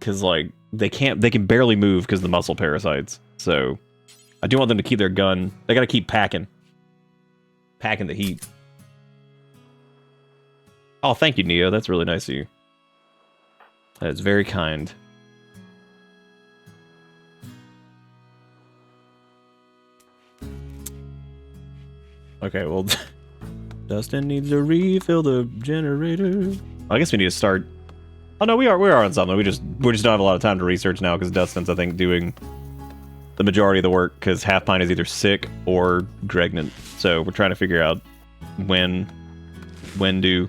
Cause like they can barely move because of the muscle parasites. So I do want them to keep their gun. They gotta keep packing the heat. Oh, thank you, Neo. That's really nice of you. That is very kind. Okay, well, Dustin needs to refill the generator. I guess we need to start. Oh no, we are on something. We just don't have a lot of time to research now because Dustin's, I think, doing the majority of the work because Half Pint is either sick or pregnant. So we're trying to figure out when do.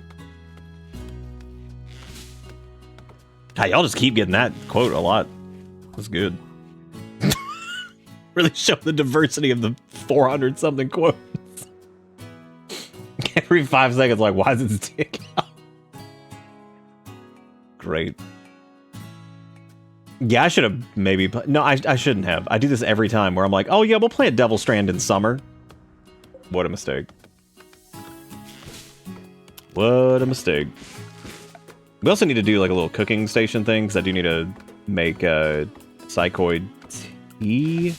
God, y'all just keep getting that quote a lot. That's good. Really show the diversity of the 400 something quotes. Every 5 seconds, like, why is it sticking out? Great. Yeah, I should have maybe... No, I shouldn't have. I do this every time where I'm like, oh yeah, we'll play a Devil Strand in summer. What a mistake. What a mistake. We also need to do like a little cooking station thing, because I do need to make psychoid tea.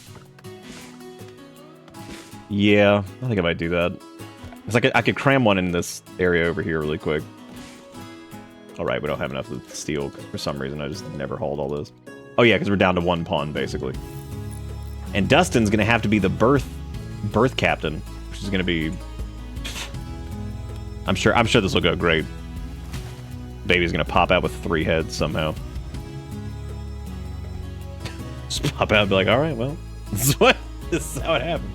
Yeah, I think I might do that. Because I could cram one in this area over here really quick. Alright, we don't have enough steel. For some reason, I just never hauled all this. Oh yeah, because we're down to 1 pawn, basically. And Dustin's going to have to be the birth captain, which is going to be... I'm sure this will go great. Baby's going to pop out with 3 heads somehow. Just pop out and be like, alright, well, this is how it happened.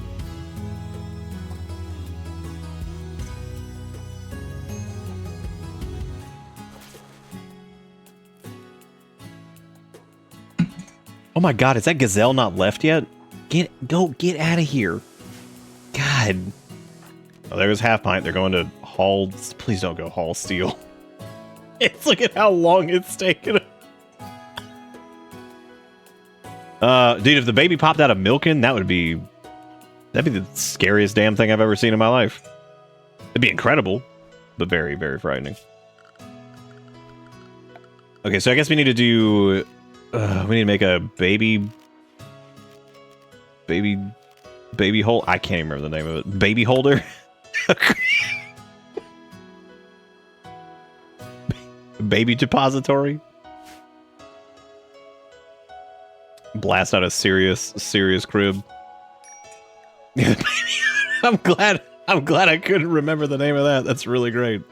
Oh my god, is that gazelle not left yet? Get out of here. God. Oh, there's Half Pint. They're going to haul. Please don't go haul steel. Look at how long it's taken. Dude, if the baby popped out of Milkin, that'd be the scariest damn thing I've ever seen in my life. It'd be incredible, but very, very frightening. Okay, so I guess we need to do... we need to make a baby hole. I can't even remember the name of it. Baby holder? Baby depository? Blast out a serious crib. I'm glad I couldn't remember the name of that. That's really great.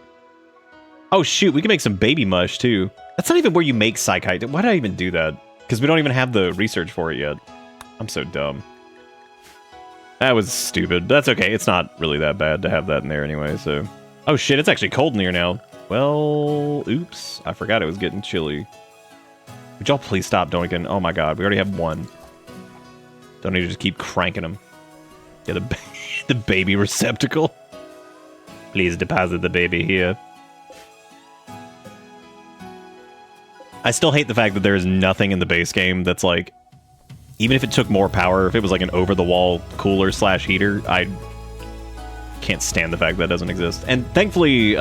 Oh shoot, we can make some baby mush too. That's not even where you make psychite. Why did I even do that? Because we don't even have the research for it yet. I'm so dumb. That was stupid. But that's okay. It's not really that bad to have that in there anyway, so... Oh shit, it's actually cold in here now. Well, oops. I forgot it was getting chilly. Would y'all please stop doinking? Oh my god, we already have 1. Don't need to just keep cranking them. Yeah, the baby receptacle. Please deposit the baby here. I still hate the fact that there is nothing in the base game that's like, even if it took more power, if it was like an over-the-wall cooler / heater, I can't stand the fact that doesn't exist. And thankfully,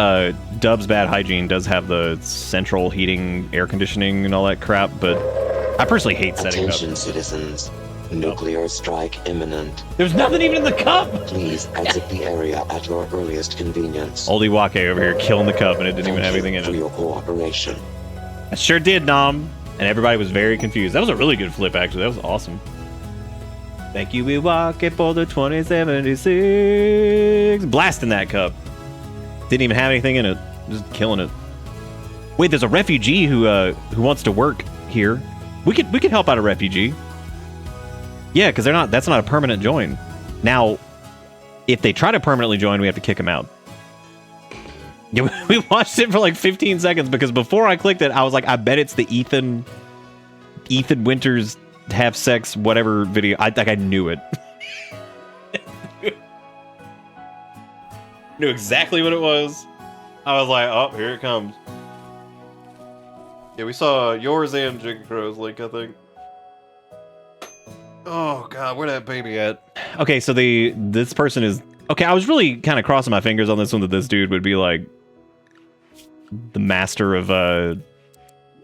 Dub's Bad Hygiene does have the central heating, air conditioning, and all that crap, but I personally hate setting it up. Attention, citizens. Nuclear strike imminent. There's nothing even in the cup! Please exit the area at your earliest convenience. Oldie Wake over here killing the cup, and it didn't even have anything in for it. your cooperation. I sure did, Nom. And everybody was very confused. That was a really good flip, actually. That was awesome. Thank you, Milwaukee, for the 2076. Blasting that cup. Didn't even have anything in it. Just killing it. Wait, there's a refugee who wants to work here. We could help out a refugee. Yeah, because that's not a permanent join. Now, if they try to permanently join, we have to kick them out. Yeah, we watched it for like 15 seconds because before I clicked it, I was like, I bet it's the Ethan Winters have sex whatever video. I knew it. Knew exactly what it was. I was like, oh, here it comes. Yeah, we saw yours and Jigga Crow's link, I think. Oh god, where that baby at? Okay, so this person is okay. I was really kind of crossing my fingers on this one that this dude would be like the master of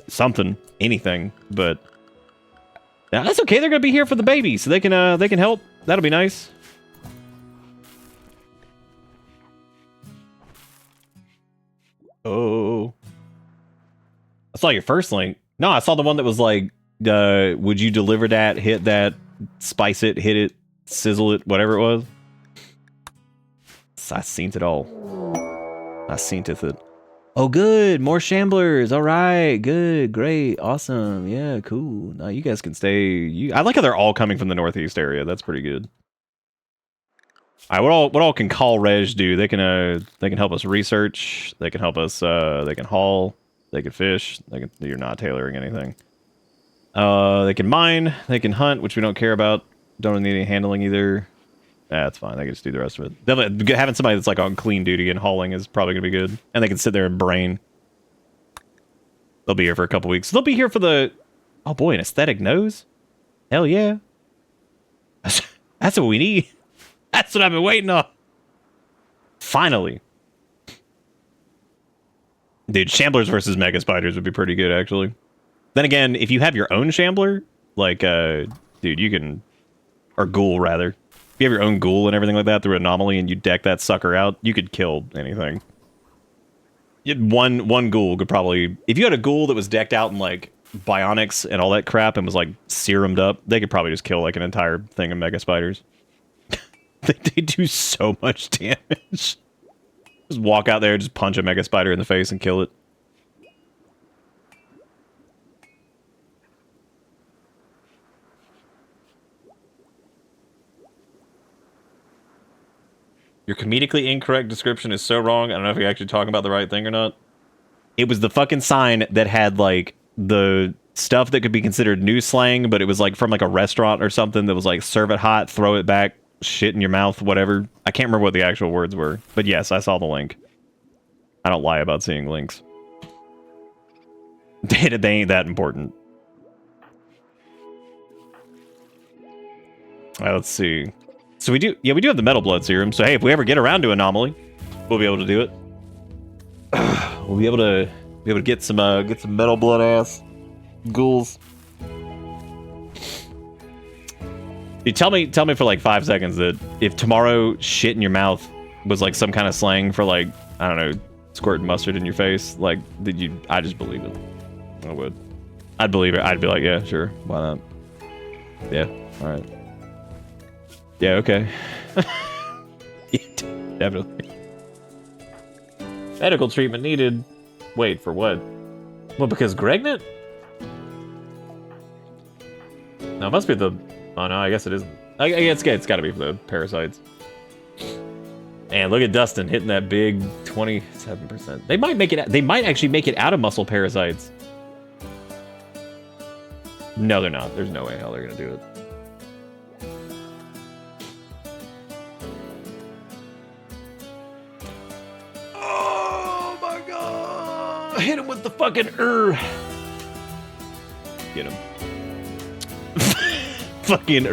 something, anything, but now that's okay. They're gonna be here for the baby, so they can help. That'll be nice. Oh, I saw your first link. No, I saw the one that was like, would you deliver that, hit that, spice it, hit it, sizzle it, whatever it was. I seen it all. I seen it. Oh, good. More shamblers. All right. Good. Great. Awesome. Yeah, cool. Now you guys can stay. I like how they're all coming from the northeast area. That's pretty good. All right. What all can Call Reg do? They can help us research. They can help us. They can haul. They can fish. You're not tailoring anything. They can mine. They can hunt, which we don't care about. Don't need any handling either. That's fine. They can just do the rest of it. Definitely, having somebody that's like on clean duty and hauling is probably gonna be good. And they can sit there and brain. They'll be here for a couple weeks. They'll be here for the... Oh boy, an aesthetic nose? Hell yeah. That's what we need. That's what I've been waiting on. Finally. Dude, Shamblers versus Mega Spiders would be pretty good, actually. Then again, if you have your own Shambler, like, dude, you can... Or Ghoul, rather. If you have your own Ghoul and everything like that through Anomaly and you deck that sucker out, you could kill anything. One Ghoul could probably... If you had a Ghoul that was decked out in, like, Bionics and all that crap and was, like, serumed up, they could probably just kill, like, an entire thing of Mega Spiders. They do so much damage. Just walk out there, just punch a Mega Spider in the face and kill it. Your comedically incorrect description is so wrong. I don't know if you're actually talking about the right thing or not. It was the fucking sign that had, like, the stuff that could be considered new slang, but it was, like, from, like, a restaurant or something that was, like, serve it hot, throw it back, shit in your mouth, whatever. I can't remember what the actual words were. But yes, I saw the link. I don't lie about seeing links. They ain't that important. Alright, let's see. So we do have the Metal Blood Serum. So hey, if we ever get around to Anomaly, we'll be able to do it. We'll be able to get some Metal Blood ass ghouls. Dude, tell me for like 5 seconds that if tomorrow shit in your mouth was like some kind of slang for like, I don't know, squirting mustard in your face, like, I just believe it. I would. I'd believe it. I'd be like, yeah, sure, why not? Yeah, alright. Yeah, okay. Yeah, definitely. Medical treatment needed. Wait, for what? Well, because Gregnant? No, it must be the... Oh, no, I guess it isn't. I guess it's got to be for the parasites. And look at Dustin hitting that big 27%. They might make it... They might actually make it out of muscle parasites. No, they're not. There's no way how they're going to do it. Hit him with the fucking Get him. Fucking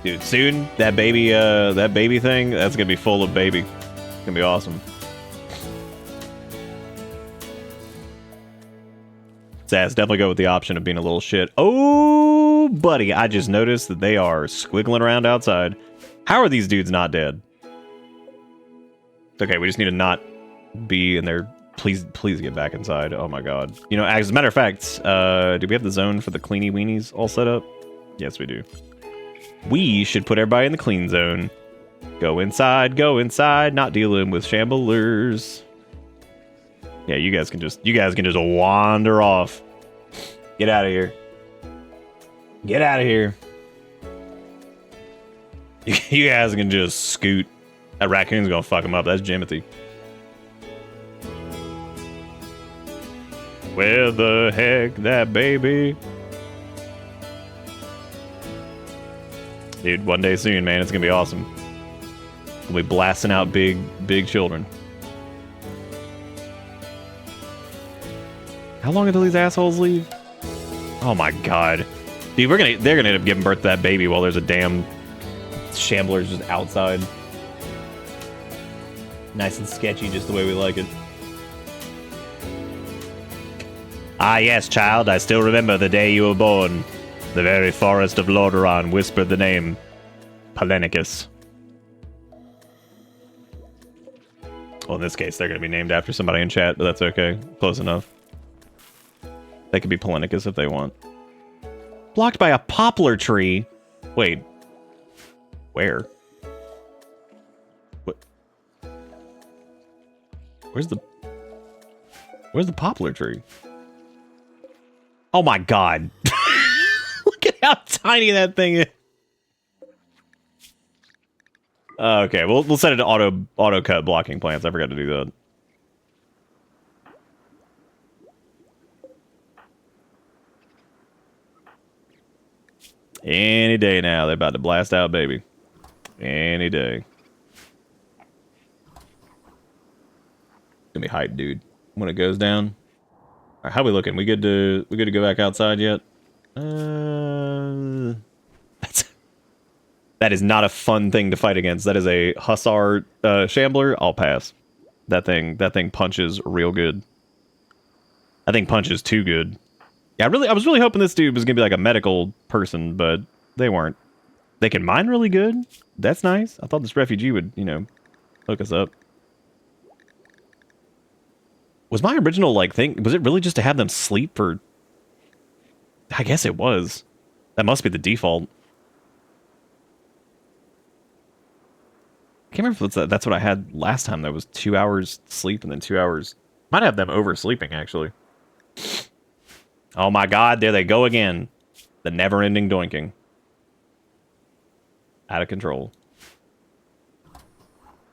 Dude, soon that baby thing, that's gonna be full of baby. It's gonna be awesome. Sass, definitely go with the option of being a little shit. Oh, buddy, I just noticed that they are squiggling around outside. How are these dudes not dead? Okay, we just need to not be in there. Please get back inside. Oh my god. You know, as a matter of fact, do we have the zone for the cleany weenies all set up? Yes, we do. We should put everybody in the clean zone. Go inside, not dealing with shamblers. Yeah, you guys can just wander off. Get out of here. Get out of here. You guys can just scoot. That raccoon's gonna fuck him up. That's Jimothy. Where the heck that baby? Dude, one day soon, man. It's gonna be awesome. We'll be blasting out big children. How long until these assholes leave? Oh my god. Dude, they're gonna end up giving birth to that baby while there's a damn Shambler's just outside. Nice and sketchy, just the way we like it. Ah yes, child, I still remember the day you were born. The very forest of Lordaeron whispered the name Palenicus. Well, in this case, they're going to be named after somebody in chat, but that's okay. Close enough. They could be Palenicus if they want. Blocked by a poplar tree? Wait. Where? What? Where's the poplar tree? Oh my god. Look at how tiny that thing is. Okay, we'll set it to auto cut blocking plants. I forgot to do that. Any day now, they're about to blast out, baby. Any day. Gonna be hype, dude. When it goes down. All right, how we looking? We good to go back outside yet? That is not a fun thing to fight against. That is a hussar shambler. I'll pass. That thing punches real good. I think punches too good. Yeah, I was really hoping this dude was gonna be like a medical person, but they weren't. They can mine really good. That's nice. I thought this refugee would, you know, hook us up. Was my original like thing? Was it really just to have them sleep for? I guess it was. That must be the default. I can't remember if that's what I had last time. That was 2 hours sleep and then 2 hours. Might have them oversleeping actually. Oh my God! There they go again. The never-ending doinking. Out of control.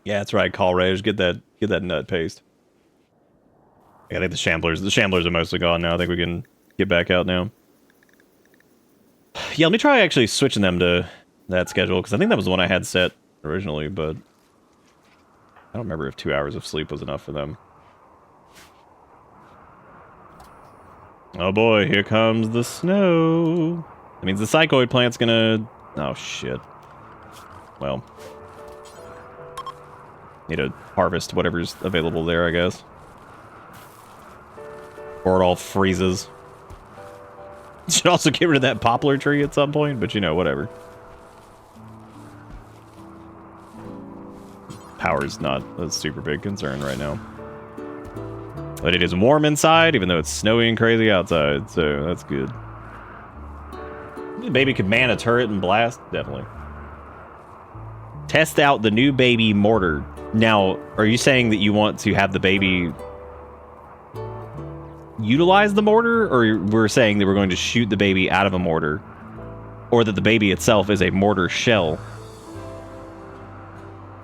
Yeah, that's right. Call Rage. Get that nut paste. I think the shamblers are mostly gone now. I think we can get back out now. Yeah, let me try actually switching them to that schedule because I think that was the one I had set originally, but I don't remember if 2 hours of sleep was enough for them. Oh boy, here comes the snow. That means the psychoid plant's gonna... Oh shit. Well. Need to harvest whatever's available there, I guess. Or it all freezes. Should also get rid of that poplar tree at some point, but you know, whatever. Power's not a super big concern right now. But it is warm inside, even though it's snowy and crazy outside, so that's good. The baby could man a turret and blast? Definitely. Test out the new baby mortar. Now, are you saying that you want to have the baby utilize the mortar, or we're saying that we're going to shoot the baby out of a mortar? Or that the baby itself is a mortar shell?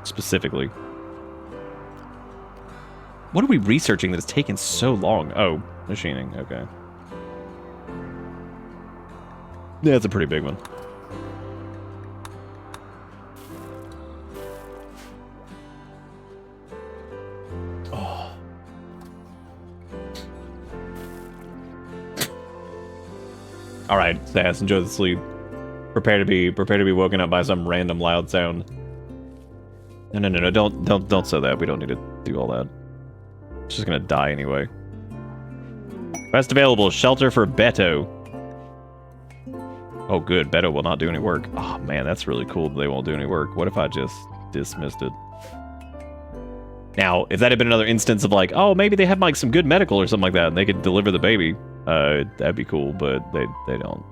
Specifically. What are we researching that has taken so long? Oh, machining. Okay. Yeah, it's a pretty big one. Oh. All right, Sass, enjoy the sleep. Prepare to be woken up by some random loud sound. No, don't say that. We don't need to do all that. It's just gonna die anyway. Best available, shelter for Beto. Oh good, Beto will not do any work. Oh man, that's really cool that they won't do any work. What if I just dismissed it? Now, if that had been another instance of like, oh, maybe they have like some good medical or something like that and they could deliver the baby, that'd be cool, but they don't.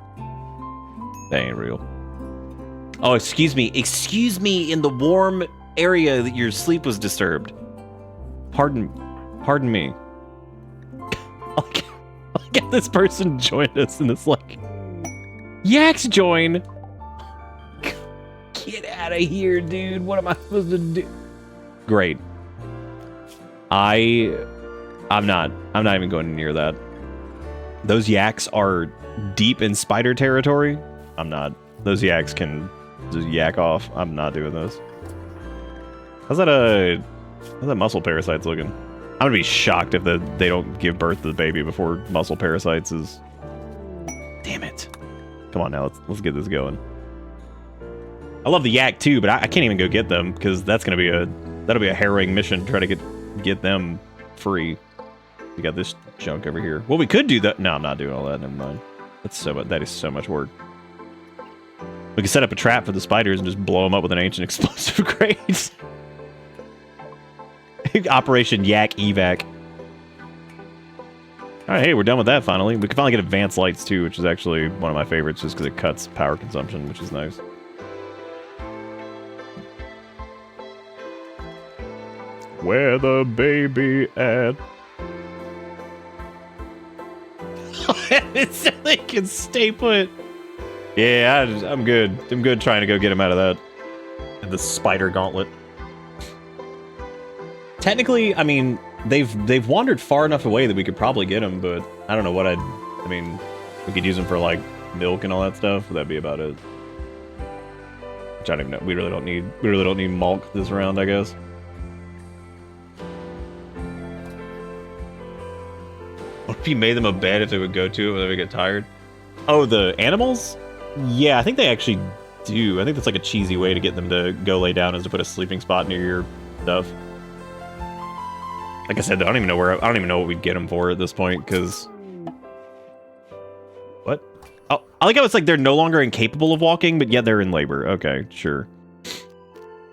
They ain't real. Oh, excuse me, in the warm area that your sleep was disturbed. Pardon me. I'll get this person joined us in this, like... Yaks join! Get out of here, dude. What am I supposed to do? Great. I'm not even going near that. Those yaks are deep in spider territory. I'm not. Those yaks can just yak off. I'm not doing this. How's that muscle parasites looking? I'm gonna be shocked if they don't give birth to the baby before muscle parasites is... Damn it. Come on now, let's get this going. I love the yak too, but I can't even go get them because that'll be a harrowing mission to try to get them free. We got this junk over here. Well, we could do that. No, I'm not doing all that. Never mind. That is so much work. We could set up a trap for the spiders and just blow them up with an ancient explosive grenade. Operation Yak Evac. Alright, hey, we're done with that finally. We can finally get advanced lights too, which is actually one of my favorites just because it cuts power consumption, which is nice. Where the baby at? So they can stay put. Yeah, I'm good. I'm good trying to go get him out of that. And the spider gauntlet. Technically, I mean, they've wandered far enough away that we could probably get them, but I don't know what I mean, we could use them for like milk and all that stuff. That'd be about it. Which I don't even know. We really don't need milk this round, I guess. What if you made them a bed if they would go to it whenever they get tired? Oh, the animals? Yeah, I think they actually do. I think that's like a cheesy way to get them to go lay down, is to put a sleeping spot near your stuff. Like I said, I don't even know what we'd get them for at this point, because... What? Oh, I like how it's like they're no longer incapable of walking, but yet they're in labor. Okay, sure.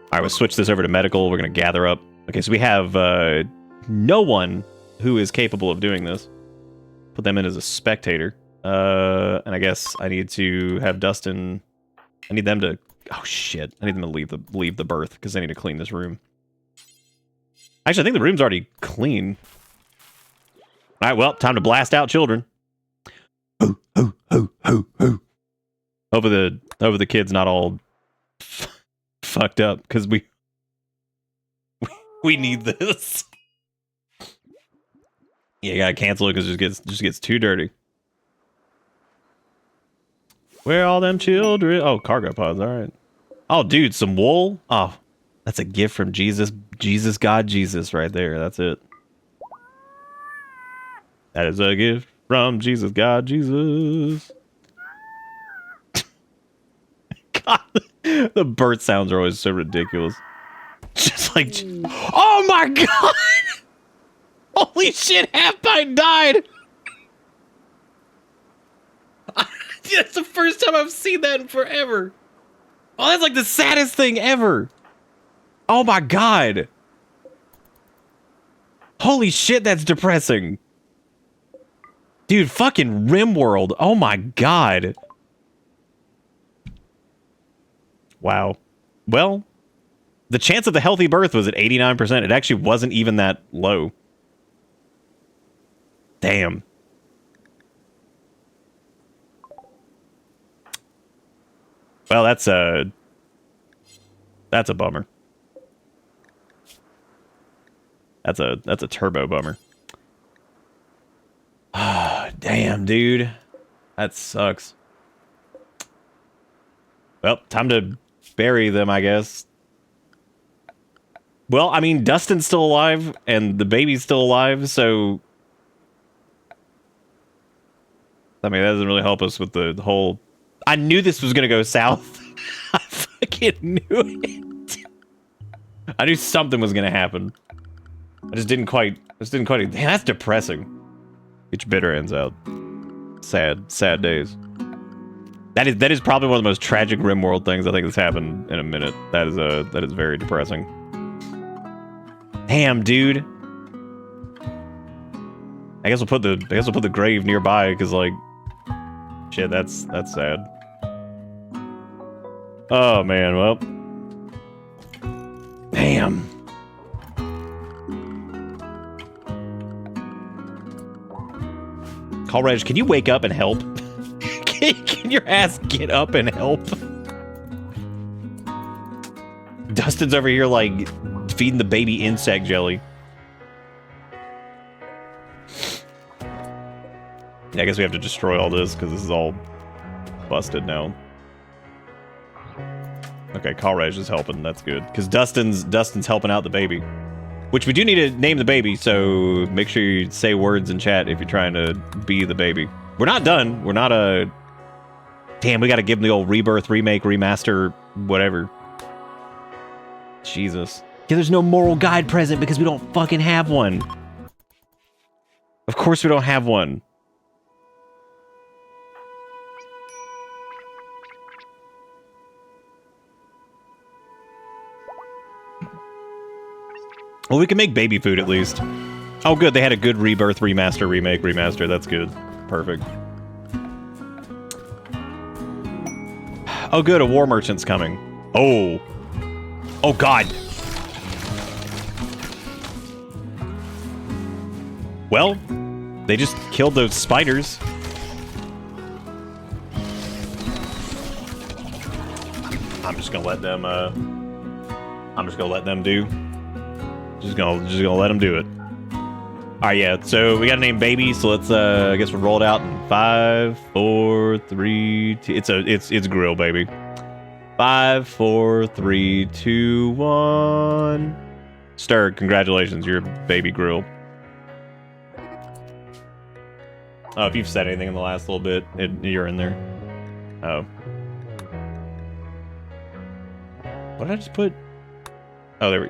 Alright, we'll switch this over to medical. We're gonna gather up. Okay, so we have no one who is capable of doing this. Put them in as a spectator. And I guess I need to have Dustin... I need them to... Oh, shit. I need them to leave the berth, because I need to clean this room. Actually, I think the room's already clean. Alright, well, time to blast out children. Hoo, hoo, hoo, hoo, hoo. Hopefully the kid's not all fucked up, because we need this. Yeah, you gotta cancel it, because it just gets too dirty. Where are all them children? Oh, cargo pods, alright. Oh, dude, some wool? Oh, that's a gift from Jesus. God, Jesus, right there. That's it. That is a gift from Jesus, God, Jesus. God, the bird sounds are always so ridiculous. Just like... Oh my god! Holy shit, Halfpint died! That's the first time I've seen that in forever. Oh, that's like the saddest thing ever. Oh my god. Holy shit, that's depressing. Dude, fucking Rimworld. Oh my god. Wow. Well, the chance of the healthy birth was at 89%. It actually wasn't even that low. Damn. Well, that's a bummer. That's a turbo bummer. Ah, damn, dude. That sucks. Well, time to bury them, I guess. Well, I mean, Dustin's still alive, and the baby's still alive, so... I mean, that doesn't really help us with the whole... I knew this was gonna go south. I fucking knew it. I knew something was gonna happen. I just didn't quite... Damn, that's depressing. Get your bitter ends out. Sad days. That is probably one of the most tragic Rimworld things I think that's happened in a minute. That is very depressing. Damn, dude. I guess we'll put the grave nearby, because like, shit, that's sad. Oh man, well, damn. Call Reg, can you wake up and help? Can your ass get up and help? Dustin's over here like feeding the baby insect jelly. Yeah, I guess we have to destroy all this because this is all busted now. Okay, Kalrej is helping. That's good because Dustin's helping out the baby, which we do need to name the baby. So make sure you say words in chat if you're trying to be the baby. We're not done. We're not a. Damn, we got to give him the old rebirth, remake, remaster, whatever. Jesus. Yeah, there's no moral guide present because we don't fucking have one. Of course we don't have one. Well, we can make baby food at least. Oh, good. They had a good rebirth, remaster, remake, remaster. That's good. Perfect. Oh, good. A war merchant's coming. Oh. Oh, God. Well, they just killed those spiders. I'm just gonna let them, I'm just gonna let them do. Just gonna let them do it. All right, yeah. So we got to name baby. So let's, I guess we'll roll it out in 5, 4, 3, 2. It's Grill, baby. 5, 4, 3, 2, 1. Stir, congratulations, you're baby Grill. Oh, if you've said anything in the last little bit, you're in there. Oh. What did I just put? Oh, there we.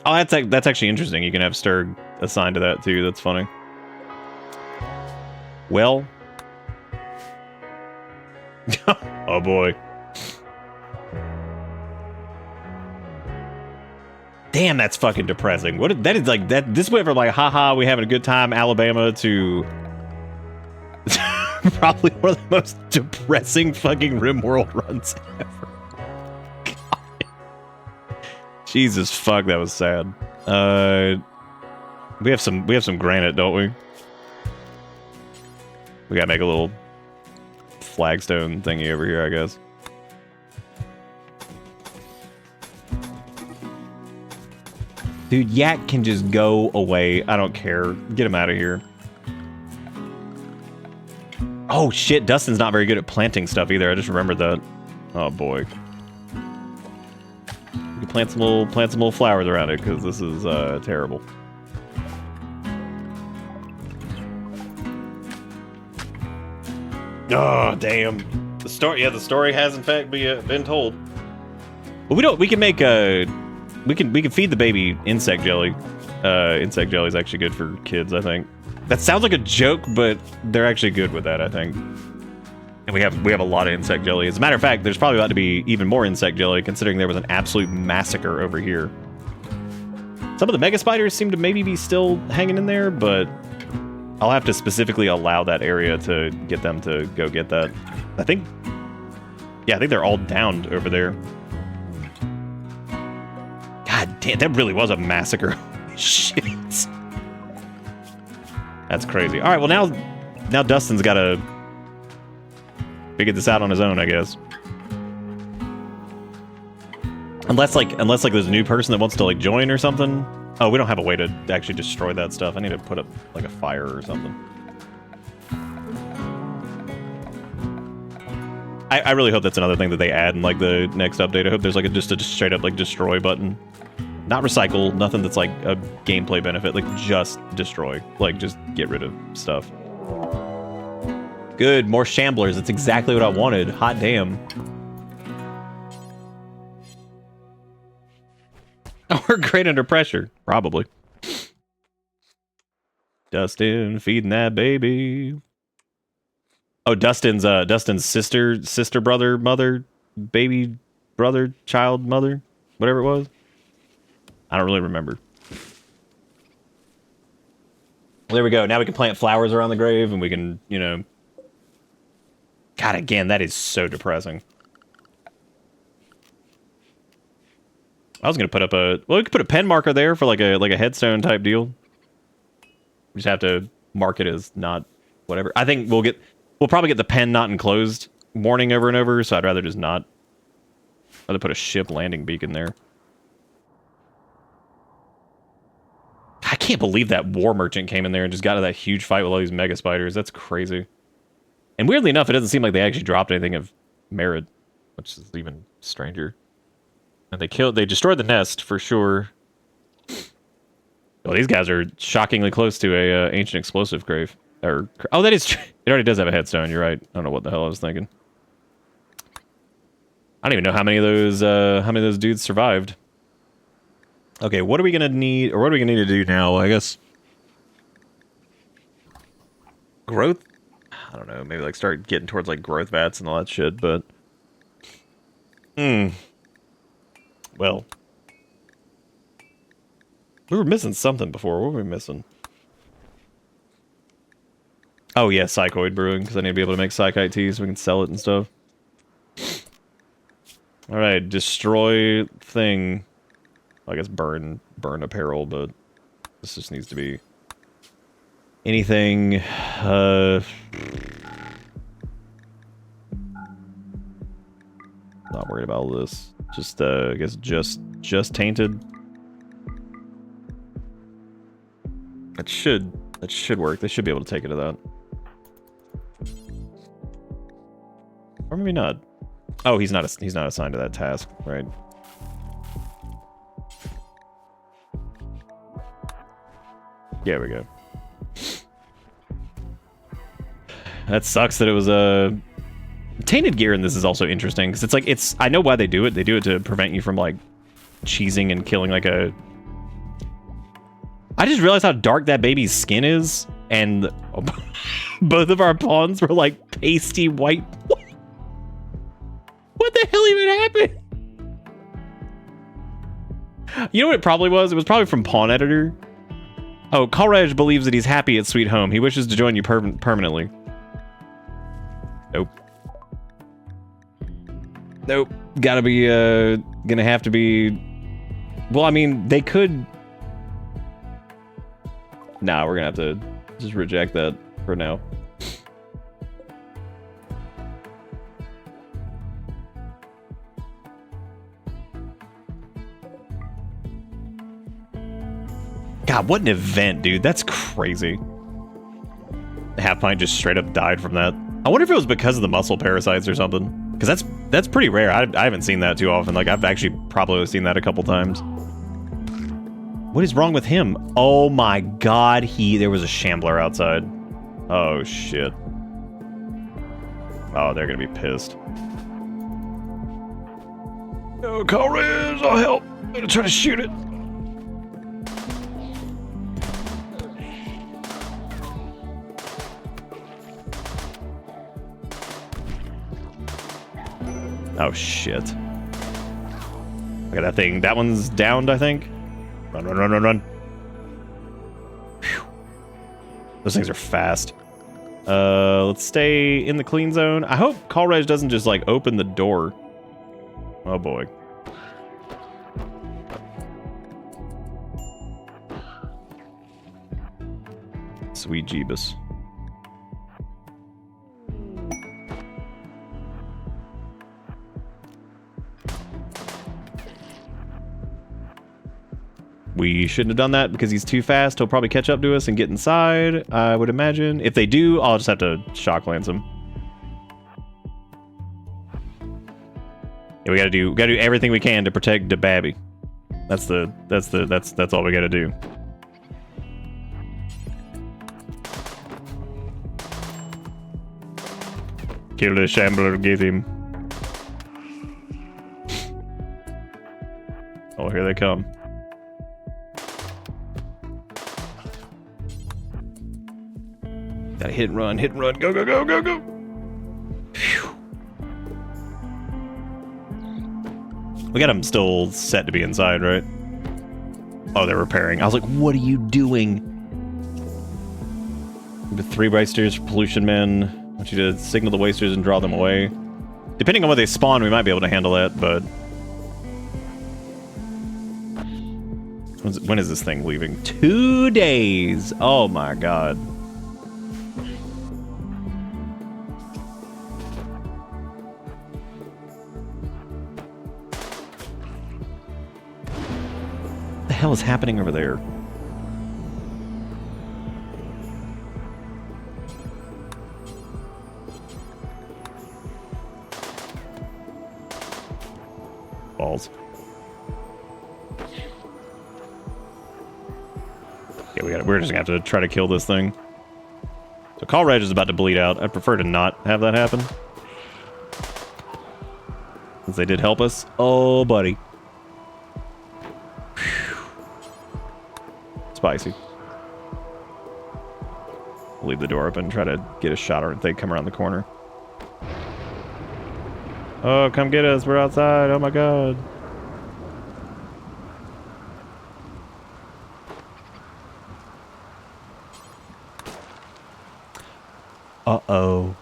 Oh, that's actually interesting. You can have Stir assigned to that too. That's funny. Well. Oh boy. Damn, that's fucking depressing. What that is like that. This went from like, haha, we having a good time, Alabama, to probably one of the most depressing fucking Rimworld runs ever. God. Jesus fuck, that was sad. We have some granite, don't we? We gotta make a little flagstone thingy over here, I guess. Dude, Yak can just go away. I don't care. Get him out of here. Oh shit, Dustin's not very good at planting stuff either. I just remembered that. Oh boy. We can plant some little flowers around it because this is terrible. Oh damn. The story has in fact been told. But we can make we can feed the baby insect jelly. Insect jelly is actually good for kids, I think. That sounds like a joke, but they're actually good with that, I think. And we have a lot of insect jelly. As a matter of fact, there's probably about to be even more insect jelly, considering there was an absolute massacre over here. Some of the mega spiders seem to maybe be still hanging in there, but I'll have to specifically allow that area to get them to go get that. I think they're all downed over there. God damn, that really was a massacre. Shit. That's crazy. All right, well now Dustin's got to figure this out on his own, I guess. Unless there's a new person that wants to like join or something. Oh, we don't have a way to actually destroy that stuff. I need to put up like a fire or something. I really hope that's another thing that they add in like the next update. I hope there's like just a straight up like destroy button. Not recycle, nothing that's like a gameplay benefit, like just destroy. Like just get rid of stuff. Good, more shamblers. That's exactly what I wanted. Hot damn. Oh, we're great under pressure. Probably. Dustin feeding that baby. Oh, Dustin's sister, brother, mother, baby, brother, child, mother, whatever it was. I don't really remember. Well, there we go. Now we can plant flowers around the grave, and we can, you know... God, again, that is so depressing. I was gonna put up a... Well, we could put a pen marker there for like a headstone type deal. We just have to mark it as not whatever. I think we'll probably get the pen not enclosed warning over and over, so I'd rather just not. I'd rather put a ship landing beacon there. I can't believe that war merchant came in there and just got into that huge fight with all these mega spiders. That's crazy. And weirdly enough, it doesn't seem like they actually dropped anything of merit, which is even stranger. And they destroyed the nest for sure. Well, these guys are shockingly close to a ancient explosive grave. Oh, that is true. It already does have a headstone. You're right. I don't know what the hell I was thinking. I don't even know how many of those dudes survived. Okay, what are we gonna need, or what are we gonna need to do now? I guess growth. I don't know. Maybe like start getting towards like growth vats and all that shit. But well, we were missing something before. What were we missing? Oh yeah, psychoid brewing, because I need to be able to make psychite tea so we can sell it and stuff. All right, destroy thing. I guess burn apparel, but this just needs to be anything. Not worried about all this. Just I guess just tainted. That should work. They should be able to take it to that. Or maybe not. Oh, he's not assigned to that task, right? There we go. That sucks that it was a tainted gear in this is also interesting because it's like I know why they do it. They do it to prevent you from like cheesing and killing like a. I just realized how dark that baby's skin is, and both of our pawns were like pasty white. What the hell even happened? You know what it probably was? It was probably from Pawn Editor. Oh, Coleridge believes that he's happy at Sweet Home. He wishes to join you permanently. Nope. Nope. Gotta be, gonna have to be... Well, I mean, they could... Nah, we're gonna have to just reject that for now. God, what an event, dude. That's crazy. Half Pint just straight up died from that. I wonder if it was because of the muscle parasites or something. Because that's pretty rare. I haven't seen that too often. Like, I've actually probably seen that a couple times. What is wrong with him? Oh my god, there was a shambler outside. Oh, shit. Oh, they're gonna be pissed. Oh, Coleridge, I'll help. I'm gonna try to shoot it. Oh, shit. Look at that thing. That one's downed, I think. Run, run, run, run, run. Whew. Those things are fast. Let's stay in the clean zone. I hope Coleridge doesn't just, like, open the door. Oh, boy. Sweet Jeebus. We shouldn't have done that because he's too fast. He'll probably catch up to us and get inside, I would imagine. If they do, I'll just have to shock lance him. Yeah, we gotta do everything we can to protect the babby. That's all we gotta do. Kill the shambler, get him. Oh, here they come. Gotta hit and run, go, go, go, go, go. Phew. We got him still set to be inside, right? Oh, they're repairing. I was like, what are you doing? The 3 wasters for pollution men. I want you to signal the wasters and draw them away. Depending on what they spawn, we might be able to handle that, but... When is this thing leaving? 2 days! Oh my god. What the hell is happening over there? Balls. Yeah, we're just gonna have to try to kill this thing. So Coleridge is about to bleed out. I'd prefer to not have that happen. Since they did help us. Oh, buddy. Spicy. Leave the door open, try to get a shot or if they come around the corner. Oh, come get us, we're outside, oh my god. Uh-oh.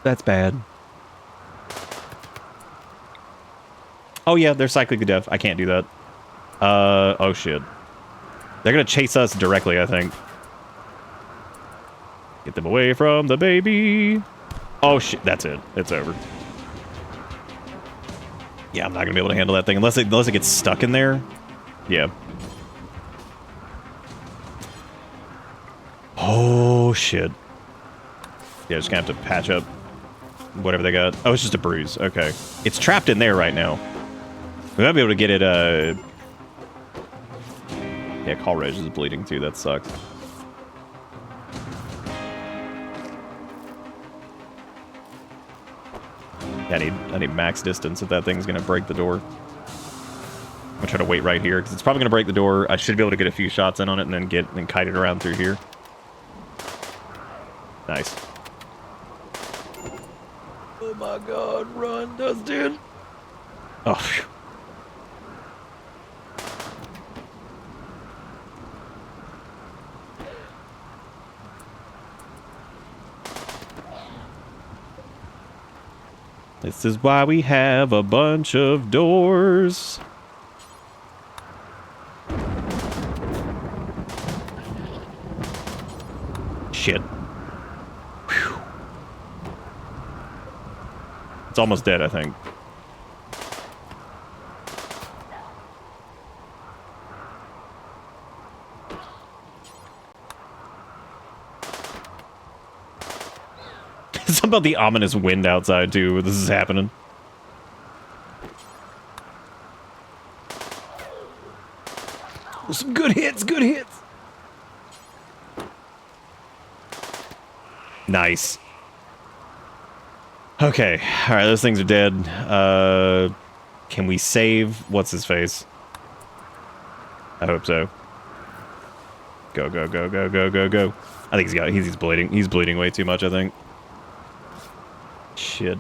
That's bad. Oh yeah, they're cyclically deaf. I can't do that. Oh shit. They're gonna chase us directly, I think. Get them away from the baby. Oh shit, that's it. It's over. Yeah, I'm not gonna be able to handle that thing unless it gets stuck in there. Yeah. Oh, shit. Yeah, just gonna have to patch up whatever they got. Oh, it's just a bruise. Okay. It's trapped in there right now. We might be able to get it, Yeah, Coleridge is bleeding too. That sucks. Yeah, I need max distance if that thing's gonna break the door. I'm gonna try to wait right here because it's probably gonna break the door. I should be able to get a few shots in on it and then kite it around through here. Nice. Oh my god, run, Dustin. Oh, phew. This is why we have a bunch of doors. Shit. Whew. It's almost dead, I think. Something about the ominous wind outside, too, where this is happening. Some good hits, good hits. Nice. Okay. Alright, those things are dead. Can we save what's-his-face? I hope so. Go, go, go, go, go, go, go. I think he's bleeding. He's bleeding way too much, I think. Shit.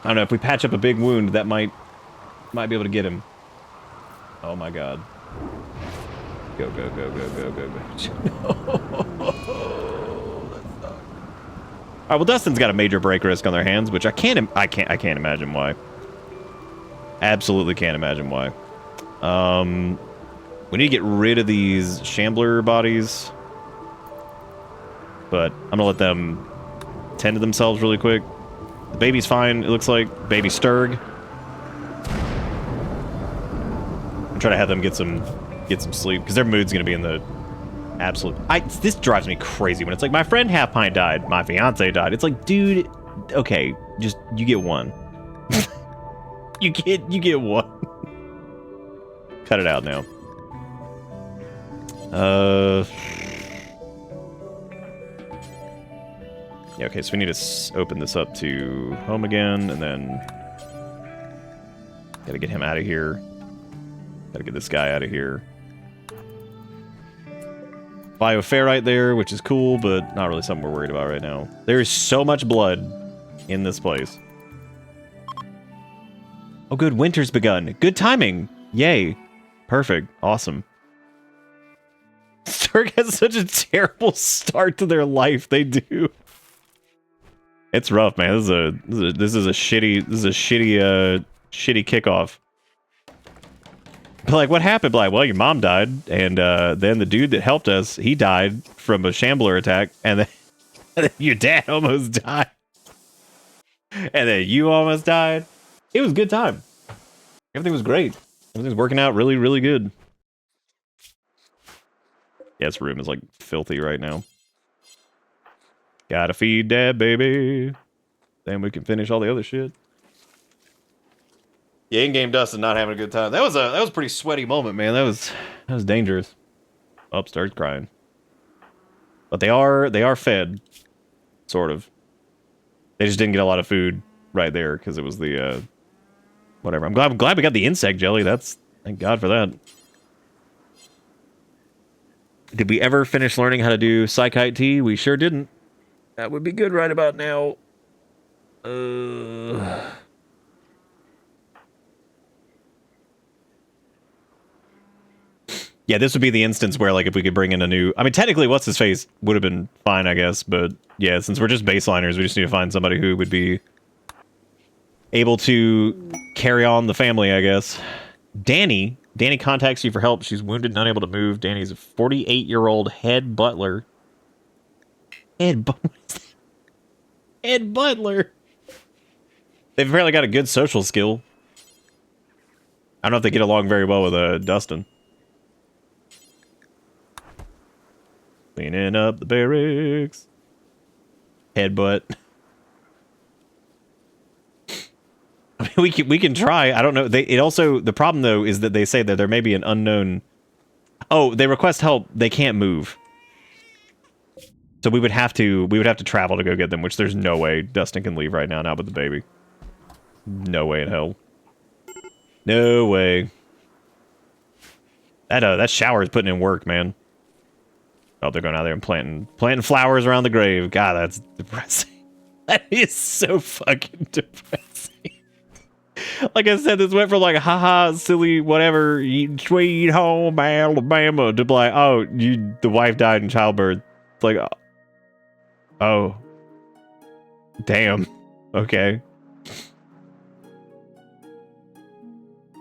I don't know, if we patch up a big wound, that might be able to get him. Oh my god. Go, go, go, go, go, go, go. Alright, well Dustin's got a major break risk on their hands, which I can't imagine why. Absolutely can't imagine why. We need to get rid of these shambler bodies. But I'm gonna let them tend to themselves really quick. The baby's fine, it looks like. Baby Sturg. I'm trying to have them get some sleep, because their mood's gonna be in the absolute... This drives me crazy when it's like, my friend Half Pint died, my fiance died. It's like, dude, okay, just, you get one. you get one. Cut it out now. Yeah, okay, so we need to open this up to home again, and then gotta get him out of here. Gotta get this guy out of here. Bioferrite there, which is cool, but not really something we're worried about right now. There is so much blood in this place. Oh good, winter's begun. Good timing. Yay. Perfect. Awesome. Sturg has such a terrible start to their life. They do. It's rough, man. This is a shitty kickoff. But like, what happened? Like, well, your mom died, and then the dude that helped us, he died from a shambler attack, and then your dad almost died, and then you almost died. It was a good time. Everything was great. Everything's working out really, really good. Yeah, this room is like filthy right now. Gotta feed Dad, baby. Then we can finish all the other shit. Yeah, in-game Dustin not having a good time. That was a pretty sweaty moment, man. That was dangerous. Oh, starts crying. But they are fed, sort of. They just didn't get a lot of food right there because it was the whatever. I'm glad we got the insect jelly. Thank God for that. Did we ever finish learning how to do Psychite tea? We sure didn't. That would be good right about now. Yeah, this would be the instance where, like, if we could bring in a new... I mean, technically, What's-His-Face would have been fine, I guess. But, yeah, since we're just baseliners, we just need to find somebody who would be able to carry on the family, I guess. Danny contacts you for help. She's wounded and unable to move. Danny's a 48-year-old head butler. Head butler. They've apparently got a good social skill. I don't know if they get along very well with Dustin. Cleaning up the barracks. Headbutt. I mean, we can try. I don't know. The problem though is that they say that there may be an unknown. Oh, they request help. They can't move. So we would have to travel to go get them, which there's no way Dustin can leave right now, not with the baby. No way in hell. No way. That shower is putting in work, man. Oh, they're going out there and planting flowers around the grave. God, that's depressing. That is so fucking depressing. Like I said, this went from like haha, silly, whatever, sweet home Alabama to like, oh, the wife died in childbirth. It's like, oh, damn. Okay.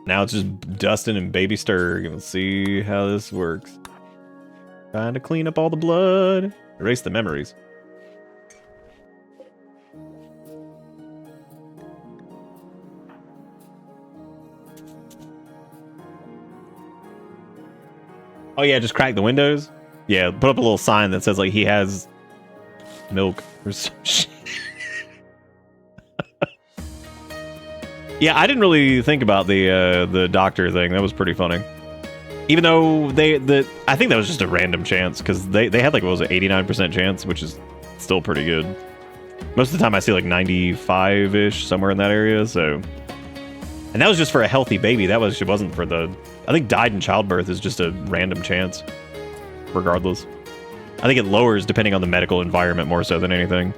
Now it's just Dustin and Baby Stir. Let's see how this works. Trying to clean up all the blood. Erase the memories. Oh yeah, just crack the windows? Yeah, put up a little sign that says like he has milk or some shit. Yeah, I didn't really think about the doctor thing. That was pretty funny. Even though I think that was just a random chance because they had like, what was it, 89% chance, which is still pretty good. Most of the time I see like 95-ish, somewhere in that area, so. And that was just for a healthy baby. It wasn't for the, I think died in childbirth is just a random chance, regardless. I think it lowers depending on the medical environment more so than anything.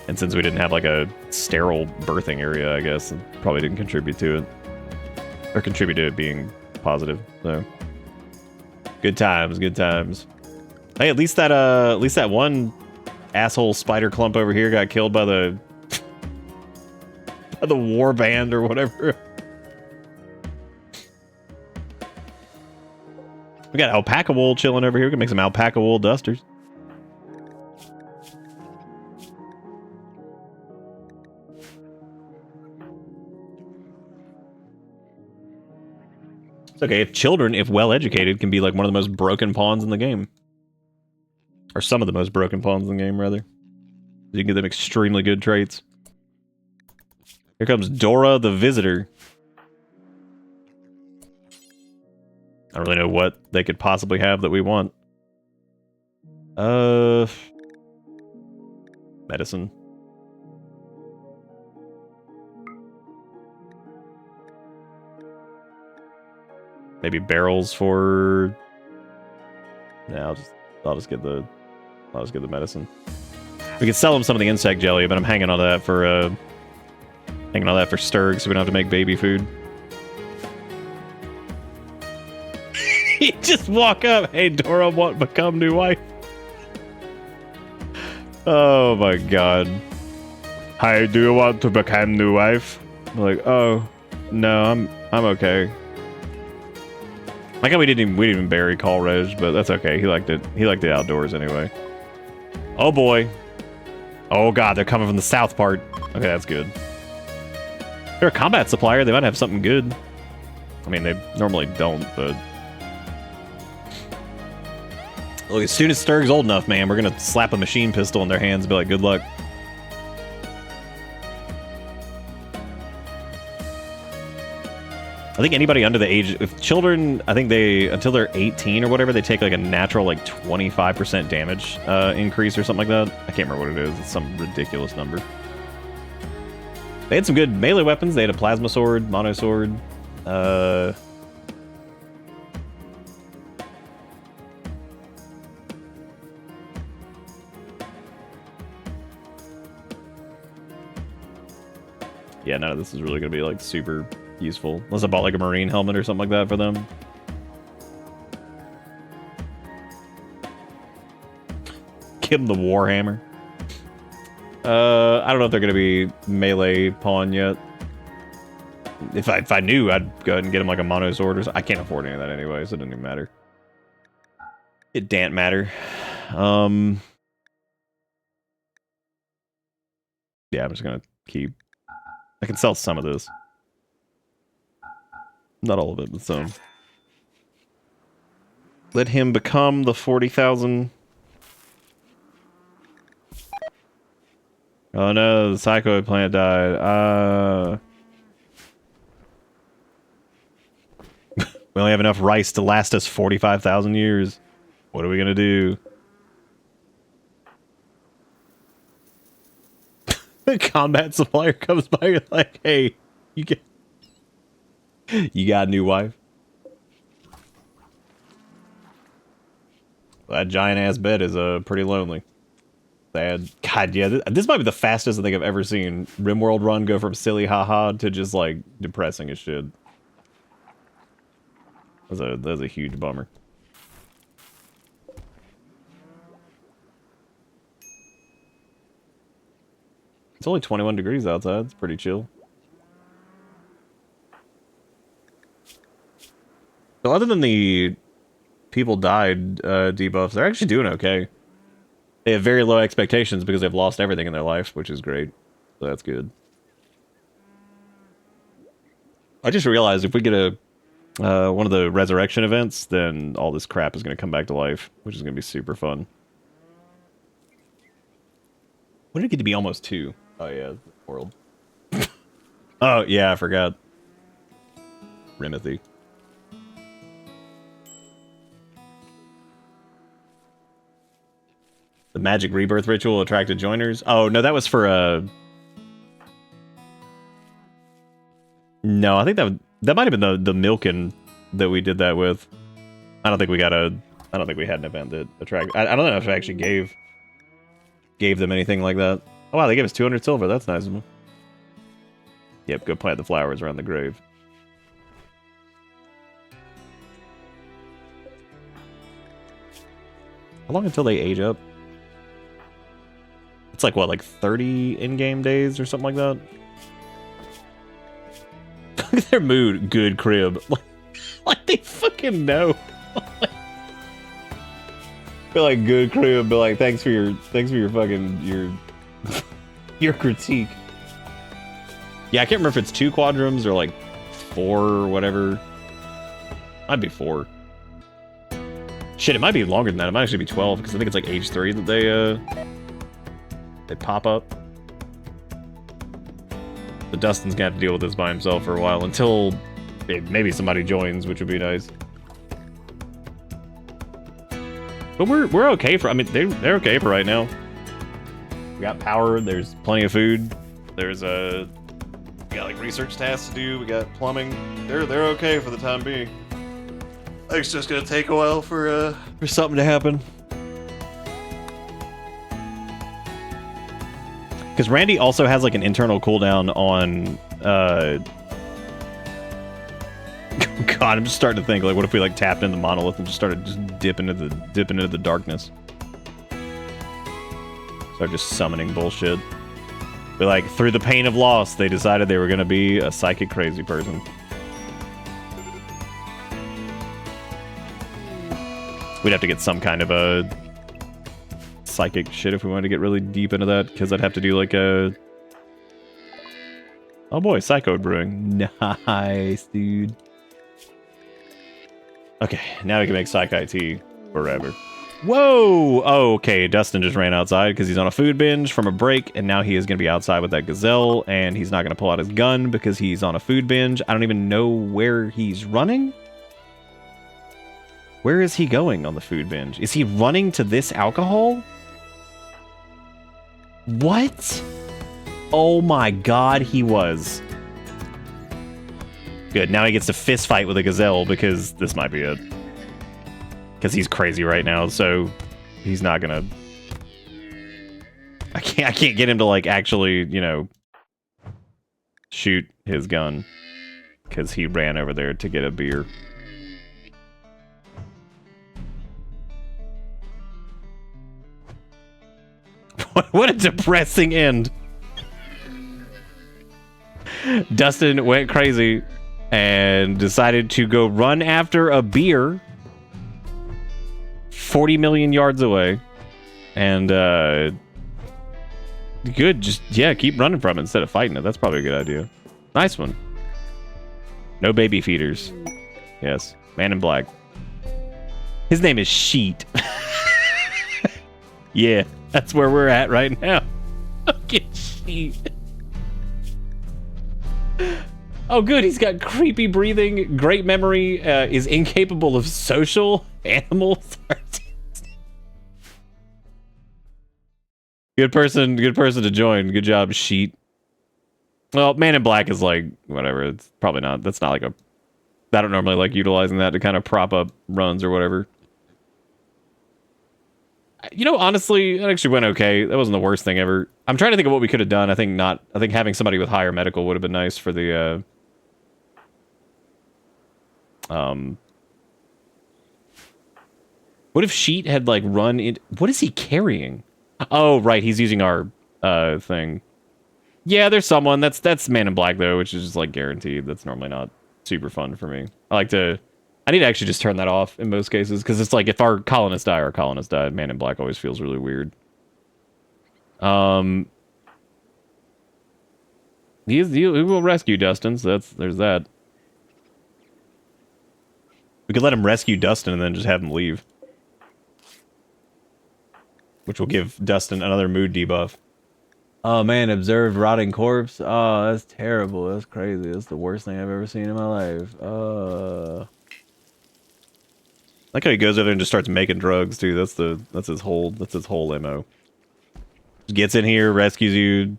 And since we didn't have like a sterile birthing area, I guess, it probably didn't contribute to it. Or contribute to it being positive, so. Good times, good times. Hey, at least that one asshole spider clump over here got killed by the by the war band or whatever. We got alpaca wool chilling over here. We can make some alpaca wool dusters. It's okay if children, if well educated, can be like one of the most broken pawns in the game. Or some of the most broken pawns in the game, rather. You can give them extremely good traits. Here comes Dora the Visitor. I don't really know what they could possibly have that we want. Medicine. Maybe barrels for. Yeah, I'll just get the medicine. We could sell them some of the insect jelly, but I'm hanging on that for Sturg, so we don't have to make baby food. You just walk up, hey Dora, want to become new wife? Oh my god. Hi, do you want to become new wife? I'm like, oh no, I'm okay. Like how we didn't even bury Coleridge, but that's okay. He liked it. He liked the outdoors anyway. Oh boy. Oh god, they're coming from the south part. Okay, that's good. They're a combat supplier. They might have something good. I mean, they normally don't, but. Look, as soon as Sturg's old enough, man, we're gonna slap a machine pistol in their hands and be like, good luck. I think anybody under the age, if children, I think until they're 18 or whatever, they take like a natural like 25% damage increase or something like that. I can't remember what it is. It's some ridiculous number. They had some good melee weapons. They had a plasma sword, mono sword. Yeah, none of this is really going to be like super useful. Unless I bought like a marine helmet or something like that for them. Give them the warhammer. I don't know if they're going to be melee pawn yet. If I knew, I'd go ahead and get them like a mono sword or something. I can't afford any of that anyway, so it doesn't even matter. It can't matter. Yeah, I'm just going to keep. I can sell some of this. Not all of it, but some. Let him become the 40,000 Oh no, the psychoid plant died. We only have enough rice to last us 45,000 years. What are we gonna do? The combat supplier comes by, you're like, hey, you got a new wife? Well, that giant ass bed is pretty lonely. Sad. God, yeah, this might be the fastest I think I've ever seen Rimworld run go from silly haha to just like depressing as shit. That was a huge bummer. It's only 21 degrees outside. It's pretty chill. So other than the people died debuffs, they're actually doing okay. They have very low expectations because they've lost everything in their life, which is great. So that's good. I just realized if we get a one of the resurrection events, then all this crap is going to come back to life, which is going to be super fun. When did it get to be almost 2? Oh yeah, world. Oh yeah, I forgot. Rimothy. The magic rebirth ritual attracted joiners. Oh no, that was for No, I think that might have been the Milkin that we did that with. I don't think we had an event that attracted. I don't know if I actually gave them anything like that. Oh wow, they gave us 200 silver. That's nice of them. Yep, go plant the flowers around the grave. How long until they age up? It's like what, like 30 in-game days or something like that? Look at their mood. Good crib. Like they fucking know. Be like, good crib, but like, thanks for your fucking your critique. Yeah, I can't remember if it's 2 quadrums or like 4 or whatever. Might be 4. Shit, it might be longer than that. It might actually be 12 because I think it's like age 3 that they pop up. But Dustin's gonna have to deal with this by himself for a while until maybe somebody joins, which would be nice. But we're okay for. I mean, they're okay for right now. We got power. There's plenty of food. There's we got like research tasks to do. We got plumbing. They're okay for the time being. It's just gonna take a while for something to happen. Because Randy also has like an internal cooldown on. God, I'm just starting to think like, what if we like tapped into the monolith and just started just dipping into the darkness? Start just summoning bullshit. But like through the pain of loss, they decided they were gonna be a psychic crazy person. We'd have to get some kind of a psychic shit if we wanted to get really deep into that, because I'd have to do like a... Oh boy, Psycho Brewing. Nice, dude. Okay, now we can make Psych IT forever. Whoa! Oh, okay, Dustin just ran outside because he's on a food binge from a break, and now he is going to be outside with that gazelle, and he's not going to pull out his gun because he's on a food binge. I don't even know where he's running. Where is he going on the food binge? Is he running to this alcohol? What? Oh my god, he was. Good, now he gets to fist fight with a gazelle because this might be it. Because he's crazy right now, so he's not gonna... I can't get him to like actually, you know, shoot his gun. Because he ran over there to get a beer. What a depressing end. Dustin went crazy and decided to go run after a beer 40 million yards away. And, good, just, yeah, keep running from it instead of fighting it. That's probably a good idea. Nice one. No baby feeders. Yes, man in black. His name is Sheet. Yeah, that's where we're at right now. Get sheet. Oh, good. He's got creepy breathing, great memory, is incapable of social animals. Good person to join. Good job, sheet. Well, Man in Black is like, whatever. It's probably not. That's not like a... I don't normally like utilizing that to kind of prop up runs or whatever. You know, honestly, it actually went okay. That wasn't the worst thing ever. I'm trying to think of what we could have done. I think having somebody with higher medical would have been nice for the, What if Sheet had, like, run in... What is he carrying? Oh, right, he's using our, thing. Yeah, there's someone. That's Man in Black, though, which is just, like, guaranteed. That's normally not super fun for me. I need to actually just turn that off in most cases, because it's like, if our colonists die, our colonists die. Man in Black always feels really weird. He will rescue Dustin, so there's that. We could let him rescue Dustin and then just have him leave. Which will give Dustin another mood debuff. Oh man, observed rotting corpse. Oh, that's terrible. That's crazy. That's the worst thing I've ever seen in my life. Like how he goes over there and just starts making drugs too. That's his whole MO. Just gets in here, rescues you,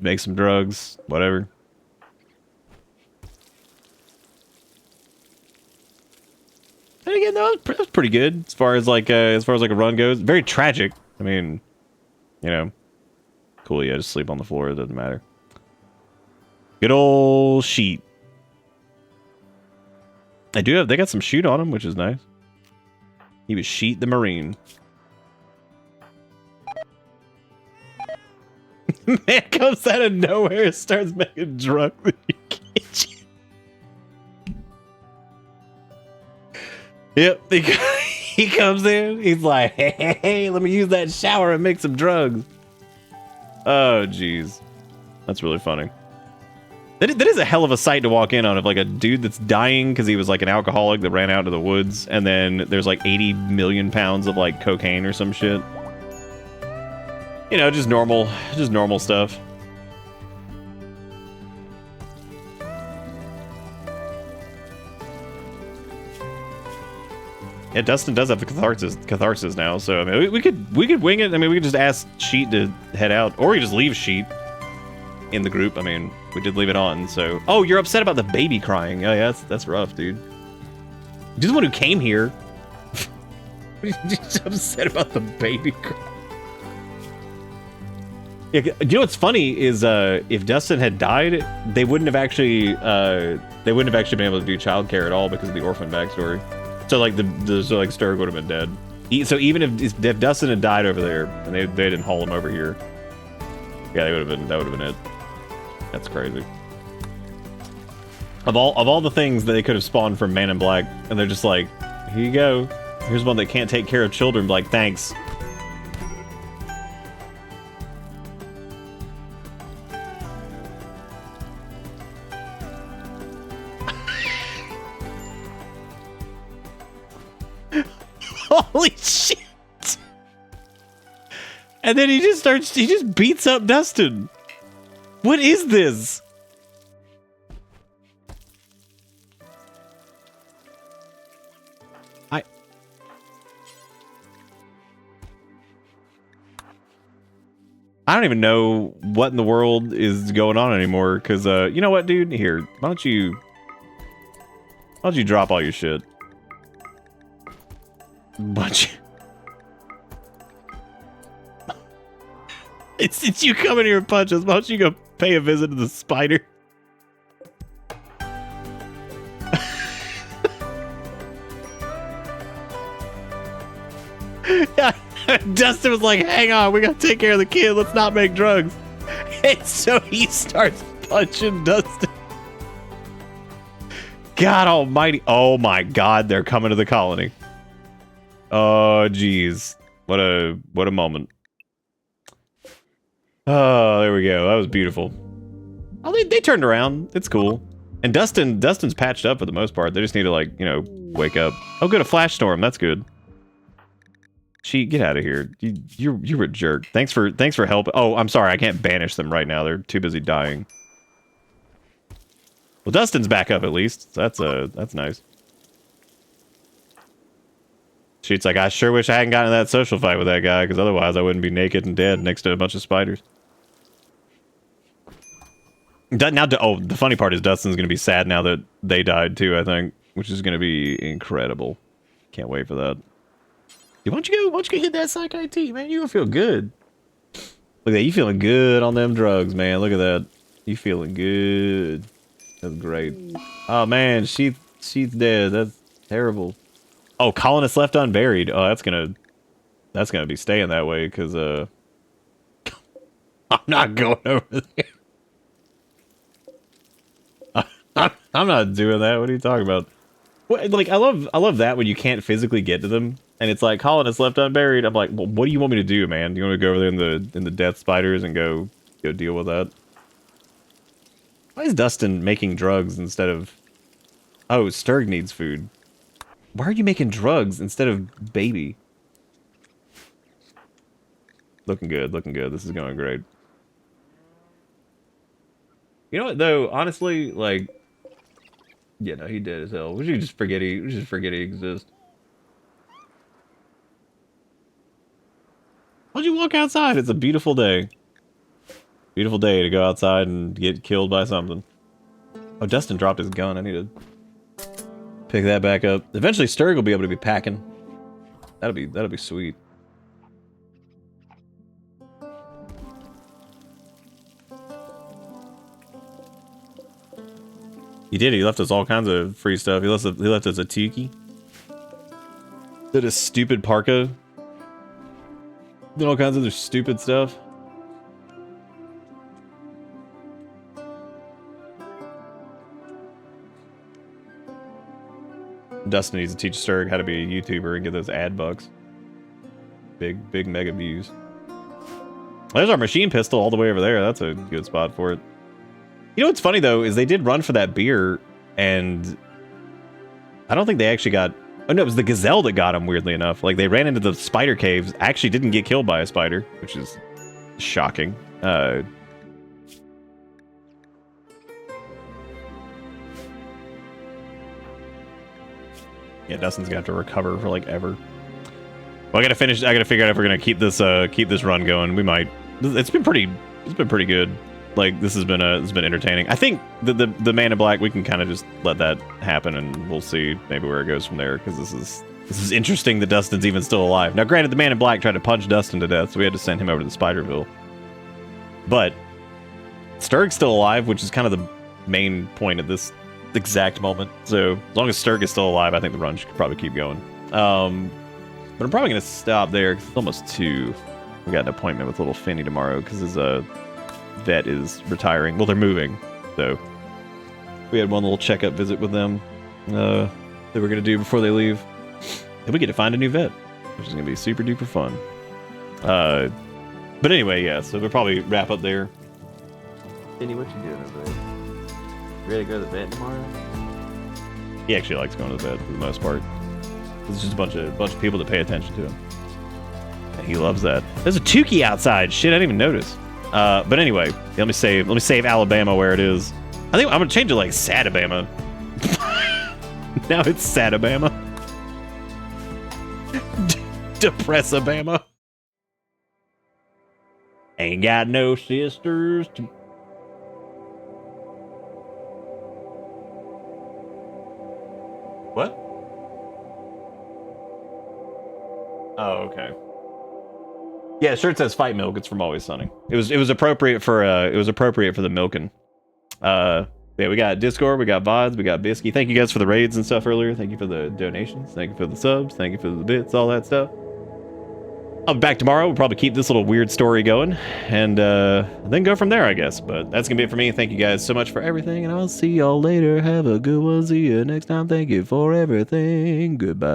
makes some drugs, whatever. And again, that was pretty good as far as like a run goes. Very tragic. I mean, you know, cool. Yeah, just sleep on the floor. It doesn't matter. Good old Sheet. They got some shoot on him, which is nice. He was Sheet the Marine. Man comes out of nowhere and starts making drugs in your kitchen. Yep, he comes in, he's like, hey, let me use that shower and make some drugs. Oh, jeez. That's really funny. That is a hell of a sight to walk in on, of like a dude that's dying because he was like an alcoholic that ran out into the woods, and then there's like 80 million pounds of like cocaine or some shit. You know, just normal stuff. Yeah, Dustin does have the catharsis now, so I mean, we could wing it. I mean, we could just ask Sheet to head out, or we just leave Sheet in the group. I mean, we did leave it on, so... Oh, you're upset about the baby crying. Oh, yeah, that's rough, dude. You're the one who came here. You're just upset about the baby crying. Yeah, you know what's funny is if Dustin had died, they wouldn't have actually been able to do childcare at all because of the orphan backstory. So like the Sturg would have been dead. So even if Dustin had died over there and they didn't haul him over here, yeah, that would have been it. That's crazy. Of all the things that they could have spawned from Man in Black, and they're just like, here you go. Here's one that can't take care of children. Like, thanks. Holy shit! And then he just beats up Dustin. What is this? I don't even know what in the world is going on anymore, because, you know what, dude? Here, why don't you drop all your shit? It's you coming here and punch us. Why don't you go pay a visit to the spider? Yeah, Dustin was like, hang on, we gotta take care of the kid. Let's not make drugs. And so he starts punching Dustin. God almighty. Oh my God, they're coming to the colony. Oh, geez. What a moment. Oh, there we go. That was beautiful. Oh, they turned around. It's cool. And Dustin's patched up for the most part. They just need to, like, you know, wake up. Oh, good, a flash storm. That's good. She, get out of here. You're a jerk. Thanks for help. Oh, I'm sorry. I can't banish them right now. They're too busy dying. Well, Dustin's back up at least. That's nice. She's like, I sure wish I hadn't gotten in that social fight with that guy, because otherwise I wouldn't be naked and dead next to a bunch of spiders. Now, oh, the funny part is Dustin's going to be sad now that they died too, I think, which is going to be incredible. Can't wait for that. Dude, why don't you go hit that Psych IT, man? You gonna feel good. Look at that, you feeling good on them drugs, man. Look at that. You feeling good. That's great. Oh man, she's dead. That's terrible. Oh, colonists left unburied. Oh, that's gonna be staying that way, because I'm not going over there. I'm not doing that. What are you talking about? What, like, I love that when you can't physically get to them, and it's like colonists left unburied. I'm like, well, what do you want me to do, man? Do you want me to go over there in the death spiders and go deal with that? Why is Dustin making drugs instead of? Oh, Sturg needs food. Why are you making drugs instead of baby? Looking good, looking good. This is going great. You know what though? Honestly, like, yeah, no, he dead as hell. We should just forget he exists. Why'd you walk outside? It's a beautiful day. Beautiful day to go outside and get killed by something. Oh, Dustin dropped his gun. I need to pick that back up. Eventually, Sturg will be able to be packing. That'll be sweet. He did. He left us all kinds of free stuff. He left us a tiki. Did a stupid parka. Did all kinds of other stupid stuff. Dustin needs to teach Sturg how to be a YouTuber and get those ad bucks. Big mega views. There's our machine pistol all the way over there. That's a good spot for it. You know what's funny though is they did run for that beer, and I don't think they actually got. Oh no, it was the gazelle that got them. Weirdly enough, like they ran into the spider caves. Actually, didn't get killed by a spider, which is shocking. Yeah, Dustin's gonna have to recover for like ever. Well, I gotta figure out if we're gonna keep this run going. We might. It's been pretty good. Like this has been entertaining. I think the Man in Black, we can kind of just let that happen, and we'll see maybe where it goes from there. Because this is interesting that Dustin's even still alive. Now, granted, the Man in Black tried to punch Dustin to death, so we had to send him over to the Spiderville. But Sturg's still alive, which is kind of the main point at this exact moment. So as long as Sturg is still alive, I think the run should probably keep going. But I'm probably gonna stop there because it's almost 2. We got an appointment with little Finny tomorrow because his vet is retiring. Well, they're moving, so we had one little checkup visit with them that we're gonna do before they leave. And we get to find a new vet, which is gonna be super duper fun. But anyway, yeah. So we'll probably wrap up there. Finny, what you doing over there? Ready to go to the vet tomorrow? He actually likes going to the vet for the most part. There's just a bunch of people that pay attention to him. And he loves that. There's a Tukey outside. Shit, I didn't even notice. But anyway, let me save Alabama where it is. I think I'm gonna change it like Sadabama. Now it's Sadabama. Depressabama. Ain't got no sisters to... What? Oh, okay. Yeah, sure. It says Fight Milk. It's from Always Sunny. It was appropriate for the Milkin. Yeah, we got Discord, we got VODs, we got Bisky. Thank you guys for the raids and stuff earlier. Thank you for the donations. Thank you for the subs. Thank you for the bits, all that stuff. I'll be back tomorrow. We'll probably keep this little weird story going and then go from there, I guess. But that's gonna be it for me. Thank you guys so much for everything, and I'll see y'all later. Have a good one. See you next time. Thank you for everything. Goodbye.